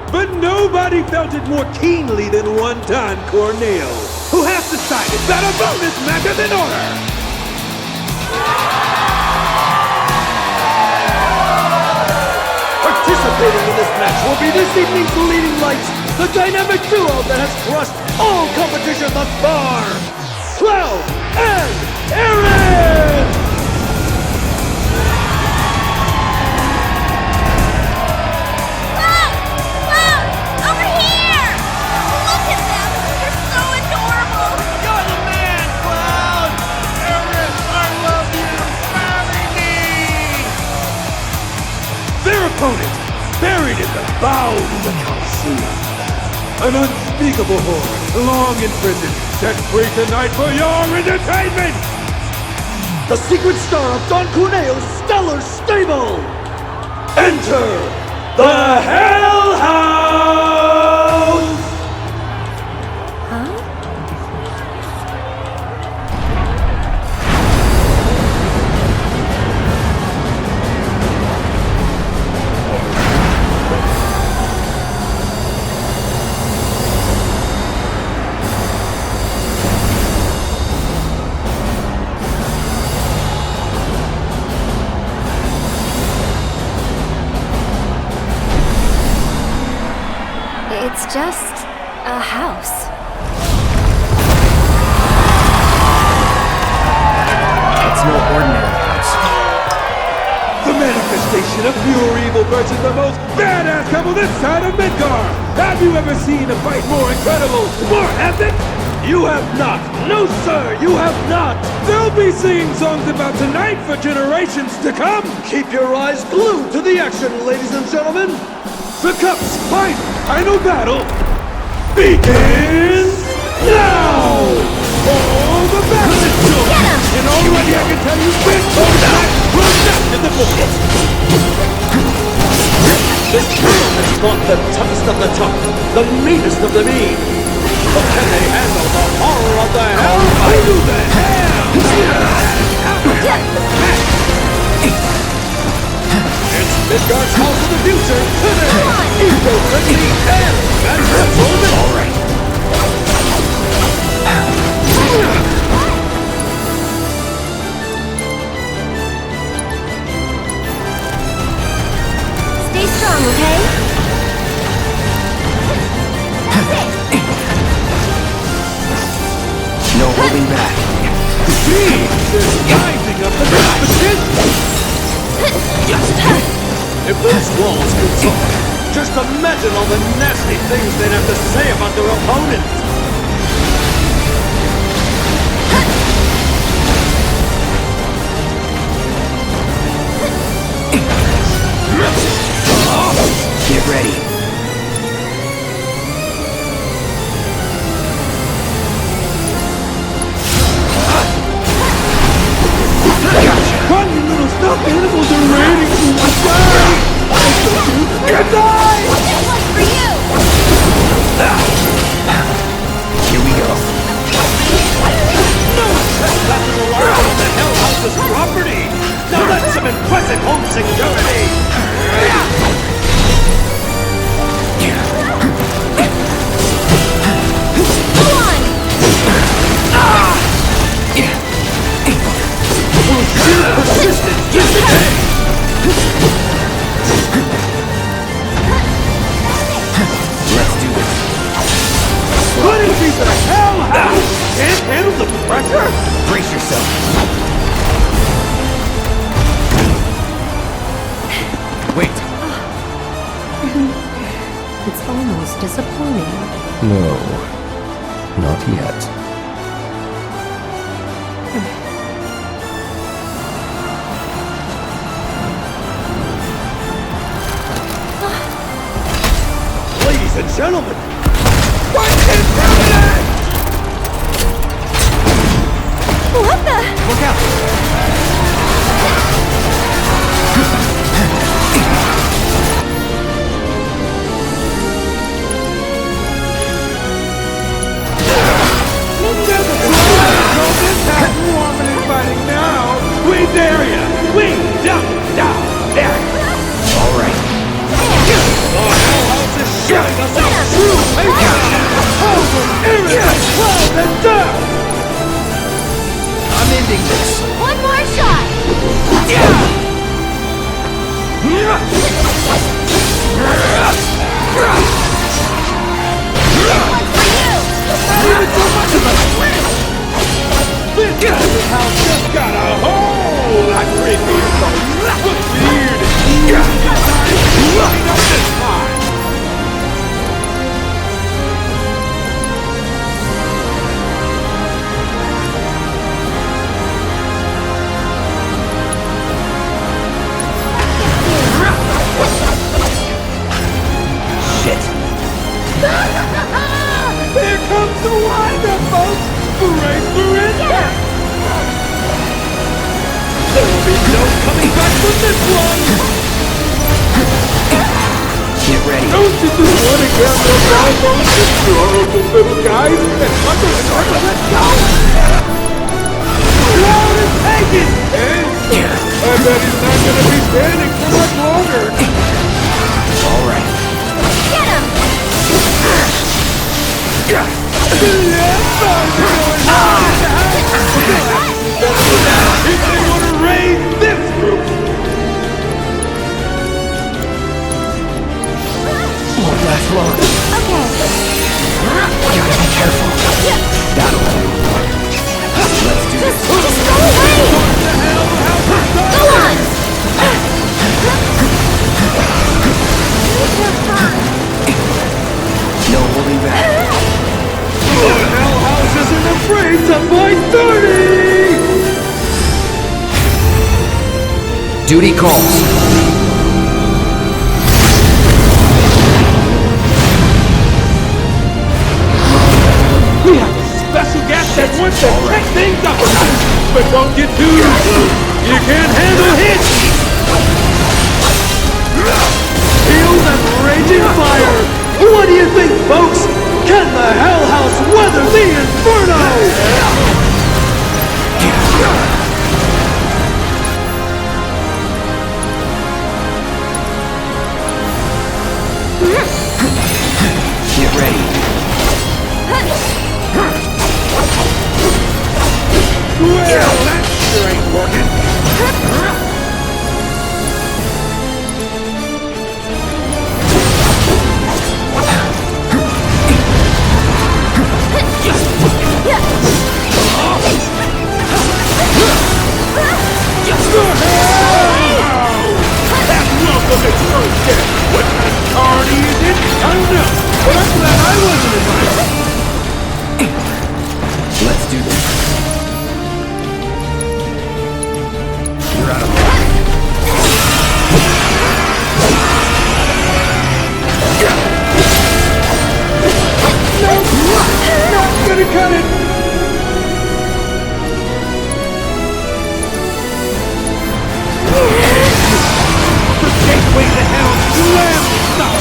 But nobody felt it more keenly than one Don Corneo, who has decided that a bonus match is in order! Participating in this match will be this evening's leading lights, the dynamic duo that has crushed all competition thus far, Cloud and Aaron! Opponent, buried in the bowels of the Coliseum. An unspeakable horror, long in prison, set free tonight for your entertainment! The secret star of Don Corneo's stellar stable! Enter the Hell House! It's just a house. It's no ordinary house. The manifestation of pure evil versus the most badass couple this side of Midgar! Have you ever seen a fight more incredible, more epic? You have not! No, sir, you have not! They'll be singing songs about tonight for generations to come! Keep your eyes glued to the action, ladies and gentlemen! The Cup's final battle begins now! For the battle! And already I can tell you this match will not in the books! This world has fought the toughest of the tough, the meanest of the mean. But can they handle the horror of the hell? Who the hell? It's Midgard's House of the Future today! Eco-friendly and control. All right. Stay strong, okay? No holding back. Gee, there's rising up the competition! If those walls could talk, just imagine all the nasty things they'd have to say about their opponents! Get ready. Run, you little stuffed animals are raining from the sky! Good night! This one's for you! Here we go. No trespassing allowed on the Hell House's property! Now that's some impressive home security! Persistent, yes it is! Let's do this. What is he, the Hell House? Can't handle the pressure? Brace yourself. Wait. It's almost disappointing. No. Not yet. Ladies and gentlemen, what is happening? What the? Look out! We dare ya! We down! There! All right. The Hell House is showing us its true nature! Over Aaron, Cloud, and Death! I'm ending this. One more shot! Even so much of a twist! This Hell House just got a whole lot creepier, so look weird and easy up this time! Shit. Here comes the wind-up, folks! Brace for impact! There will be no coming back from this one! Get ready. Don't you just want to get the Bible adorable little guys and under the carpet? Let's go! Cloud is taken! And I bet he's not going to be standing for much longer! All right. Get him! If they want to raise this group! Won't last long. Okay. Gotta be careful. That'll help. Let's do this. Just go away! Go on! No holding back. The Hell House isn't afraid to fight dirty! Duty calls. We have a special guest that wants to check things up a notch, but don't get too close. You can't handle hits! peels and raging fire! What do you think, folks? Can the Hell House weather the inferno? Get ready. Well, that sure ain't working. That welcome is so dead. What kind of party is it? I don't know. But I'm glad I wasn't invited. Let's do this. You're out of luck. No! Not gonna cut it! The gateway to hell! Slam! Stop!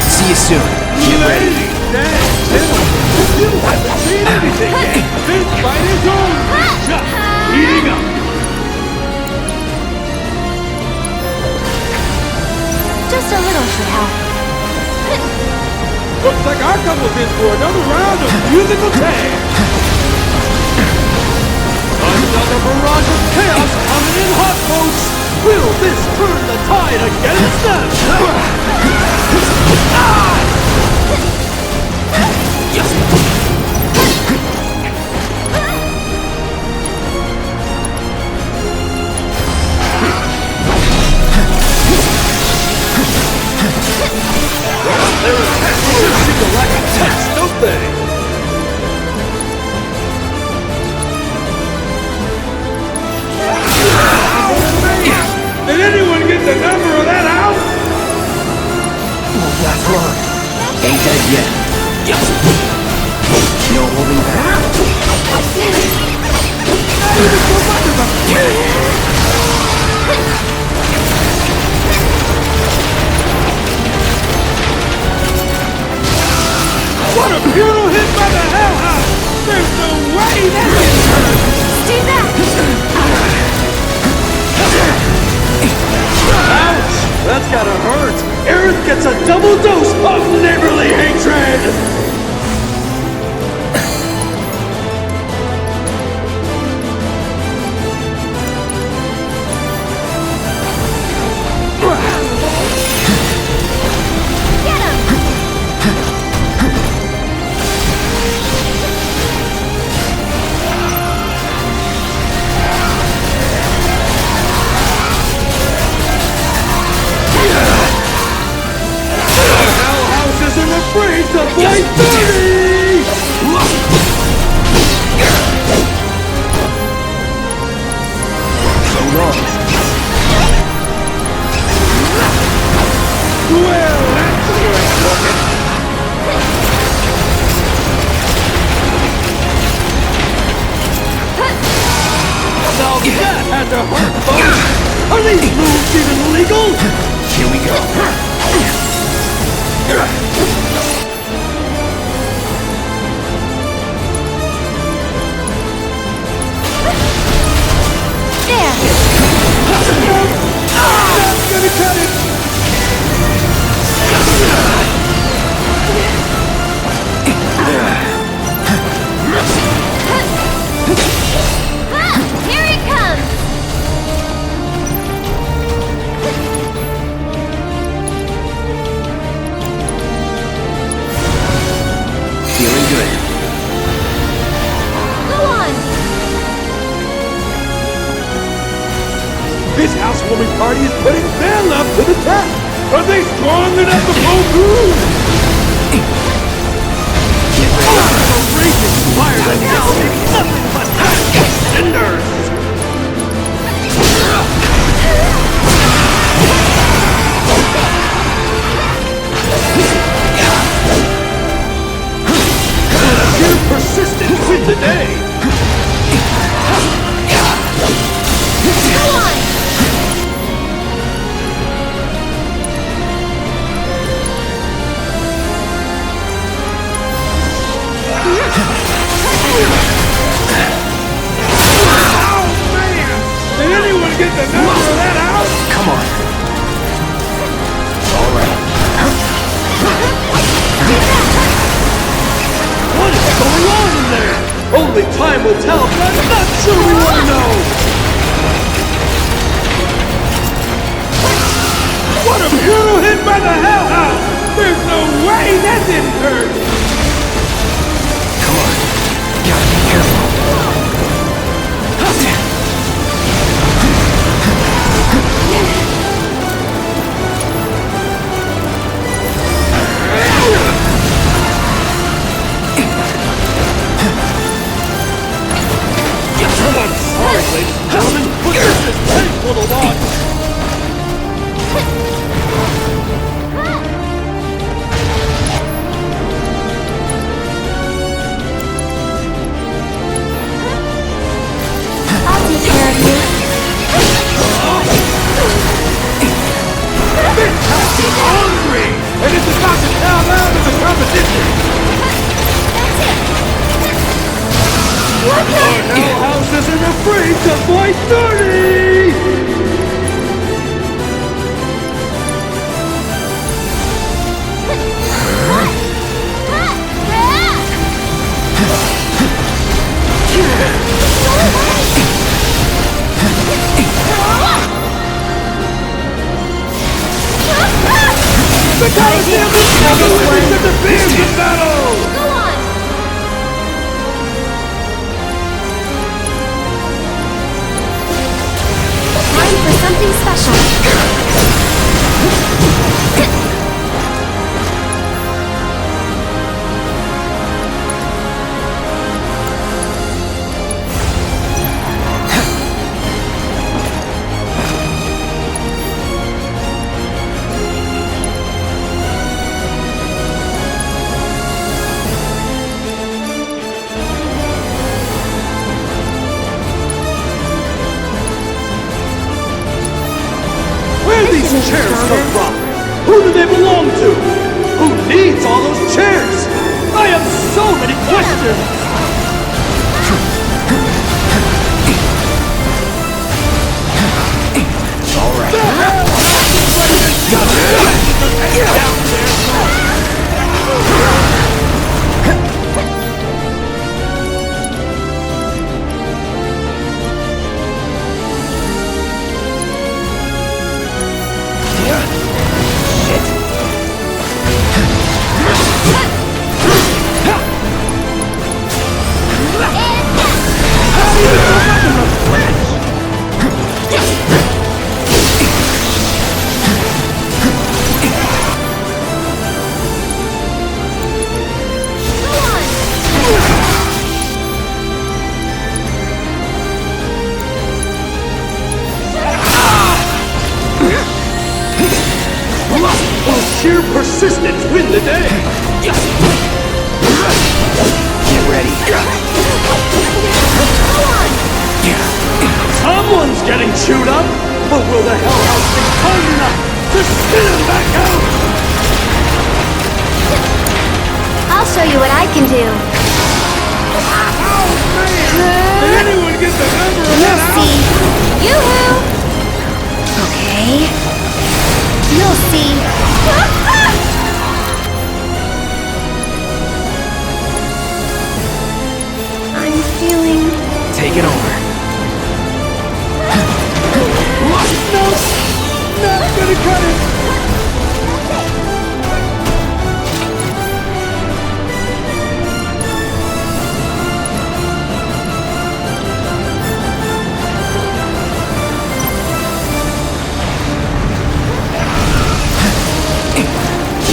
See you soon. Get ready. You haven't seen anything yet! This fight is over! Just heating up! Just a little should help. Looks like our couple's in for another round of musical tag! Another barrage of chaos coming in hot, folks! Will this turn the tide against them? Their attacks just seem to lack a test, don't they? Did anyone get the number of that house? Won't last long. Ain't dead yet. No holding back. What a brutal hit by the Hell House! There's no way that gets hurt! Stay back! Ouch! That's gotta hurt! Aerith gets a double dose of neighborly hatred! Afraid to fight dirty! So long. Well, that's good looking. Now that had to hurt, folks! Are these moves even legal? Here we go. That's gonna cut it! Here he comes! Feeling good. Go on! This housewarming party is putting their love to the test! Are they strong enough to pull through? The raging fire that now makes nothing but ash and cinders! get the number of that house? Come on. All right. What is going on in there? Only time will tell, but I'm not sure we want to know. What a brutal hit by the Hell House! There's no way that didn't hurt! Come on. Gotta be careful. I'm sorry, ladies and gentlemen, but this is painful to watch! I'll take care of you. This house is hungry! And it's about to town out of the competition! Our Hell House isn't afraid to fight dirty! The Coliseum will never win the defense of battle! Go on! Time for something special. Where do these chairs come from? Who do they belong to? Who needs all those chairs? I have so many questions! All right. Will sheer persistence win the day? Get ready. Someone's getting chewed up, but will the Hell House be kind enough to spin him back out? I'll show you what I can do. Did anyone get the number of that You'll house? see. Yoo-hoo! Okay. You'll see. I'm feeling... Take it over. No! Not gonna cut it!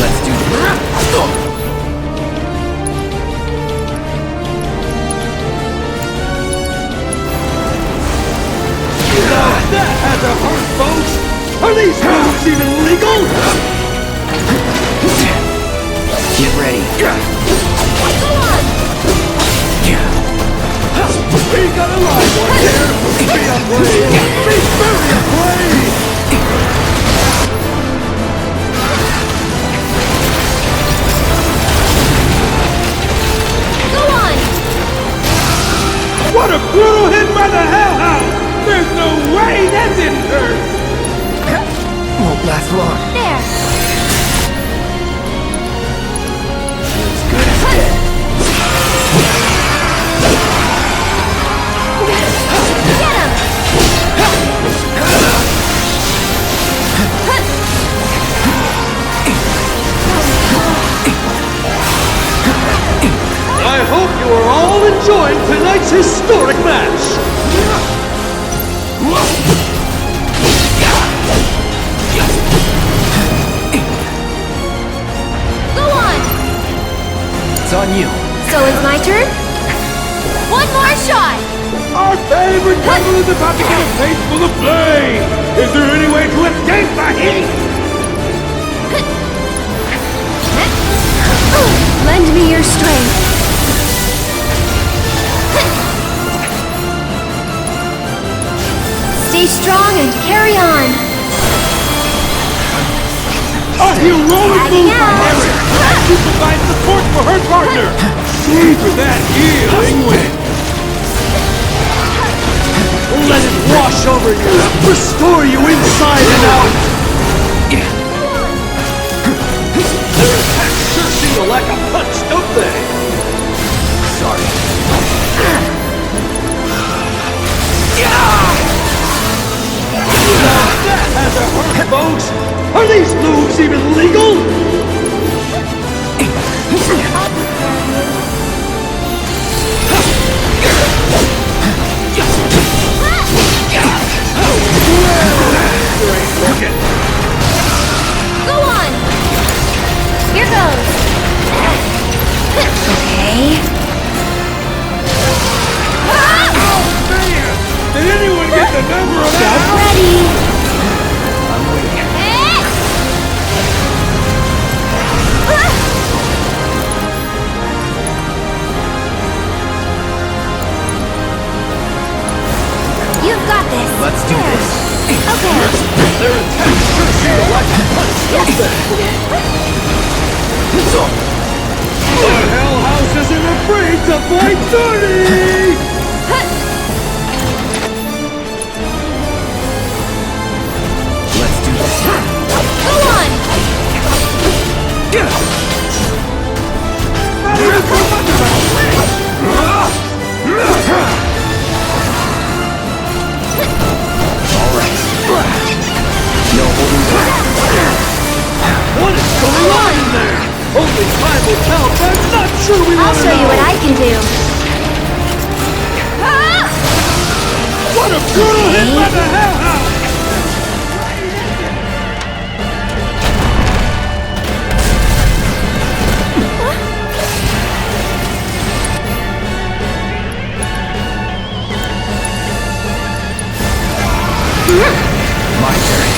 Let's do this. That had to hurt, folks! Are these moves even legal? Get ready. We got a live one here! Be afraid! Be very afraid! Go on! What a brutal hit by the Hell House! There's no no way! That didn't hurt! Won't last long. There. As good as dead. Get him! I hope you are all enjoying tonight's historic match! Go on! It's on you. So it's my turn? One more shot! Our favorite couple is about to get a face full of flame! Is there any way to escape the heat? Lend me your strength. Stay strong and carry on. A heroic move by out. Erin! She provides support for her partner! Savor that healing wind! Let it wash over you! Restore you inside and out! Their attacks sure seem to lack a punch, don't they? Sorry. That has a hurt, folks! Are these moves even legal? Go on! Here goes! Okay. Oh, man! Did anyone get the number of that? Get ready! I'm waiting. You've got this. Let's do this. Okay. Their attacks sure seem to lack a punch, don't they? The Hell House isn't afraid to fight dirty! Let's do this. Go on! Alright. No holding back. What is going on in there? Only time will tell, but I'm not sure we I'll want to show you know. what I can do. What a brutal hit by the Hell House! My turn.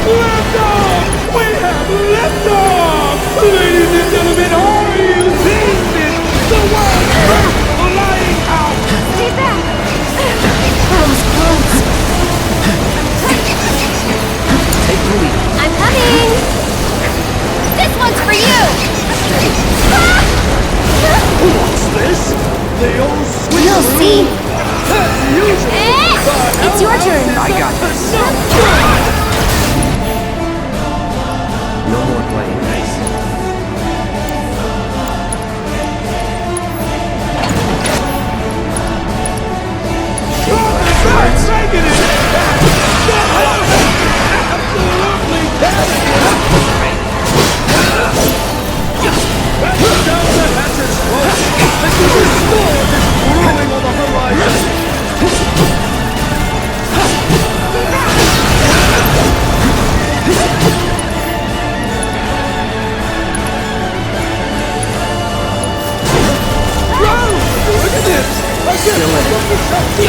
Liftoff! We have liftoff! Ladies and gentlemen, are you seeing this? The world's first flying house! Stay back! That was close. Take the lead. I'm coming! This one's for you! What's this? The old switch. You'll see. As usual. It's your turn. I got this. No more playing nice. Making it! Absolutely down the hatches, folks! The storm is brewing on the horizon! Look at this! Again, from the top to the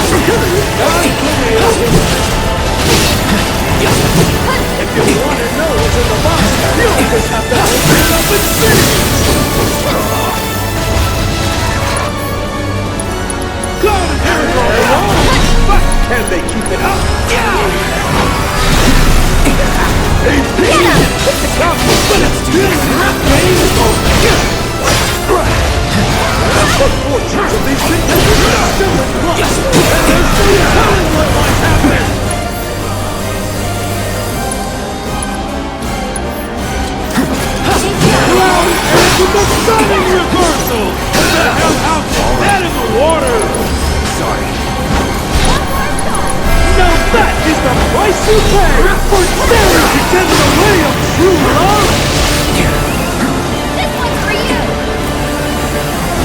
if you want to know what's in the box, you just have to open it up and see! Cloud and Eric are alone, but can they keep it up? They've hit the cup, but it's still not game over. The fortunes of these contenders the stunning reversal! The hellhouse is dead in the water! Sorry. Now that is the price you pay for daring to get in the way of true love! This one's for you!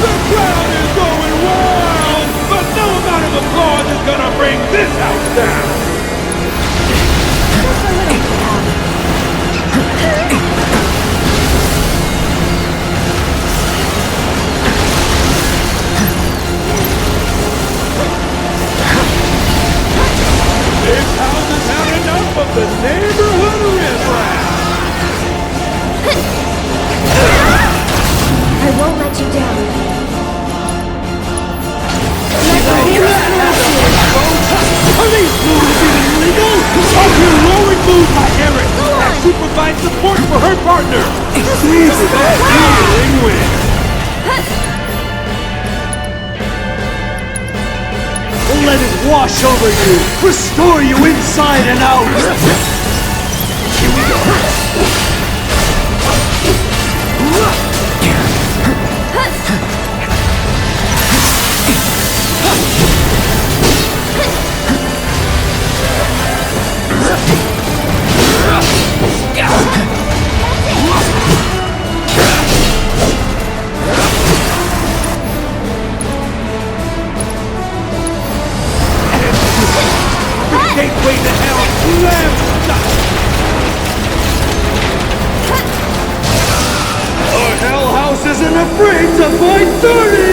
The crowd is going wild, but no amount of applause is gonna bring this house down! This house has had enough of the neighborhood riffraff! I won't let you down. Are these moves even legal? Are you lowering moves by Eric as she provides support for her partner? See that feeling win! Let it wash over you, restore you inside and out! Here we go. Gateway to hell, left! Our hell house isn't afraid to fight dirty!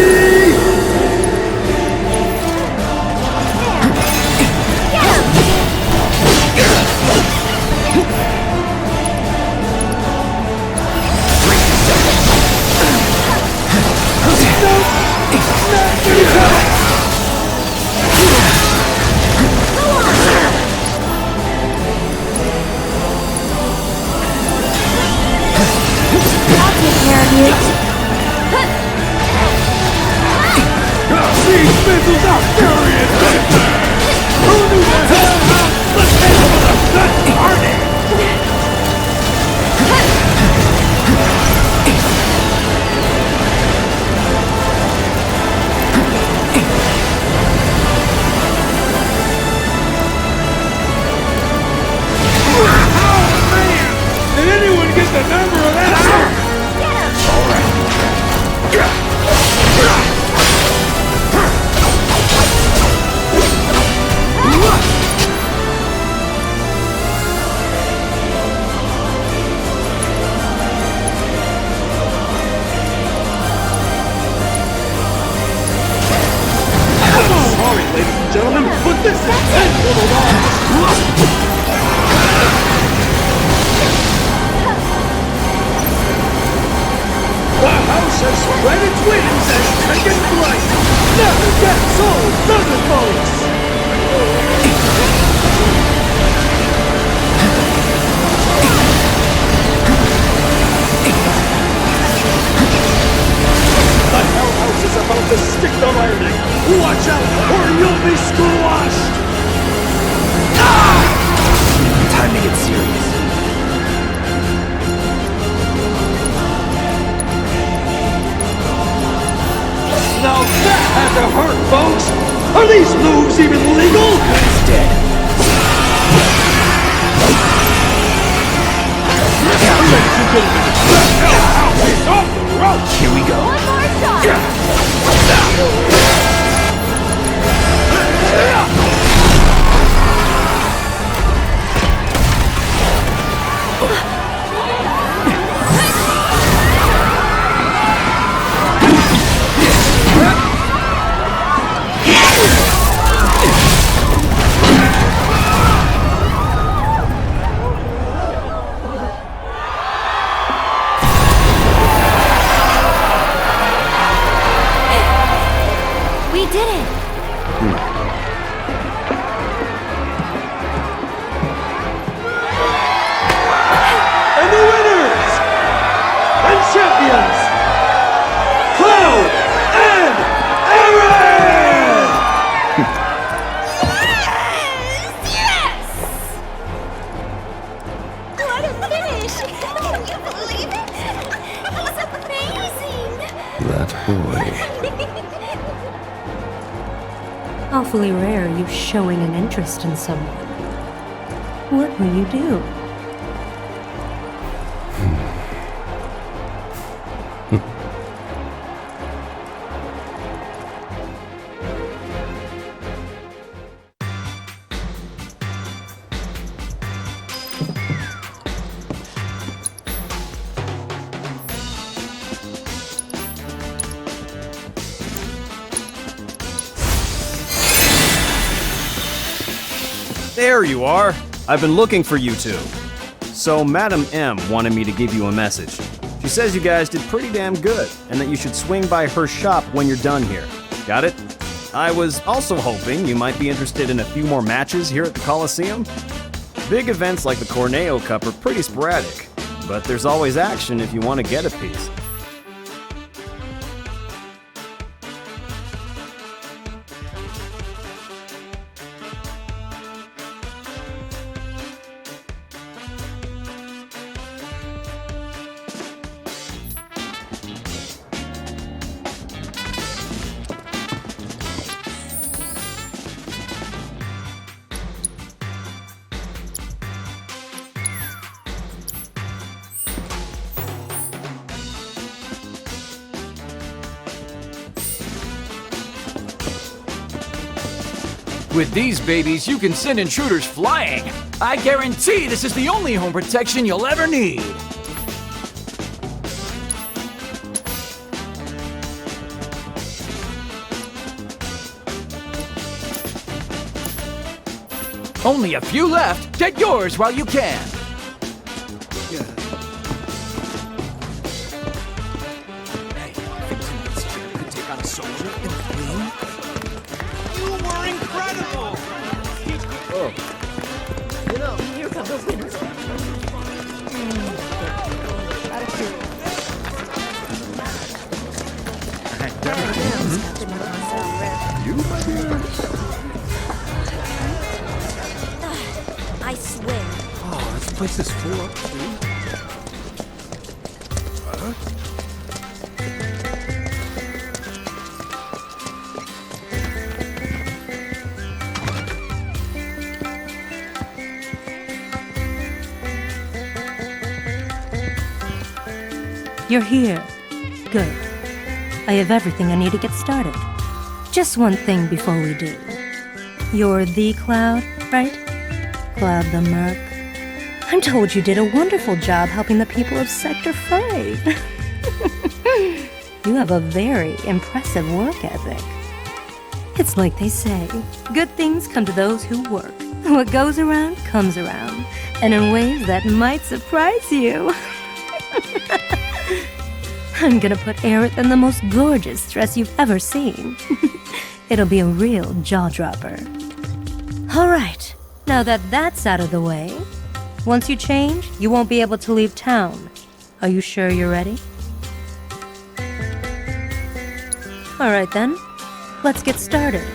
These missiles are furious! Who knew the hell house? Let's head for the gut party! Oh man! Did anyone get the number of that house? All right. Sorry, ladies and gentlemen, but this is end for the loss. The house has spread its wings and taken flight. Never gets old, does it, folks? The hell house is about to stick the landing. Watch out, or you'll be squashed. Time to get serious. Now that had to hurt, folks! Are these moves even legal? He's dead. Ladies and gentlemen, the hell house is off the ropes! Here we go. One more shot! We did it! And the winners and champions, Cloud and Aaron! Yes! What a finish! Can you believe it? He's amazing! that boy. Awfully rare you showing an interest in someone. What will you do? There you are! I've been looking for you two. So, Madam M wanted me to give you a message. She says you guys did pretty damn good, and that you should swing by her shop when you're done here. Got it? I was also hoping you might be interested in a few more matches here at the Coliseum. Big events like the Corneo Cup are pretty sporadic, but there's always action if you want to get a piece. With these babies, you can send intruders flying. I guarantee this is the only home protection you'll ever need. Only a few left. Get yours while you can. I swear. Oh, this place is full up too. You're here. Good. I have everything I need to get started. Just one thing before we do. You're the Cloud, right? Cloud the Merc. I'm told you did a wonderful job helping the people of Sector 5. You have a very impressive work ethic. It's like they say, good things come to those who work. What goes around comes around, and in ways that might surprise you. I'm gonna put Aerith in the most gorgeous dress you've ever seen. It'll be a real jaw-dropper. All right, now that that's out of the way, once you change, you won't be able to leave town. Are you sure you're ready? All right then, let's get started.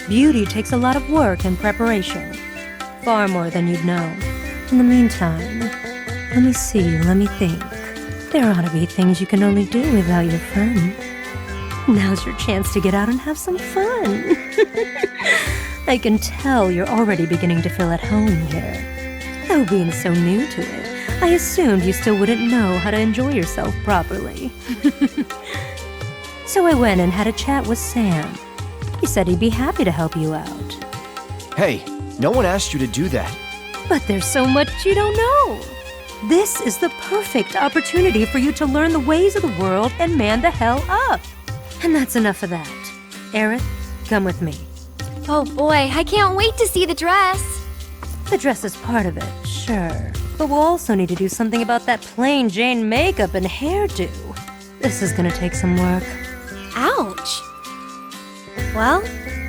Beauty takes a lot of work and preparation. Far more than you'd know. In the meantime, let me think. There ought to be things you can only do without your friend. Now's your chance to get out and have some fun. I can tell you're already beginning to feel at home here. Though being so new to it, I assumed you still wouldn't know how to enjoy yourself properly. So I went and had a chat with Sam. He said he'd be happy to help you out. Hey, no one asked you to do that. But there's so much you don't know. This is the perfect opportunity for you to learn the ways of the world and man the hell up. And that's enough of that. Aerith, come with me. Oh boy, I can't wait to see the dress. The dress is part of it, sure. But we'll also need to do something about that plain Jane makeup and hairdo. This is gonna take some work. Ouch. Well,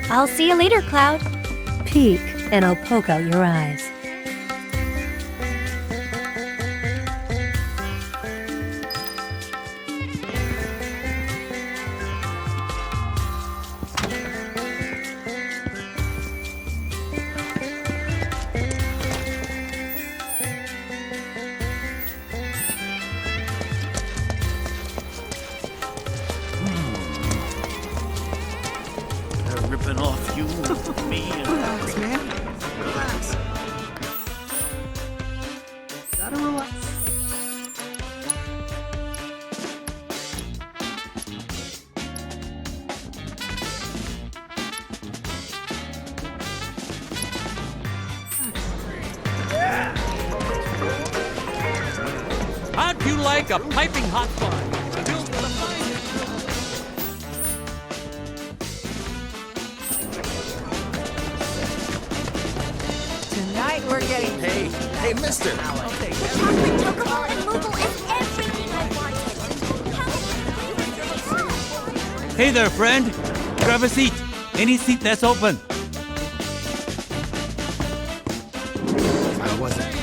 I'll see you later, Cloud. Peek, and I'll poke out your eyes. How'd you like a piping hot fun? Tonight we're getting paid. Hey, mister. Chocolate chocobo and Moogle is everything I wanted. Hey there, friend. Grab a seat. Any seat that's open. I wasn't.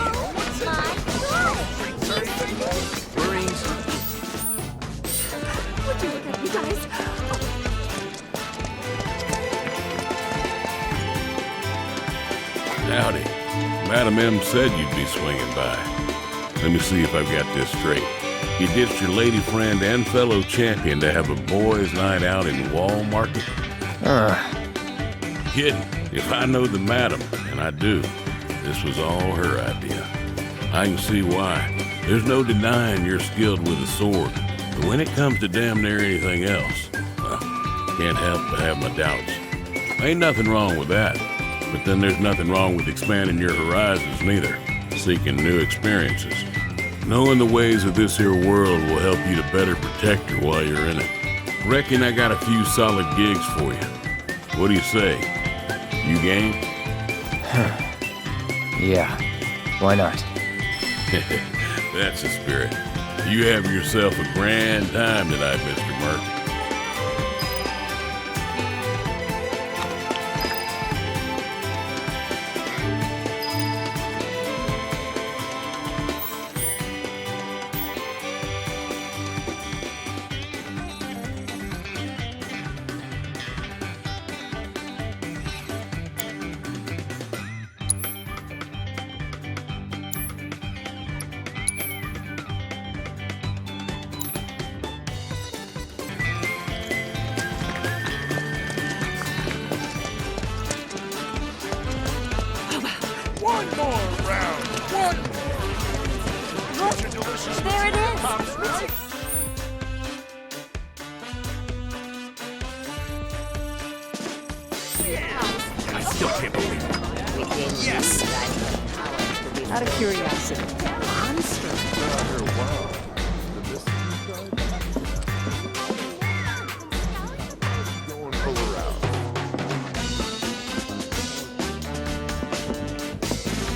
Would you look at you guys? Howdy. Madam M said you'd be swinging by. Let me see if I've got this straight. You ditched your lady friend and fellow champion to have a boys' night out in Wall Market? Kidding. If I know the madam, and I do, this was all her idea. I can see why. There's no denying you're skilled with a sword. But when it comes to damn near anything else, well, can't help but have my doubts. Ain't nothing wrong with that. But then there's nothing wrong with expanding your horizons neither, seeking new experiences. Knowing the ways of this here world will help you to better protect her while you're in it. Reckon I got a few solid gigs for you. What do you say? You game? Yeah, why not? That's the spirit. You have yourself a grand time tonight, Mr. Merc. One more round. One more. Such a delicious There it is. I still can't believe it. Yes. Out of curiosity, monster.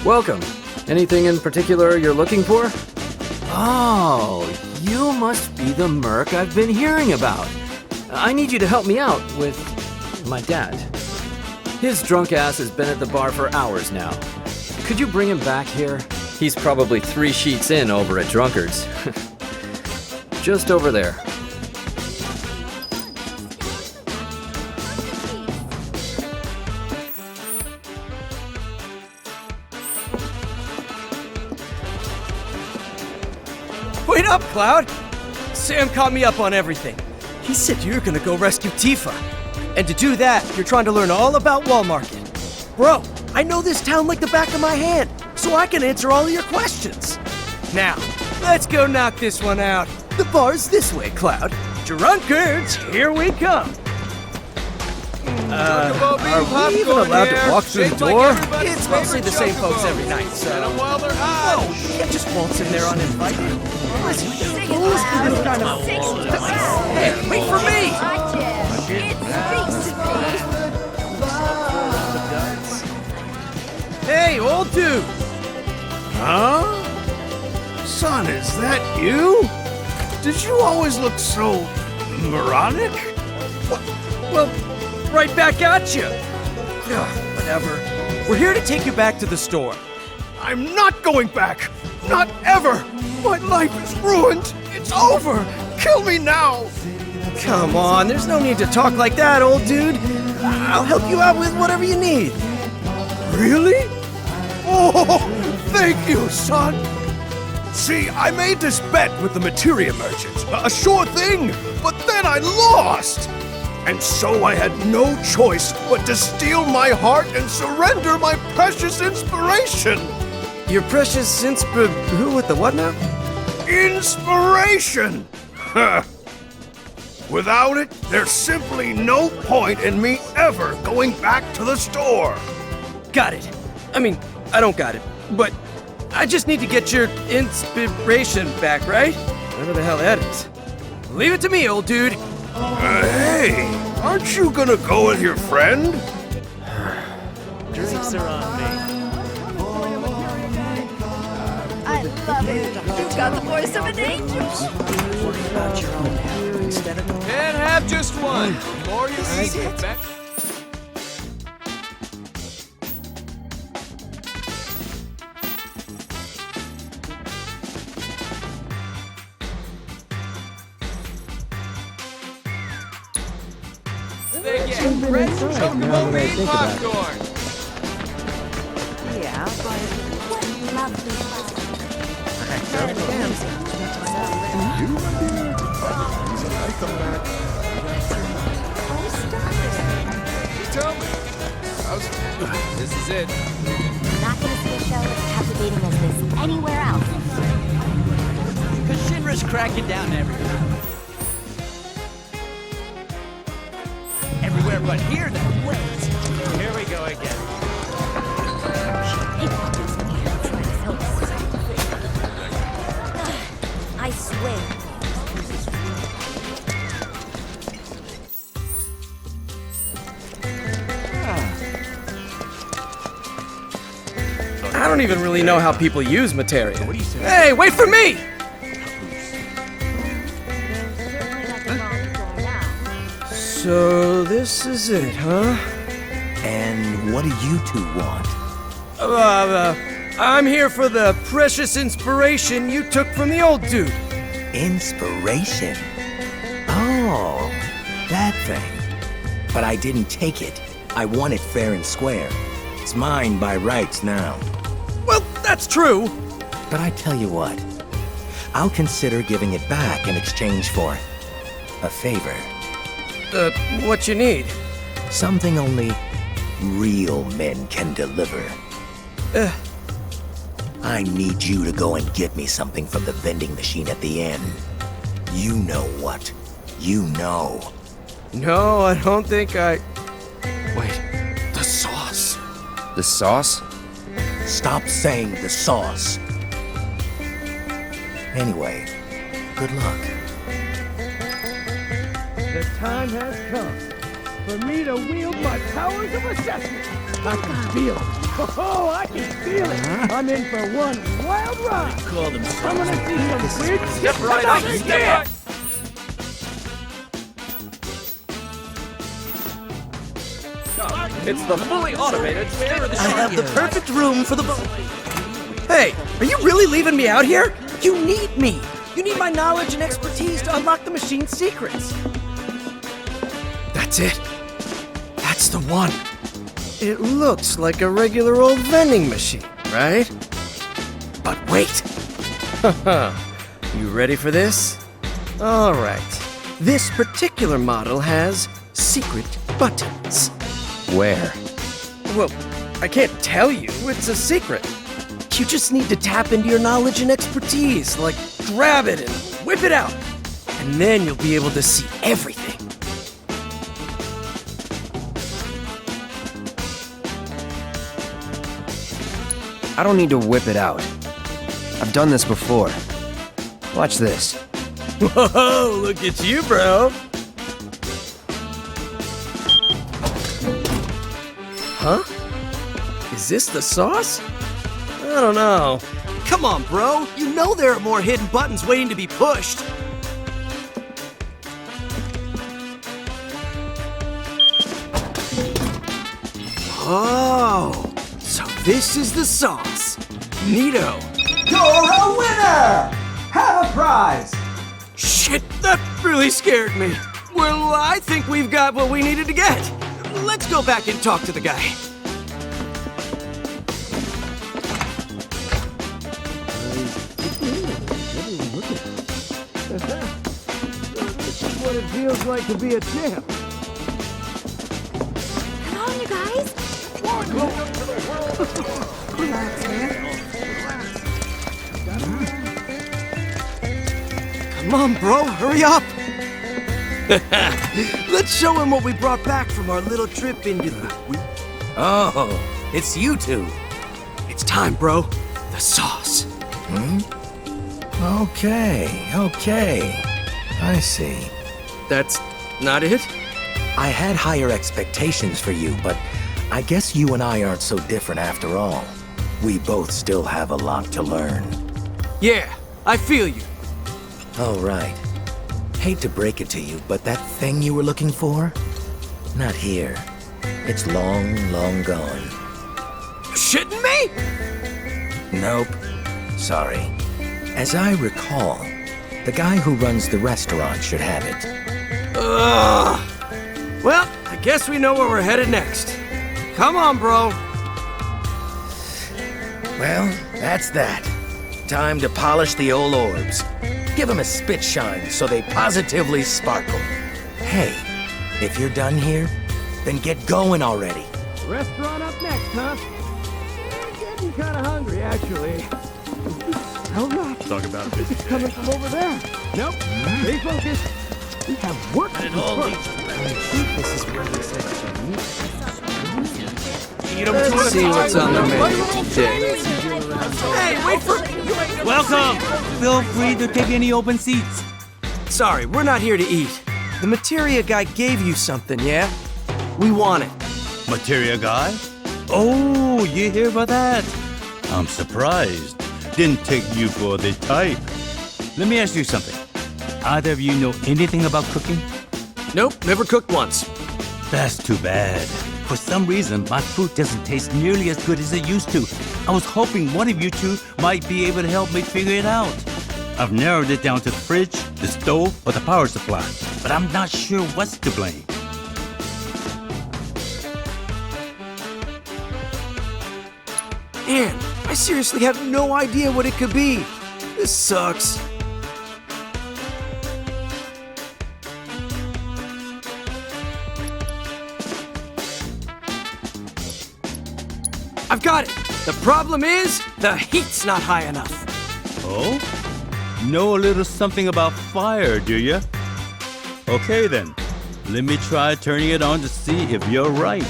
Welcome. Anything in particular you're looking for? Oh, you must be the merc I've been hearing about. I need you to help me out with my dad. His drunk ass has been at the bar for hours now. Could you bring him back here? He's probably 3 sheets in over at Drunkard's. Just over there. Wait up, Cloud! Sam caught me up on everything. He said you're gonna go rescue Tifa. And to do that, you're trying to learn all about Wall Market. Bro, I know this town like the back of my hand, so I can answer all of your questions. Now, let's go knock this one out. The bar's this way, Cloud. Drunkards, here we come. Are we even allowed to walk through the door? It's mostly the same folks every night, so... Whoa, you can't just waltz in there uninvited. Listen, who's this kind of... Hey, wait for me! Hey, old dude! Huh? Son, is that you? Did you always look so... moronic? Well, right back at you. Ugh, whatever. We're here to take you back to the store. I'm not going back! Not ever! My life is ruined! It's over! Kill me now! Come on, there's no need to talk like that, old dude. I'll help you out with whatever you need. Really? Oh, thank you, son! See, I made this bet with the materia merchants. A sure thing, but then I lost! And so I had no choice but to steal my heart and surrender my precious inspiration! Your precious who with the what now? Inspiration! Huh. Without it, there's simply no point in me ever going back to the store. Got it. I mean, I don't got it, but I just need to get your inspiration back, right? Whatever the hell that is. Leave it to me, old dude. Hey, aren't you gonna go with your friend? Drinks are on me. I love it. You've got the voice of an angel. Can't have just one. The more you eat, the better. They get French chocobo meat popcorn. Yeah, but what lovely Tell me. This is it. I'm not gonna see a show as captivating as this anywhere else. Cause Shinra's cracking down everywhere. Everywhere but here, then. Wait. Here we go again. I swear. I don't even really know how people use materia. Hey, wait for me! So this is it, huh? And what do you two want? I'm here for the precious inspiration you took from the old dude. Inspiration? Oh, that thing. But I didn't take it. I won it fair and square. It's mine by rights now. Well, that's true. But I tell you what, I'll consider giving it back in exchange for a favor. What you need? Something only real men can deliver. I need you to go and get me something from the vending machine at the end. You know what? You know. No, I don't think I... Wait, the sauce. The sauce? Stop saying the sauce. Anyway, good luck. The time has come for me to wield my powers of assessment. I can feel it. Oh, I can feel it. I'm in for one wild ride. Call them I'm gonna see some weird shit. Step right up. Step right. It's the fully automated spare of the I have the perfect room for the boat. Hey, are you really leaving me out here? You need me. You need my knowledge and expertise to unlock the machine's secrets. That's it. That's the one. It looks like a regular old vending machine, right? But wait. You ready for this? All right. This particular model has secret buttons. Where? Well, I can't tell you. It's a secret. You just need to tap into your knowledge and expertise, like grab it and whip it out. And then you'll be able to see everything. I don't need to whip it out. I've done this before. Watch this. Whoa, look at you, bro. Huh? Is this the sauce? I don't know. Come on, bro. You know there are more hidden buttons waiting to be pushed. Oh, so this is the sauce. Neato. You're a winner! Have a prize! Shit, that really scared me. Well, I think we've got what we needed to get. Let's go back and talk to the guy. This is what it feels like to be a champ. Come on, you guys. Relax, man. Come on, bro, hurry up. Let's show him what we brought back from our little trip into the... Oh, it's you two. It's time, bro. the sauce. Okay. I see. That's not it? I had higher expectations for you, but I guess you and I aren't so different after all. We both still have a lot to learn. Yeah, I feel you. Oh, right. Hate to break it to you, but that thing you were looking for? Not here. It's long, long gone. Shitting me? Nope. Sorry. As I recall, the guy who runs the restaurant should have it. Ugh. Well, I guess we know where we're headed next. Come on, bro. Well, that's that. Time to polish the old orbs. Give them a spit shine so they positively sparkle. Hey, if you're done here, then get going already. Restaurant up next, huh? I'm getting kind of hungry, actually. All right. Talk about it. It's coming from over there. Nope. Stay focused. We have work to do first. This is where they said Let's see what's on the menu today. Hey, wait for... Welcome! Feel free to take any open seats. Sorry, we're not here to eat. The materia guy gave you something, yeah? We want it. Materia guy? Oh, you hear about that? I'm surprised. Didn't take you for the type. Let me ask you something. Either of you know anything about cooking? Nope, never cooked once. That's too bad. For some reason, my food doesn't taste nearly as good as it used to. I was hoping one of you two might be able to help me figure it out. I've narrowed it down to the fridge, the stove, or the power supply, but I'm not sure what's to blame. Man, I seriously have no idea what it could be. This sucks. I've got it. The problem is, the heat's not high enough. Oh? Know a little something about fire, do you? Okay then, let me try turning it on to see if you're right.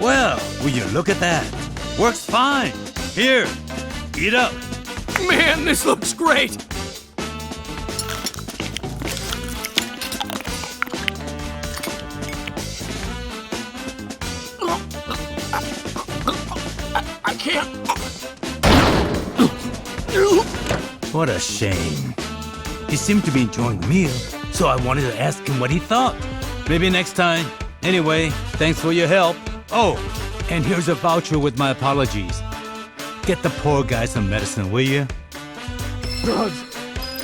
Well, will you look at that? Works fine. Here, eat up. Man, this looks great. I can't. What a shame. He seemed to be enjoying the meal, so I wanted to ask him what he thought. Maybe next time. Anyway, thanks for your help. Oh, and here's a voucher with my apologies. Get the poor guy some medicine, will you? Drugs.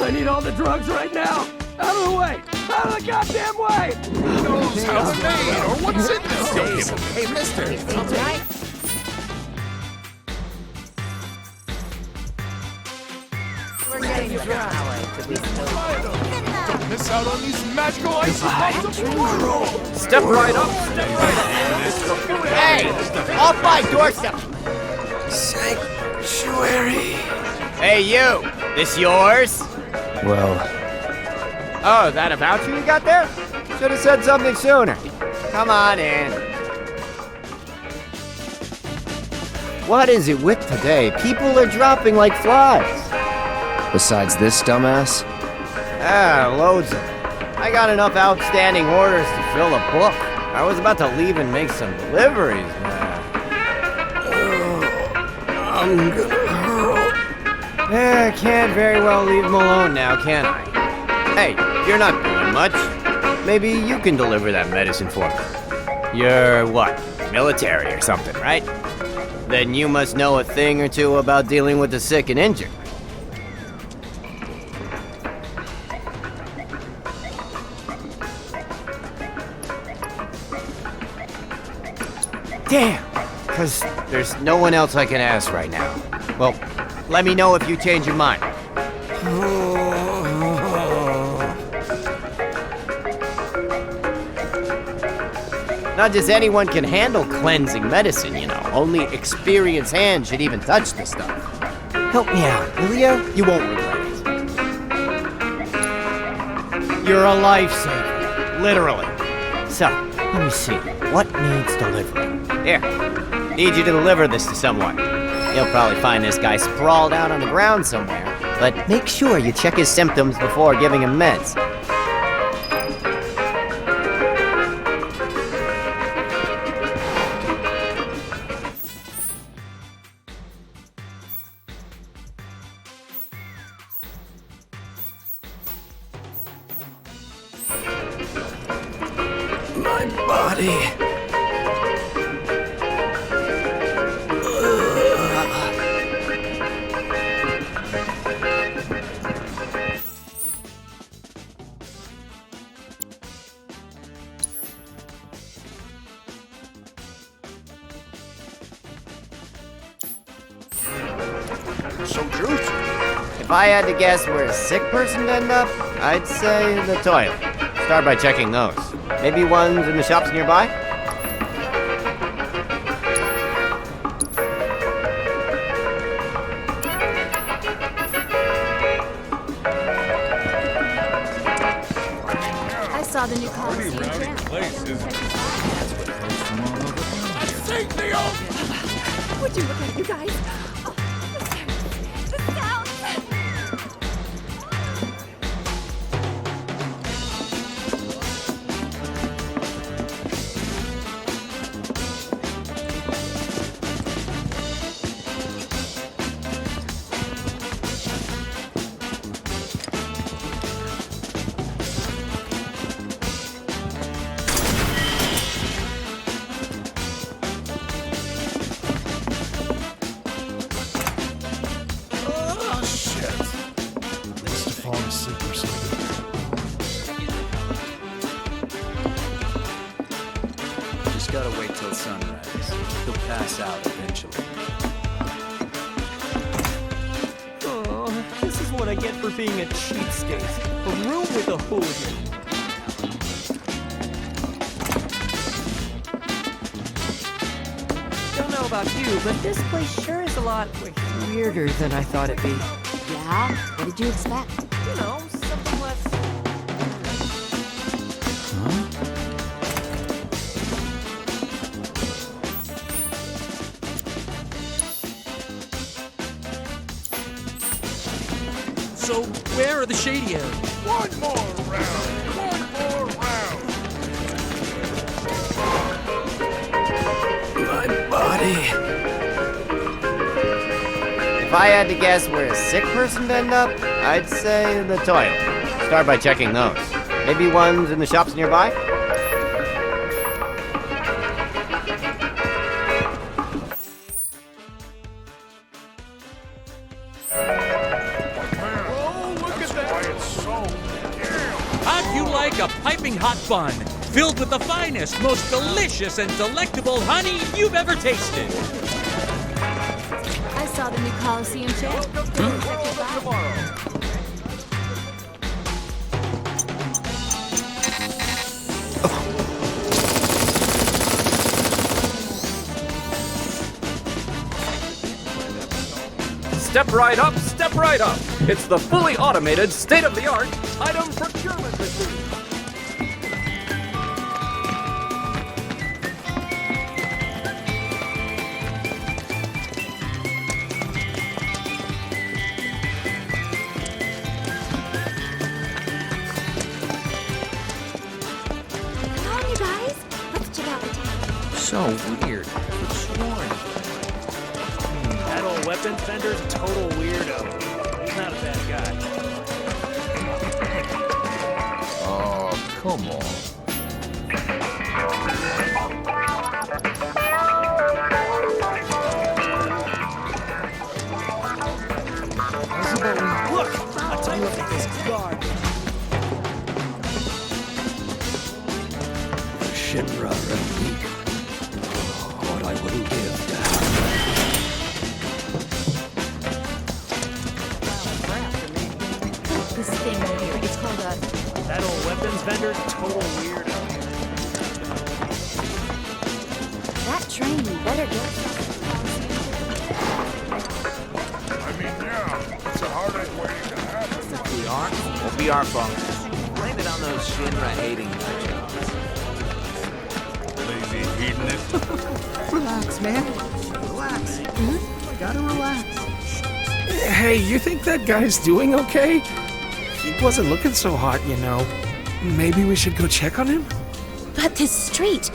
I need all the drugs right now. Out of the way. Out of the goddamn way. Knows how it's made or what's in this? Hey, mister. We're getting dry. Don't miss out on these magical ice bombs of the world. Step right up. Hey, off my doorstep. Sanctuary. Hey, you. This yours? Well, Oh, is that a voucher you got there? Should have said something sooner. Come on in. What is it with today? People are dropping like flies. besides this dumbass? Ah, loads of them. I got enough outstanding orders to fill a book. I was about to leave and make some deliveries, man. I'm gonna hurl. I can't very well leave him alone now, can I? Hey, you're not doing much. Maybe you can deliver that medicine for me. You're what? Military or something, right? Then you must know a thing or two about dealing with the sick and injured. Damn! Because there's no one else I can ask right now. Well, let me know if you change your mind. Not just anyone can handle cleansing medicine, you know. Only experienced hands should even touch the stuff. Help me out, will ya? You won't regret it. You're a lifesaver, literally. So, Let me see. What needs delivering? Here. Need you to deliver this to someone. You'll probably find this guy sprawled out on the ground somewhere, but make sure you check his symptoms before giving him meds. My body. So juicy. If I had to guess where a sick person would end up, I'd say the toilet. Start by checking those. Maybe ones in the shops nearby? I saw the new Coliseum Jam. Would you look at it, you guys? Oh, the sound! Oh, shit. Must have fallen asleep or something. Just gotta wait till sunrise. He'll pass out eventually. Oh, this is what I get for being a cheapskate. A room with a hooligan. Don't know about you, but this place sure is a lot weirder than I thought it'd be. Yeah? What did you expect? You know, something less. So, where are the shady areas? One more round. One more round. My body. If I had to guess where a sick person would end up, I'd say the toilet. Start by checking those. Maybe ones in the shops nearby? How'd you like a piping hot bun filled with the finest, most delicious, and delectable honey you've ever tasted? I saw the new Coliseum Jam. Step right up, step right up. It's the fully automated, state-of-the-art item procurement machine. Come on, you guys. Let's check out the town. So weird. Sworn. That old weapons vendor's a total weirdo. He's not a bad guy. Oh, come on. Look! I tell you what, this guard. Shinra Remake. What I wouldn't give to have This thing right here. It's called a... That old weapons vendor's a total weirdo. That train better get... I mean, yeah, it's a heartache waiting to happen. We are? We'll be our fault. Blame it on those Shinra hating jobs. reading it. Relax, man. Relax. Gotta relax. Hey, you think that guy's doing okay? He wasn't looking so hot, you know. Maybe we should go check on him? But this street,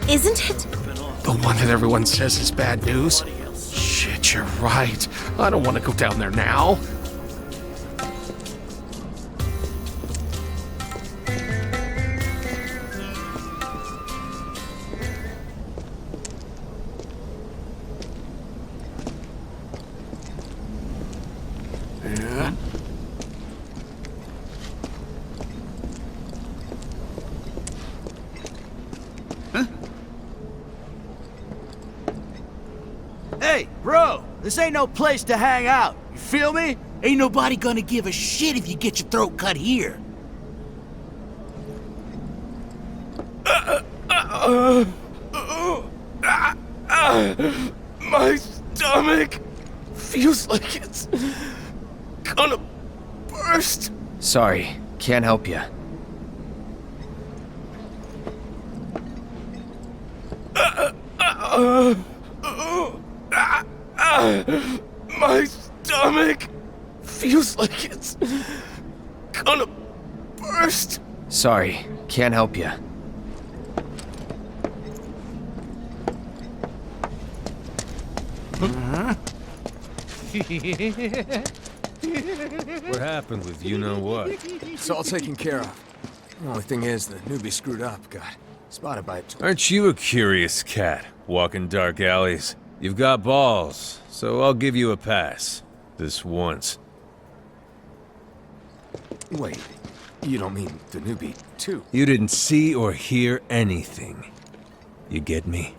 isn't it? The one that everyone says is bad news? Shit, you're right. I don't want to go down there now. Hey, bro, this ain't no place to hang out. You feel me? Ain't nobody gonna give a shit if you get your throat cut here. My stomach feels like it's gonna burst. Sorry, can't help you. My stomach feels like it's gonna burst. Sorry, can't help you. What happened with you-know-what? It's all taken care of. The only thing is, the newbie screwed up. Got spotted by it. Aren't you a curious cat, walking dark alleys? You've got balls, so I'll give you a pass. This once. Wait, you don't mean the newbie, too? You didn't see or hear anything. You get me?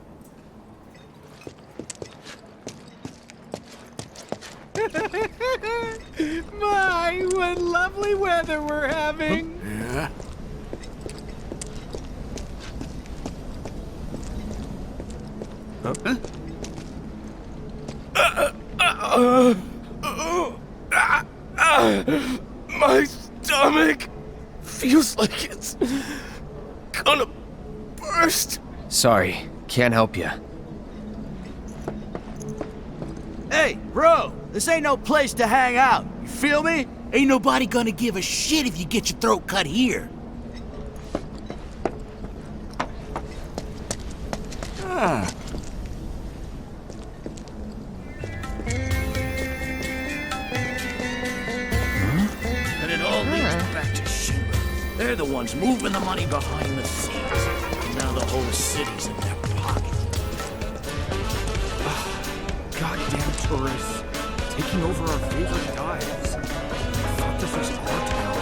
My, what lovely weather we're having! Yeah? Huh? My stomach feels like it's gonna burst. Sorry, can't help you. Hey, bro, this ain't no place to hang out. You feel me? Ain't nobody gonna give a shit if you get your throat cut here. And it all leads back to Shira. They're the ones moving the money behind the scenes. And now the whole city's in their pocket. Goddamn tourists. Taking over our favorite dives. I thought this was our town.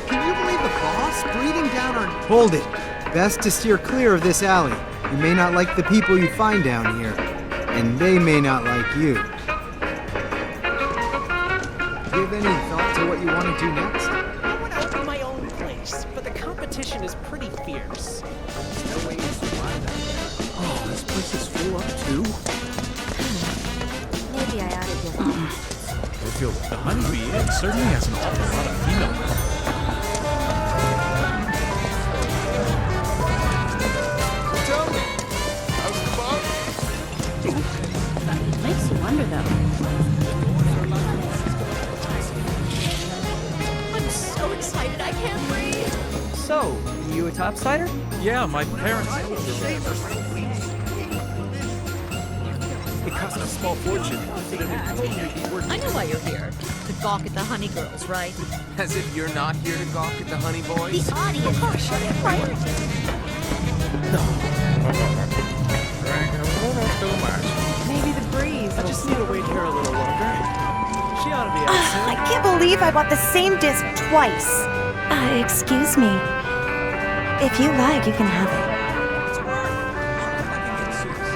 Can you believe the boss breathing down our... Hold it. Best to steer clear of this alley. You may not like the people you find down here. And they may not like you. Give any thought to what you want to do next? I want to open my own place, but the competition is pretty fierce. There's no way to survive out there. Oh, this place is full up too? Maybe I ought to give up. I feel the Honeybee Inn certainly has an awful lot of female. Tell me, how's the bar? Makes you wonder, though. I'm so excited I can't breathe. So, you a topsider? Yeah, my parents. It cost a small fortune. I know why you're here. To gawk at the honey girls, right? As if you're not here to gawk at the honey boys. The audience. Of course, right? Maybe the breeze. I just need to wait here a little longer. She ought to be out soon. I can't believe I bought the same disc twice. Excuse me. If you like, you can have it.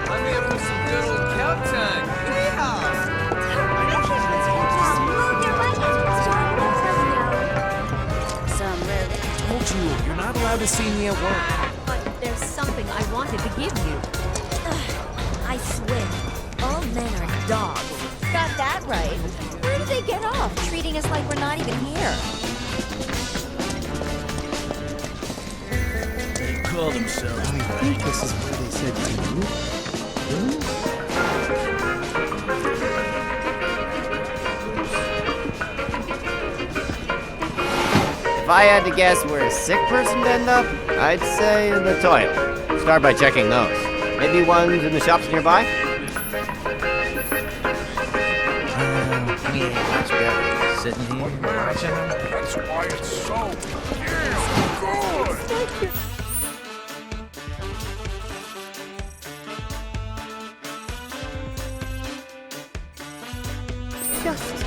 I'm here for some good old count time. Told you, you're not allowed to see me at work. But there's something I wanted to give you. I swear, all men are dogs. Got that right. Where do they get off treating us like we're not even here? call themselves? I think this is where they said to move. If I had to guess where a sick person would end up, I'd say the toilet. Start by checking those. Maybe ones in the shops nearby? Much better sitting here watching them. That's why it's so good. Just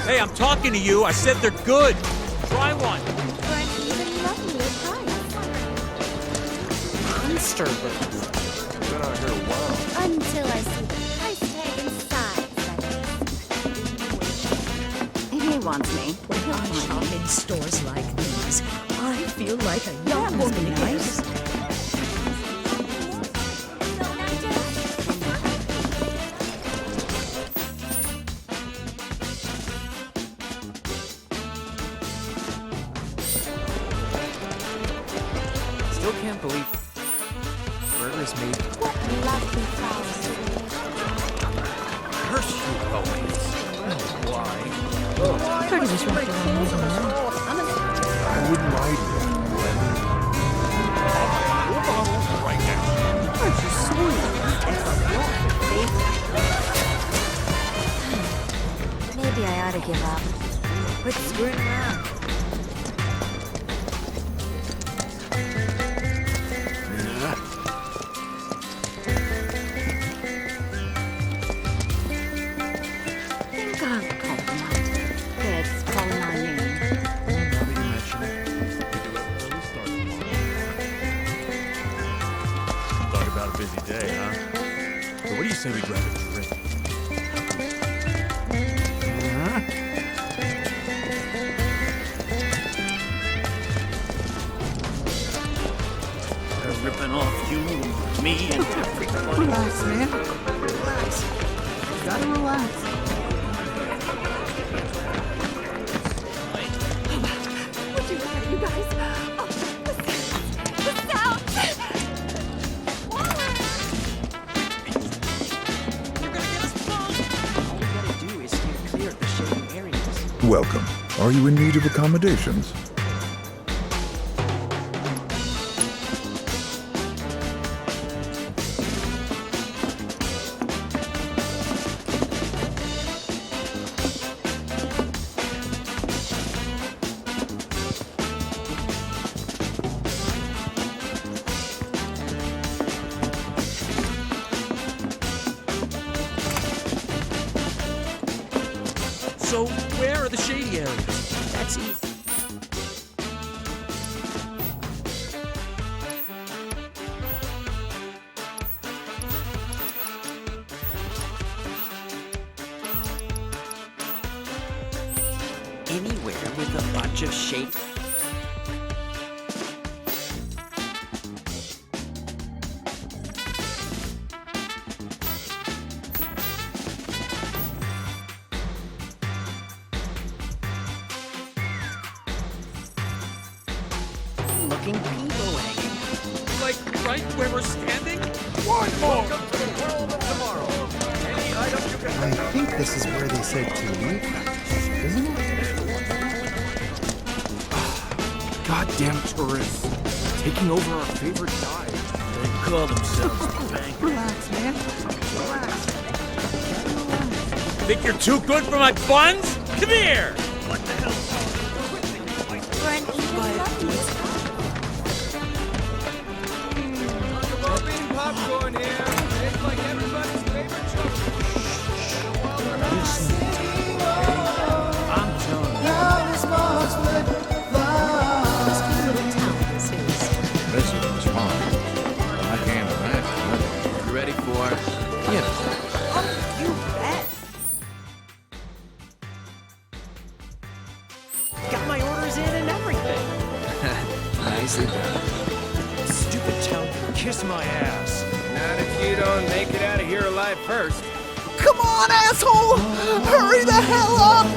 Hey, I'm talking to you. I said they're good. Try one. for an even lovelier price. Monster birds. Been out here a while. Until I see the price tag and size, that is. He wants me. When I shop in stores like these, I feel like a young woman again. Still can't believe burgers made. What lovely flowers. Curse you, romance. Why? Pretty was right around the I wouldn't lie to you. Right now. Aren't you sweet? Maybe I ought to give up. Quit screwing around. Think I'll call them out. It's calling my name. Now that you mention it. Talk about a busy day, huh? So what do you say we grab a drink? They're ripping off you, me, and everybody. Relax, man. Relax. You gotta relax. Would you look at it, you guys? Oh, the sound! Welcome. Are you in need of accommodations? So where are the shady areas? That's easy. Anywhere with a bunch of shade. Looking people hanging. Like right where we're standing? One more! Welcome to the world of tomorrow. Any item you can... I think this is where they said to leave, isn't it? Goddamn tourists. Taking over our favorite dive. They call themselves bank. Relax, man. Relax. Think you're too good for my buns? Come here! What the hell? For an even lovelier Popcorn here. It's like everybody's favorite chocolate. I'm telling you. This was fun. I can't imagine. You ready for, you know. Oh, you bet. Got my orders in and everything. Nicely done. Stupid town can kiss my ass. come on, asshole! Hurry the hell up!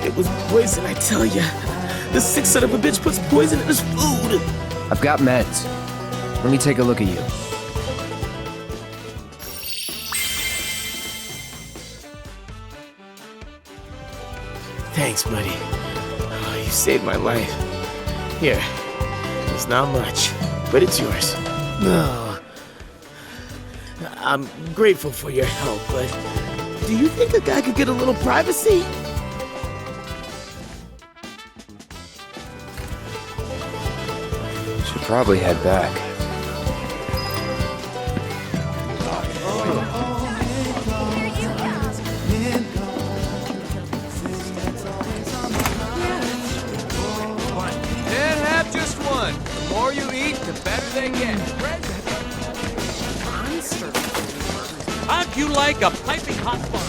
It was poison, I tell ya. This sick son of a bitch puts poison in his food. I've got meds. Let me take a look at you. Thanks, buddy. Oh, you saved my life. Here. It's not much, but it's yours. No. I'm grateful for your help, but do you think a guy could get a little privacy? Should probably head back. Can't have just one. The more you eat, the better they get. How'd you like a piping hot bar?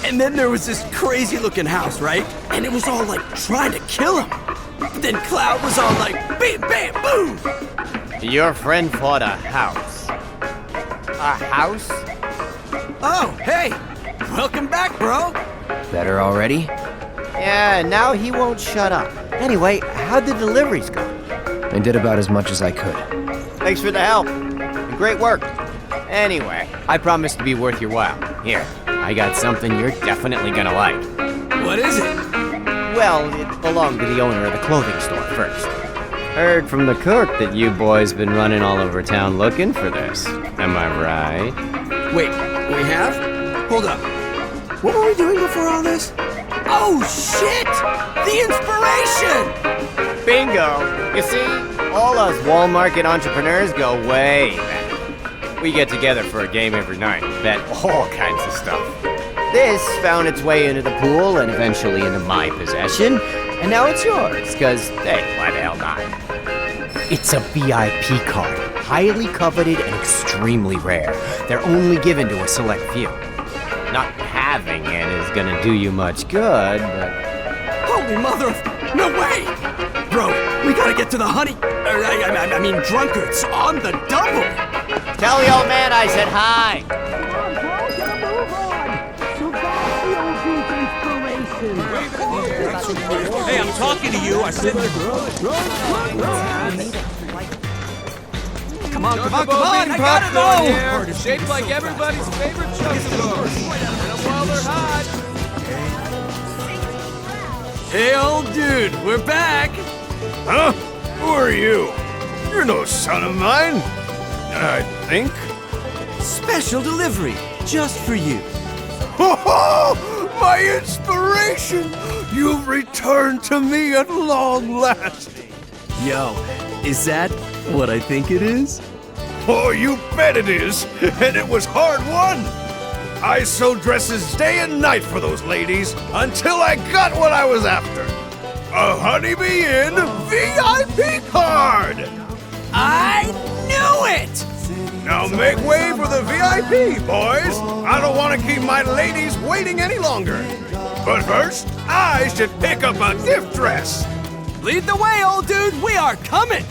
And then there was this crazy looking house, right? And it was all like trying to kill him. Then Cloud was all like, bam, bam, boom! Your friend fought a house. A house? Oh, hey! Welcome back, bro! Better already? Yeah, now he won't shut up. Anyway, how'd the deliveries go? I did about as much as I could. Thanks for the help. Great work. Anyway, I promise to be worth your while. Here, I got something you're definitely gonna like. What is it? Well, it belonged to the owner of the clothing store first. Heard from the cook that you boys been running all over town looking for this. Am I right? Wait, we have? Hold up. What were we doing before all this? Oh, shit! The inspiration! Bingo! You see, all us Wall Market entrepreneurs go way back. We get together for a game every night, bet all kinds of stuff. This found its way into the pool and eventually into my possession, and now it's yours, because, hey, why the hell not? It's a VIP card, highly coveted and extremely rare. They're only given to a select few. Not having it is gonna do you much good, but... Holy mother of... No way! Bro, we gotta get to the honey... I mean drunkards on the double! Tell the old man I said hi! Hey, I'm talking to you. I said... Come on, come on, come on! I gotta know! Here, shaped like everybody's favorite chocobo. And a Wilder hot. Hey, old dude, we're back! Huh? Who are you? You're no son of mine. I think. Special delivery, just for you. Ho ho! My inspiration! You've returned to me at long last. Yo, is that what I think it is? Oh, you bet it is. And it was hard won. I sewed dresses day and night for those ladies until I got what I was after. A Honeybee Inn VIP card! I knew it! Now make way for the VIP, boys! I don't want to keep my ladies waiting any longer. But first, I should pick up a gift dress. Lead the way, old dude! We are coming!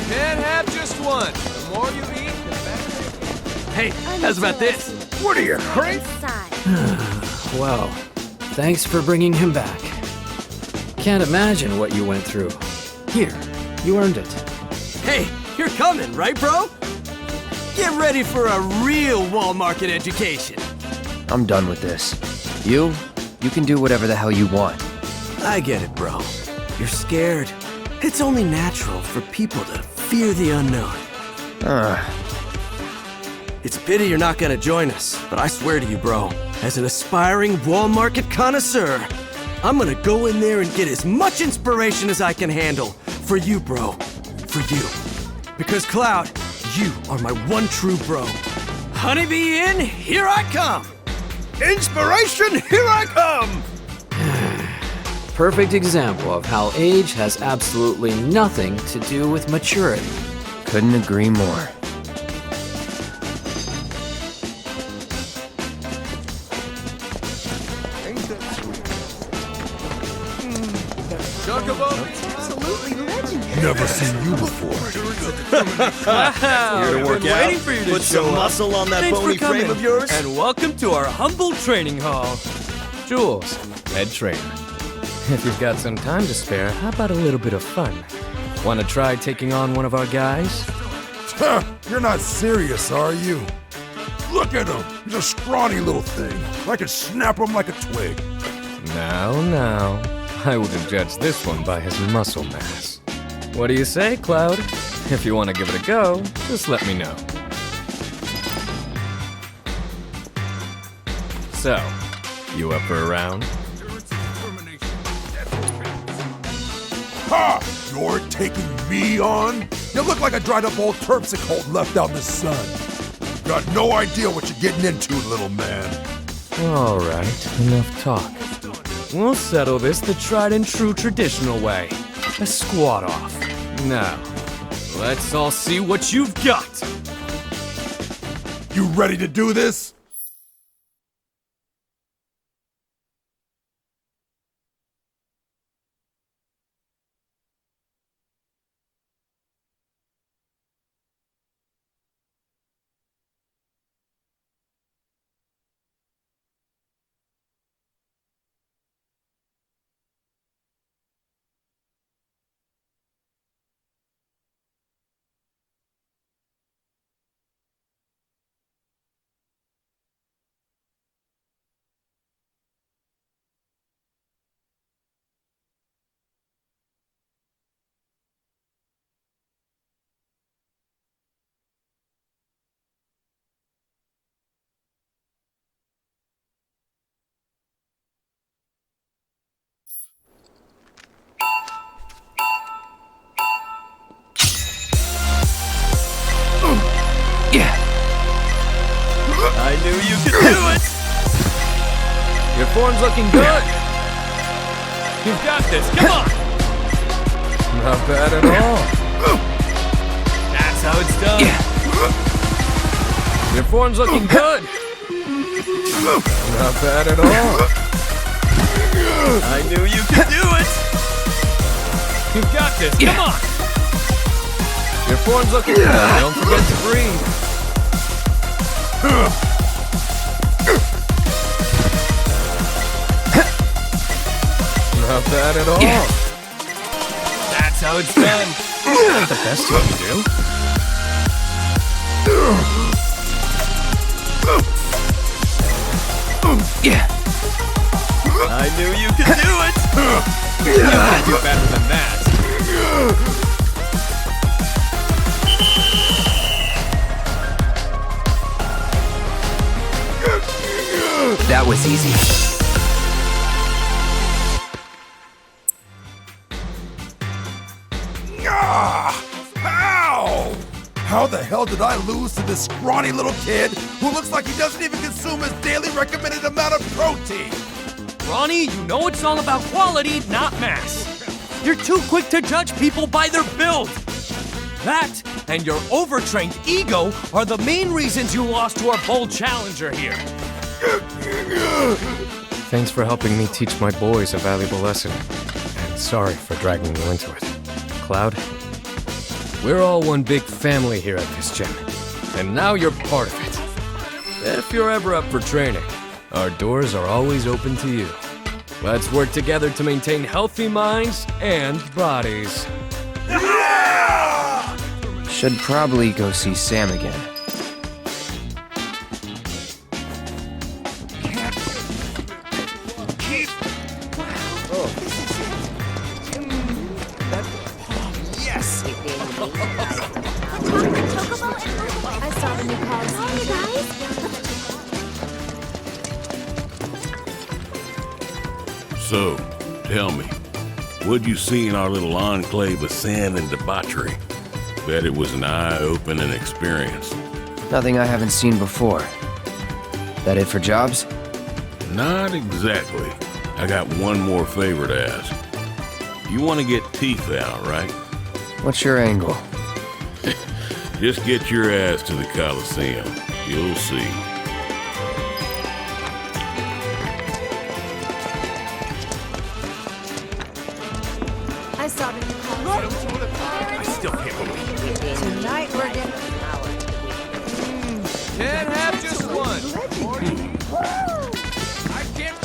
Can't have just one. The more you eat, the better. Hey, how's about this? What are you, crazy? Well, thanks for bringing him back. Can't imagine what you went through. Here, you earned it. Hey, you're coming, right, bro? Get ready for a real Wall Market education. I'm done with this. You can do whatever the hell you want. I get it, bro. You're scared. It's only natural for people to fear the unknown. It's a pity you're not gonna join us, but I swear to you, bro, as an aspiring Wall Market connoisseur, I'm gonna go in there and get as much inspiration as I can handle. For you, bro. For you. Because, Cloud, you are my one true bro. Honeybee Inn, here I come! Inspiration, here I come! Perfect example of how age has absolutely nothing to do with maturity. Couldn't agree more. Never seen you before. Wow, Here to work been out? waiting for you to Put show some up. muscle on that Thanks for bony frame coming. of yours? And welcome to our humble training hall. Jules, head trainer. If you've got some time to spare, how about a little bit of fun? Want to try taking on one of our guys? You're not serious, are you? Look at him. He's a scrawny little thing. I could snap him like a twig. Now, I wouldn't judge this one by his muscle mass. What do you say, Cloud? If you want to give it a go, just let me know. So, you up for a round? Ha! You're taking me on? You look like a dried up old terpsichore left out in the sun. Got no idea what you're getting into, little man. All right, enough talk. We'll settle this the tried and true traditional way. A squat off. Now, let's all see what you've got. You ready to do this? I knew you could do it! Your form's looking good! You've got this, come on! Not bad at all. That's how it's done. Your form's looking good! Not bad at all. I knew you could do it! You've got this, come on! Your form's looking good, don't forget to breathe. Not bad at all. That's how it's done. Not the best you can do. I knew you could do it. You can do better than that. That was easy. Ow! How the hell did I lose to this scrawny little kid who looks like he doesn't even consume his daily recommended amount of protein? Ronnie, you know it's all about quality, not mass. You're too quick to judge people by their build. That and your overtrained ego are the main reasons you lost to our bold challenger here. Thanks for helping me teach my boys a valuable lesson. And sorry for dragging you into it. Cloud, we're all one big family here at this gym. And now you're part of it. If you're ever up for training, our doors are always open to you. Let's work together to maintain healthy minds and bodies. Should probably go see Sam again. Yes! I saw the new cars. Hey, guys. So, tell me, what'd you see in our little enclave of sin and debauchery? Bet it was an eye-opening experience. Nothing I haven't seen before. That it for jobs? Not exactly. I got one more favor to ask. You want to get teeth out, right? What's your angle? Just get your ass to the Coliseum. You'll see. I saw the new cars. Can't have just one. I can't.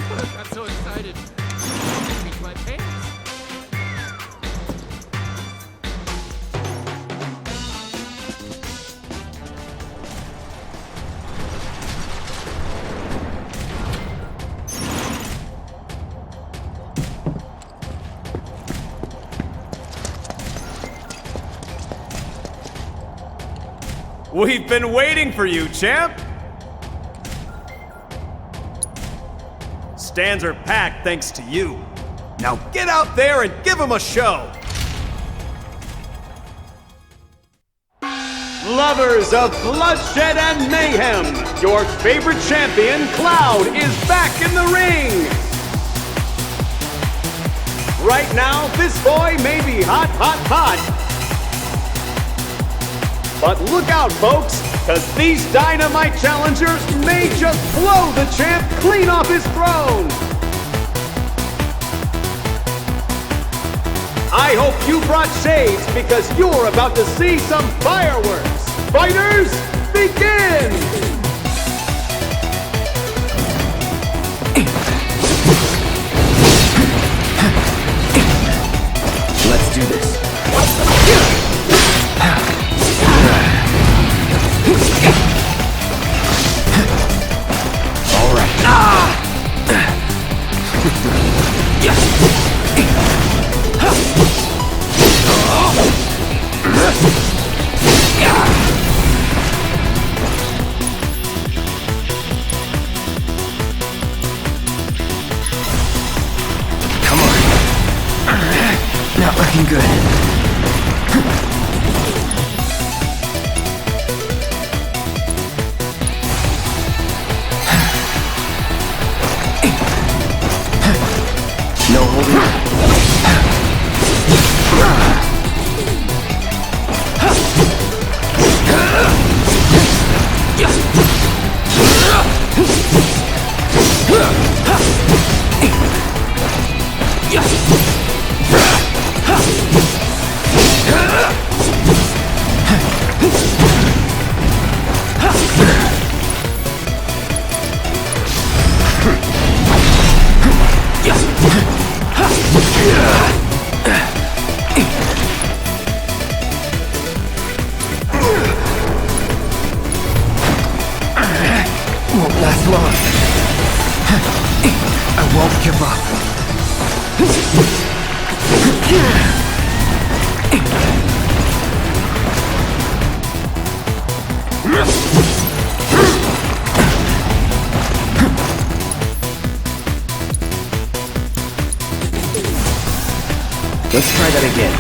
I got so excited. I beat my pants. We've been waiting for you, champ! Stands are packed thanks to you. Now get out there and give them a show! Lovers of bloodshed and mayhem, your favorite champion, Cloud, is back in the ring! Right now, this boy may be hot, hot, hot. But look out, folks, because these dynamite challengers may just blow the champ clean off his throne! I hope you brought shades because you're about to see some fireworks! Fighters, begin! Let's do this. All right. Come on. Not looking good. No holding. Won't last long. I won't give Let's try that again.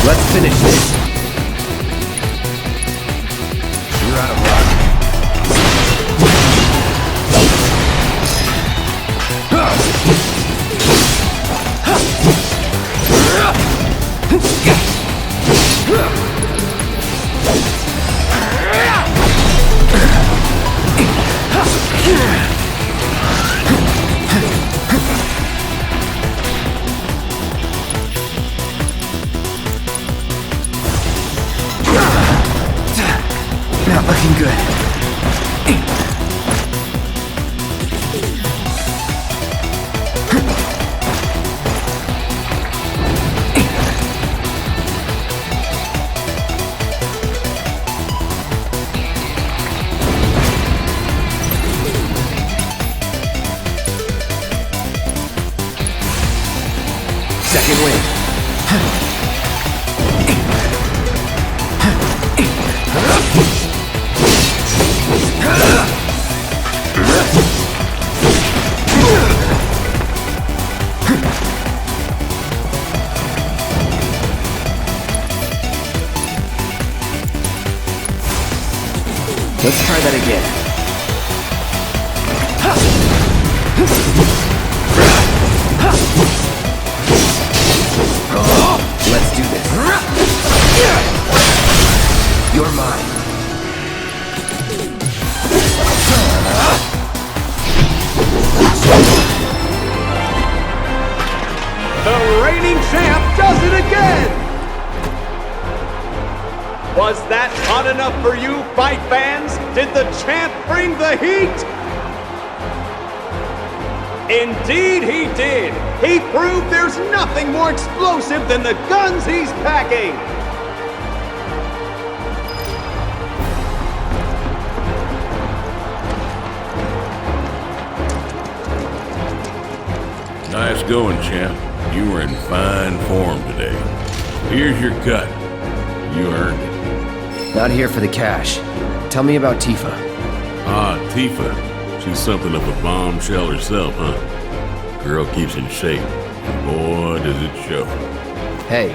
Let's finish this. You're out of luck. Not looking good. Second win. Let's try that again. Let's do this. You're mine. champ does it again! Was that hot enough for you, fight fans? Did the champ bring the heat? Indeed he did! He proved there's nothing more explosive than the guns he's packing! Nice going, champ. You were in fine form today. Here's your cut. You earned it. Not here for the cash. Tell me about Tifa. Ah, Tifa. She's something of a bombshell herself, huh? Girl keeps in shape. And boy, does it show. Hey.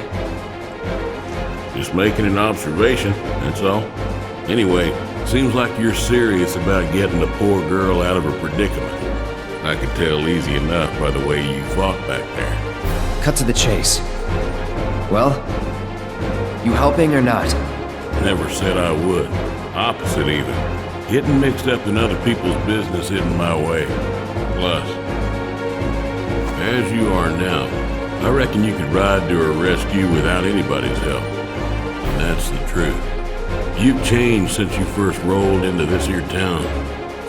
Just making an observation, that's all. Anyway, seems like you're serious about getting the poor girl out of her predicament. I could tell easy enough by the way you fought back there. Cut to the chase. Well, you helping or not? Never said I would. Opposite even. Getting mixed up in other people's business isn't my way. Plus, as you are now, I reckon you could ride to her rescue without anybody's help. And that's the truth. You've changed since you first rolled into this here town.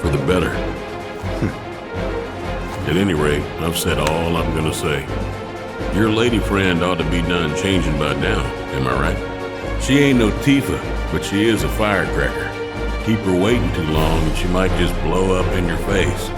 For the better. At any rate, I've said all I'm gonna say. Your lady friend ought to be done changing by now, am I right? She ain't no Tifa, but she is a firecracker. Keep her waiting too long and she might just blow up in your face.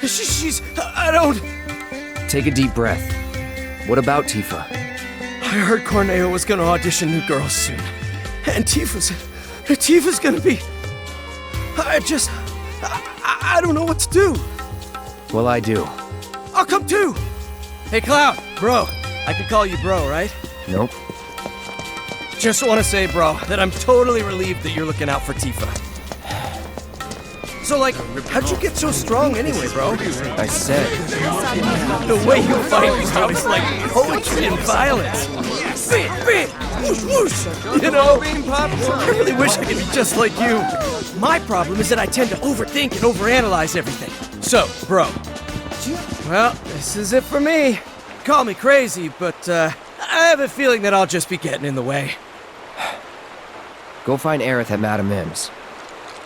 She's... I don't... Take a deep breath. What about Tifa? I heard Corneo was gonna audition new girls soon. And Tifa's gonna be... I don't know what to do. Well, I do. I'll come too! Hey, Cloud, bro. I can call you bro, right? Nope. Just want to say, bro, that I'm totally relieved that you're looking out for Tifa. So, like, how'd you get so strong anyway, bro? I said. The way you fight is always like poetry and violence. Bit, whoosh, whoosh. You know, I really wish I could be just like you. My problem is that I tend to overthink and overanalyze everything. So, bro. Well, this is it for me. Call me crazy, but I have a feeling that I'll just be getting in the way. Go find Aerith at Madame M's.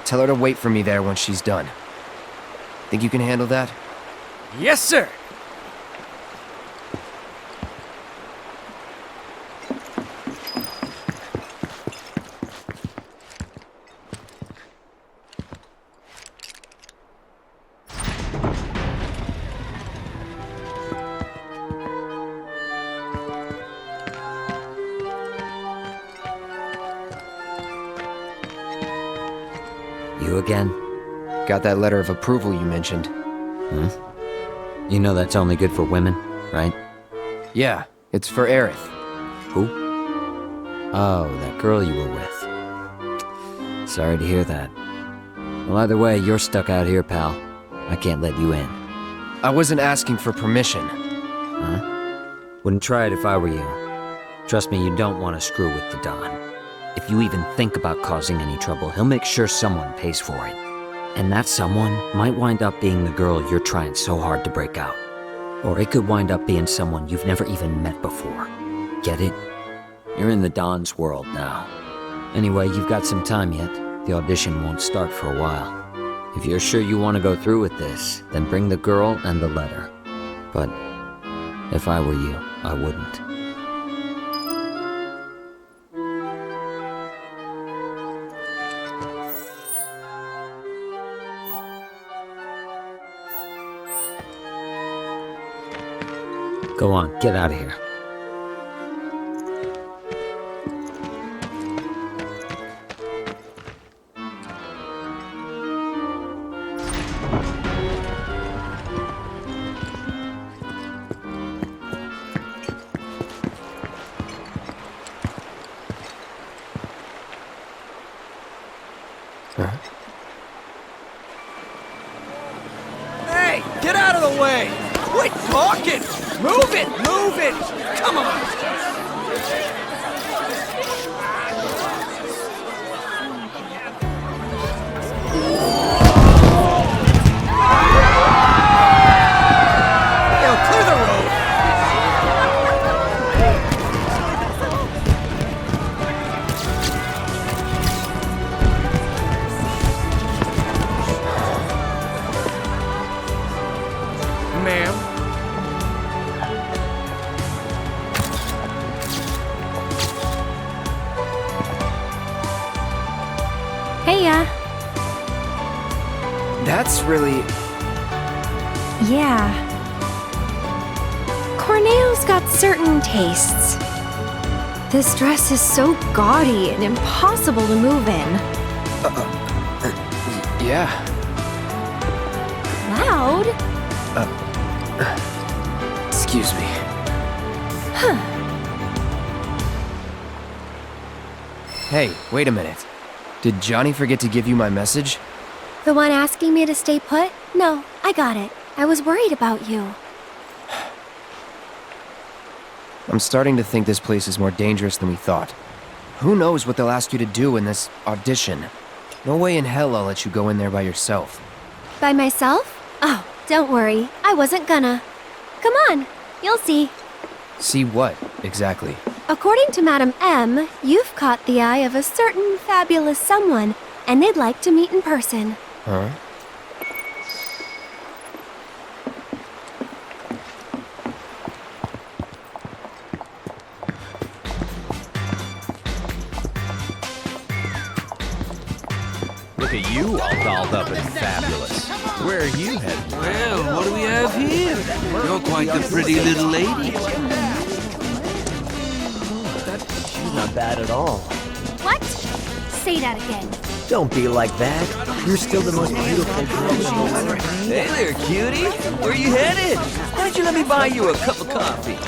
Tell her to wait for me there when she's done. Think you can handle that? Yes, sir! You again? Got that letter of approval you mentioned. You know that's only good for women, right? Yeah, it's for Aerith. Who? Oh, that girl you were with. Sorry to hear that. Well, either way, you're stuck out here, pal. I can't let you in. I wasn't asking for permission. Huh? Wouldn't try it if I were you. Trust me, you don't want to screw with the Don. If you even think about causing any trouble, he'll make sure someone pays for it. And that someone might wind up being the girl you're trying so hard to break out. Or it could wind up being someone you've never even met before. Get it? You're in the Don's world now. Anyway, you've got some time yet. The audition won't start for a while. If you're sure you want to go through with this, then bring the girl and the letter. But if I were you, I wouldn't. Go on, get out of here. Hey, get out of the way! Quit talking! Move it! Move it! Come on! Yo, clear the road! Ma'am? Heya. That's really... Yeah. Corneo's got certain tastes. This dress is so gaudy and impossible to move in. Yeah. Loud? Excuse me. Huh. Hey, wait a minute. Did Johnny forget to give you my message? The one asking me to stay put? No, I got it. I was worried about you. I'm starting to think this place is more dangerous than we thought. Who knows what they'll ask you to do in this audition? No way in hell I'll let you go in there by yourself. By myself? Oh, don't worry. I wasn't gonna. Come on, you'll see. See what, exactly? According to Madam M, you've caught the eye of a certain fabulous someone, and they'd like to meet in person. Huh? Look at you all dolled up and fabulous. Where are you headed? Well, what do we have here? You're quite the pretty little lady. She's not bad at all. What? Say that again. Don't be like that. You're still the most beautiful girl she's ever. Hey there, cutie. Where are you headed? Why don't you let me buy you a cup of coffee?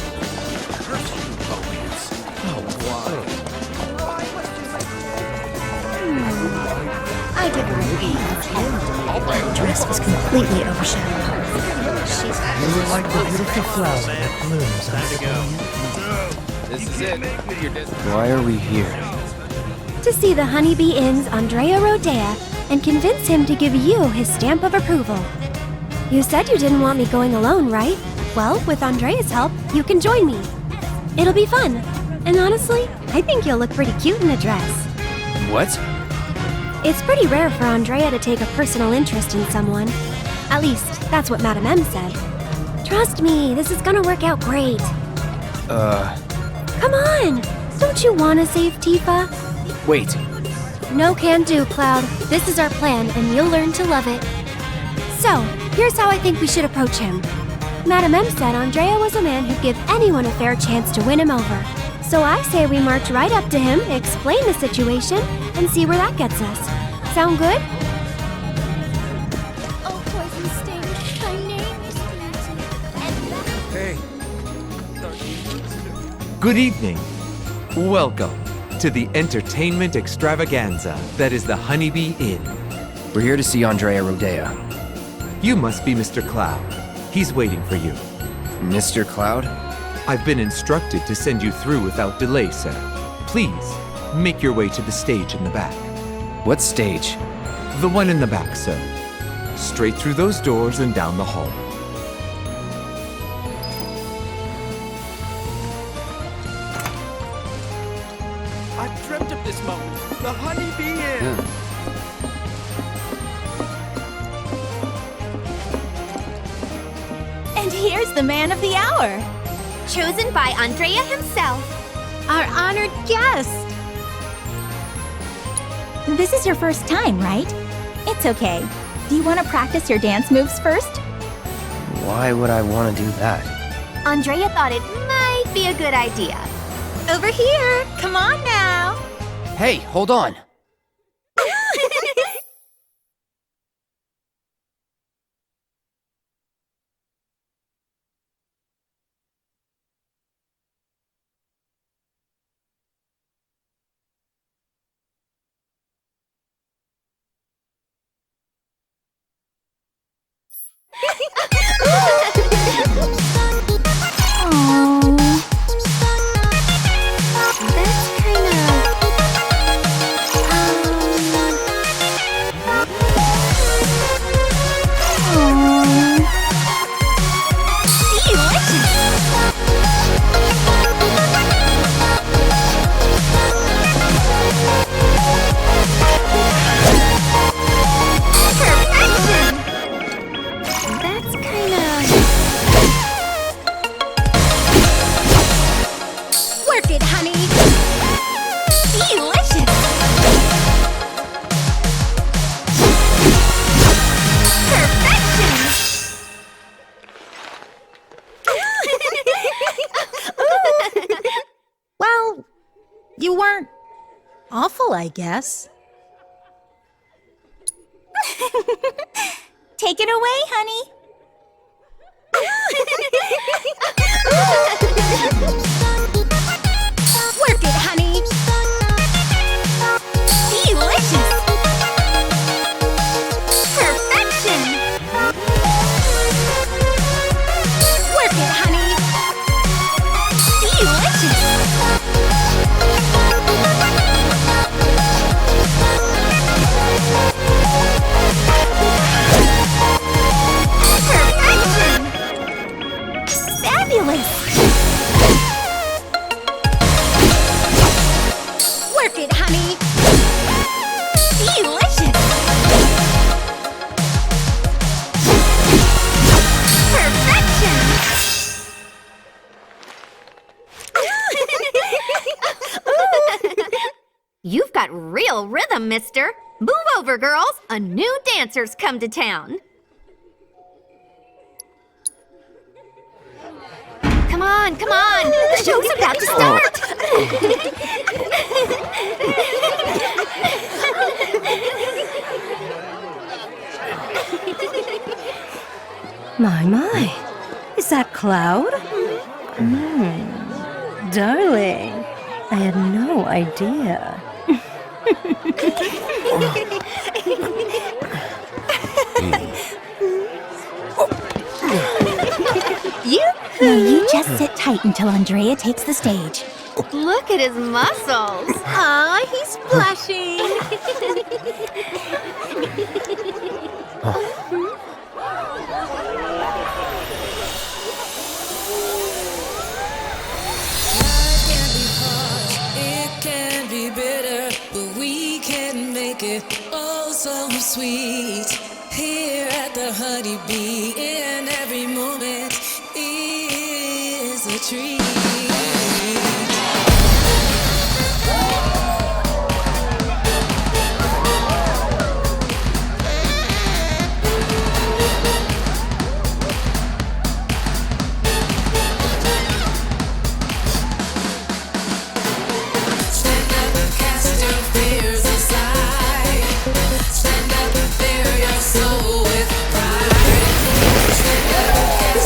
I give her an 8 out of 10. The dress was completely overshadowed. She's You were like the beautiful flower that blooms on This is it. Why are we here? To see the Honeybee Inn's Andrea Rodea and convince him to give you his stamp of approval. You said you didn't want me going alone, right? Well, with Andrea's help, you can join me. It'll be fun. And honestly, I think you'll look pretty cute in a dress. What? It's pretty rare for Andrea to take a personal interest in someone. At least, that's what Madam M said. Trust me, this is gonna work out great. Come on! Don't you want to save Tifa? Wait. No can do, Cloud. This is our plan, and you'll learn to love it. So, here's how I think we should approach him. Madam M said Andrea was a man who'd give anyone a fair chance to win him over. So I say we march right up to him, explain the situation, and see where that gets us. Sound good? Oh, poison sting. My name is Beauty. And Hey. Good evening. Welcome to the entertainment extravaganza that is the Honeybee Inn. We're here to see Andrea Rodea. You must be Mr. Cloud. He's waiting for you. Mr. Cloud? I've been instructed to send you through without delay, sir. Please, make your way to the stage in the back. What stage? The one in the back, sir. Straight through those doors and down the hall. I've dreamt of this moment. The Honeybee Inn. And here's the man of the hour. Chosen by Andrea himself. Our honored guest. This is your first time, right? It's okay. Do you want to practice your dance moves first? Why would I want to do that? Andrea thought it might be a good idea. Over here. Come on now. Hey, hold on. Awful, I guess. Take it away, honey. Work it, honey. Delicious. Perfection. Work it, honey. Delicious. Fabulous! Work it, honey! Delicious! Perfection! You've got real rhythm, mister. Move over, girls. A new dancer's come to town. Come on, come on! The show's about to start! My. Is that Cloud? Darling, I had no idea. Now you just sit tight until Andrea takes the stage. Look at his muscles! Aw, he's blushing! It can be bitter, but we can make it oh so sweet. Here at the Honeybee, in every moment is a treat. Stand up and bear your soul with pride. Stand up and cast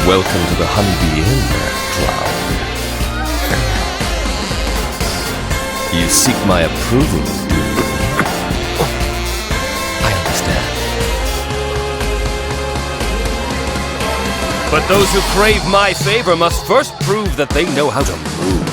Welcome to the Honeybee Inn, Cloud. You seek my approval, do you? I understand. But those who crave my favor must first prove that they know how to move.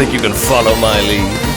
Think you can follow my lead?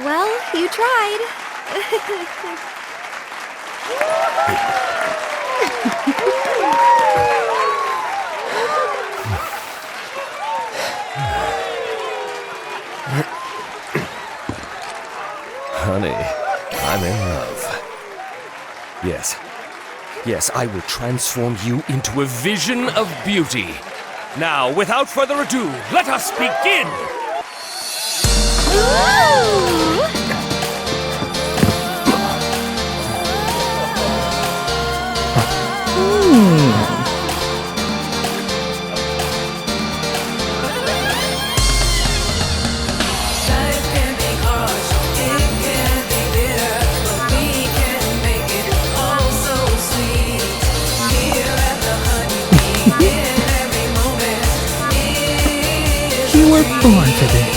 Well, you tried. Honey, I'm in love. Yes. Yes, I will transform you into a vision of beauty. Now, without further ado, let us begin! You were born for this.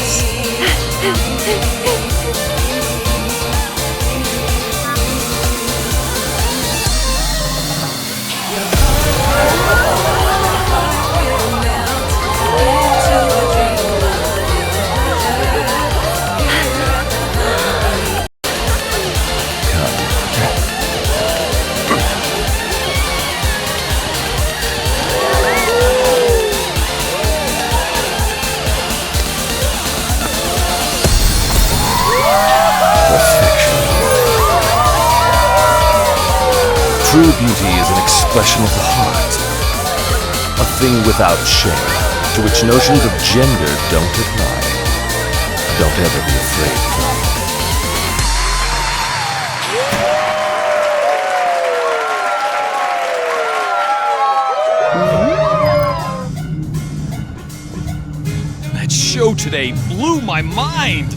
True beauty is an expression of the heart. A thing without shame, to which notions of gender don't apply. Don't ever be afraid, Cloud. That show today blew my mind!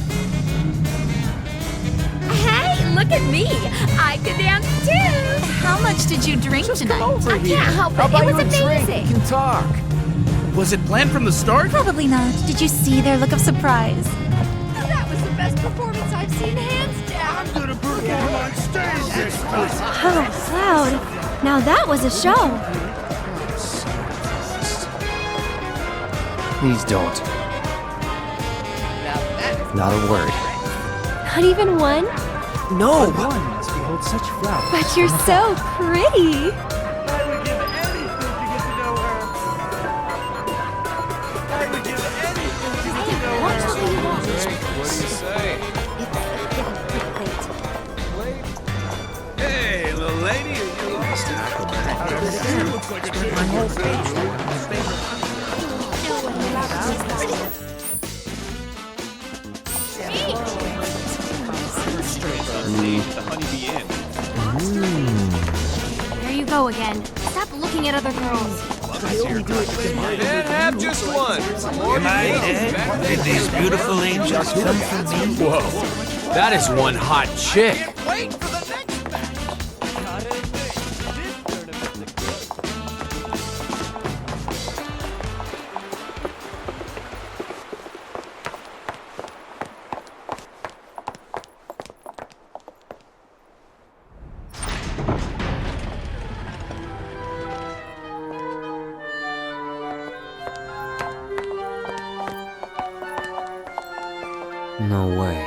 Hey, look at me! I can dance too! How much did you drink tonight? I can't help it. It was amazing. You can talk. Was it planned from the start? Probably not. Did you see their look of surprise? That was the best performance I've seen, hands down. I'm gonna perform on stage this time. Oh, Cloud. Now that was a show. Please don't. Not a word. Not even one? No! One must behold such flowers. But you're so pretty. I would give anything to get to know her. I would give anything to get to know her. What do you say? Hey, little lady, are you lost? Looks like a chick on your face. The Honeybee Inn. There you go again. Stop looking at other girls. Can't have just one. Am I dead? Did these beautiful angels come for me? Whoa. That is one hot chick. Wait for the next match. No way.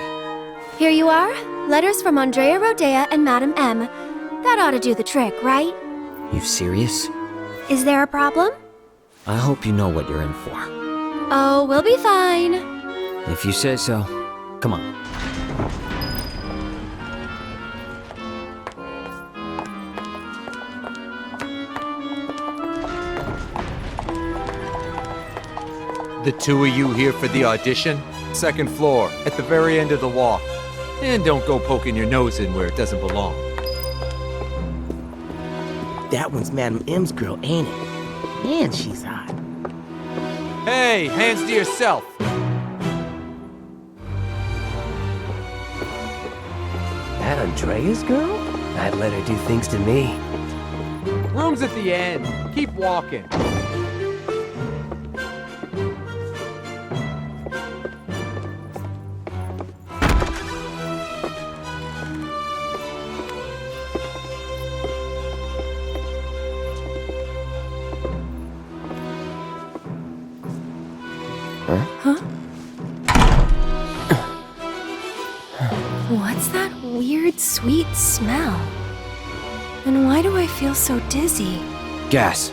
Here you are. Letters from Andrea Rodea and Madame M. That ought to do the trick, right? You serious? Is there a problem? I hope you know what you're in for. Oh, we'll be fine. If you say so. Come on. The two of you here for the audition? Second floor, at the very end of the walk. And don't go poking your nose in where it doesn't belong. That one's Madam M's girl, ain't it? Man, she's hot. Hey, hands to yourself. That Andrea's girl? I'd let her do things to me. Room's at the end. Keep walking. What's that weird, sweet smell? And why do I feel so dizzy? Gas.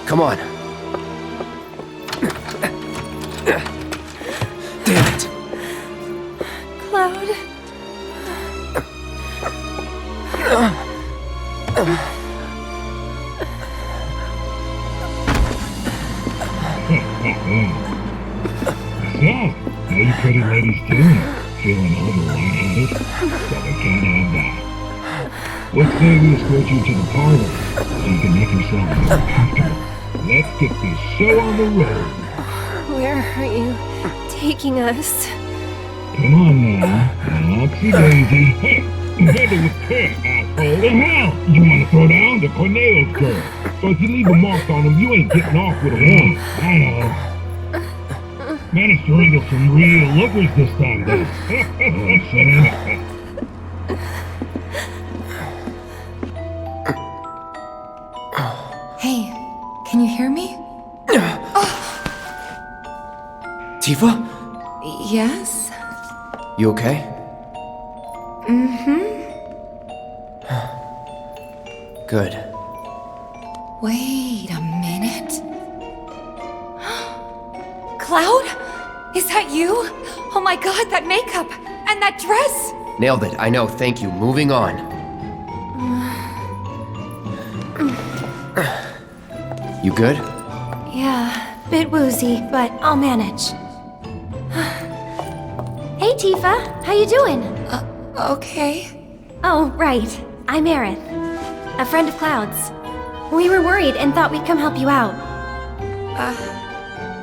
Come on. Damn it. Cloud. So, how you pretty ladies doing? Feeling a little lightheaded? Well, we can't have that. What say we escort you to the parlor so you can make yourself more comfortable? Let's get this show on the road. Where are you taking us? Come on now, Oxy Daisy. Hey, you better with care, asshole. The hell? You want to throw down the Cornelius girl? So if you leave a mark on him, you ain't getting off with a one. I know. Managed to wrangle some real lookers this time, though. Hey, can you hear me? Tifa? Yes? You okay? Mm-hmm. Good. Wait a minute. Cloud? Is that you? Oh my god, that makeup! And that dress! Nailed it. I know. Thank you. Moving on. You good? Yeah, bit woozy, but I'll manage. Hey, Tifa, how you doing? Okay. Oh, right. I'm Aerith, a friend of Cloud's. We were worried and thought we'd come help you out.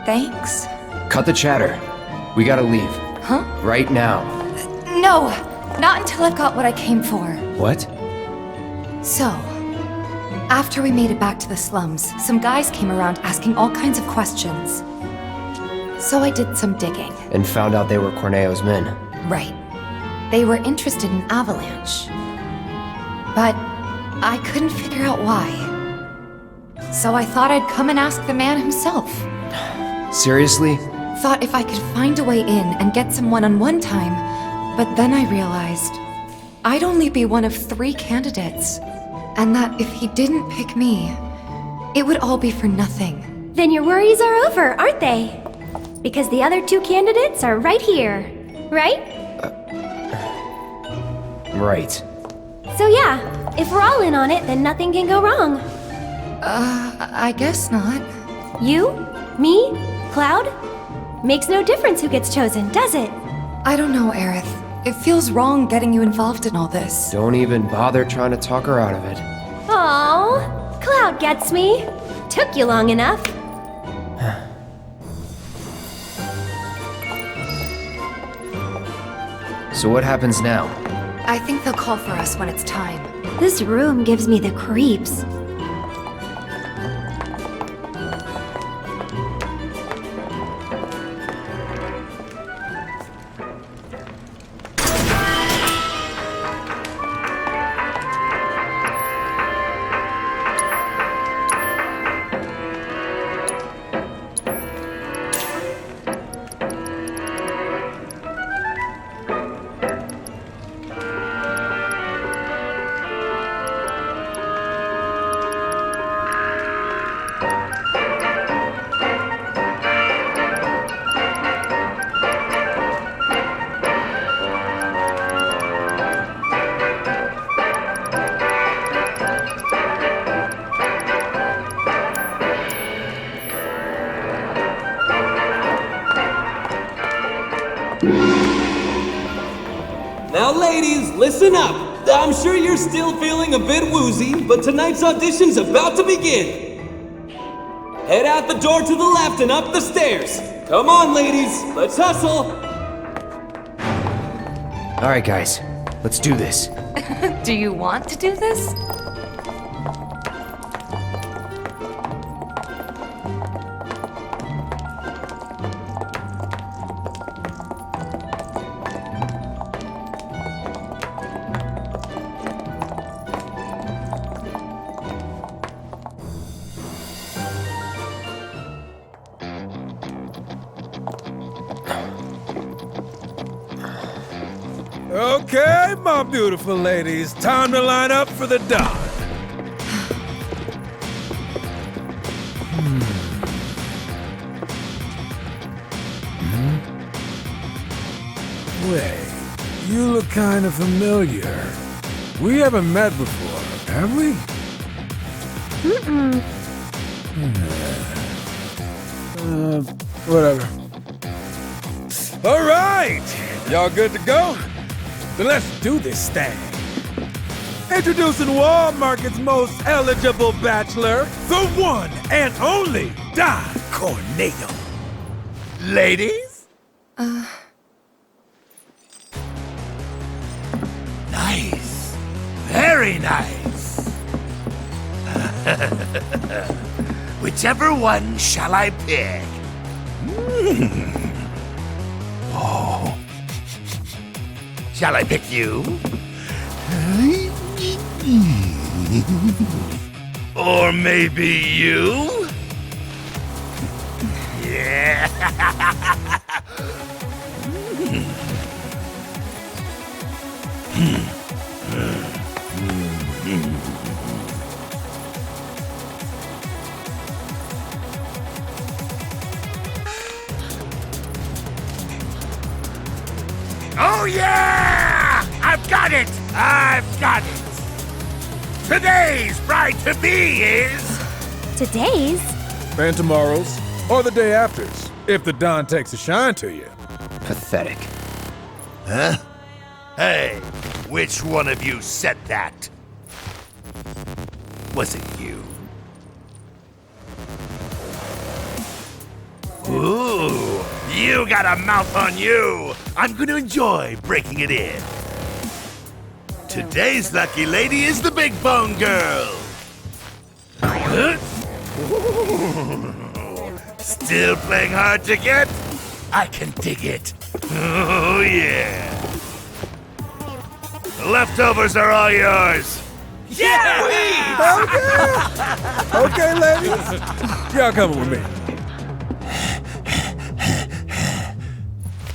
Thanks. Cut the chatter. We gotta leave. Huh? Right now. No, not until I've got what I came for. What? So, after we made it back to the slums, some guys came around asking all kinds of questions. So I did some digging. And found out they were Corneo's men. Right. They were interested in Avalanche. But I couldn't figure out why. So I thought I'd come and ask the man himself. Seriously? Thought if I could find a way in and get some one-on-one time, but then I realized I'd only be one of 3 candidates, and that if he didn't pick me, it would all be for nothing. Then your worries are over, aren't they? Because the other 2 candidates are right here, right? Right. So yeah, if we're all in on it, then nothing can go wrong. I guess not. You? Me? Cloud? Makes no difference who gets chosen, does it? I don't know, Aerith. It feels wrong getting you involved in all this. Don't even bother trying to talk her out of it. Aww, Cloud gets me. Took you long enough. So what happens now? I think they'll call for us when it's time. This room gives me the creeps. Now ladies, listen up. I'm sure you're still feeling a bit woozy, but tonight's audition's about to begin. Head out the door to the left and up the stairs. Come on, ladies, let's hustle. Alright guys, let's do this. Do you want to do this? Okay, my beautiful ladies, time to line up for the dawn. Wait, you look kind of familiar. We haven't met before, have we? Whatever. All right, y'all good to go? Then let's do this thing. Introducing Wall Market's most eligible bachelor, the one and only Don Corneo. Ladies? Nice. Very nice. Whichever one shall I pick? Oh. Shall I pick you? Or maybe you? Yeah. Oh yeah! I've got it! I've got it! Today's bride-to-be is... Today's? And tomorrow's, or the day after's, if the Don takes a shine to you. Pathetic. Huh? Hey, which one of you said that? Was it you? Ooh, you got a mouth on you! I'm gonna enjoy breaking it in. Today's lucky lady is the Big Bone Girl. Huh? Still playing hard to get? I can dig it. Oh yeah. The leftovers are all yours. Yeah! Okay! Okay, ladies. Y'all coming with me.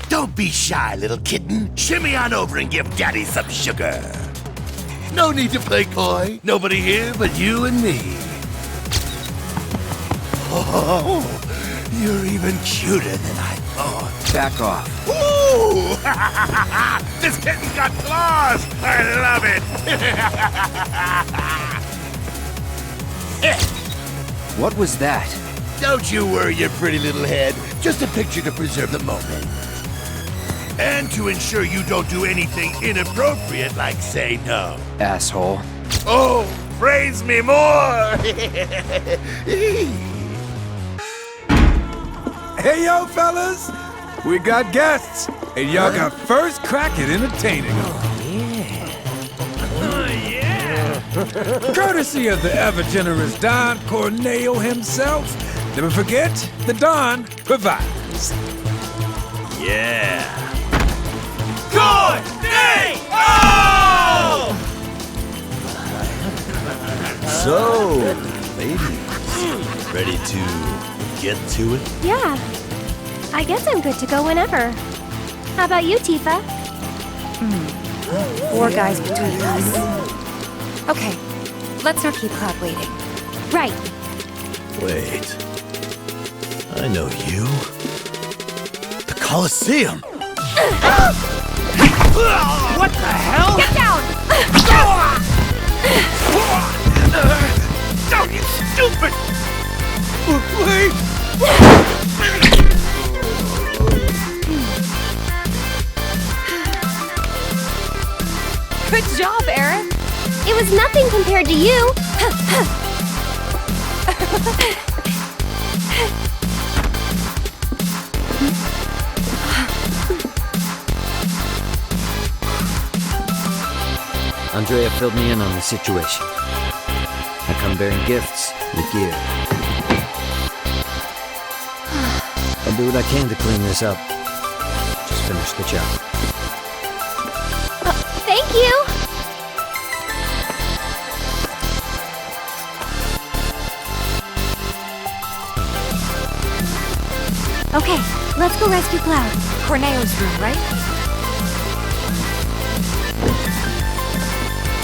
Don't be shy, little kitten. Shimmy on over and give Daddy some sugar. No need to play coy. Nobody here but you and me. Oh, you're even cuter than I thought. Back off. Ooh! This kitten's got claws! I love it! What was that? Don't you worry your pretty little head. Just a picture to preserve the moment. And to ensure you don't do anything inappropriate like say no. Asshole. Oh, praise me more! Hey, yo, fellas. We got guests, and y'all got first crack at entertaining them. Oh, yeah! Courtesy of the ever-generous Don Corneo himself. Never forget, the Don provides. Yeah. Corneo! So, ladies, ready to get to it? Yeah. I guess I'm good to go whenever. How about you, Tifa? 4 guys between us. Okay, let's not keep Cloud waiting. Right. Wait. I know you. The Colosseum! What the hell? Get down! Don't, you stupid! Wait! Good job, Eric. It was nothing compared to you. Andrea filled me in on the situation. I come bearing gifts with gear. I'll do what I can to clean this up. Just finish the job. Thank you. Okay, let's go rescue Cloud. Corneo's room, right?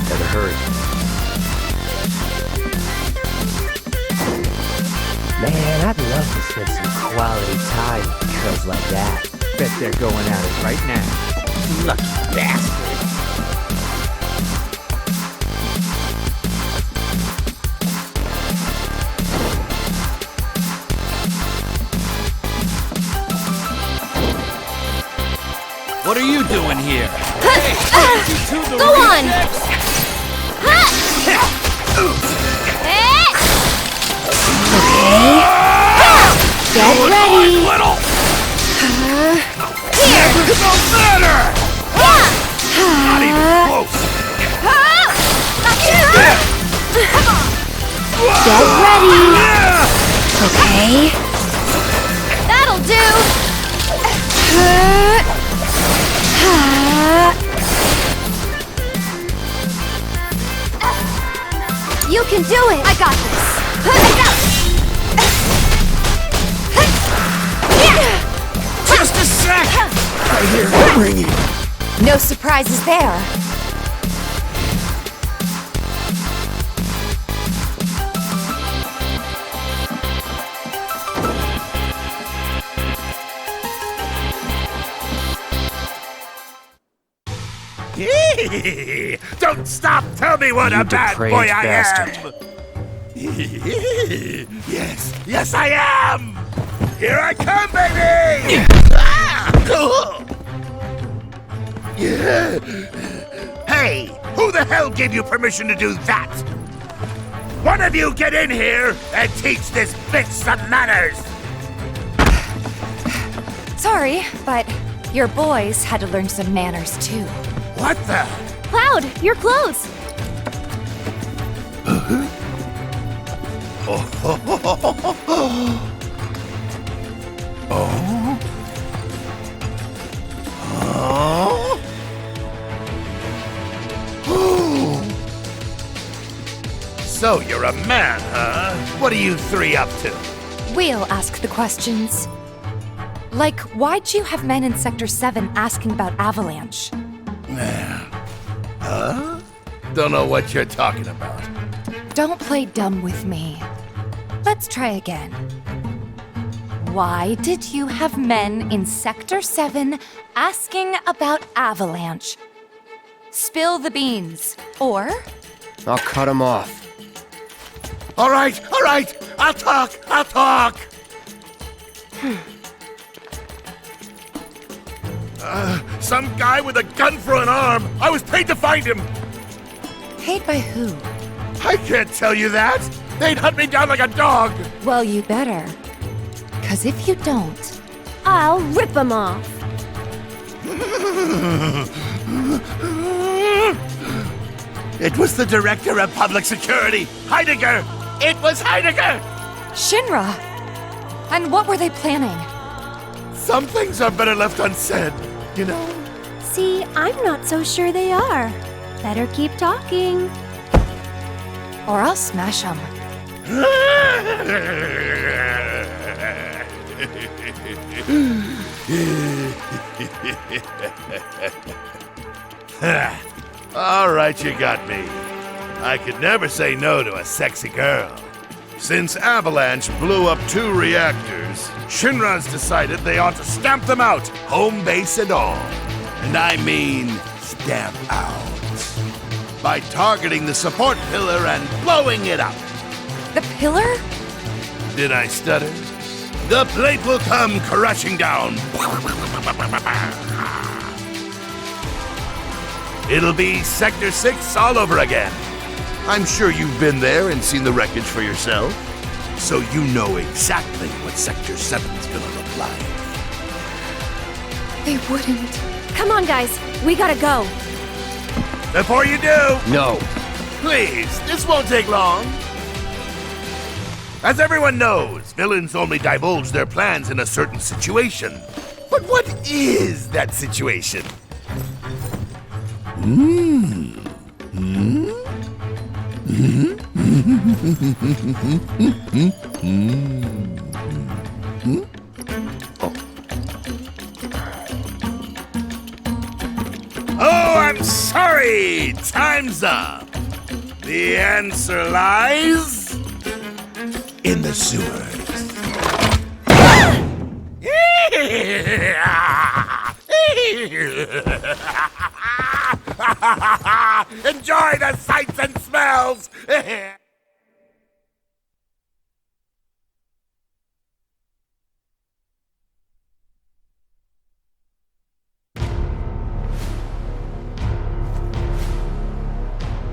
Better hurry. Man, I'd love to spend some quality time with girls like that. Bet they're going at it right now. Lucky bastard. What are you doing here? Go on! Get ready! Here! No matter! Not even close! Get ready! Okay. That'll do! You can do it! I got this! Just a sec! I hear it ringing. No surprises there. Don't stop! Tell me what You a bad depraved boy I bastard. am! Yes, I am! Here I come, baby! Hey, who the hell gave you permission to do that? One of you get in here and teach this bitch some manners! Sorry, but your boys had to learn some manners too. What the? Cloud, you're close! So you're a man, huh? What are you three up to? We'll ask the questions. Like, why'd you have men in Sector 7 asking about Avalanche? Huh? Don't know what you're talking about. Don't play dumb with me. Let's try again. Why did you have men in Sector 7 asking about Avalanche? Spill the beans, or... I'll cut him off. All right, I'll talk! Some guy with a gun for an arm. I was paid to find him. Paid by who? I can't tell you that. They'd hunt me down like a dog. Well, you better. 'Cause if you don't... I'll rip him off. It was the Director of Public Security, Heidegger. It was Heidegger. Shinra! And what were they planning? Some things are better left unsaid, you know? See, I'm not so sure they are. Better keep talking. Or I'll smash them. All right, you got me. I could never say no to a sexy girl. Since Avalanche blew up 2 reactors, Shinra's decided they ought to stamp them out, home base and all. And I mean stamp out. By targeting the support pillar and blowing it up. The pillar? Did I stutter? The plate will come crashing down. It'll be Sector 6 all over again. I'm sure you've been there and seen the wreckage for yourself, so you know exactly what Sector 7's gonna look like. They wouldn't. Come on, guys. We gotta go. Before you do... No. Please, this won't take long. As everyone knows, villains only divulge their plans in a certain situation. But what is that situation? Oh, I'm sorry! Time's up! The answer lies... in the sewers. Enjoy the sights and smells!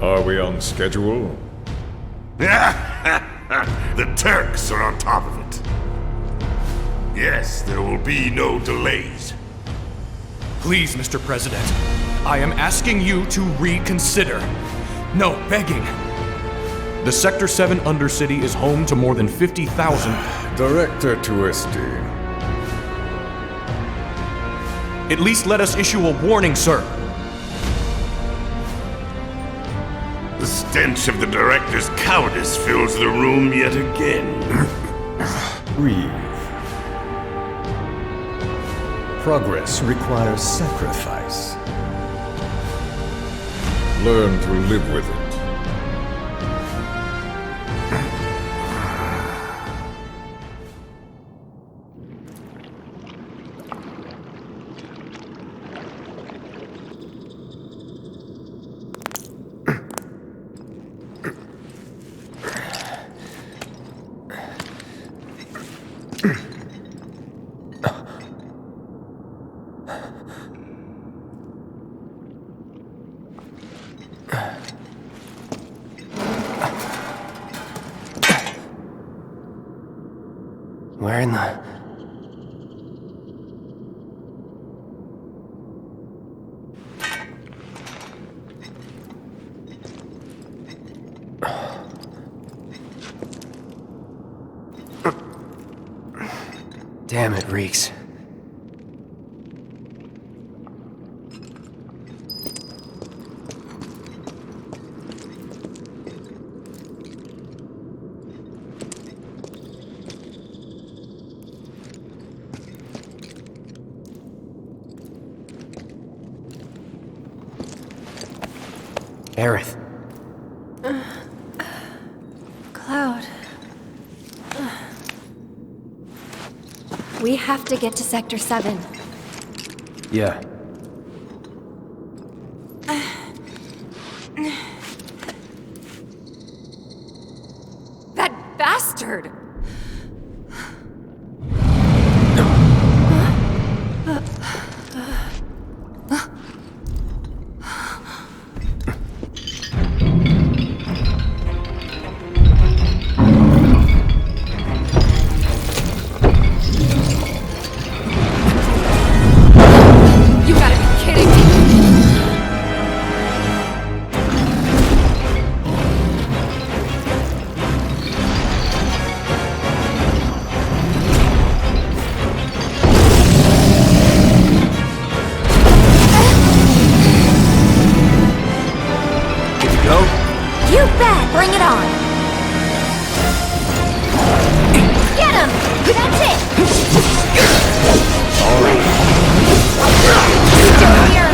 Are we on schedule? The Turks are on top of it. Yes, there will be no delays. Please, Mr. President, I am asking you to reconsider. No, begging. The Sector 7 Undercity is home to more than 50,000... Director Twisty. At least let us issue a warning, sir. The stench of the Director's cowardice fills the room yet again. Breathe. Progress requires sacrifice. Learn to live with it. Where in the... Damn, it reeks. Aerith. Cloud. We have to get to Sector 7. Yeah. That bastard! You gotta be kidding me! Good to go? You bet! Bring it on! Get him! That's it! All right. Still here!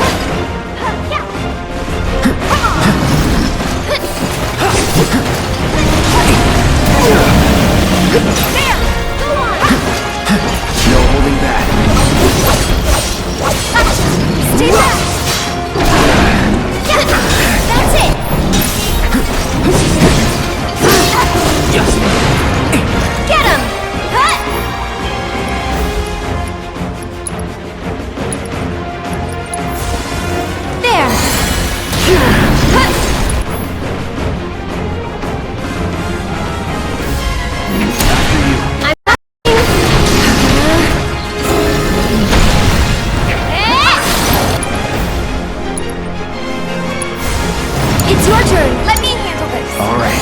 There! Go on! No holding back. Stay back! That's it! Get him! Hut! There! Hut! It's your turn. Let me handle this. All right.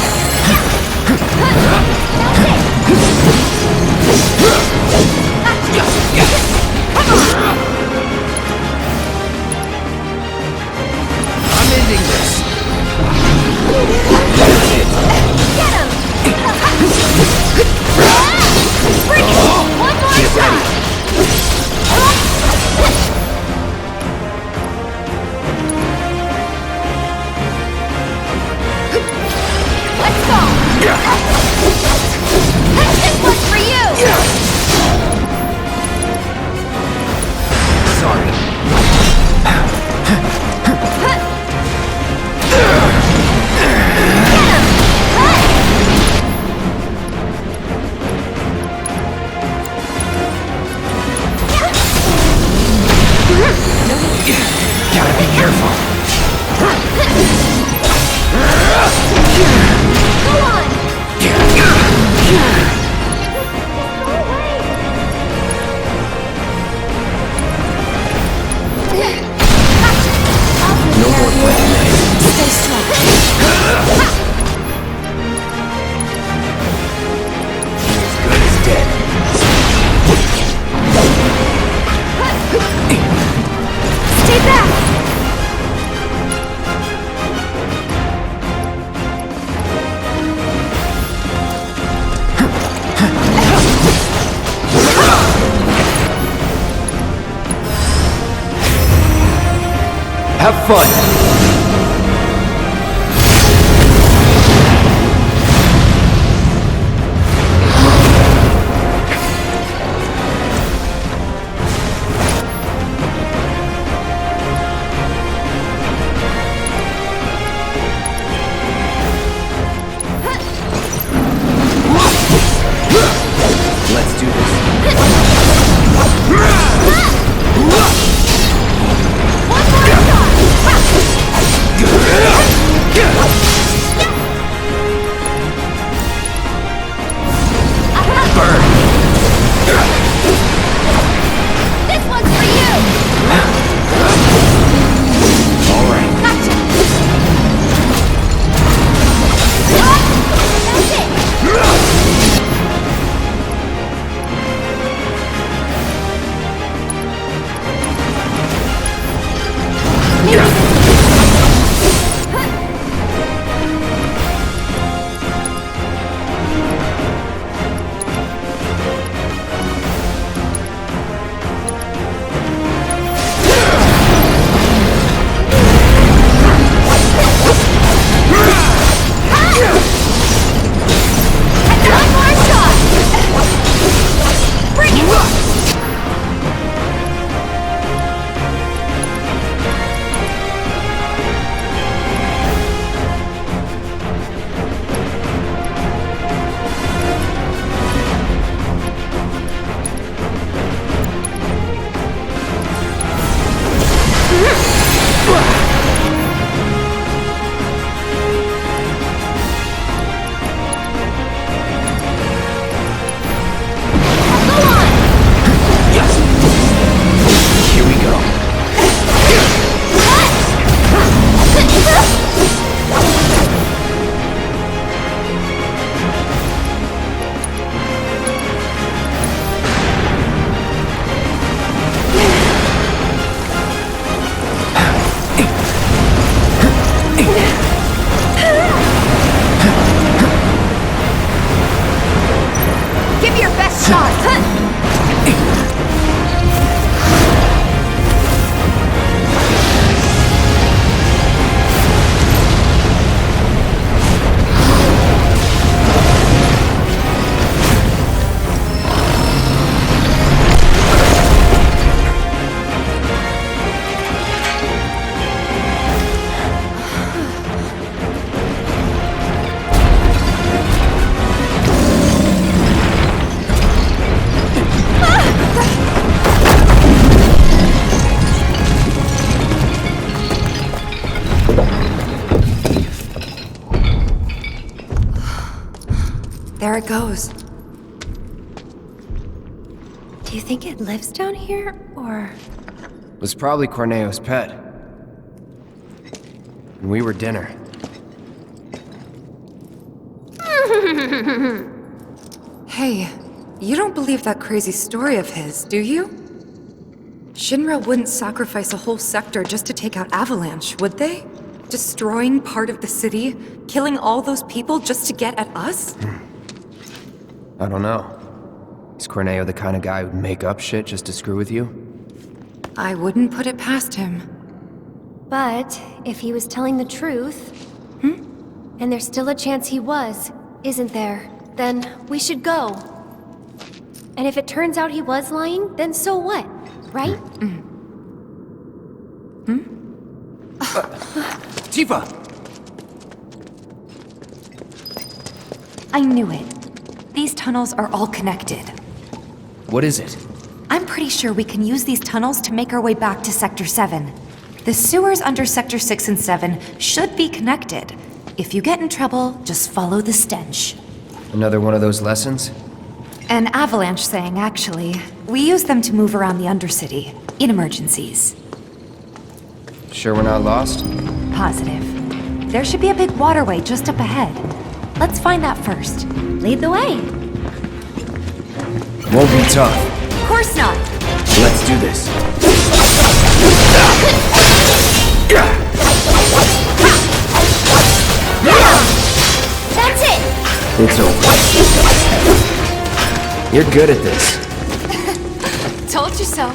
I'm ending this. That's it. Get him! Bring it! One more Get shot! Let's go! This one's for you! Sorry. Gotta be careful. Go on! No more playing nice. Stay strong. As good as dead. Stay back! Have fun. Let's do this. there it goes. Do you think it lives down here, or...? It was probably Corneo's pet. And we were dinner. Hey, you don't believe that crazy story of his, do you? Shinra wouldn't sacrifice a whole sector just to take out Avalanche, would they? Destroying part of the city, killing all those people just to get at us? I don't know. Is Corneo the kind of guy who'd make up shit just to screw with you? I wouldn't put it past him. But if he was telling the truth, and there's still a chance he was, isn't there? Then we should go. And if it turns out he was lying, then so what, right? Tifa! I knew it. These tunnels are all connected. What is it? I'm pretty sure we can use these tunnels to make our way back to Sector 7. The sewers under Sector 6 and 7 should be connected. If you get in trouble, just follow the stench. Another one of those lessons? An avalanche thing, actually. We use them to move around the Undercity, in emergencies. Sure we're not lost? Positive. There should be a big waterway just up ahead. Let's find that first. Lead the way. Won't be tough. Of course not. Let's do this. That's it! It's over. You're good at this. Told you so.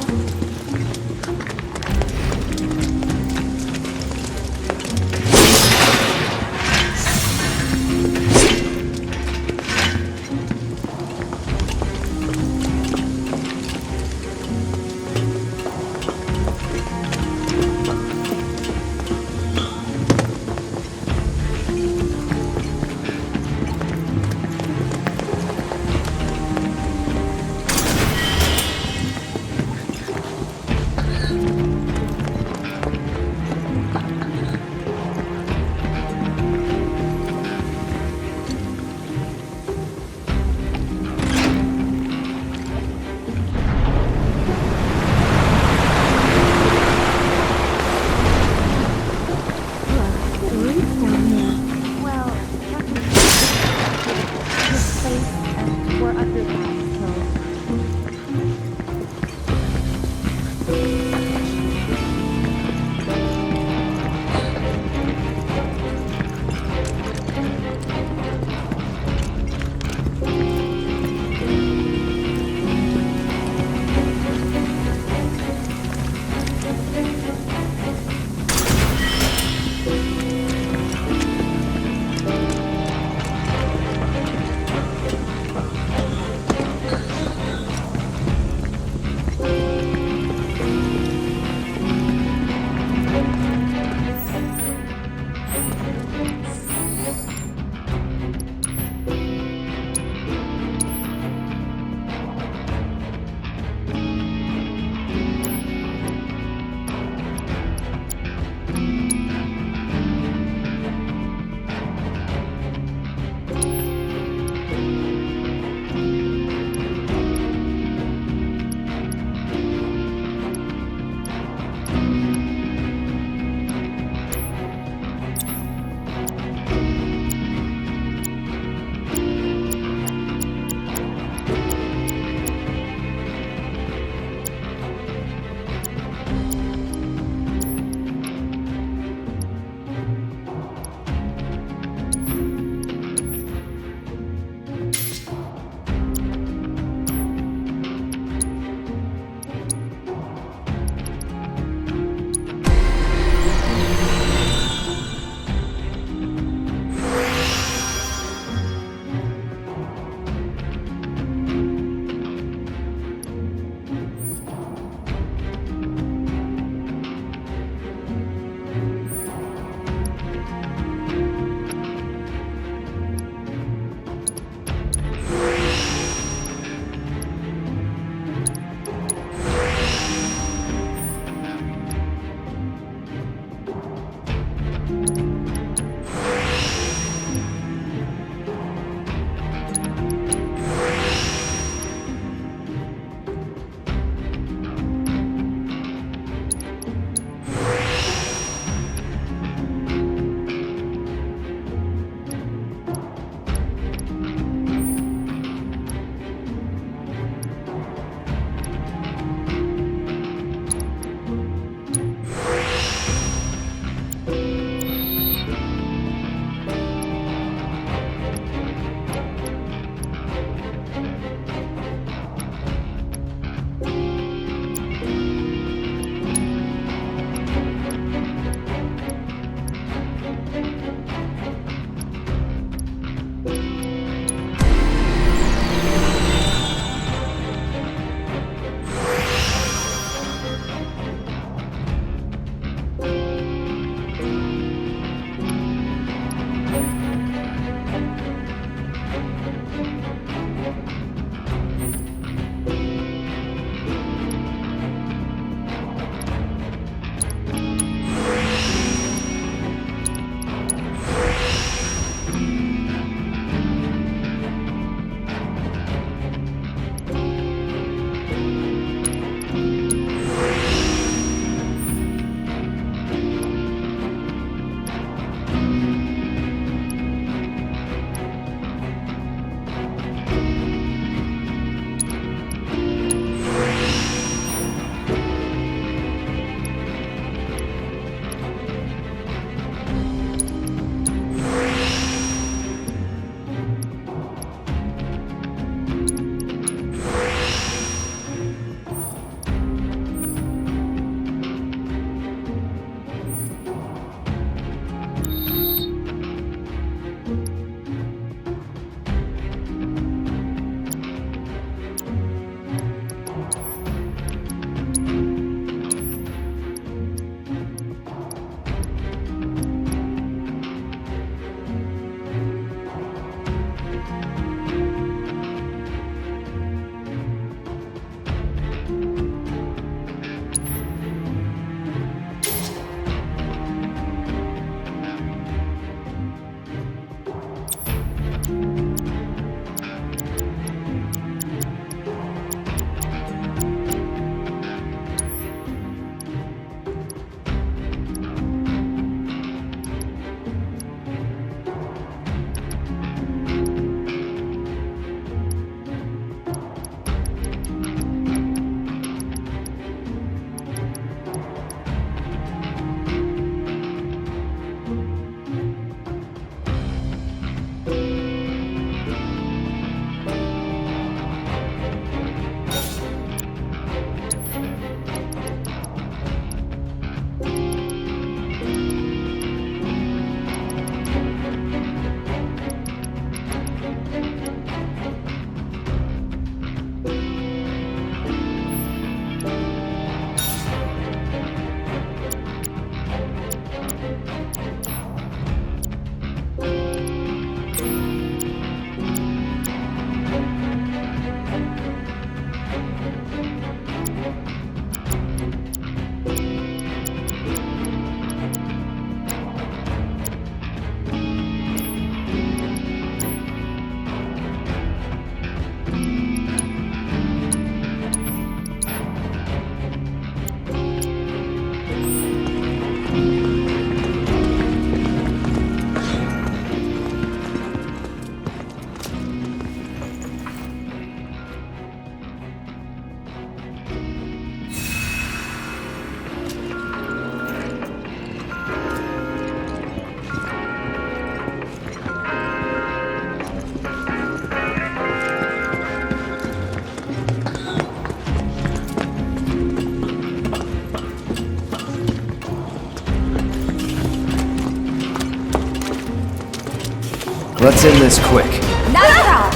Let's end this quick. Not at all.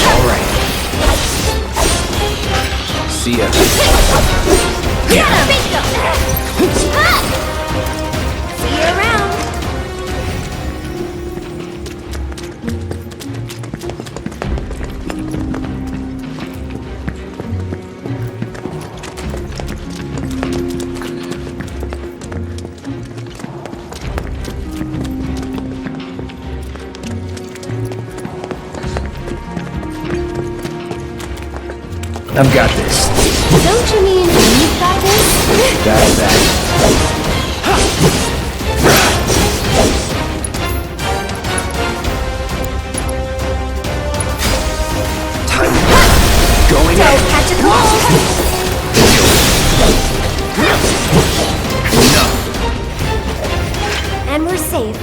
All right. See ya. See you around. I've got this. Don't you mean you've got this? Got that. Time. Going Don't in. catch a cold. Enough. And we're safe.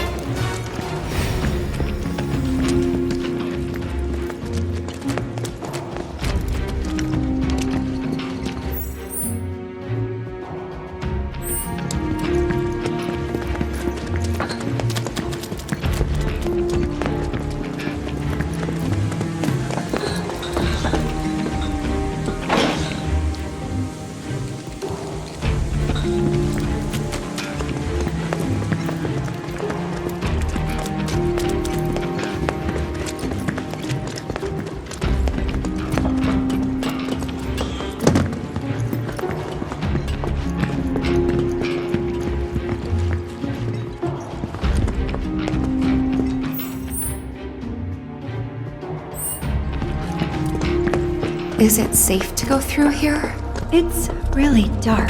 Is it safe to go through here? It's really dark.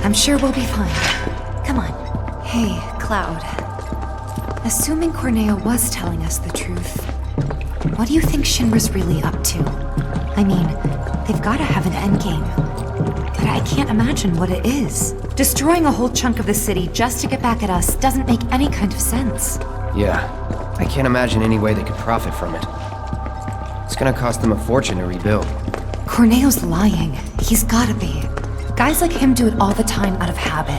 I'm sure we'll be fine. Come on. Hey, Cloud. Assuming Corneo was telling us the truth, what do you think Shinra's really up to? I mean, they've gotta have an endgame. But I can't imagine what it is. Destroying a whole chunk of the city just to get back at us doesn't make any kind of sense. Yeah. I can't imagine any way they could profit from it. It's gonna cost them a fortune to rebuild. Corneo's lying. He's gotta be. Guys like him do it all the time out of habit.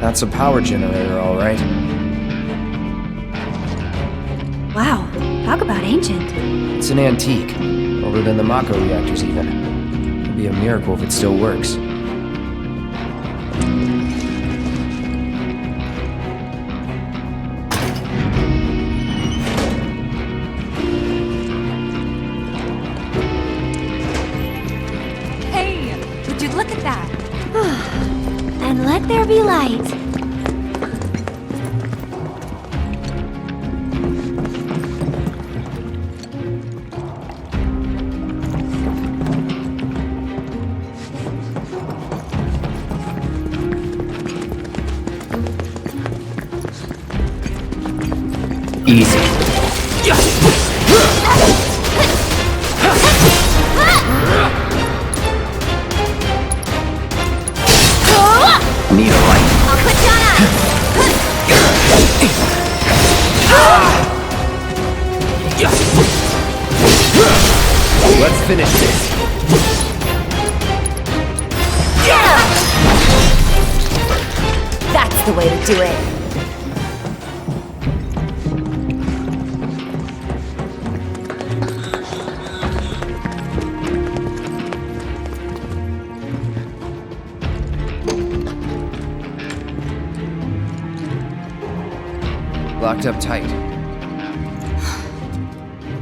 That's a power generator, all right. Wow, talk about ancient. It's an antique. Older than the Mako reactors, even. It'd be a miracle if it still works. Hey, would you look at that? And let there be light. Easy. Need a light. I'll put down Let's finish this. That's the way to do it. Locked up tight.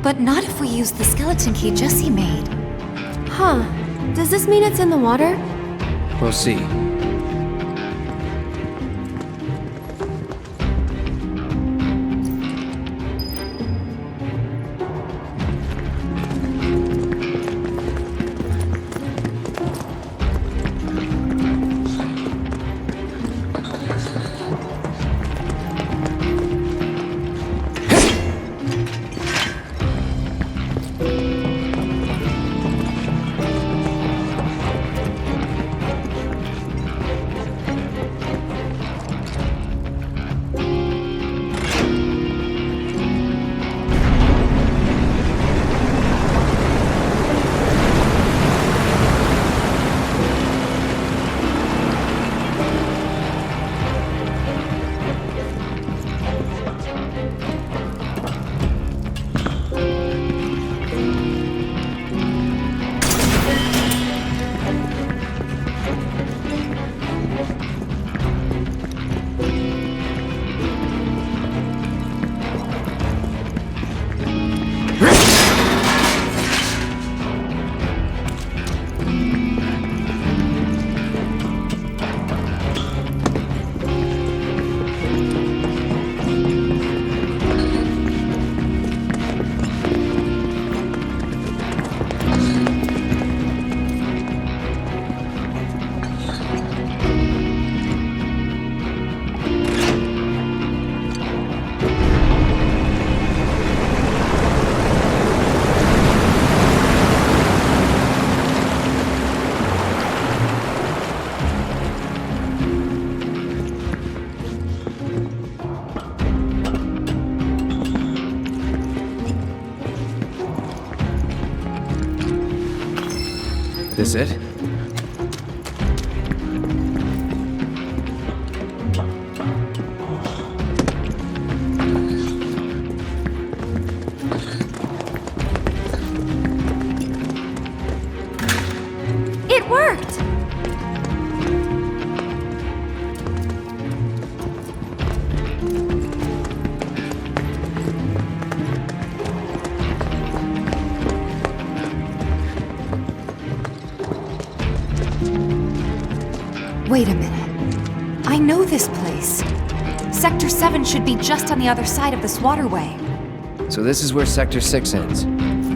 But not if we use the skeleton key Jesse made. Huh. Does this mean it's in the water? We'll see. This it? It worked! Wait a minute. I know this place. Sector 7 should be just on the other side of this waterway. So this is where Sector 6 ends.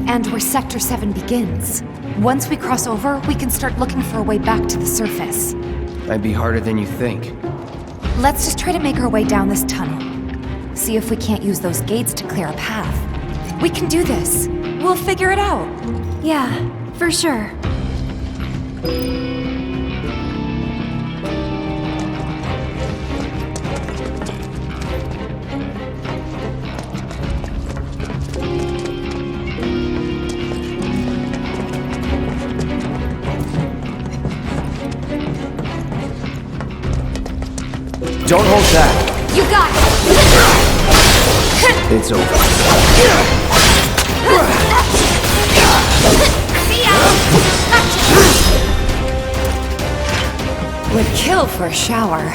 And where Sector 7 begins. Once we cross over, we can start looking for a way back to the surface. Might be harder than you think. Let's just try to make our way down this tunnel. See if we can't use those gates to clear a path. We can do this. We'll figure it out. Yeah, for sure. Don't hold back. You got it! It's over. See ya! Would kill for a shower.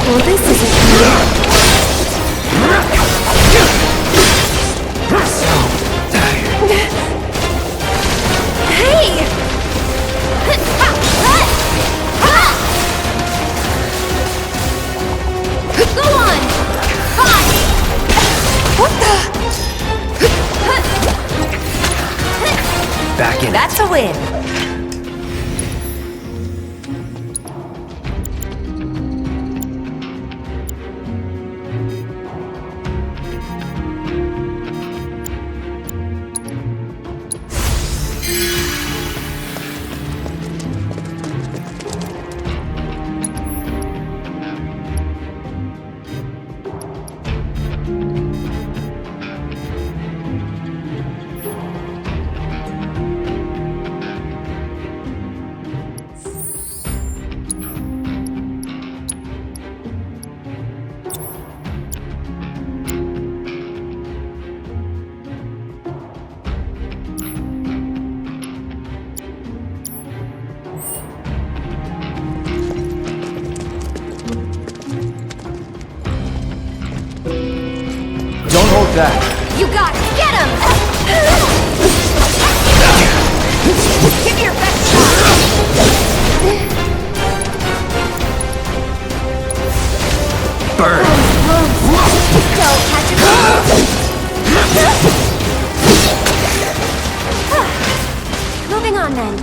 Well, this isn't Hey! Go on! What the? Back in. That's a win. Hold back. You got it! Get him! Give me your best shot! Burn! Don't catch it! Moving on then.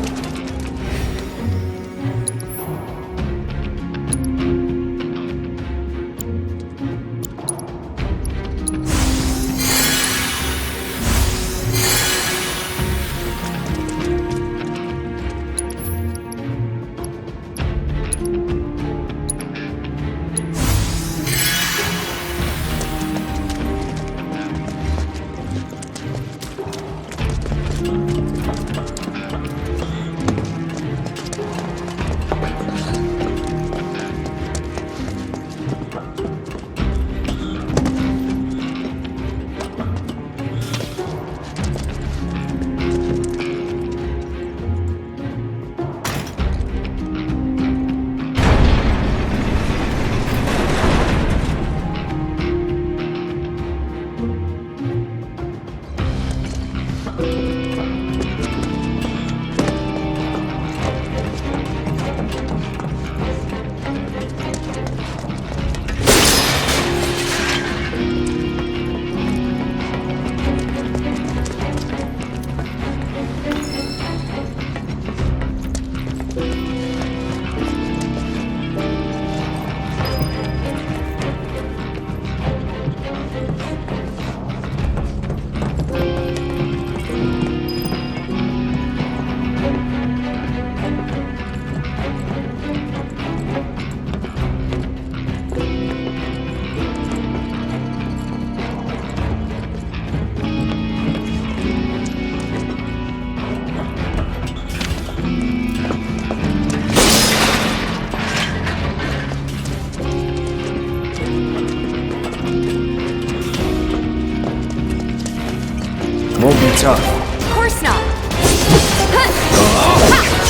Won't be tough. Of course not.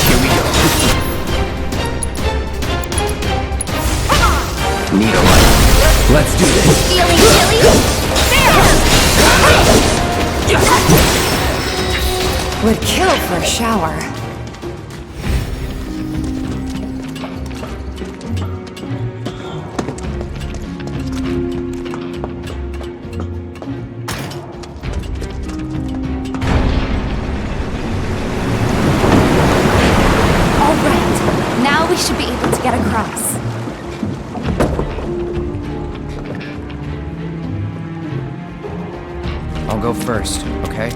Here we go. Need a light. Let's do this. Feeling chilly? Would kill for a shower. All right, now we should be able to get across. I'll go first, okay?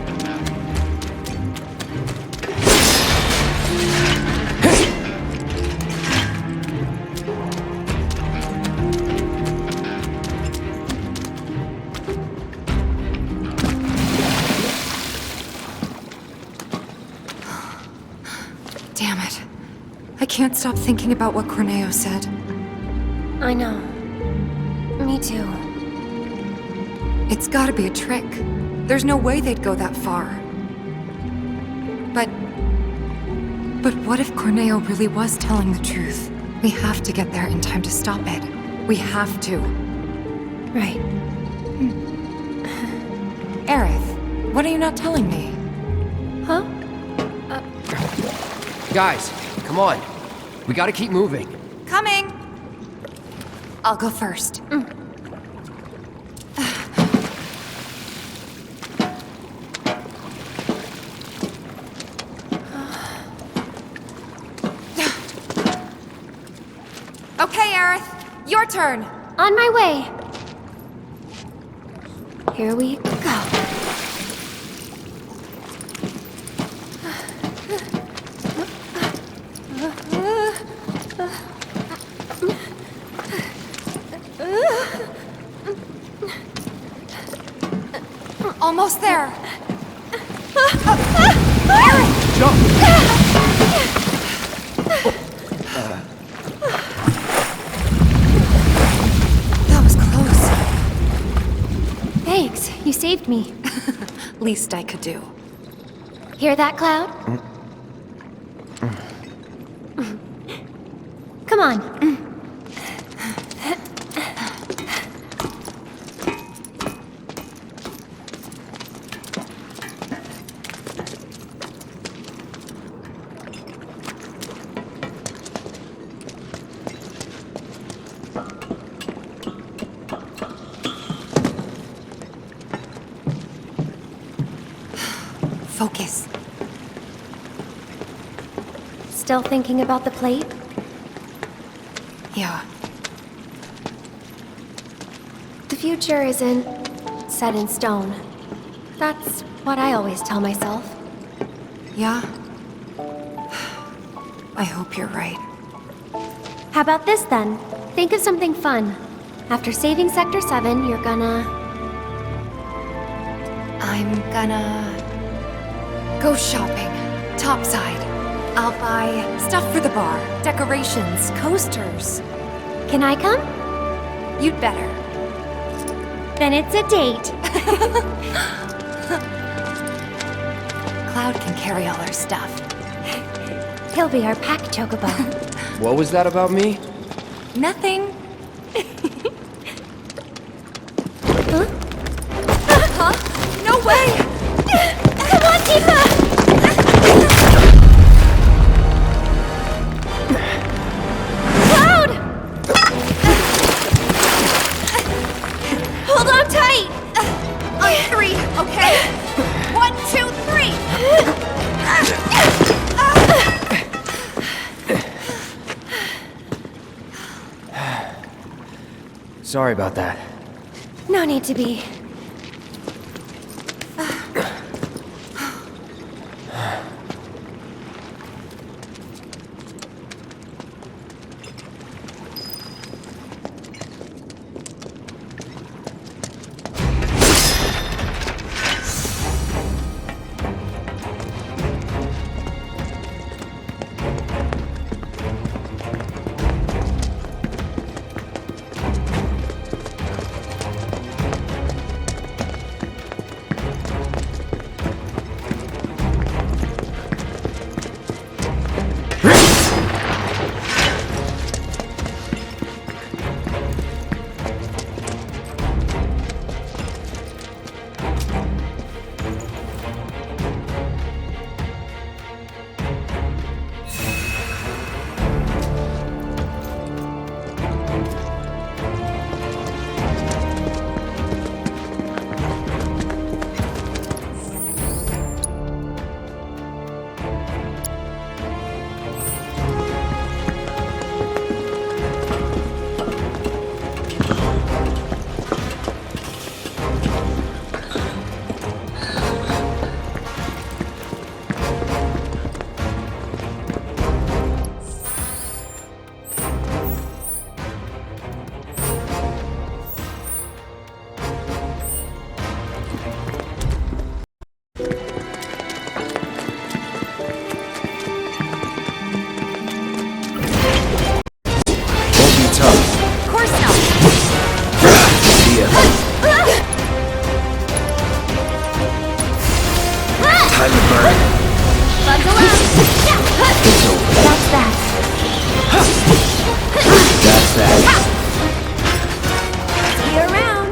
Damn it. I can't stop thinking about what Corneo said. I know. Me too. It's gotta be a trick. There's no way they'd go that far. But what if Corneo really was telling the truth? We have to get there in time to stop it. We have to. Right. Aerith, what are you not telling me? Huh? Guys, come on. We gotta keep moving. Coming! I'll go first. Okay, Aerith, your turn. On my way. Here we go. Almost there. That was close. Thanks, you saved me. Least I could do. Hear that, Cloud? Come on. Focus. Still thinking about the plate? Yeah. The future isn't set in stone. That's what I always tell myself. Yeah? I hope you're right. How about this then? Think of something fun. After saving Sector 7, you're gonna... I'm gonna... go shopping. Topside. I'll buy stuff for the bar, decorations, coasters. Can I come? You'd better. Then it's a date. Cloud can carry all our stuff. He'll be our pack chocobo. What was that about me? Nothing. Huh? Huh? No way! Come on, Tifa! Cloud! Hold on tight! On three, okay? 1, 2, 3! Sorry about that. No need to be. Time to burn. Buckle up! It's over. That's that. That's that. See you around.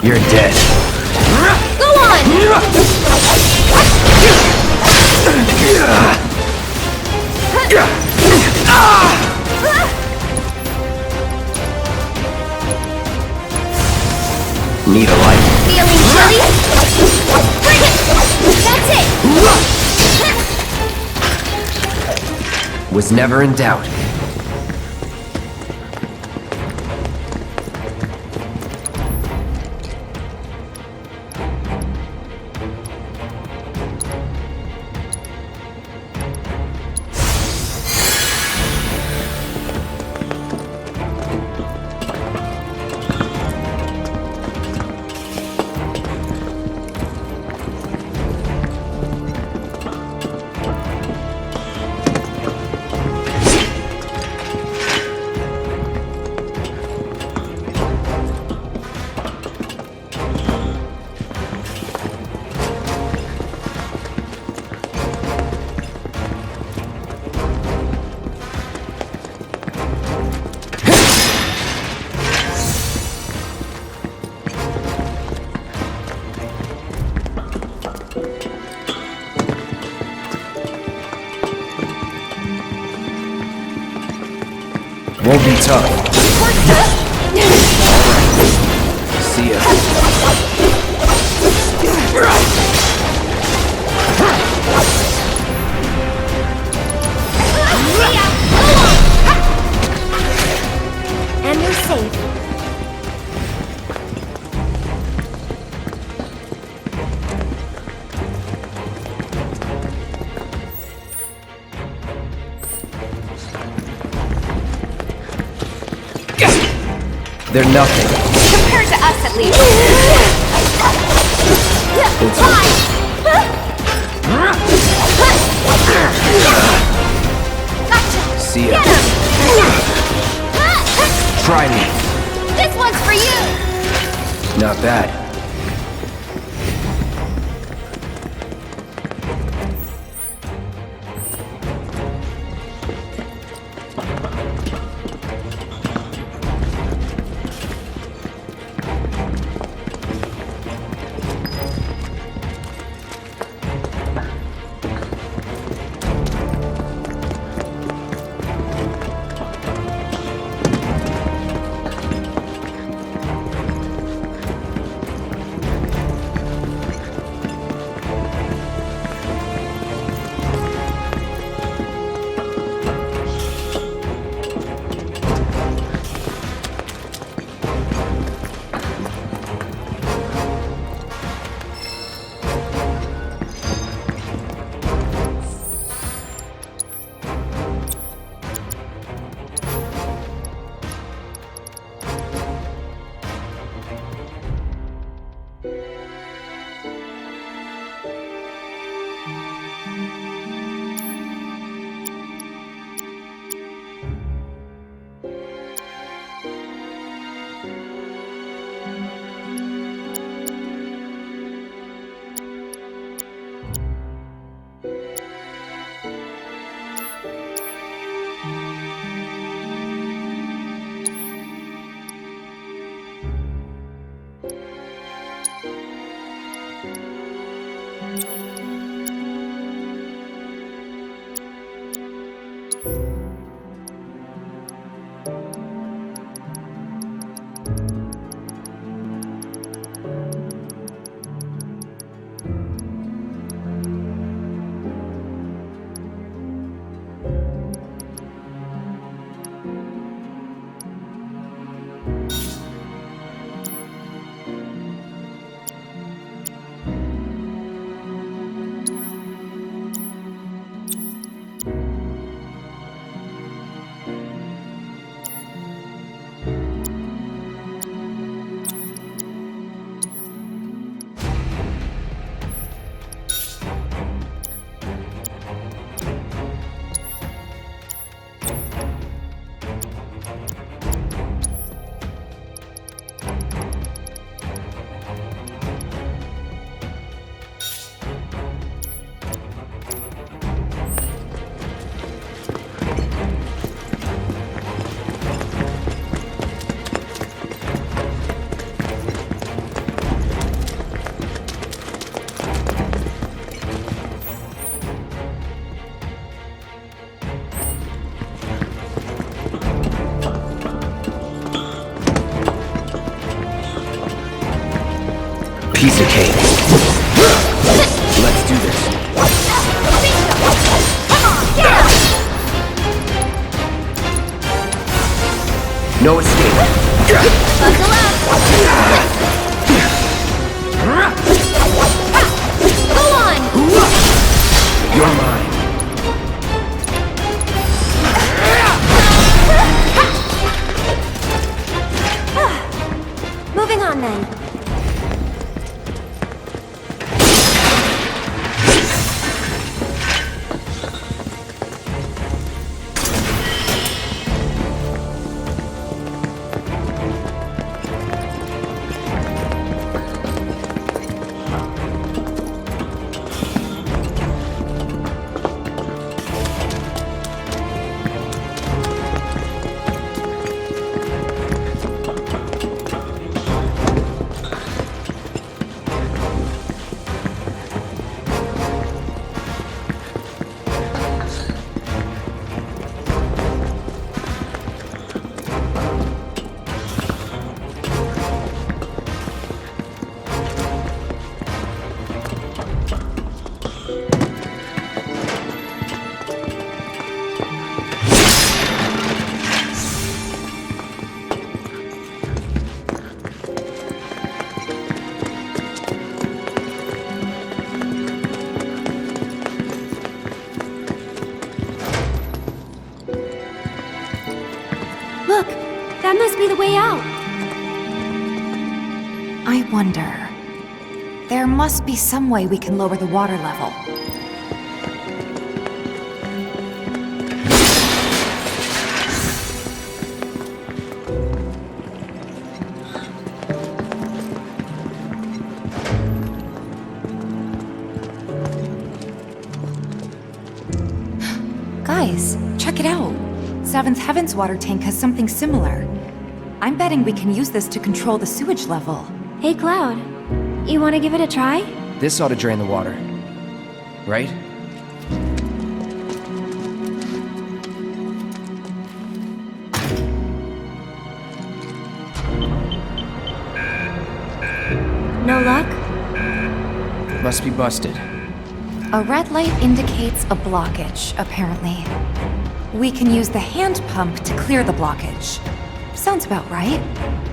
You're dead. Go on! Need a light. Feeling chilly? Bring it! That's it! Was never in doubt. Won't be tough. Alright. See ya. And we're safe. They're nothing. Compared to us, at least. It's Gotcha. See ya. Try me. This one's for you. Not bad. No escape. Buckle up! Go on! You're mine. Moving on then. Look, that must be the way out. I wonder. There must be some way we can lower the water level. Guys, check it out. Seventh Heaven's water tank has something similar. I'm betting we can use this to control the sewage level. Hey, Cloud. You want to give it a try? This ought to drain the water. Right? No luck? Must be busted. A red light indicates a blockage, apparently. We can use the hand pump to clear the blockage. Sounds about right.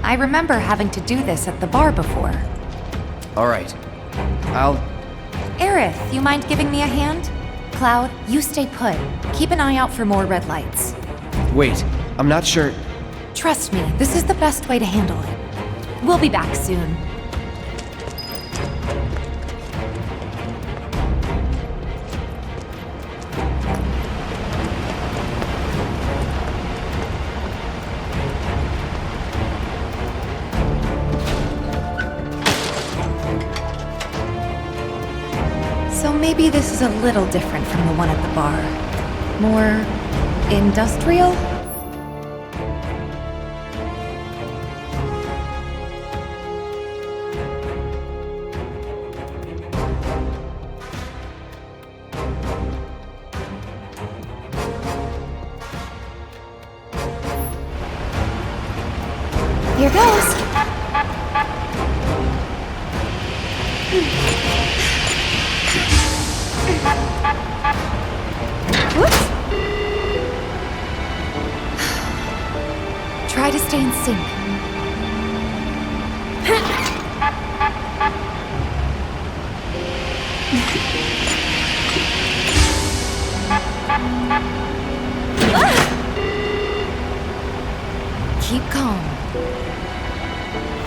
I remember having to do this at the bar before. All right. I'll... Aerith, you mind giving me a hand? Cloud, you stay put. Keep an eye out for more red lights. Wait, I'm not sure... Trust me, this is the best way to handle it. We'll be back soon. So maybe this is a little different from the one at the bar. More industrial? Here goes. Whoops. Try to stay in sync. Keep calm.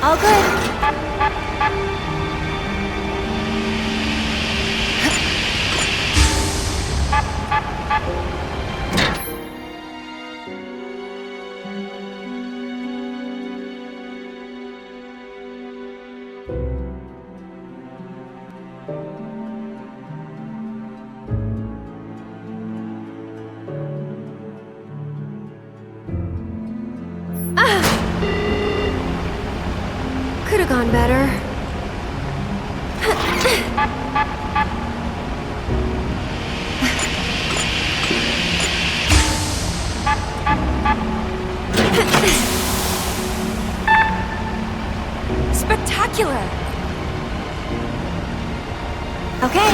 All good. Could have gone better. Spectacular! Okay.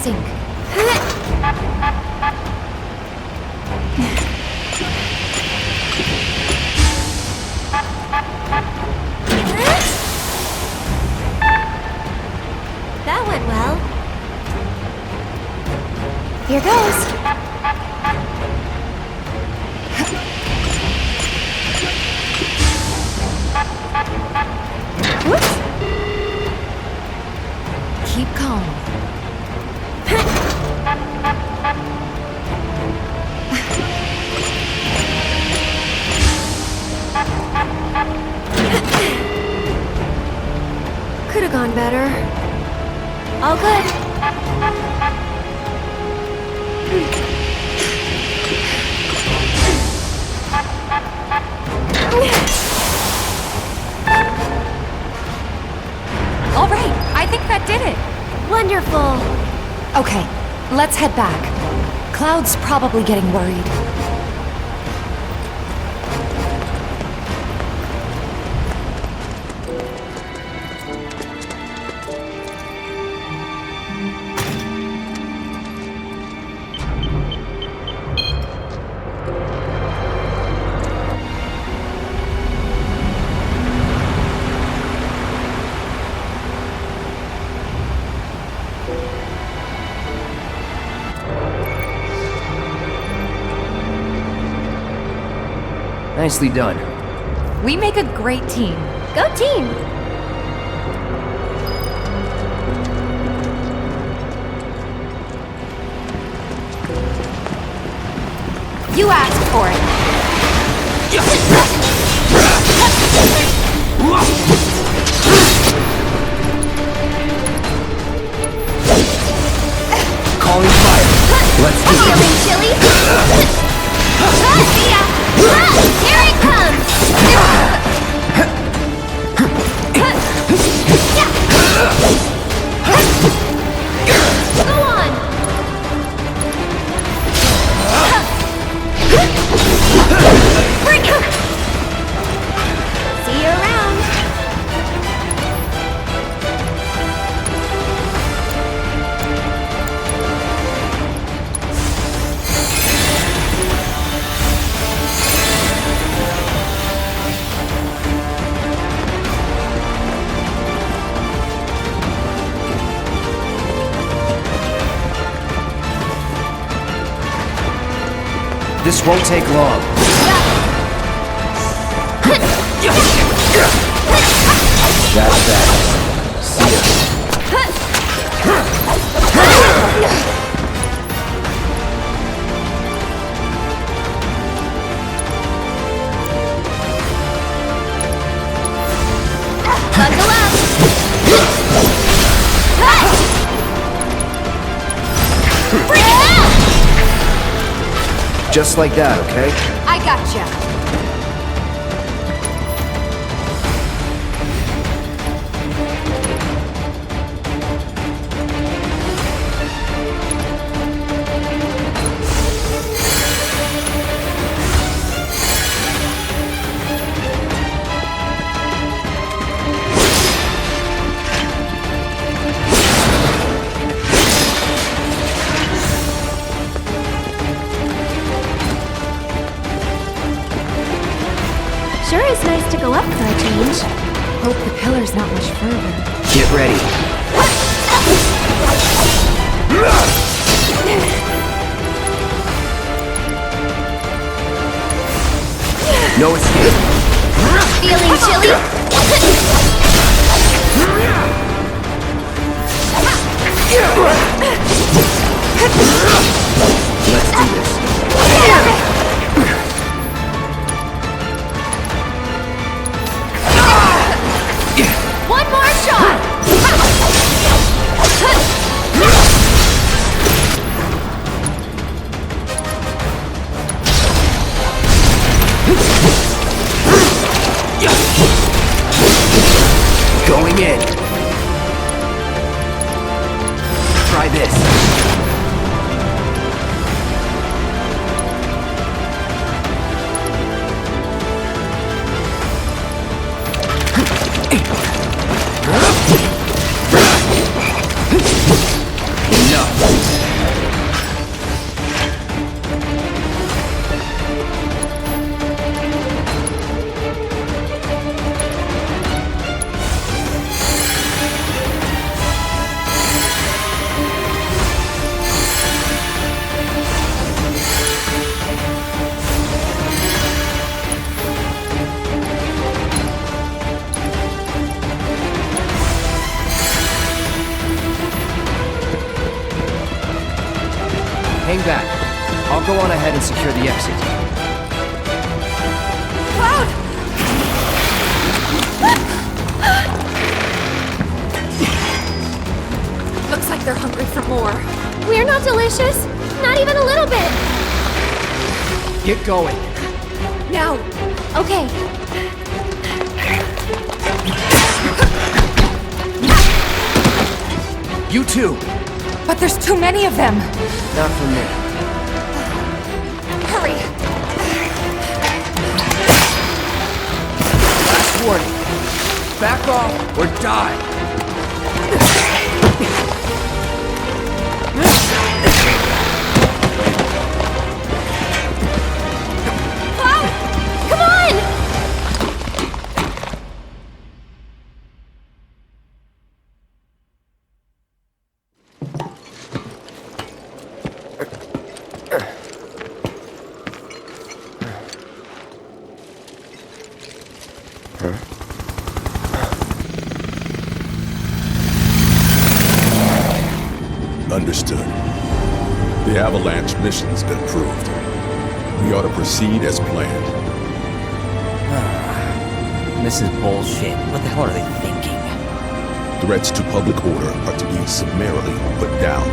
stink. That went well. Here goes. Whoops. Keep calm. Could have gone better. All good. All right, I think that did it. Wonderful. Okay, let's head back. Cloud's probably getting worried. Nicely done. We make a great team. Go team! You asked for it. Calling fire. Let's do Feeling chilly? See ya! Here it comes! Go on! Bring it! See you around! This won't take long. That's that. See ya. Buckle up! Bring it out! Just like that, okay? I gotcha. Sure is nice to go up for a change. Hope the pillar's not much further. Get ready. No escape. Feeling chilly? Let's do this. One more shot! Going in. Try this. that. I'll go on ahead and secure the exit. Cloud! Looks like they're hungry for more. We're not delicious. Not even a little bit. Get going. Now! Okay. You too. But there's too many of them. Not for me. Hurry. Last warning. Back off or die. Cloud! Come on! Understood. The Avalanche mission's been approved. We ought to proceed as planned. This is bullshit. What the hell are they thinking? Threats to public order are to be summarily put down.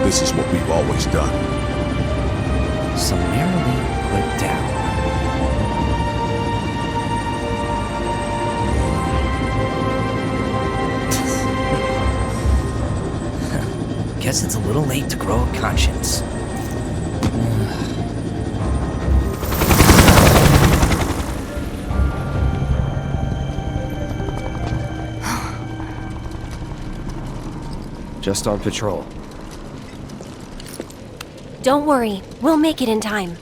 This is what we've always done. Summarily put down. Guess it's a little late to grow a conscience. Just on patrol. Don't worry, we'll make it in time.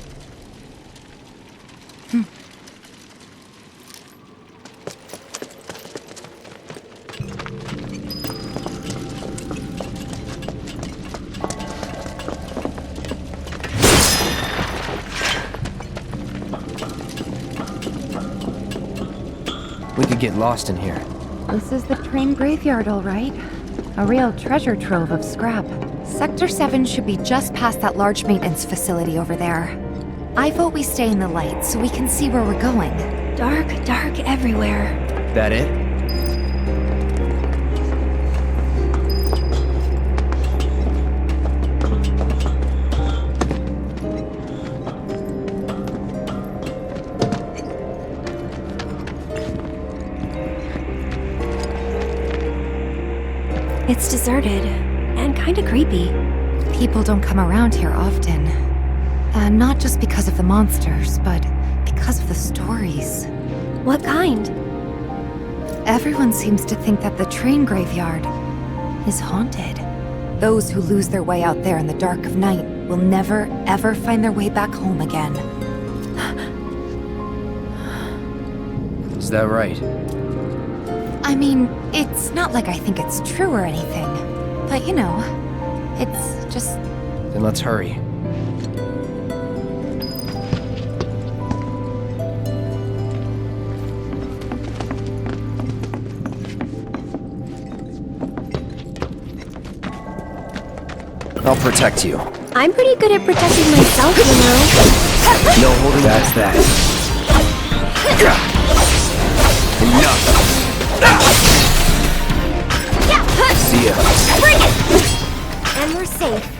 We could get lost in here. This is the train graveyard, all right. A real treasure trove of scrap. Sector 7 should be just past that large maintenance facility over there. I vote we stay in the light so we can see where we're going. Dark, dark everywhere. That it? It's deserted and kinda creepy. People don't come around here often. Not just because of the monsters, but because of the stories. What kind? Everyone seems to think that the train graveyard is haunted. Those who lose their way out there in the dark of night will never, ever find their way back home again. Is that right? I mean, it's not like I think it's true or anything. But you know, it's just... Then let's hurry. I'll protect you. I'm pretty good at protecting myself, you know. No holding back. That's that. Enough. See ya. Bring it! And we're safe.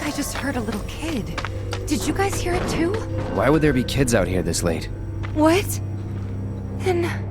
think I just heard a little kid. Did you guys hear it too? Why would there be kids out here this late? What? Then...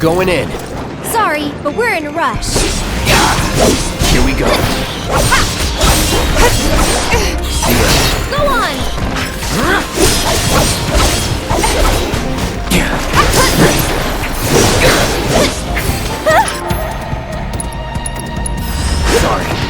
Going in. Sorry, but we're in a rush. Here we go. Go on! Sorry.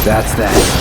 That's that.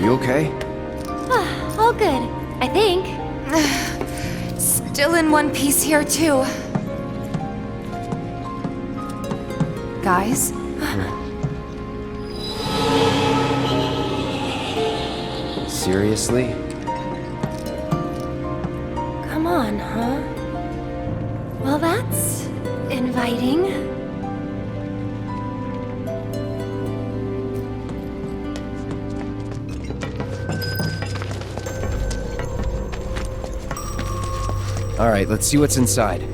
You okay? All good, I think. Still in one piece here, too. Guys? Seriously? Come on, huh? Well, that's inviting. All right, let's see what's inside.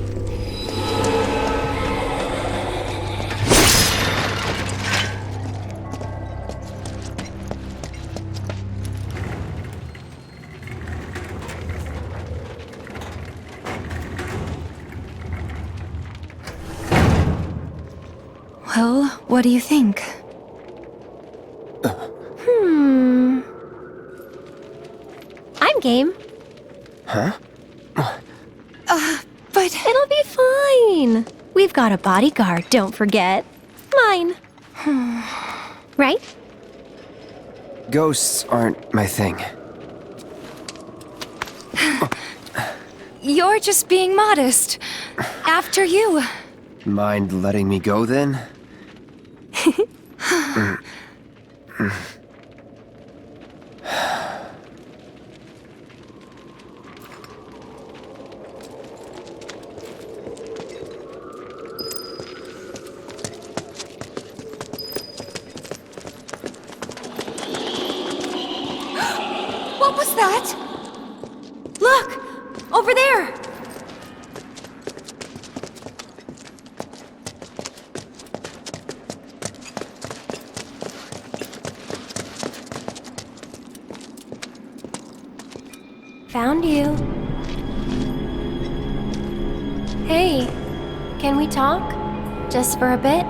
Well, what do you think? I'm game. Huh? But... It'll be fine. We've got a bodyguard, don't forget. Mine. Right? Ghosts aren't my thing. You're just being modest. After you. Mind letting me go then? What was that? Look! Over there! Found you. Hey, can we talk? Just for a bit?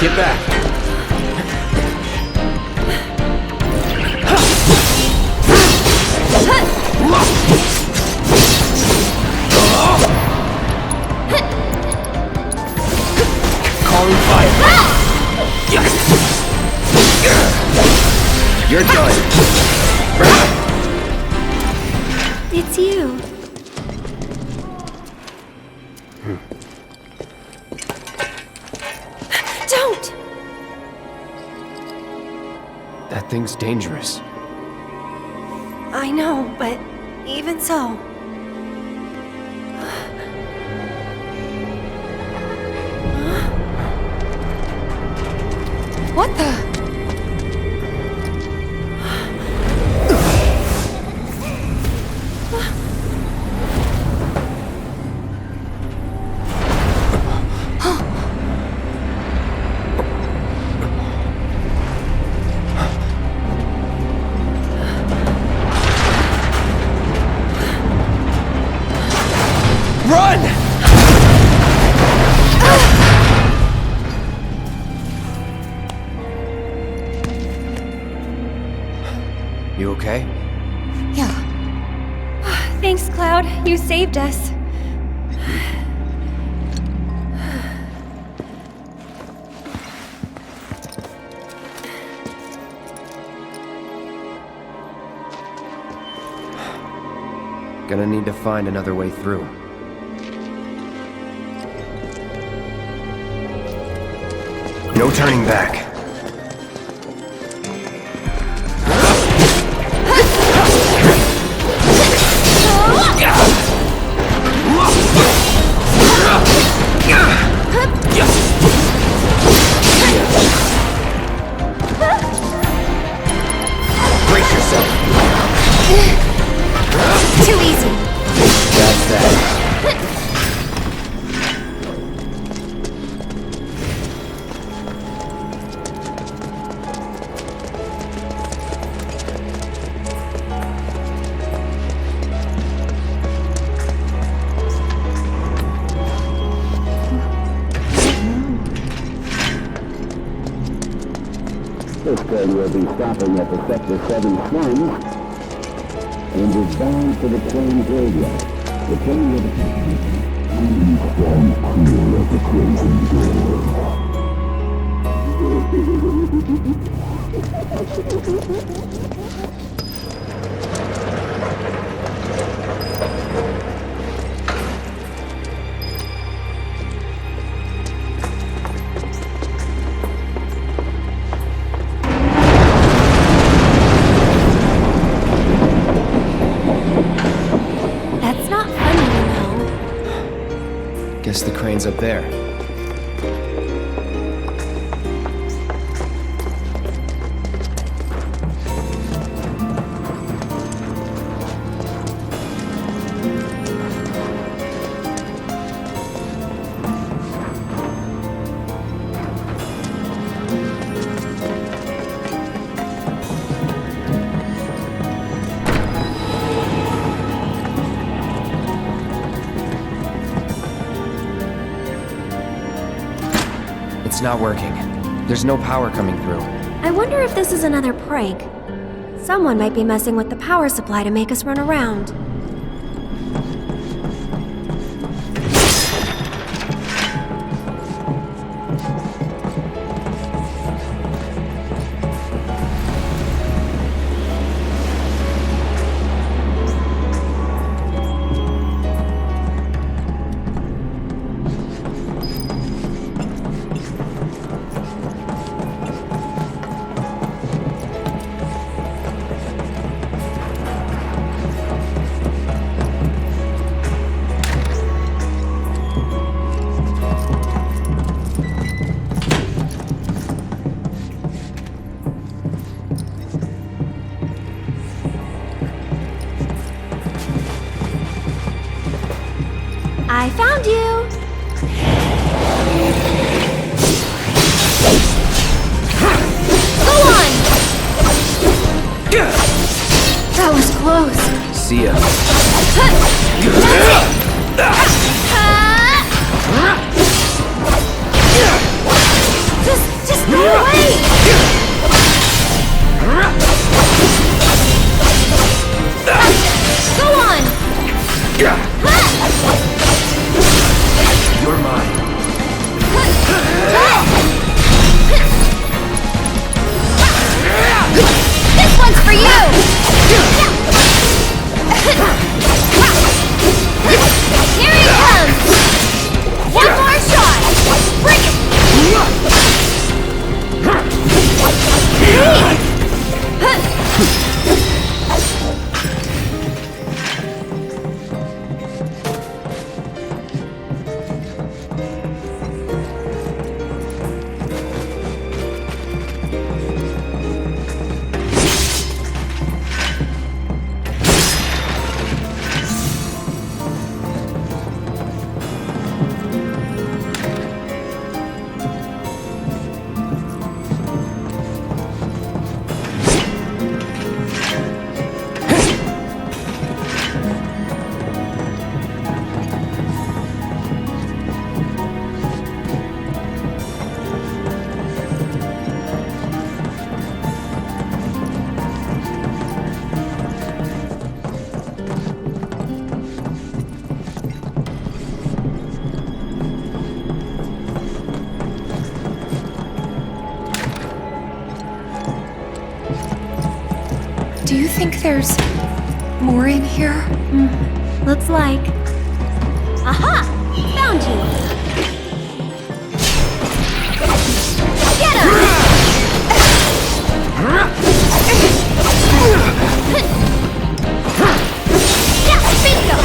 Get back! Calling fire! You're done! It's you. Don't! That thing's dangerous. I know, but even so. What the? Run! You okay? Yeah. Thanks, Cloud. You saved us. Gonna need to find another way through. No turning back. Brace yourself. Too easy. That's that. This train will be stopping at the Sector 7 slums and is bound for the train graveyard. The train will stand clear of the closing door. That's not funny, you know. Guess the crane's up there. It's not working. There's no power coming through. I wonder if this is another prank. Someone might be messing with the power supply to make us run around. I found you! Go on! That was close. See ya. Just go away! Go on! You're mine. This one's for you! Here he comes! One more shot! Bring it! Do you think there's more in here? Looks like. Aha! Found you! Get him! Yeah, bingo!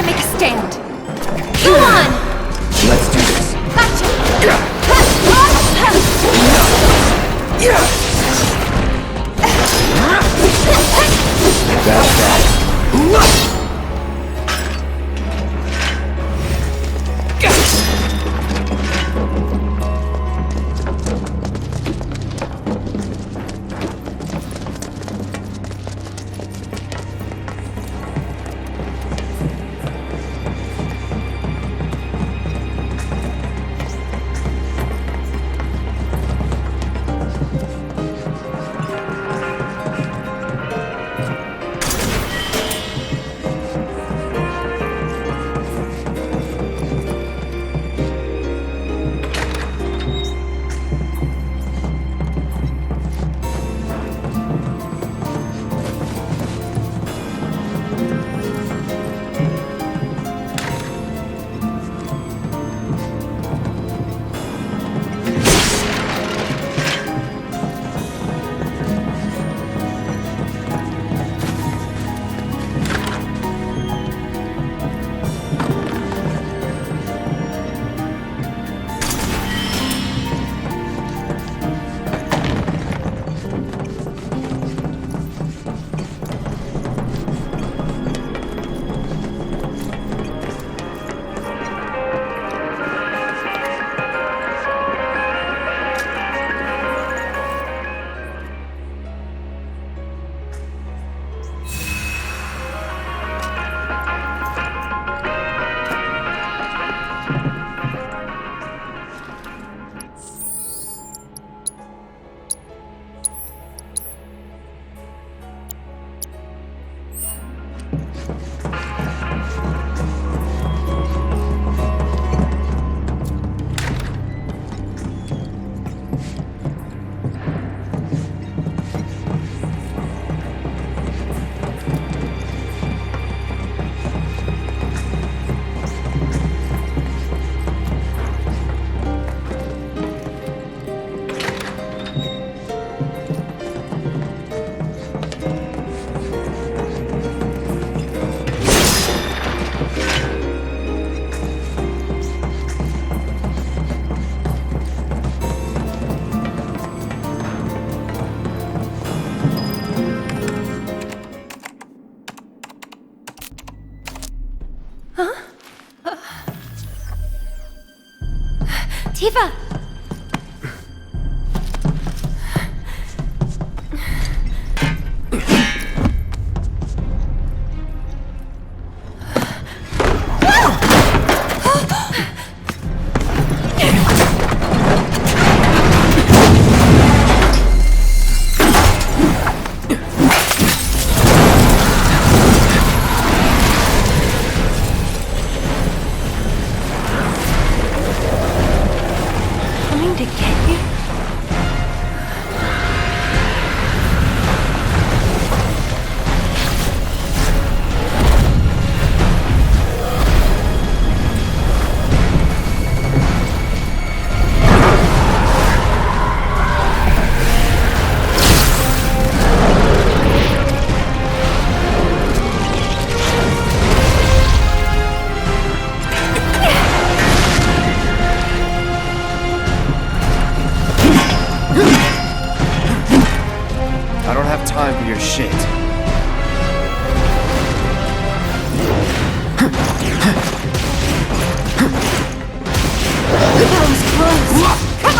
gotta make a stand. Go on! Let's do this. Gotcha! That's that. Tifa! To get you? I don't have time for your shit. That was close. Come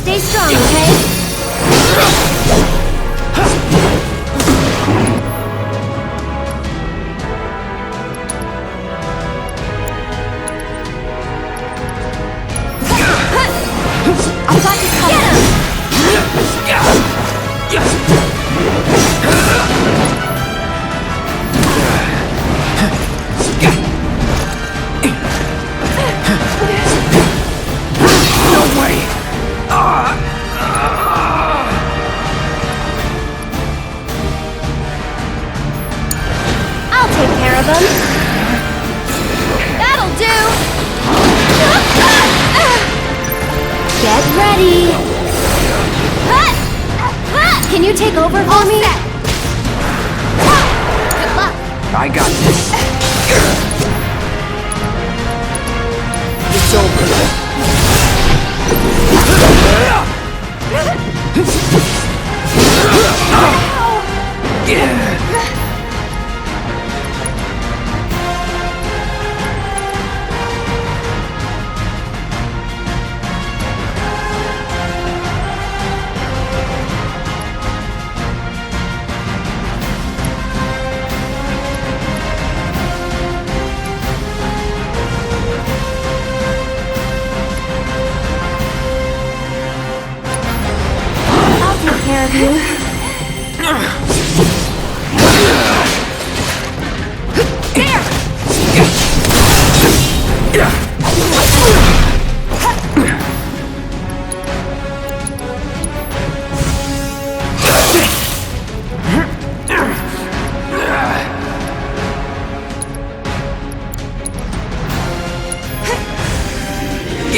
Stay strong, okay? I've got to cover. Can you take over for me? Good luck. I got this. It's over. I'll take care of you.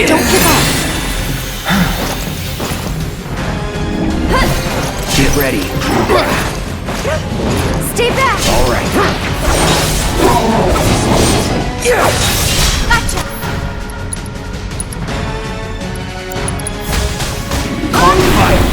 Don't give up. Get ready. Stay back. All right. Gotcha. On fire.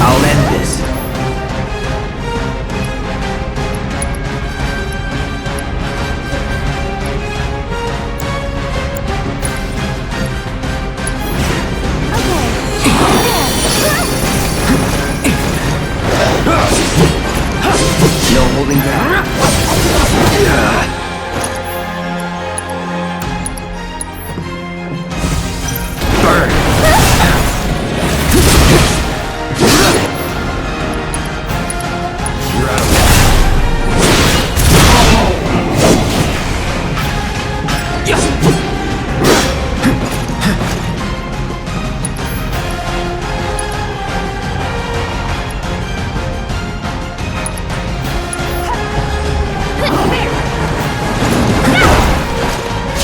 I'll end this. No holding back. Burn. You're out.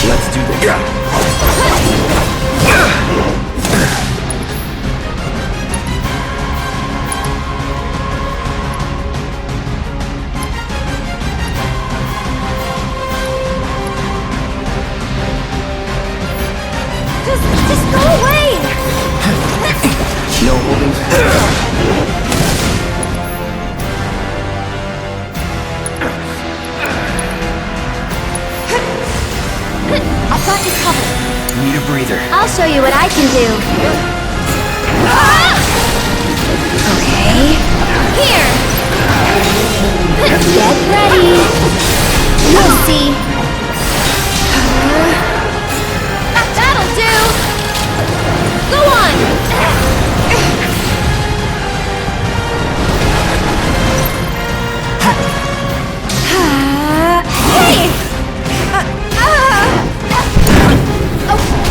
Let's do this. Just go away. No holding back. I've got you covered. Need a breather. I'll show you what I can do. Okay. Here. Get ready. You'll see. That'll do. Go on. Hey! Oh,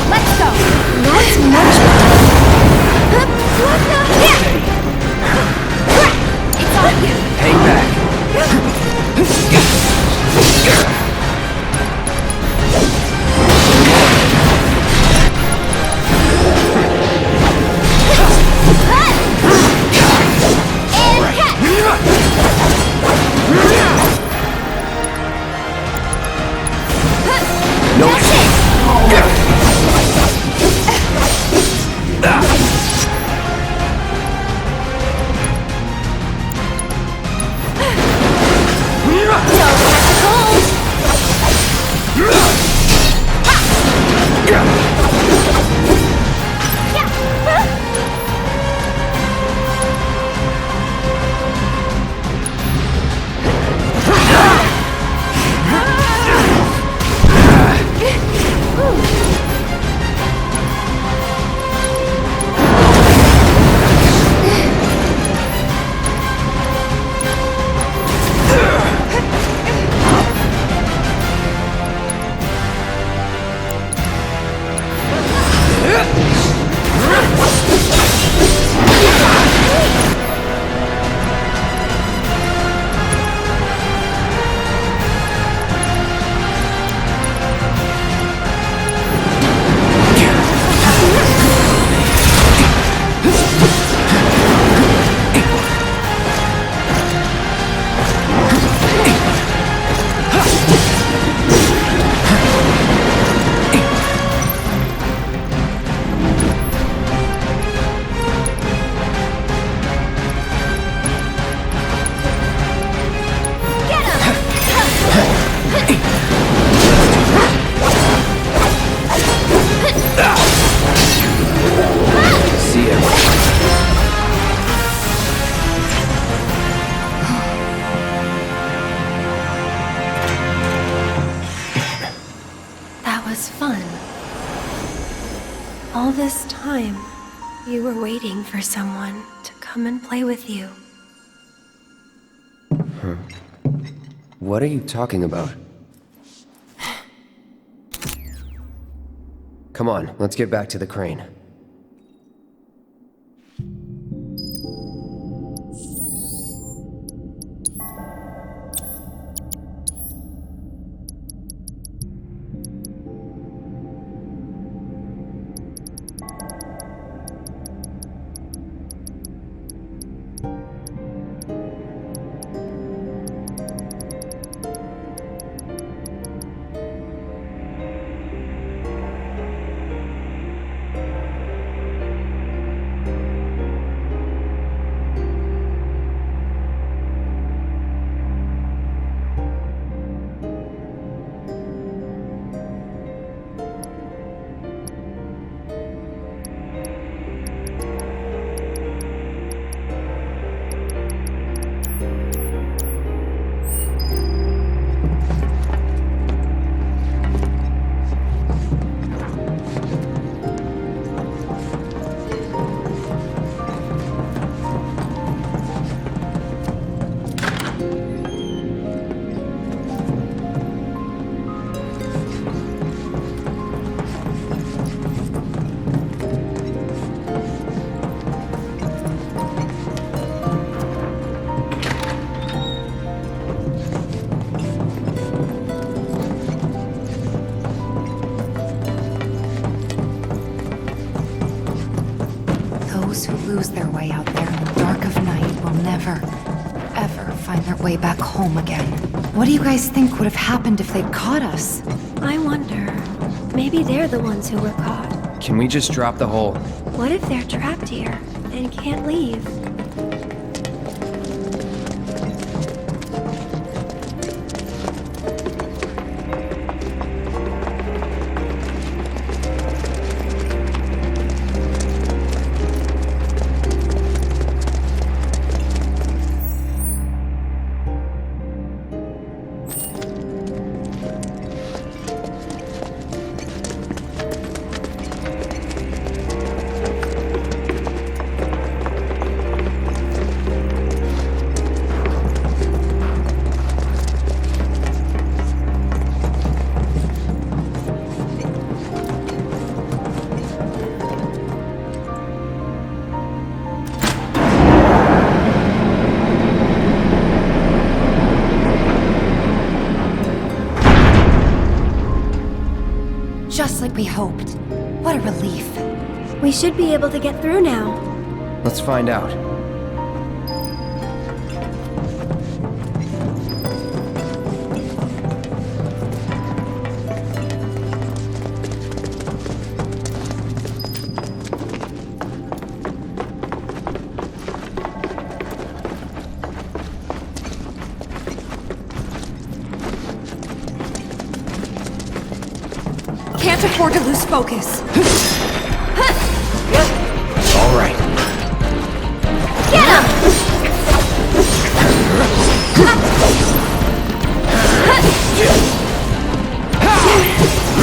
let's go. That's much better. What the? Here! It's on you. Hang back. this time, you were waiting for someone to come and play with you. Huh. What are you talking about? Come on, let's get back to the crane. Those who lose their way out there in the dark of night will never, ever find their way back home again. What do you guys think would have happened if they'd caught us? I wonder, maybe they're the ones who were caught. Can we just drop the hole? What if they're trapped here and can't leave? Just like we hoped. What a relief. We should be able to get through now. Let's find out. Can't afford to lose focus. All right. Get him!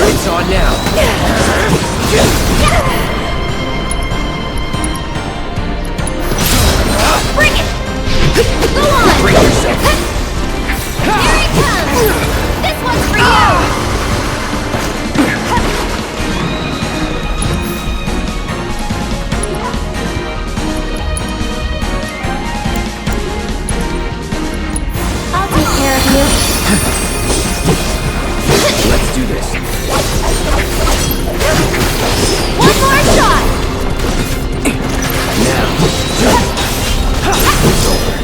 It's on now. Bring it! Go on! Bring yourself. Here he comes! This one's for you! Let's do this. One more shot! Now. It's over.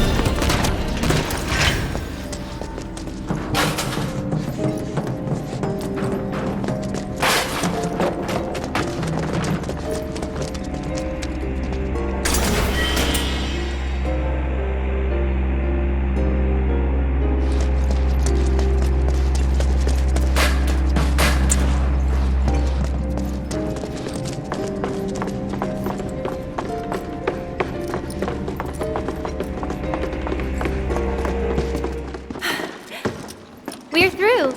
We're through.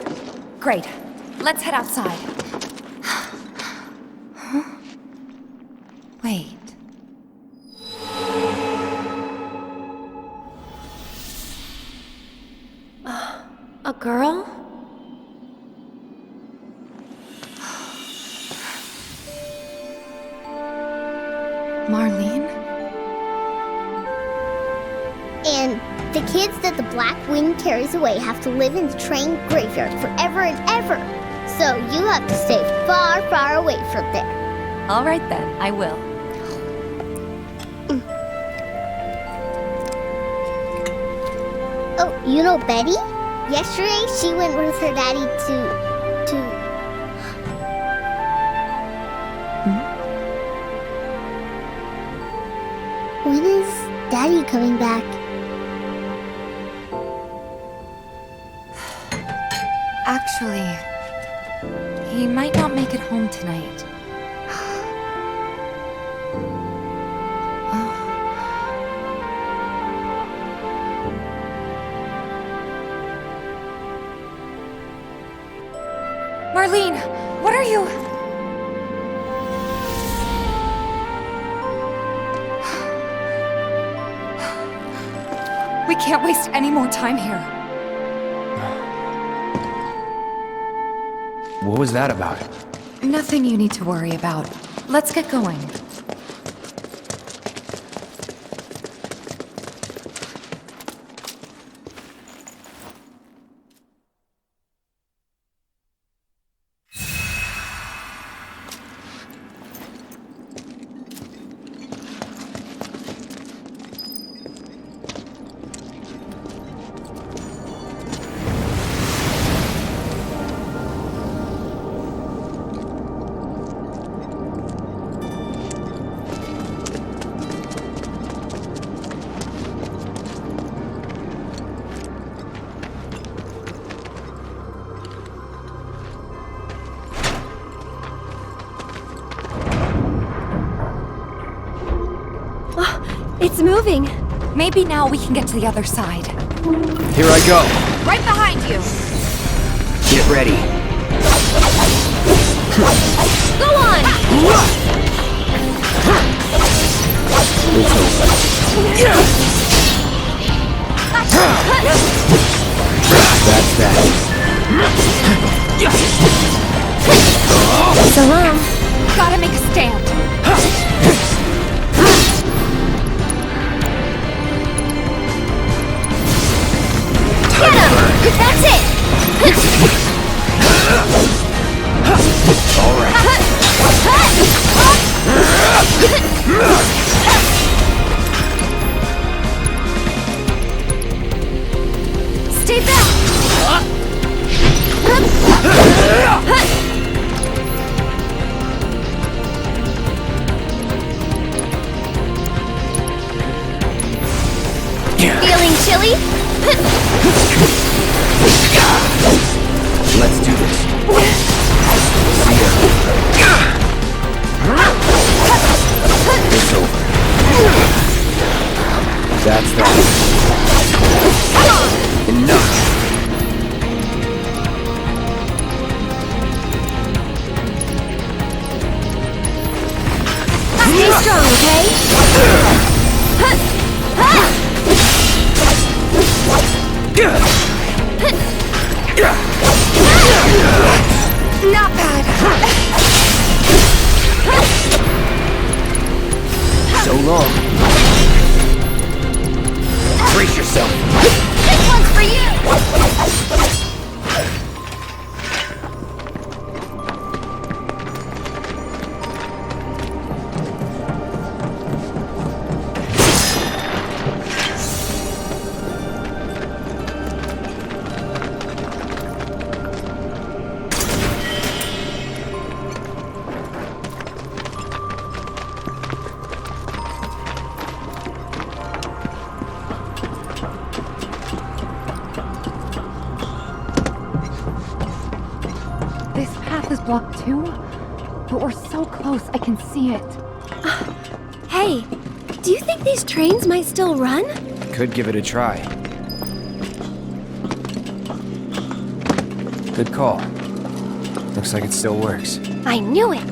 Great. Let's head outside. A girl? Marlene? And the kids that the Black Wind carries away have to live in the train graveyard forever and ever. So you have to stay far, far away from there. All right then, I will. Oh, you know Betty? Yesterday she went with her daddy to... When is Daddy coming back? Actually, he might not make it home tonight. Marlene, what are you? We can't waste any more time here. What was that about? Nothing you need to worry about. Let's get going. It's moving. Maybe now we can get to the other side. Here I go. Right behind you. Get ready. Go on! It's over. That's that. So long. Gotta make a stand. Get him! That's it! All right. Stay back! Feeling chilly? Let's do this. It's over. That's that. Enough. Stay strong, okay? Not bad. So long. Brace yourself. This one's for you! This path is blocked too, but we're so close I can see it. Hey, do you think these trains might still run? Could give it a try. Good call. Looks like it still works. I knew it!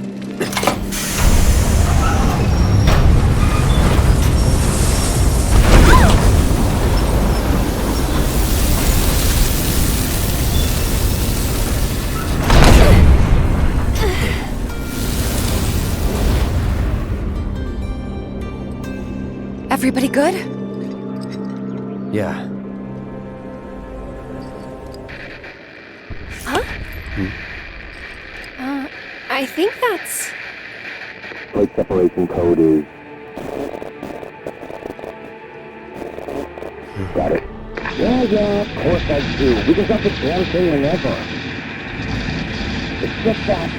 Everybody good? Yeah. Huh? I think that's... Plate separation code is... Got it. Yeah, of course I do. We can got the damn thing whenever. It's just that...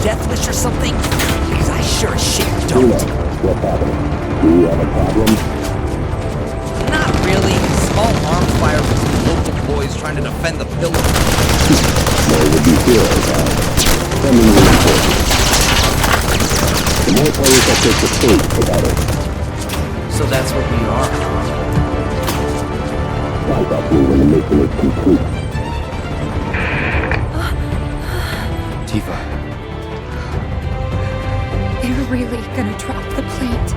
Death wish or something? Because I sure as shit don't. What's happening? Do you have a problem? Not really. Small arms fire from some local boys trying to defend the pillar. More would be zero, pal. Sending reinforcements. The more players that take the stage, the better. So that's what we are. I thought we were going to make it complete. Tifa. They're really gonna drop the plate.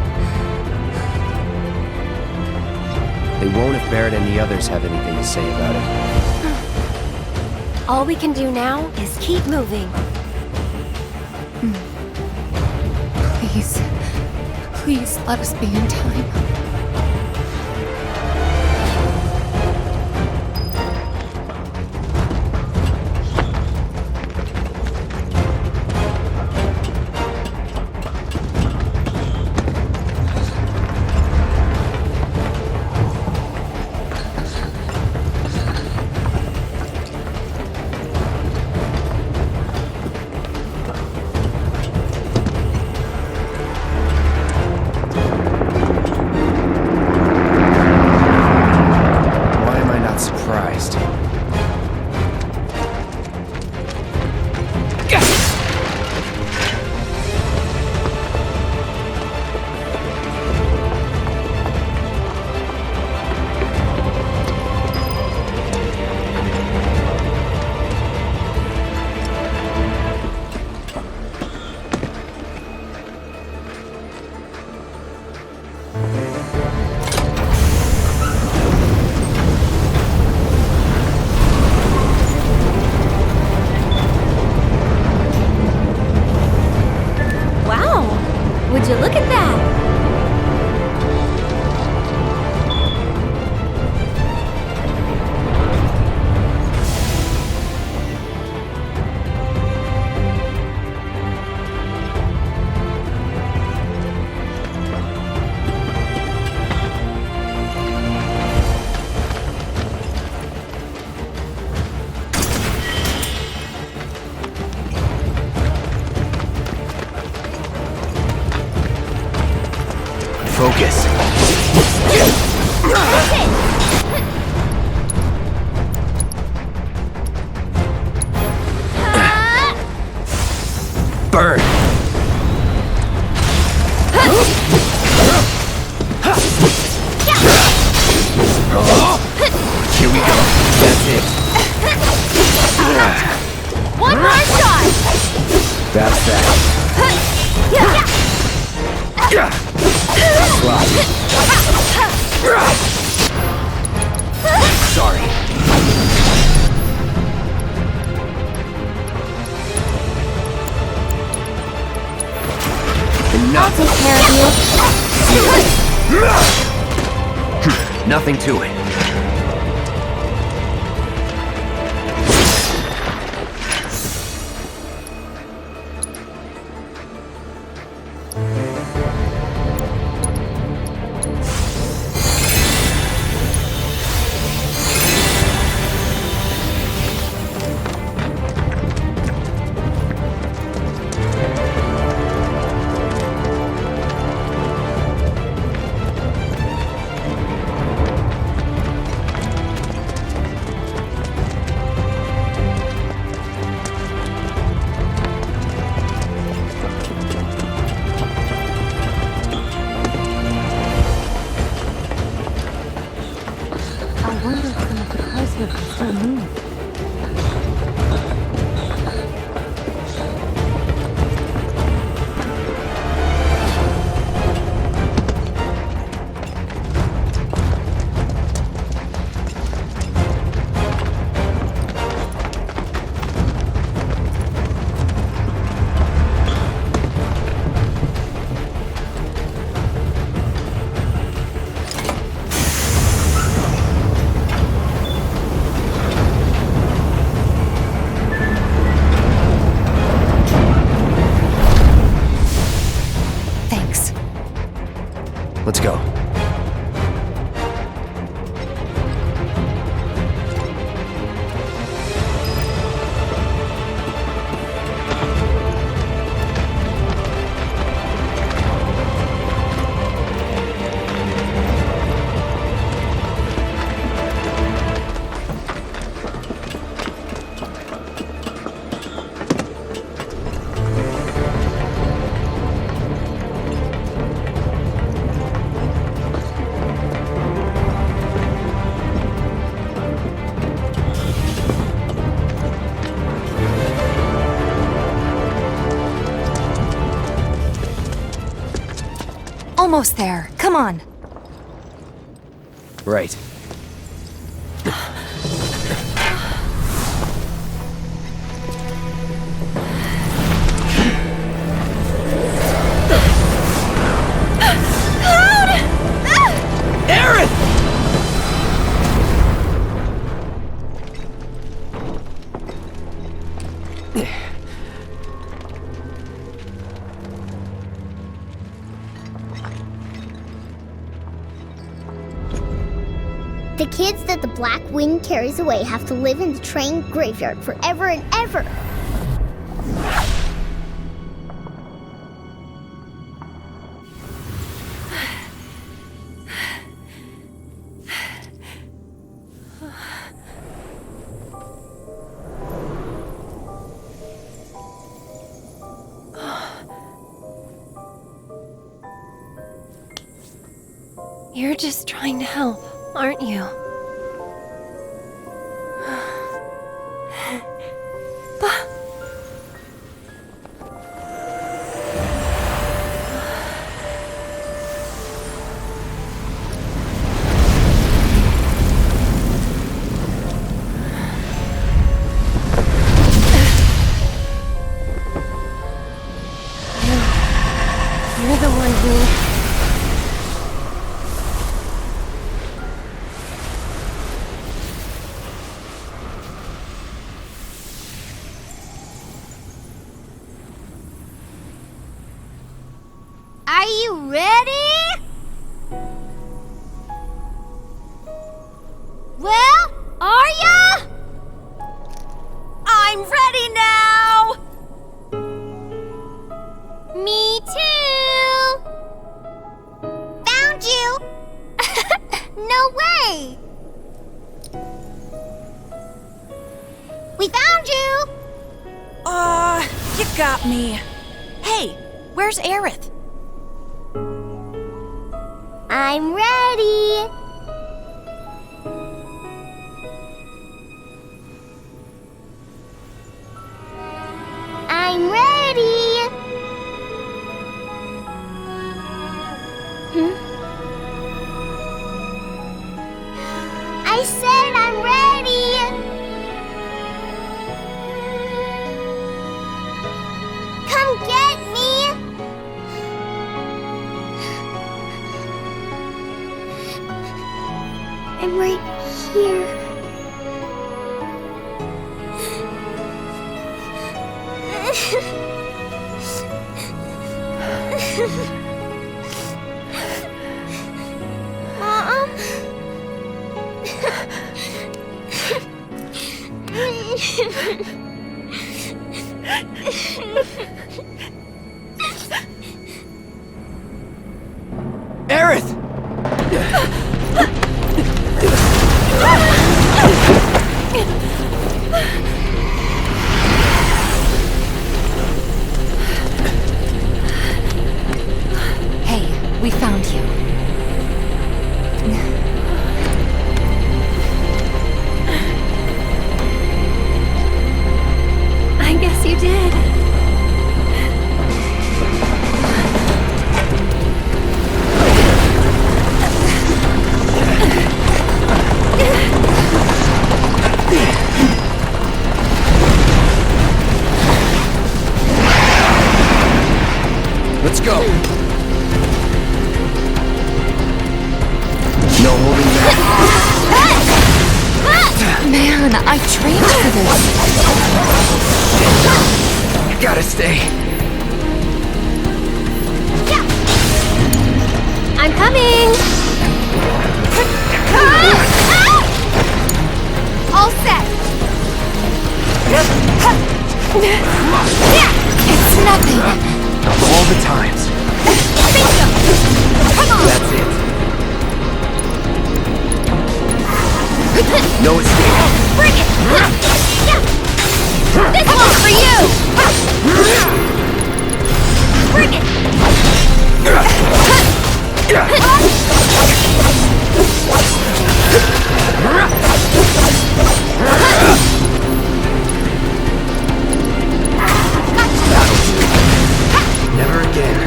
They won't if Barrett and the others have anything to say about it. All we can do now is keep moving. Please. Please let us be in time. Would you look at that? Focus. Burn. Here we go. That's it. One more shot! That's that. Sorry. I'll take care of you. Nothing to it. Let's go. Almost there. Come on. Right. The kids that the Black Wind carries away have to live in the train graveyard forever and ever. You're just trying to help, aren't you? You're the one who... Are you ready? Well, are ya? I'm ready now! Me too! Found you! No way! We found you! You got me. Hey, where's Aerith? I'm ready! I'm ready! I said I'm ready! Come get me! I'm right here. Mom? Aerith! Hey, we found you. I guess you did. Let's go. No holding back. Man, I trained for this. Gotta stay. I'm coming! It's nothing. Of all the times. Come on. That's it. No escape. Bring it. This one's for you. Bring it. Never again.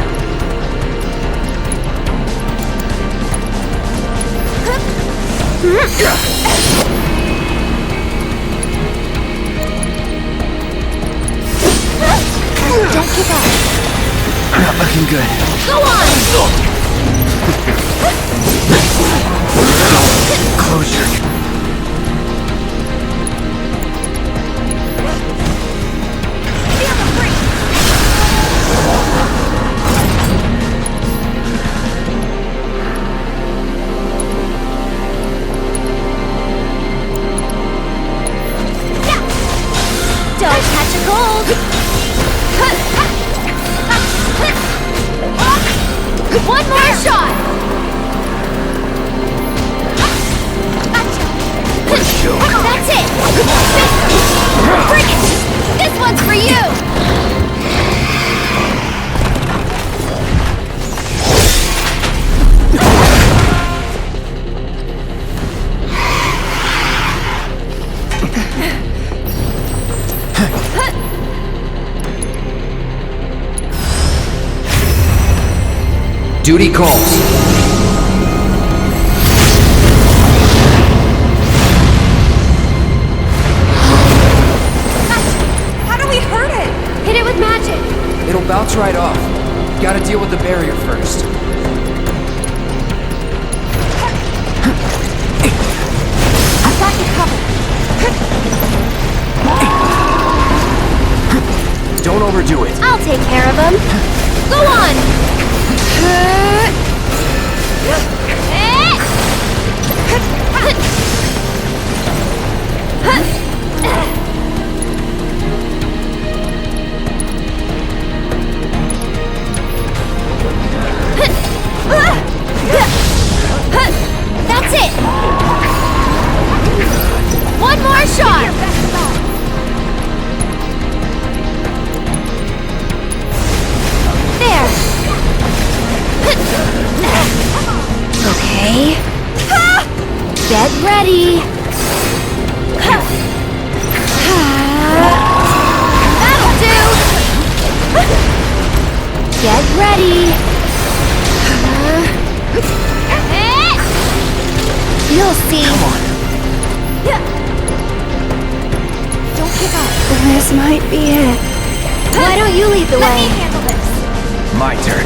Don't give up. Not looking good. Go on. Closure. Don't catch a cold. One more shot. That's it. Bring it. This one's for you. Duty calls. How do we hurt it? Hit it with magic. It'll bounce right off. Gotta deal with the barrier first. I've got you covered. Don't overdo it. I'll take care of him. Go on. That's it. One more shot. There. Okay. Get ready. That'll do. Get ready. You'll see. Come on. Don't give up. This might be it. Why don't you lead the way? Let me handle this. My turn.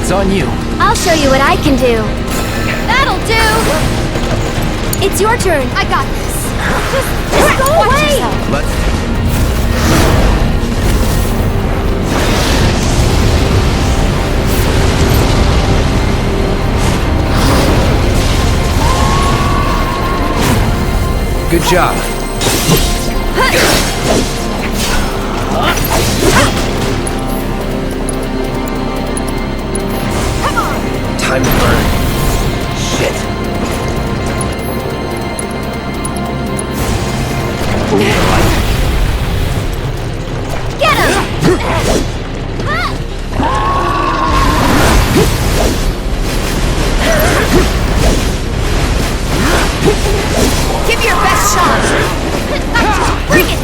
It's on you. I'll show you what I can do. That'll do. It's your turn. I got this. Just go away. Let's... Good job. Come on. Time to burn. Shit. Get him. Give your best shot. Bring it.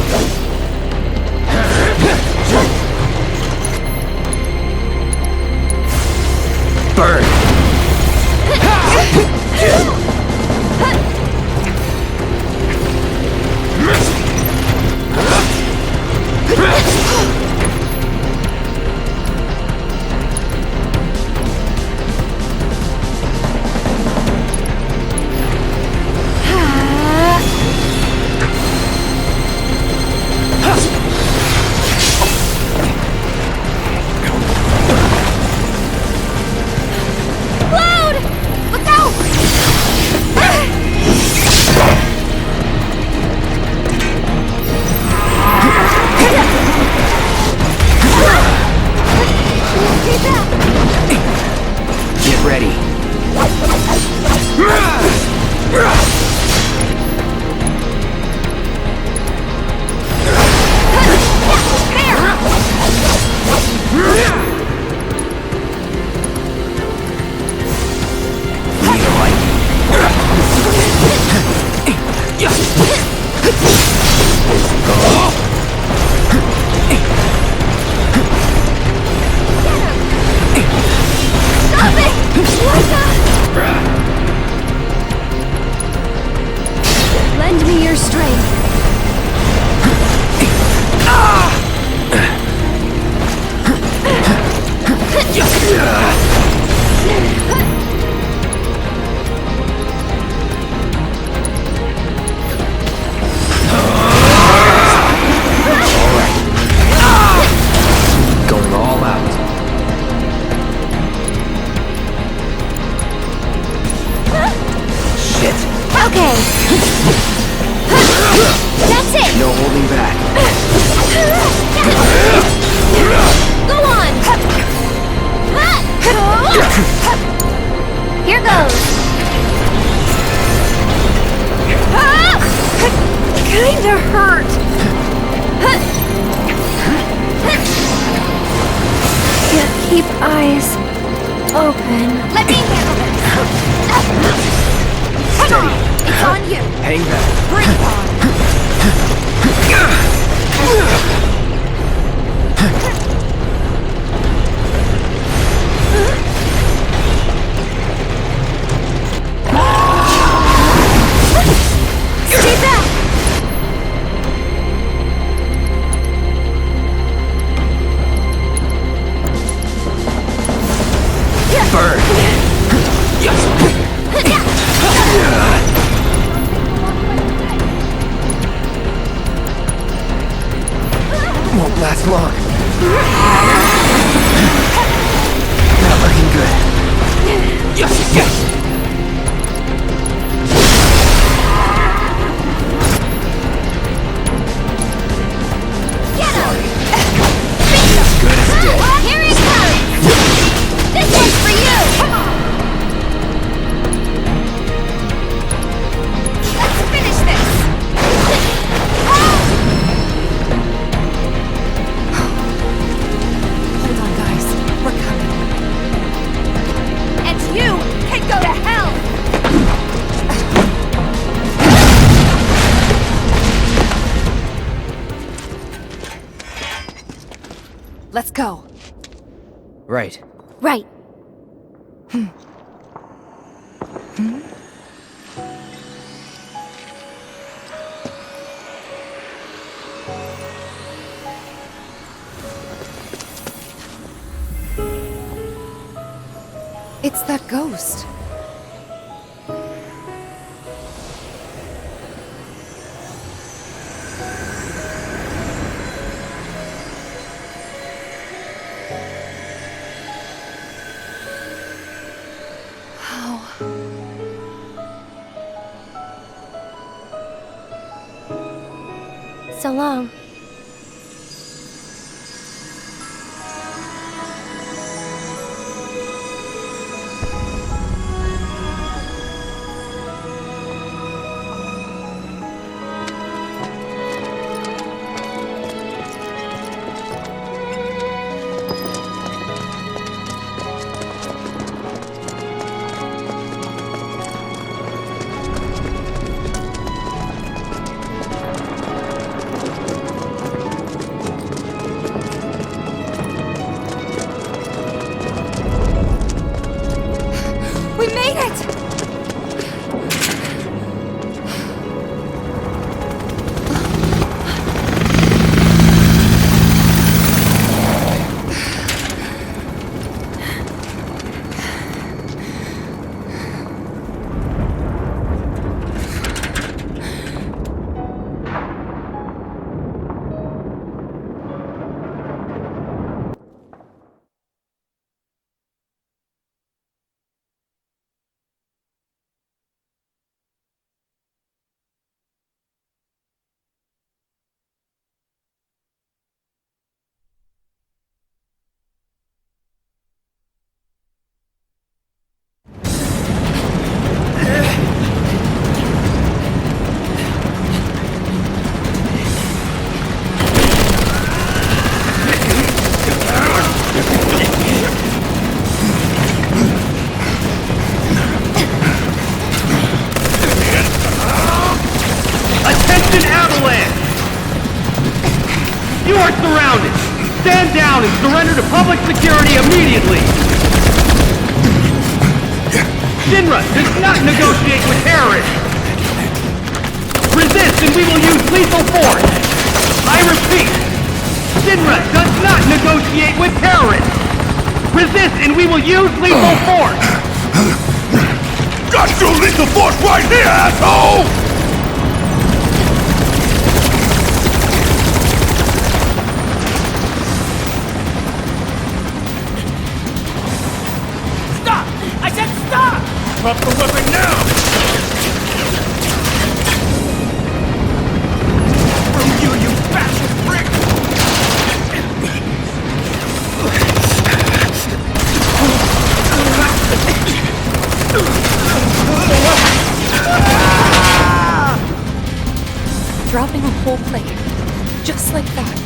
Burn. Keep eyes open. Let me handle this. Come on, it's on you. Hang back. Bring it on. Stay back. Bird. Won't last long. Not looking good. Yes. Sorry. As good as dead. Here it comes. This one's for you. Let's finish this. Hold on, guys. We're coming. And you can go to hell. Let's go. Right. Right. It's that ghost. So long. We made it! You are surrounded! Stand down and surrender to public security immediately! Shinra does not negotiate with terrorists! Resist and we will use lethal force! I repeat, Shinra does not negotiate with terrorists! Resist and we will use lethal force! Got your lethal force right here, asshole! Stop! I said stop! Drop the weapon now! From you bastard prick! Dropping a whole plate. Just like that.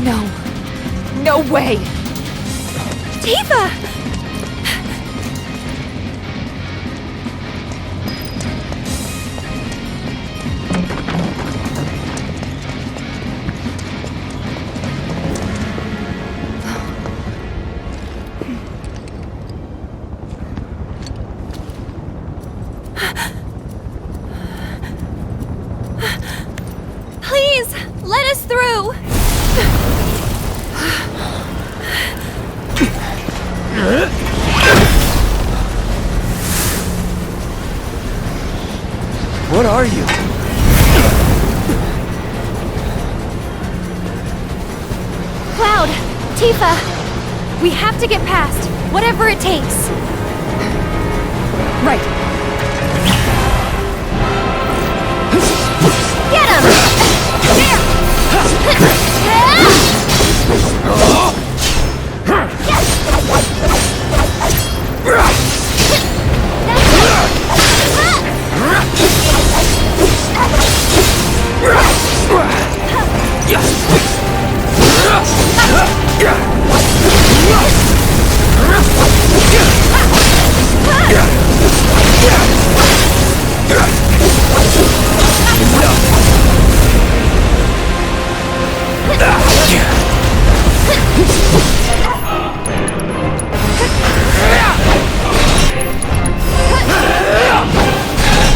No. No way! Tifa! Please, let us through! What are you? Cloud! Tifa! We have to get past, whatever it takes. Right. Get him!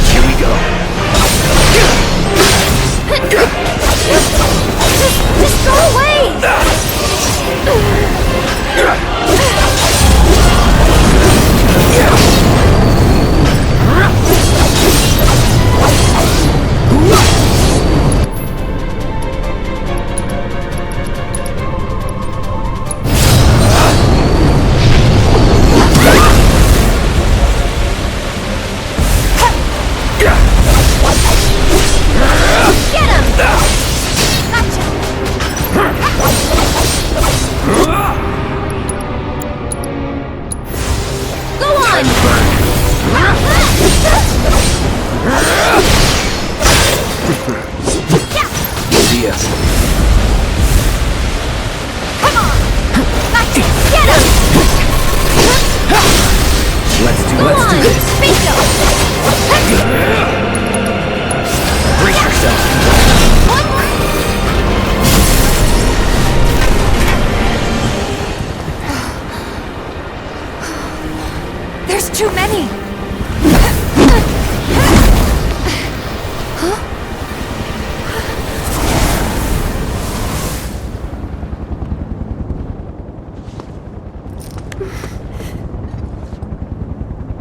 Here we go. Just go away! Get him! Gotcha! Go on! Yes. Come on! Gotcha! Get him! Let's do Go on! this. Bingo! Brace yourself. One more! There's too many! Huh?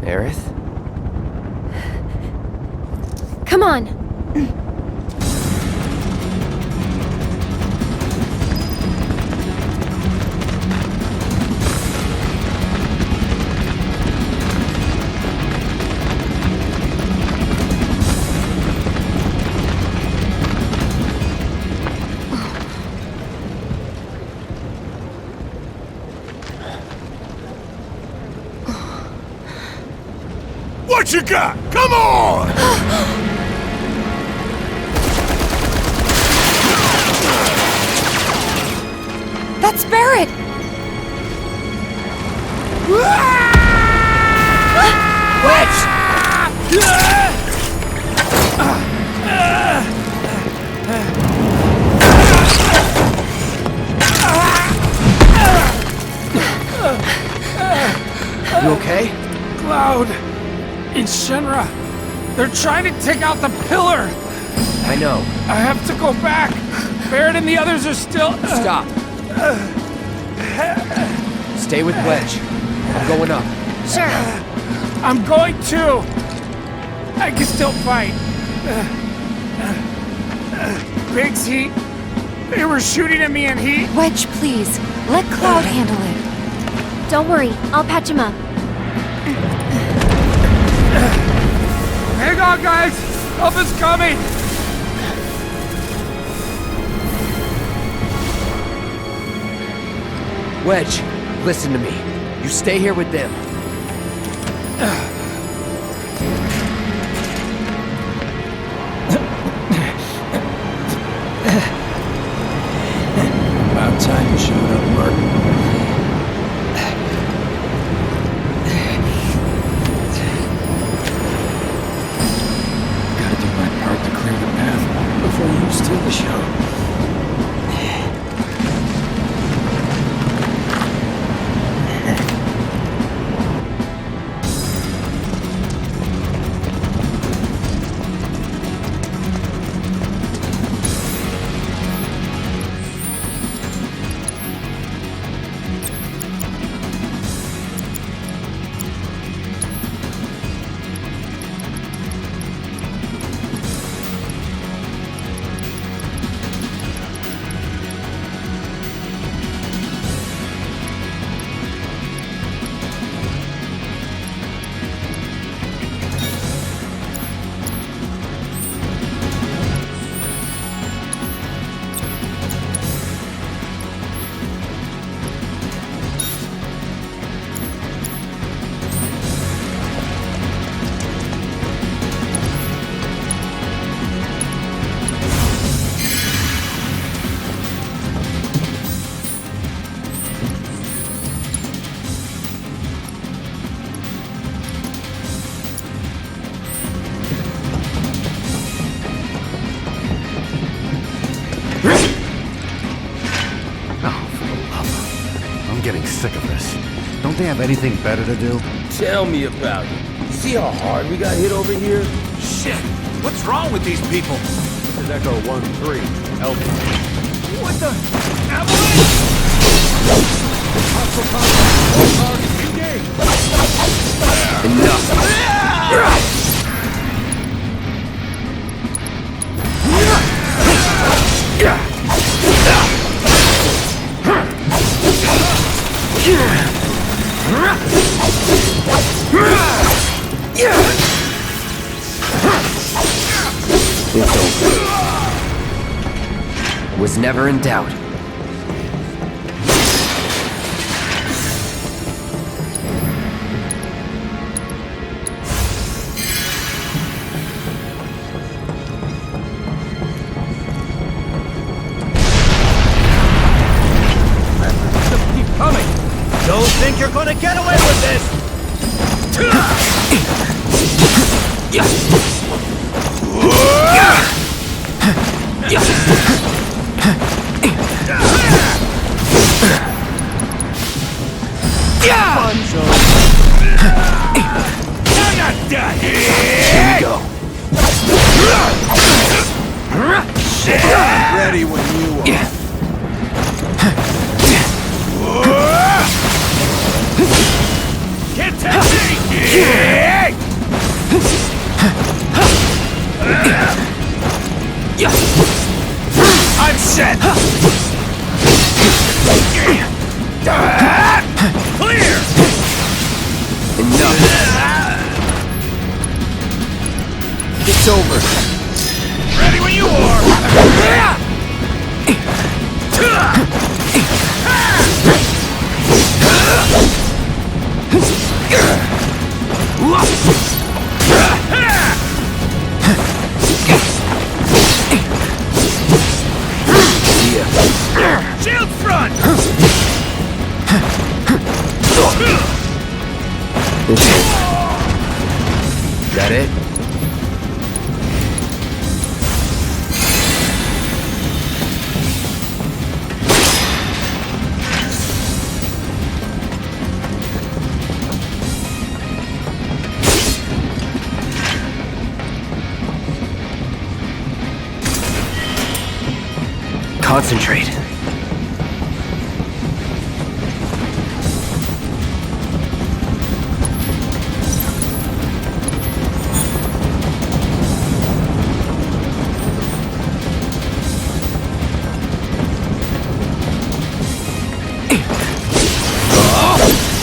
Aerith? Come on! What you got? Come on! That's Barrett! You okay? Cloud! In Shinra! They're trying to take out the pillar! I know. I have to go back! Barrett and the others are still... Stop. Stay with Wedge. I'm going up. Sure. I'm going too! I can still fight. Big's heat. They were shooting at me and he... Wedge, please. Let Cloud handle it. Don't worry, I'll patch him up. Hang on, guys! Help is coming! Wedge, listen to me. You stay here with them. the show. Sick of this. Don't they have anything better to do? Tell me about it. See how hard we got hit over here? Shit! What's wrong with these people? This is Echo 1-3. Alpha. What the? Avalanche! It's over. Was never in doubt. Keep coming! Don't think you're gonna get away with this! Fun zone. Now you're done! Here we go. Ready when you are. Can't touch me! I'm set! Clear! Enough. It's over. Ready when you are! Shield front! Is that it? Concentrate.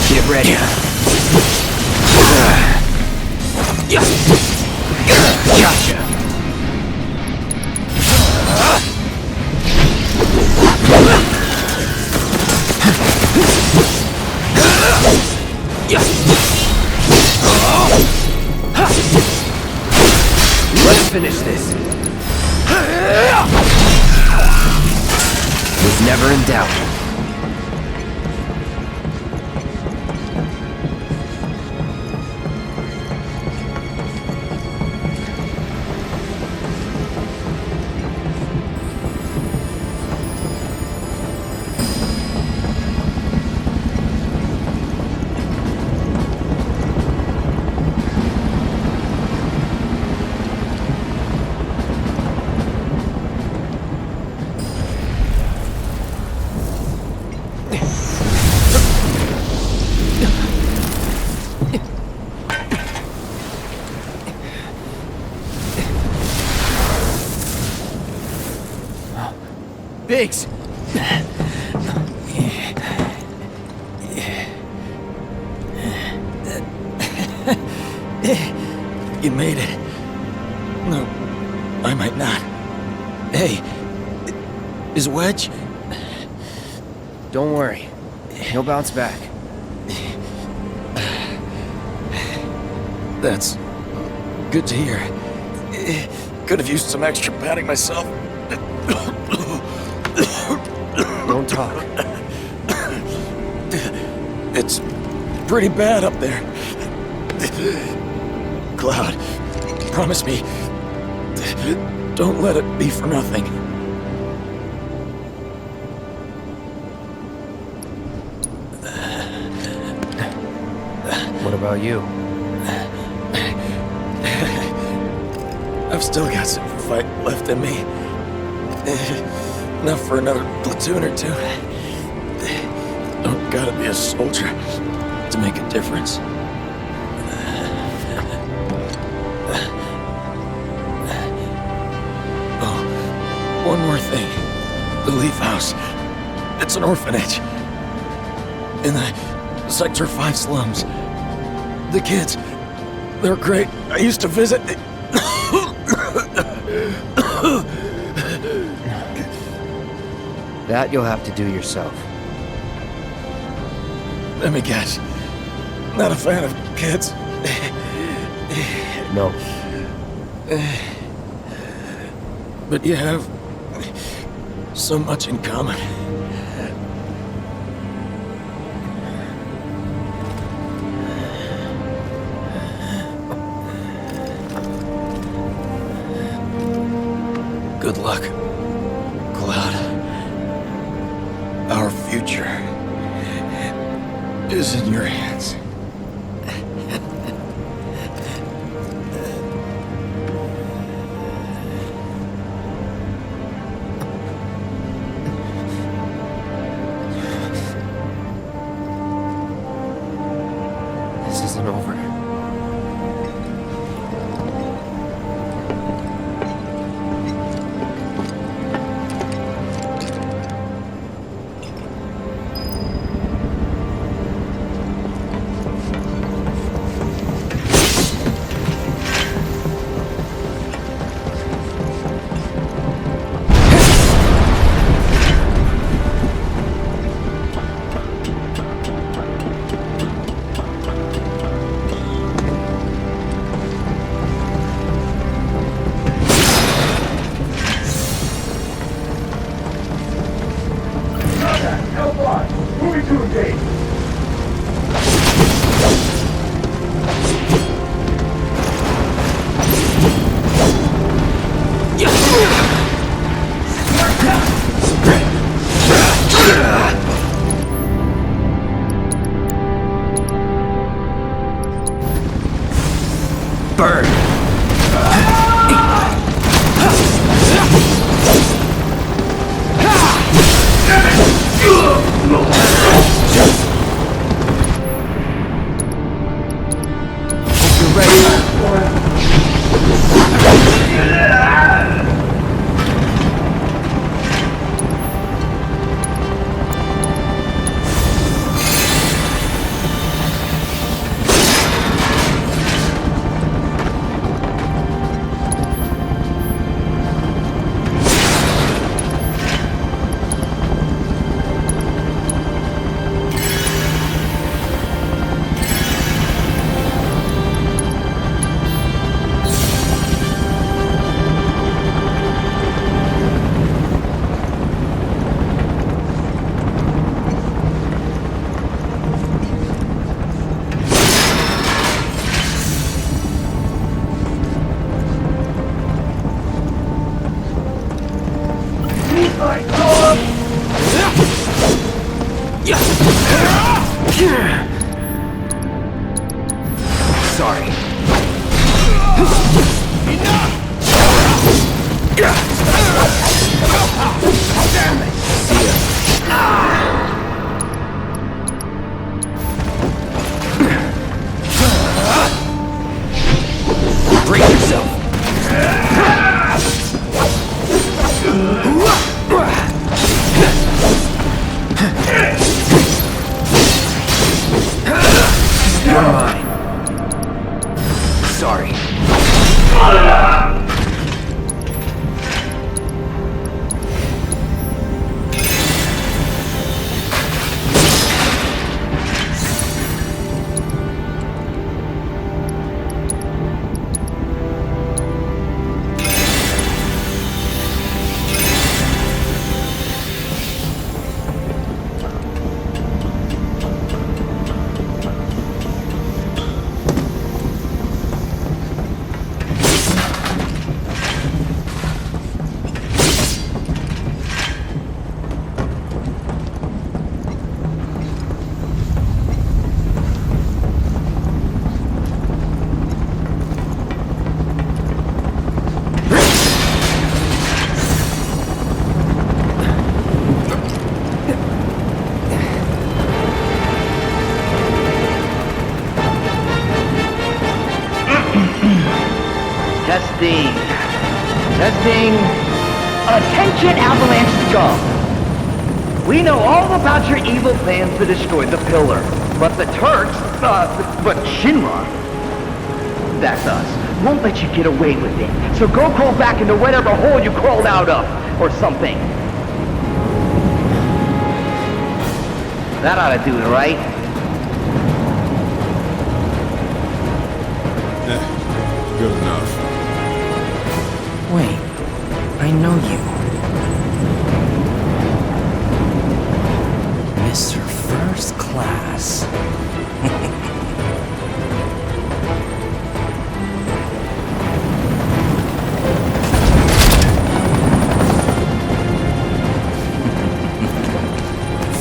Get ready. Gotcha. Let's finish this. Was never in doubt. Biggs! You made it. No, I might not. Hey, is Wedge? Don't worry. He'll bounce back. That's good to hear. Could have used some extra padding myself. Don't talk. It's pretty bad up there. Cloud, promise me, don't let it be for nothing. What about you? I've still got some fight left in me. Enough for another platoon or two. Don't gotta be a soldier to make a difference. Oh, one more thing. The Leaf House. It's an orphanage. In the Sector 5 slums. The kids, they're great. I used to visit. That you'll have to do yourself. Let me guess. Not a fan of kids. No. But you have so much in common. Good luck, Cloud. Our future is in your hands. This isn't over. Attention, Avalanche scum! We know all about your evil plans to destroy the pillar. But the Turks, but Shinra, that's us, won't let you get away with it. So go crawl back into whatever hole you crawled out of, or something. That ought to do it, right? Good enough. Wait, I know you. Mr. First Class.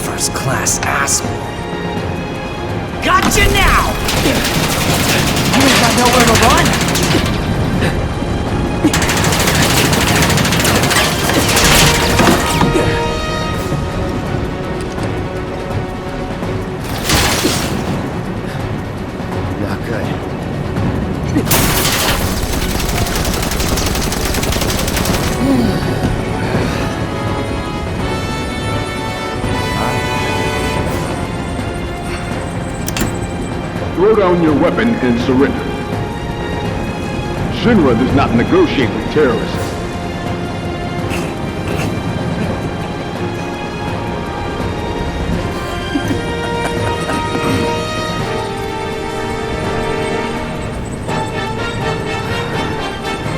First class asshole. Gotcha now! You ain't got nowhere to run. Not good. Throw down your weapon and surrender. Shinra does not negotiate with terrorists.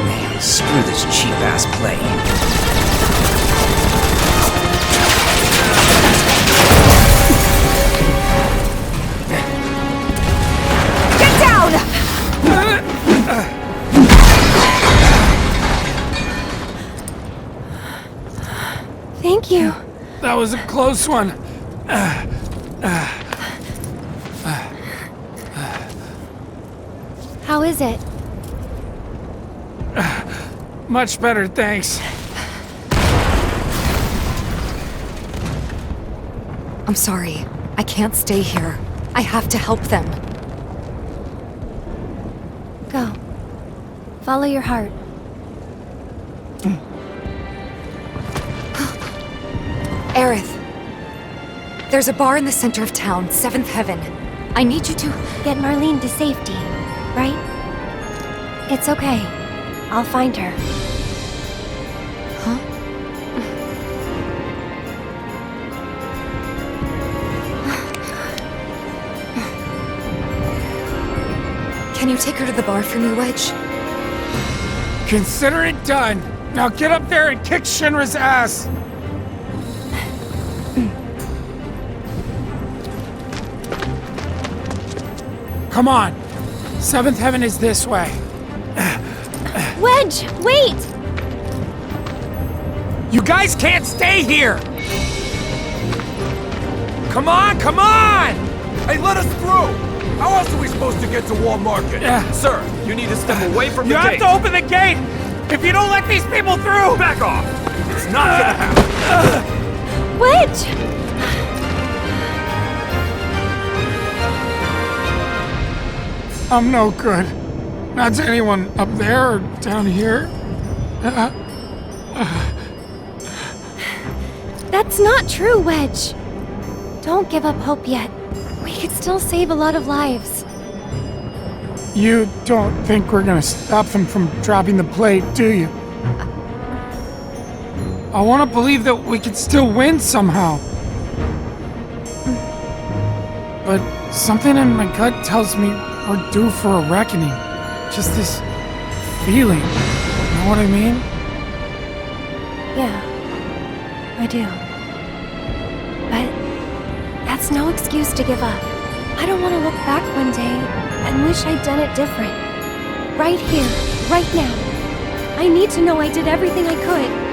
Man, screw this cheap-ass play. Thank you. That was a close one. How is it? Much better, thanks. I'm sorry. I can't stay here. I have to help them. Go. Follow your heart. Aerith, there's a bar in the center of town, 7th Heaven. I need you to... Get Marlene to safety, right? It's okay. I'll find her. Huh? Can you take her to the bar for me, Wedge? Consider it done. Now get up there and kick Shinra's ass. Come on. 7th Heaven is this way. Wedge, wait! You guys can't stay here! Come on, come on! Hey, let us through! How else are we supposed to get to Wall Market? Sir, you need to step away from the You have gate. to open the gate! If you don't let these people through! Back off! It's not gonna happen! Wedge! I'm no good. Not to anyone up there or down here. That's not true, Wedge. Don't give up hope yet. We could still save a lot of lives. You don't think we're gonna stop them from dropping the plate, do you? I want to believe that we could still win somehow. But something in my gut tells me we're due for a reckoning. Just this feeling. You know what I mean? Yeah, I do. But that's no excuse to give up. I don't want to look back one day and wish I'd done it different. Right here, right now. I need to know I did everything I could.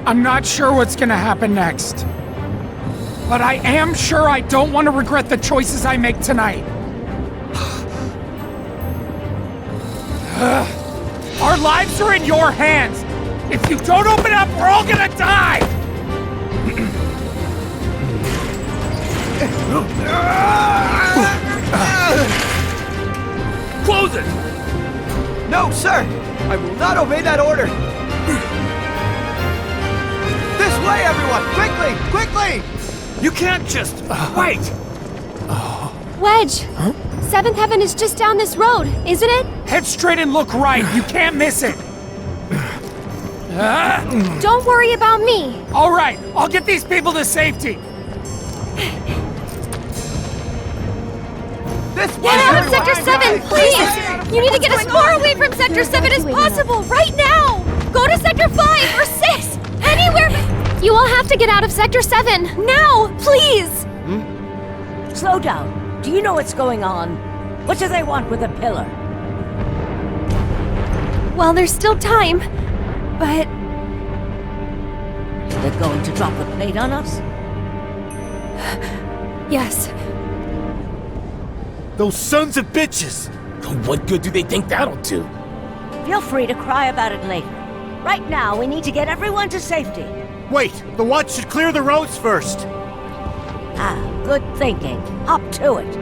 I'm not sure what's gonna happen next. But I am sure I don't want to regret the choices I make tonight. Our lives are in your hands! If you don't open up, we're all gonna die! Close it! No, sir! I will not obey that order! This way, everyone! Quickly! Quickly! You can't just wait! Wedge! Seventh Heaven is just down this road, isn't it? Head straight and look right. You can't miss it. Don't worry about me. All right, I'll get these people to safety. This Get out of Sector 7, please! You need to get as far away from Sector 7 as possible, right now! Go to Sector 5 or 6! Anywhere! You all have to get out of Sector 7, now, please! Slow down. Do you know what's going on? What do they want with a pillar? Well, there's still time, but... They're going to drop the plate on us? Yes. Those sons of bitches! What good do they think that'll do? Feel free to cry about it later. Right now, we need to get everyone to safety. Wait, the watch should clear the roads first. Ah, good thinking. Up to it.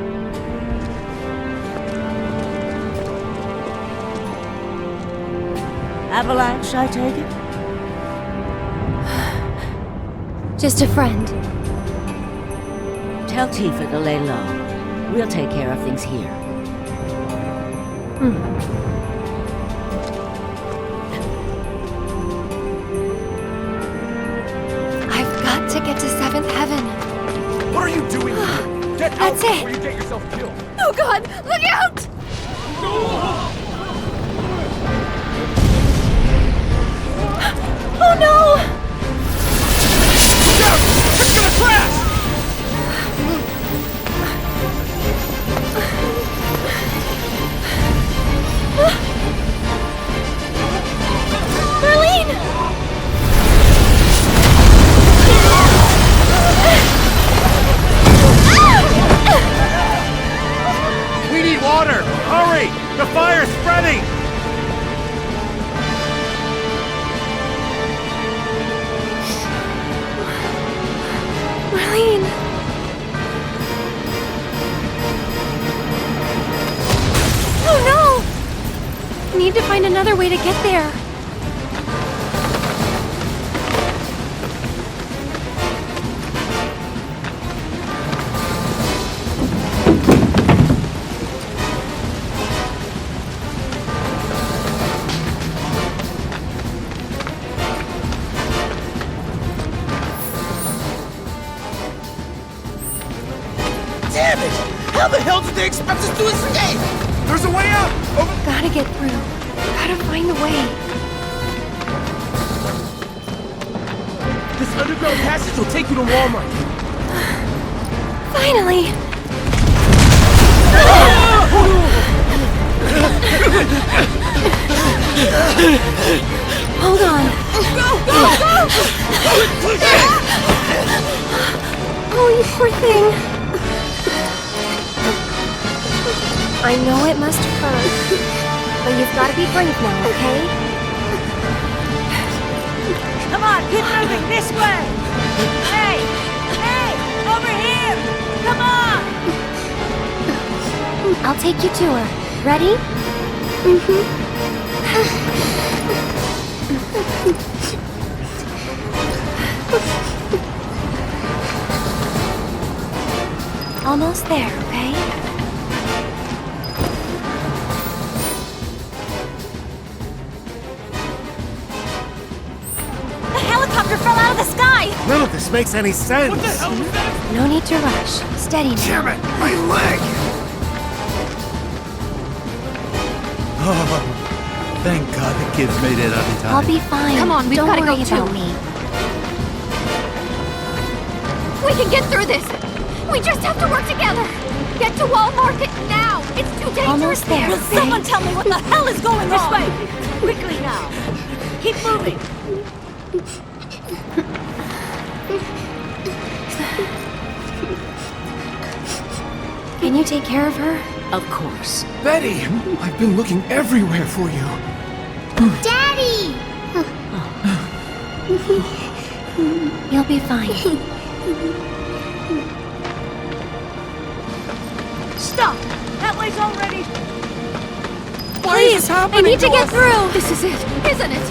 Avalanche, I take it? Just a friend. Tell Tifa to lay low. We'll take care of things here. I've got to get to Seventh Heaven. What are you doing? Get out That's it. before you get yourself killed! Oh God, look out! Oh no! Look out! It's gonna crash! Marlene! We need water! Hurry! The fire's spreading! Marlene! Oh no! I need to find another way to get there. Damn it! How the hell did they expect us to escape? There's a way out! Gotta get through. Gotta find a way. This underground passage will take you to Walmart. Finally! Hold on. Go, go, go! Oh, you poor thing. I know it must hurt, but you've got to be brave now, okay? Come on, keep moving this way! Hey! Hey! Over here! Come on! I'll take you to her. Ready? Almost there, okay? The helicopter fell out of the sky! None of this makes any sense! What the hell was that? No need to rush. Steady now. Damn it! My leg! Oh, thank God the kids made it out in time. I'll be fine. Come on, we've Don't gotta worry go about too. me. We can get through this! We just have to work together! Get to Wall Market now! It's too dangerous! Almost there. Will okay? someone tell me what the hell is going on? This way! Quickly now! Keep moving! Can you take care of her? Of course. Betty! I've been looking everywhere for you. Daddy! You'll be fine. Stop! That way's already... Why is this happening I need to get us? through! This is it, isn't it?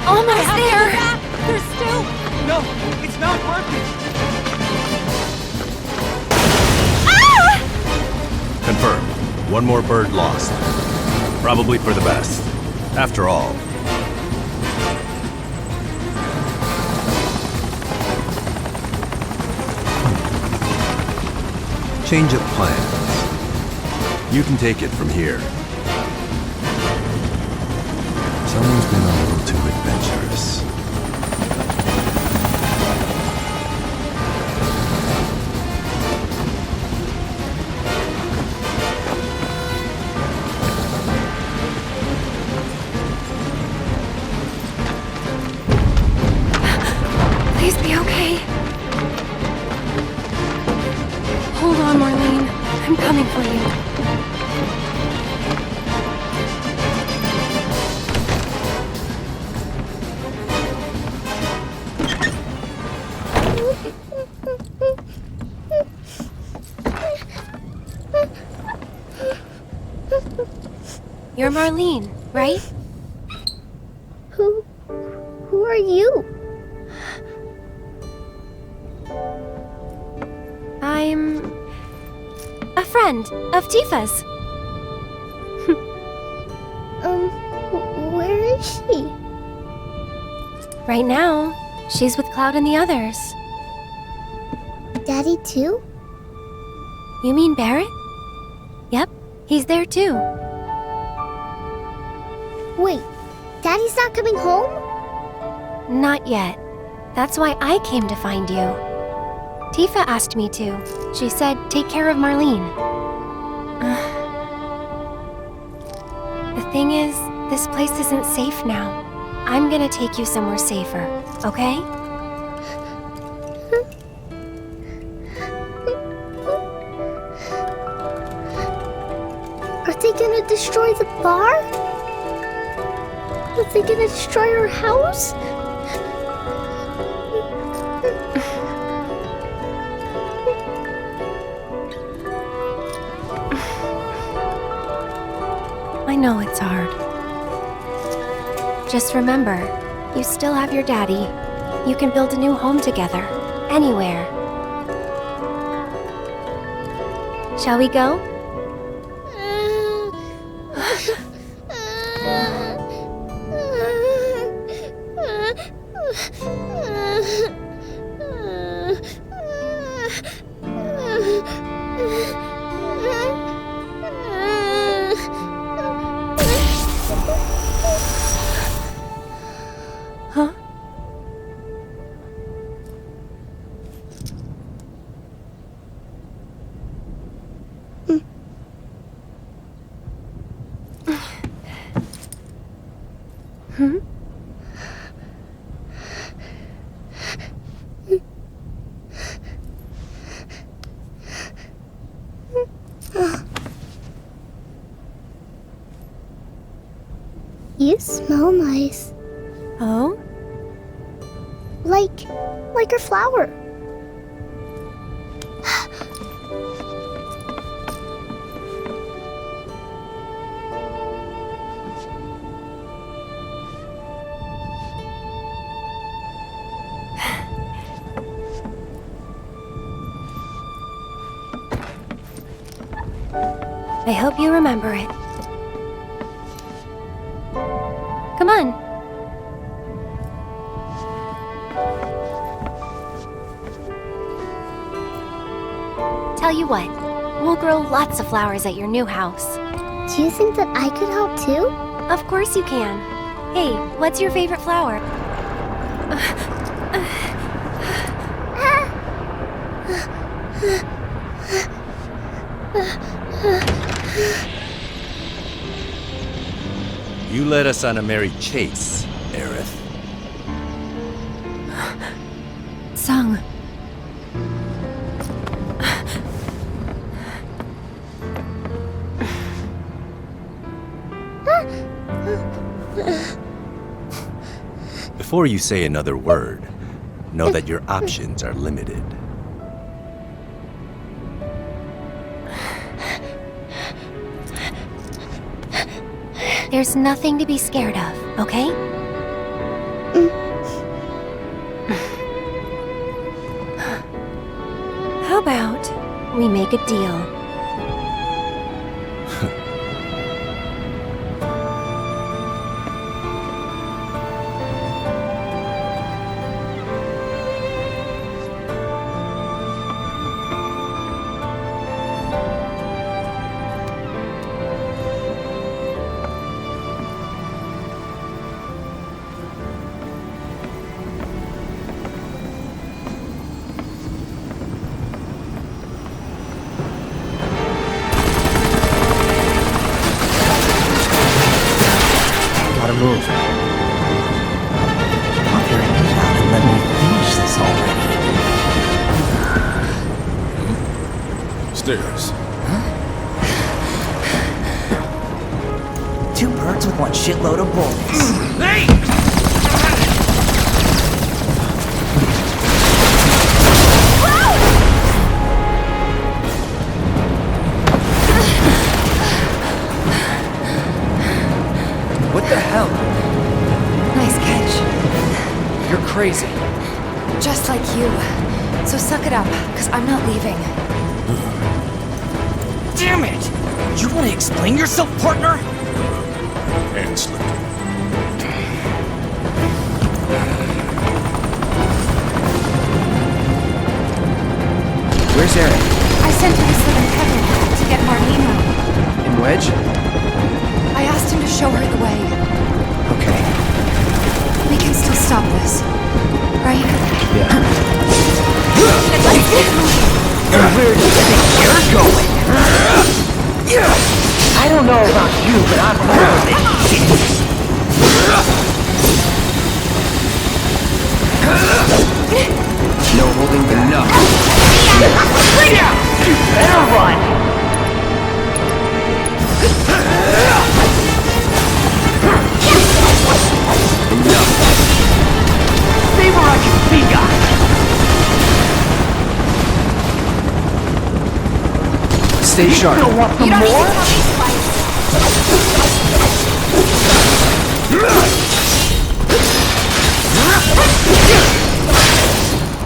Almost there! There's still... No, it's not working. Confirmed. One more bird lost. Probably for the best. After all. Change of plans. You can take it from here. Someone's been a little too adventurous. Please be okay. Hold on, Marlene. I'm coming for you. You're Marlene, right? Who are you? I'm a friend of Tifa's. Where is she? Right now, she's with Cloud and the others. Daddy too? You mean Barrett? Yep, he's there too. Wait, Daddy's not coming home? Not yet. That's why I came to find you. Tifa asked me to. She said, take care of Marlene. The thing is, this place isn't safe now. I'm gonna take you somewhere safer, okay? Are they gonna destroy the bar? Are they gonna destroy our house? I know it's hard. Just remember, you still have your daddy. You can build a new home together, anywhere. Shall we go? Huh? Hmm? You smell nice. Oh? Like a flower. I hope you remember it. Come on. Tell you what, we'll grow lots of flowers at your new house. Do you think that I could help too? Of course you can. Hey, what's your favorite flower? You led us on a merry chase, Aerith. Sung, Before you say another word, know that your options are limited. There's nothing to be scared of, okay? How about we make a deal? Gotta move. Mother, you gotta let me finish this already. Stairs. Two birds with one shitload of bullets. Hey! What the hell? Nice catch. You're crazy. Just like you. So suck it up, because I'm not leaving. Damn it! You want to explain yourself, partner? Hand slipped. Where's Eric? I sent him to Slim and Kevin to get Marlene out. In Wedge? I asked him to show her the way. Okay. We can still stop this, right? Yeah. Let's get moving. And where do you think you're going? I don't know about you, but I'm over this shit. No holding enough. You better run! Enough. Stay where I can see ya! Stay sharp. You want some more?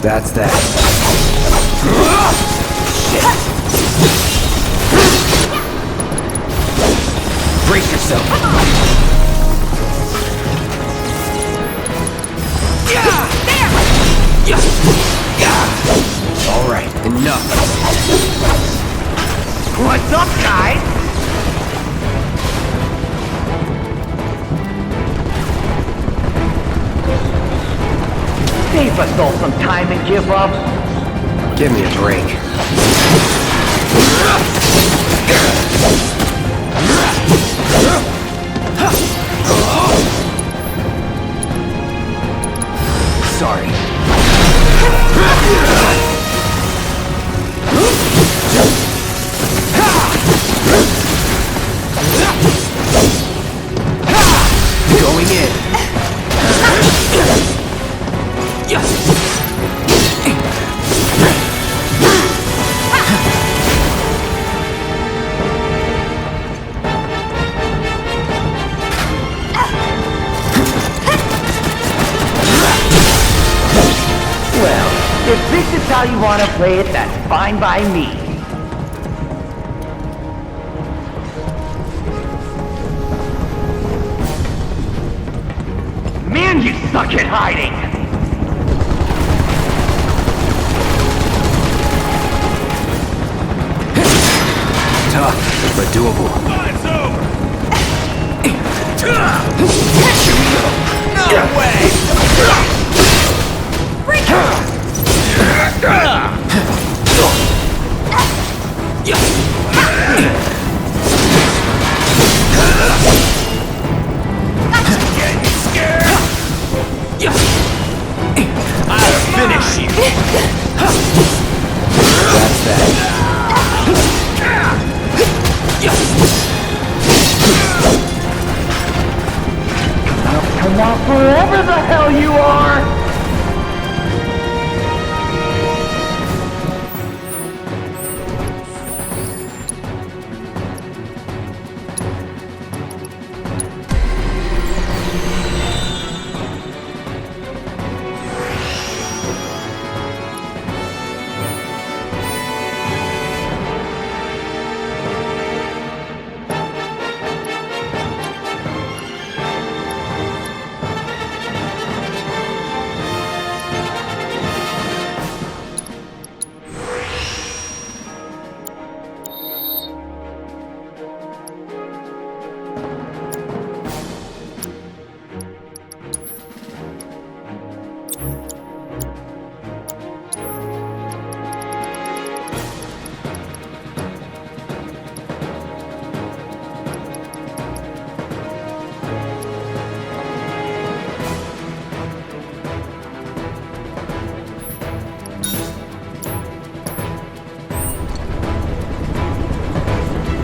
That's that. Brace yourself. All right, enough. What's up, guys? Save us all some time and give up. Give me a break. Sorry. Going in. Well, if this is how you want to play it, that's fine by me. Man, you suck at hiding! Tough, but doable. It's over! No way! Getting scared? I'll finish you! That's that. Come on, wherever the hell you are!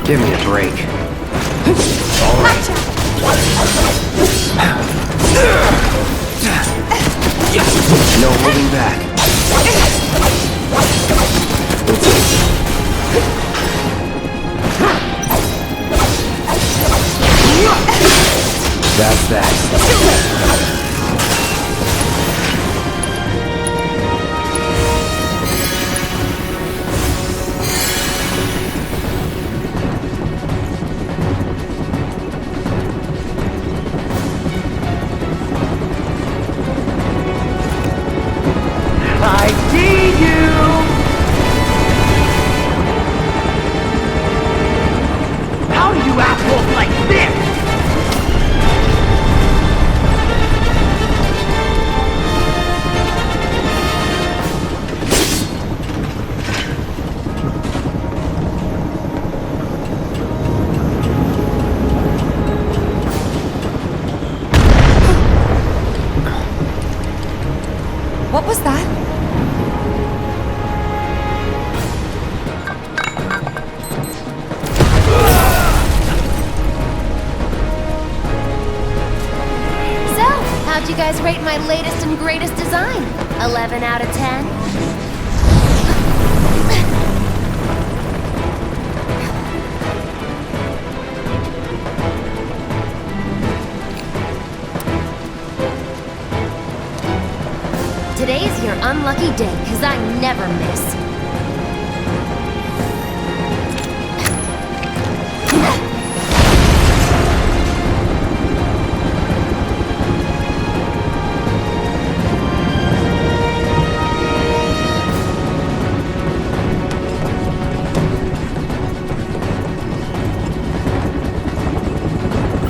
Give me a break. All right. No holding back. That's that. I see you! How do you assholes like this? What was that? So, how'd you guys rate my latest and greatest design? 11 out of 10? Today's your unlucky day, 'cause I never miss.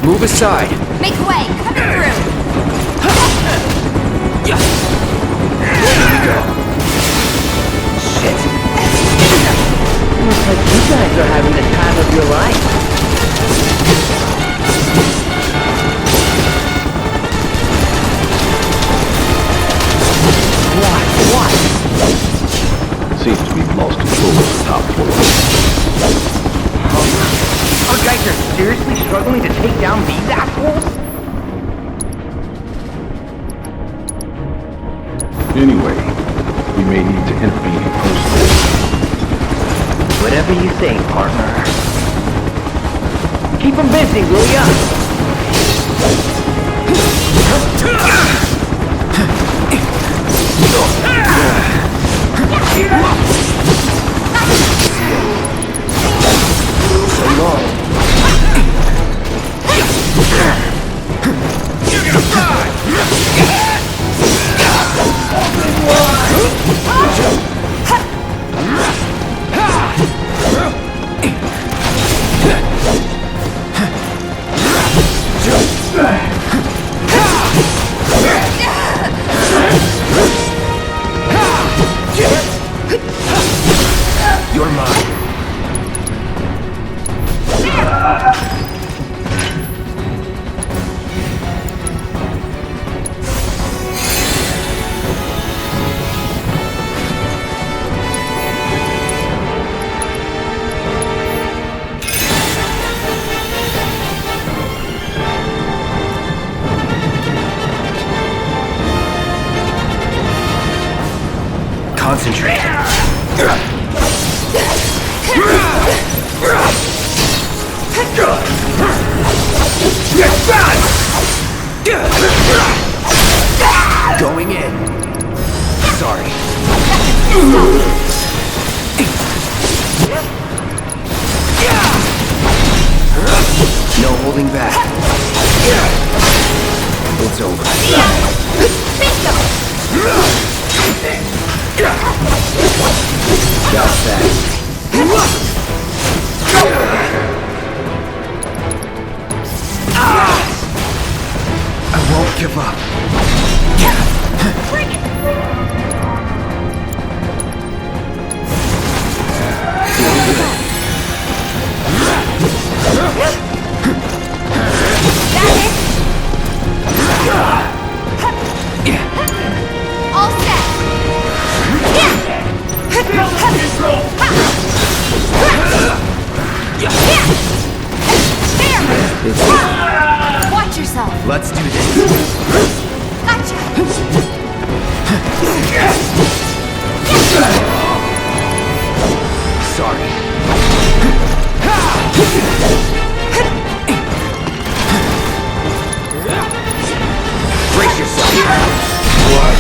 Move aside. Make way! Coming through! Here we go. Shit. Looks like you guys are having the time of your life. What? Seems to be lost control of the top floor. Our guys are seriously struggling to take down these assholes? Anyway, we may need to intervene post-haste. Whatever you say, partner. Keep them busy, will ya? So long. You're gonna fly! You're mine. Concentrate. Going in. Sorry. No holding back. It's over. That's that. I won't give up. Bring it! All set! Yeah! Let's do this. Sorry. Brace yourself. What?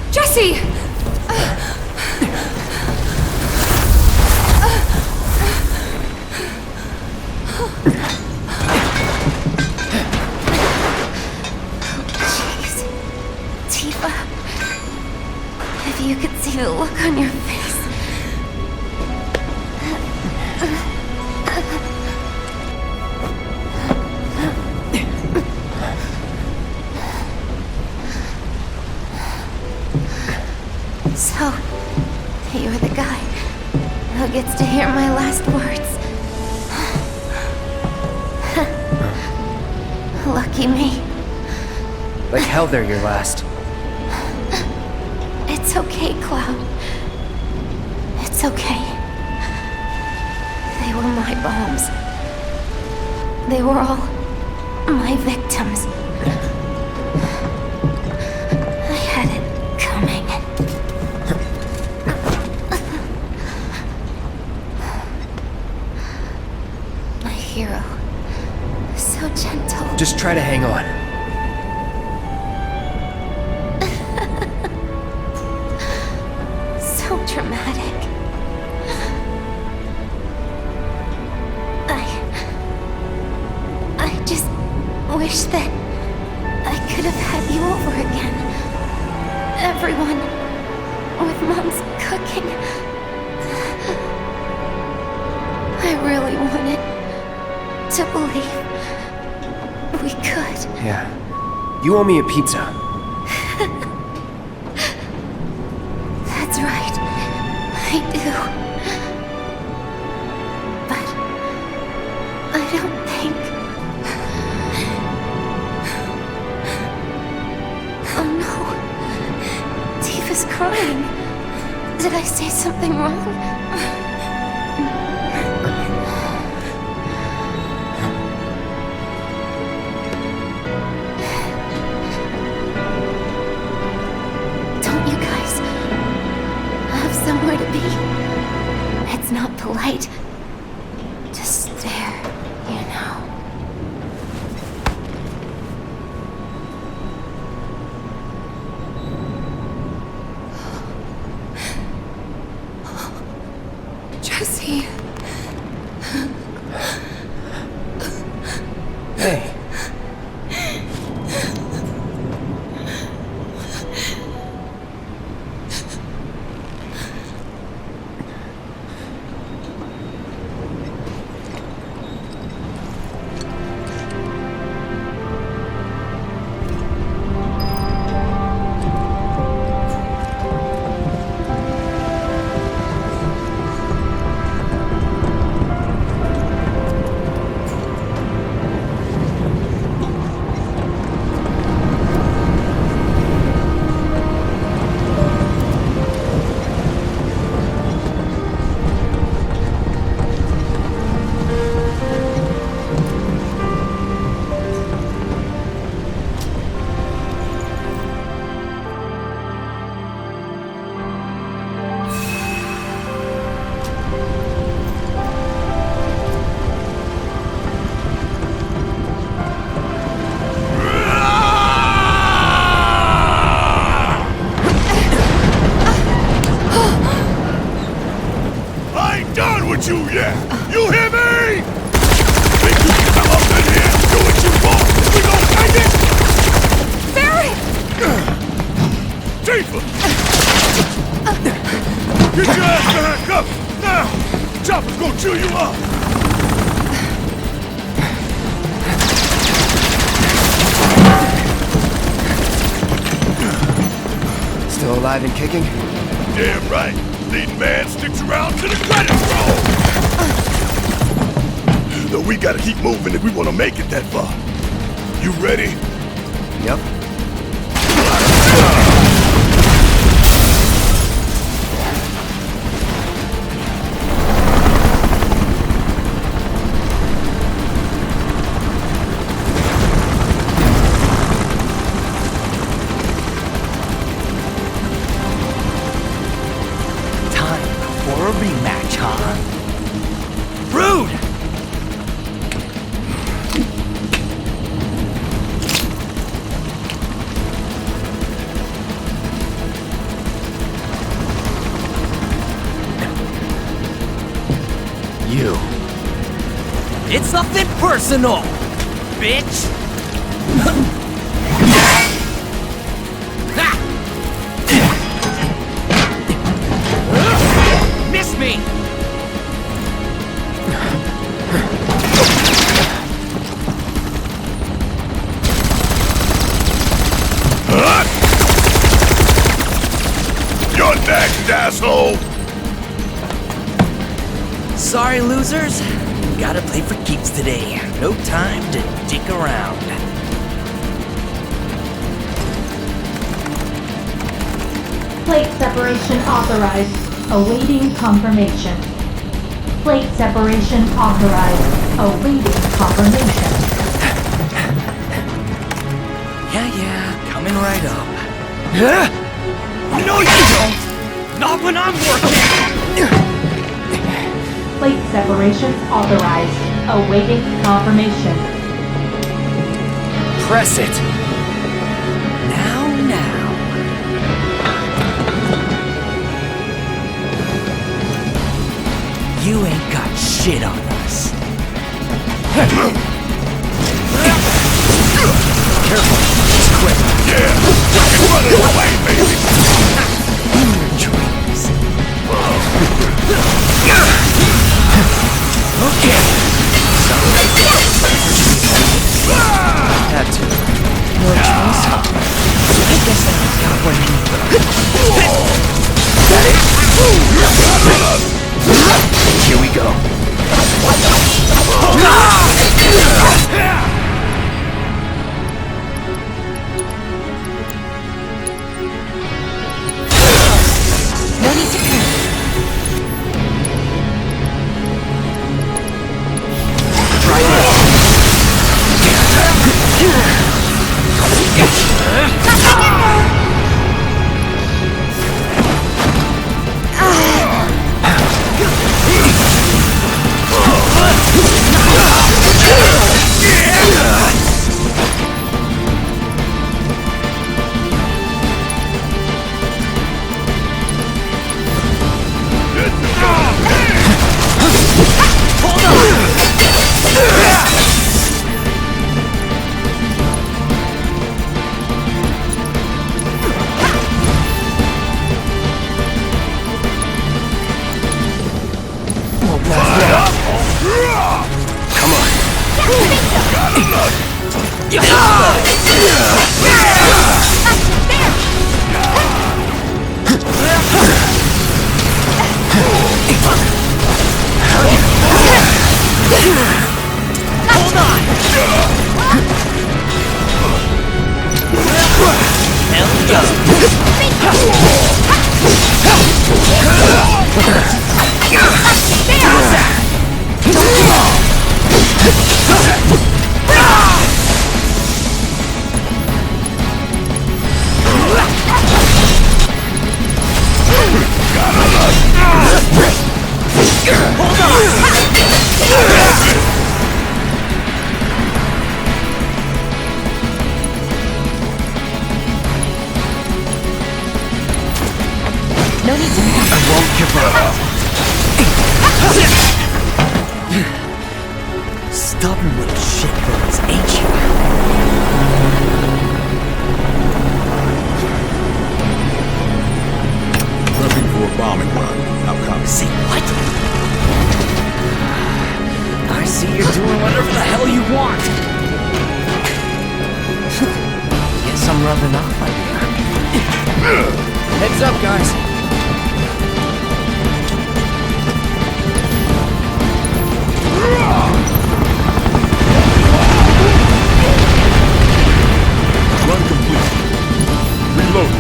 Jesse! Jeez. Tifa. If you could see the look on your face. So, you're the guy who gets to hear my last words. Lucky me. Like hell they're your last. It's okay, Cloud. It's okay. They were my bombs. They were all my victims. I had it coming. My hero. So gentle. Just try to hang on. So dramatic. I just wish that I could have had you over again. Everyone with Mom's cooking. I really wanted to believe we could. Yeah. You owe me a pizza. That's right. I do. But I don't think... Oh no. Tifa's crying. Did I say something wrong? Somewhere to be. It's not polite to stare, you know. Jesse. Hey. you yet! You hear me? Think you can come up in here and do what you want? We gon' take it? Barry! Tifa! Get your ass behind cover! Now! Chopper's gonna chew you up! Still alive and kicking? Damn right! Leading man sticks around to the credits roll! Though we gotta keep moving if we wanna make it that far. You ready? Yep. Time for a rematch, huh? Rude! You. It's nothing personal, bitch! Miss me! You're next, asshole! Sorry, losers. Gotta play for keeps today. No time to dick around. Plate separation authorized. Awaiting confirmation. Plate separation authorized. Awaiting confirmation. Yeah, coming right up. No, you don't! Not when I'm working! Plate separation authorized. Awaiting confirmation. Press it. Now. You ain't got shit on us. Careful, it's quick. Yeah, fucking run it away, baby! Dreams. Okay. Had to. No choice. I guess I got what I need. Here we go. No need to panic. Try this. Come on. Hold on! Hell No need to panic. I won't give up. Stubborn little shitballs, ain't you? Prepping for a bombing run. How copy? See what? I see you're doing whatever the hell you want. Guess I'm rubbing off on you. Heads up, guys. Run complete. Reload.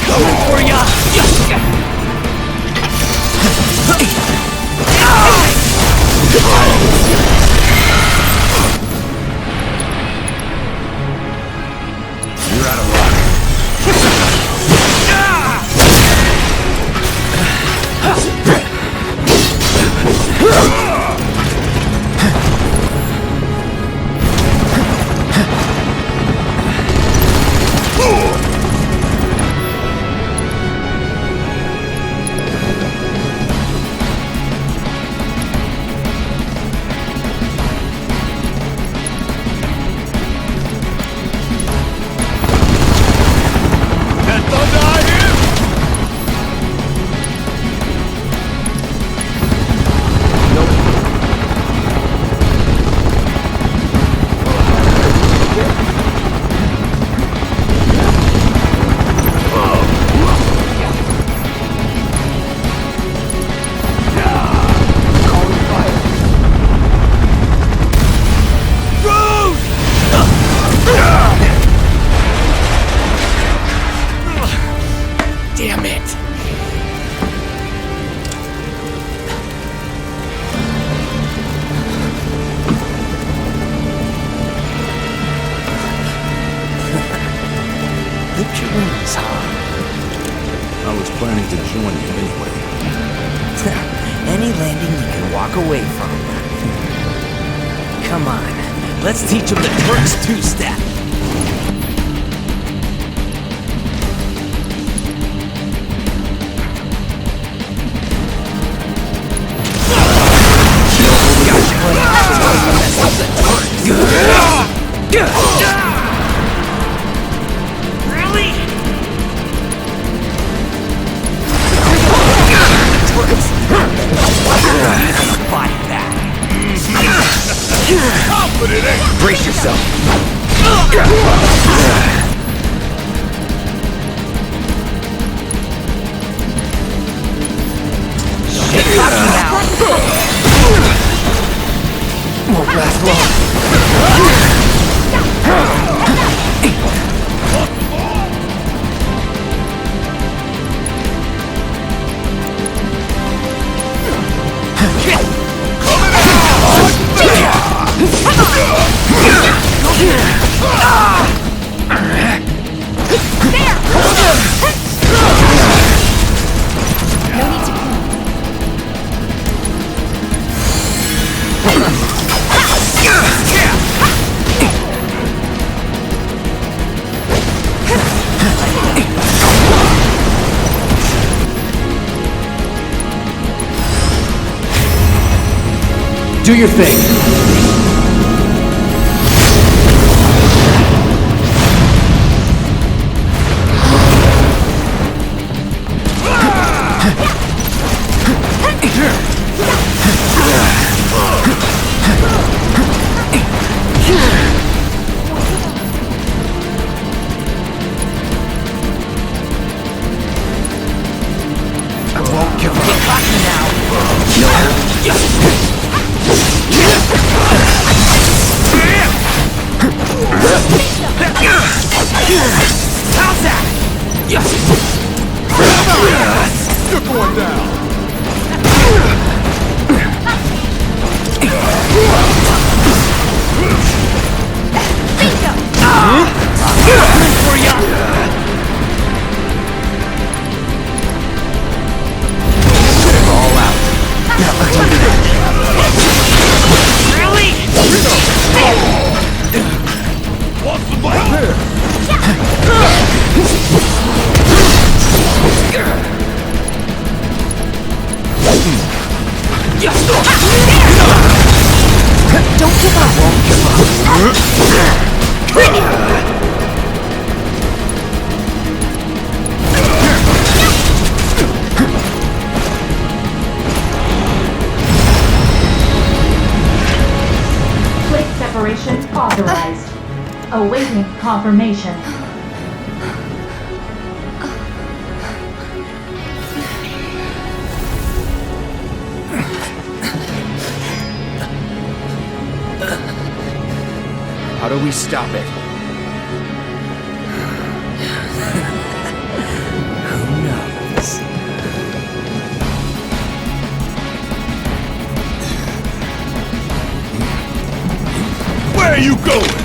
Coming for ya! You're out of luck. Damn it! Lift your wings, huh? I was planning to join you anyway. Any landing you can walk away from. Come on, let's teach them the Turks two-step. Really? Fight back. Confident, eh? Brace yourself. Shit, now. Won't last long. Do your thing. I won't give up How's that? You're going down. For ya. All out. Really? What's the button? authorized. Awaiting confirmation. How do we stop it? Who knows? Where are you going?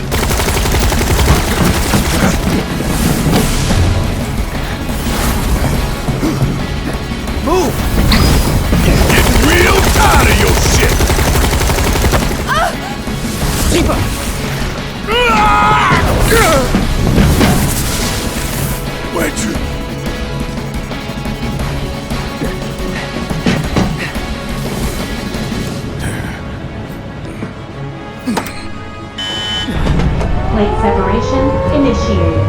Move! Getting real tired of your shit! Tifa! Where'd you? Plate separation initiated.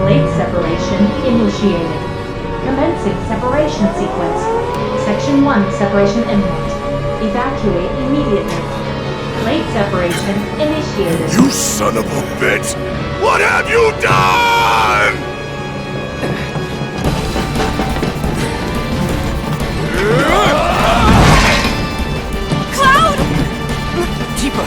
Plate separation initiated. Commencing separation sequence. Section 1 separation imminent. Evacuate immediately. Plate separation initiated. You son of a bitch! What have you done? Cloud! Tifa!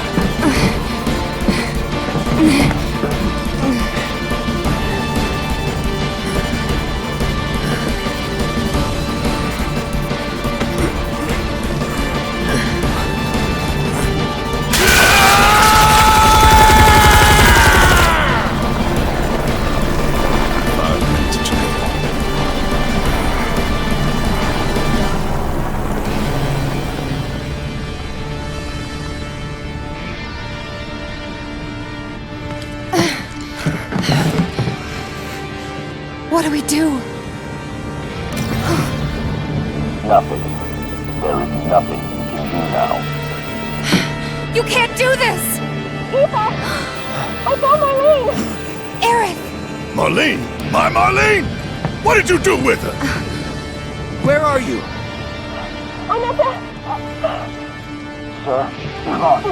What do we do? Nothing. There is nothing you can do now. You can't do this! Tifa! I found Marlene! Aerith! Marlene? My Marlene? What did you do with her? Where are you? I'm at the... Sir, you're lost.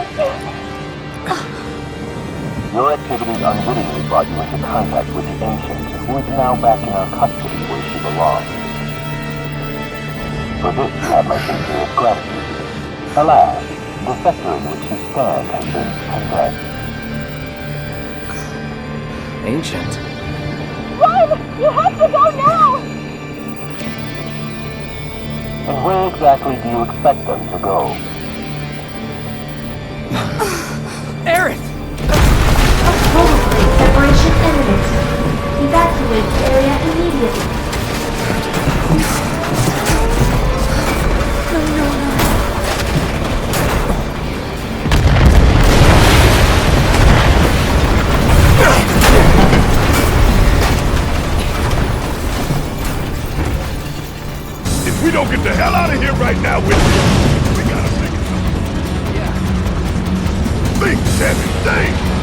Your activities unwittingly brought you into contact with the Ancient, who is now back in our custody where she belongs. For this you have my sincerest gratitude. Alas, the sector in which you stand has been condemned. Ancient. Run! You have to go now! And where exactly do you expect them to go? Aerith! Total plate separation imminent. Evacuate the area immediately. If we don't get the hell out of here right now, we gotta figure something. Yeah. Think, Kevin, think!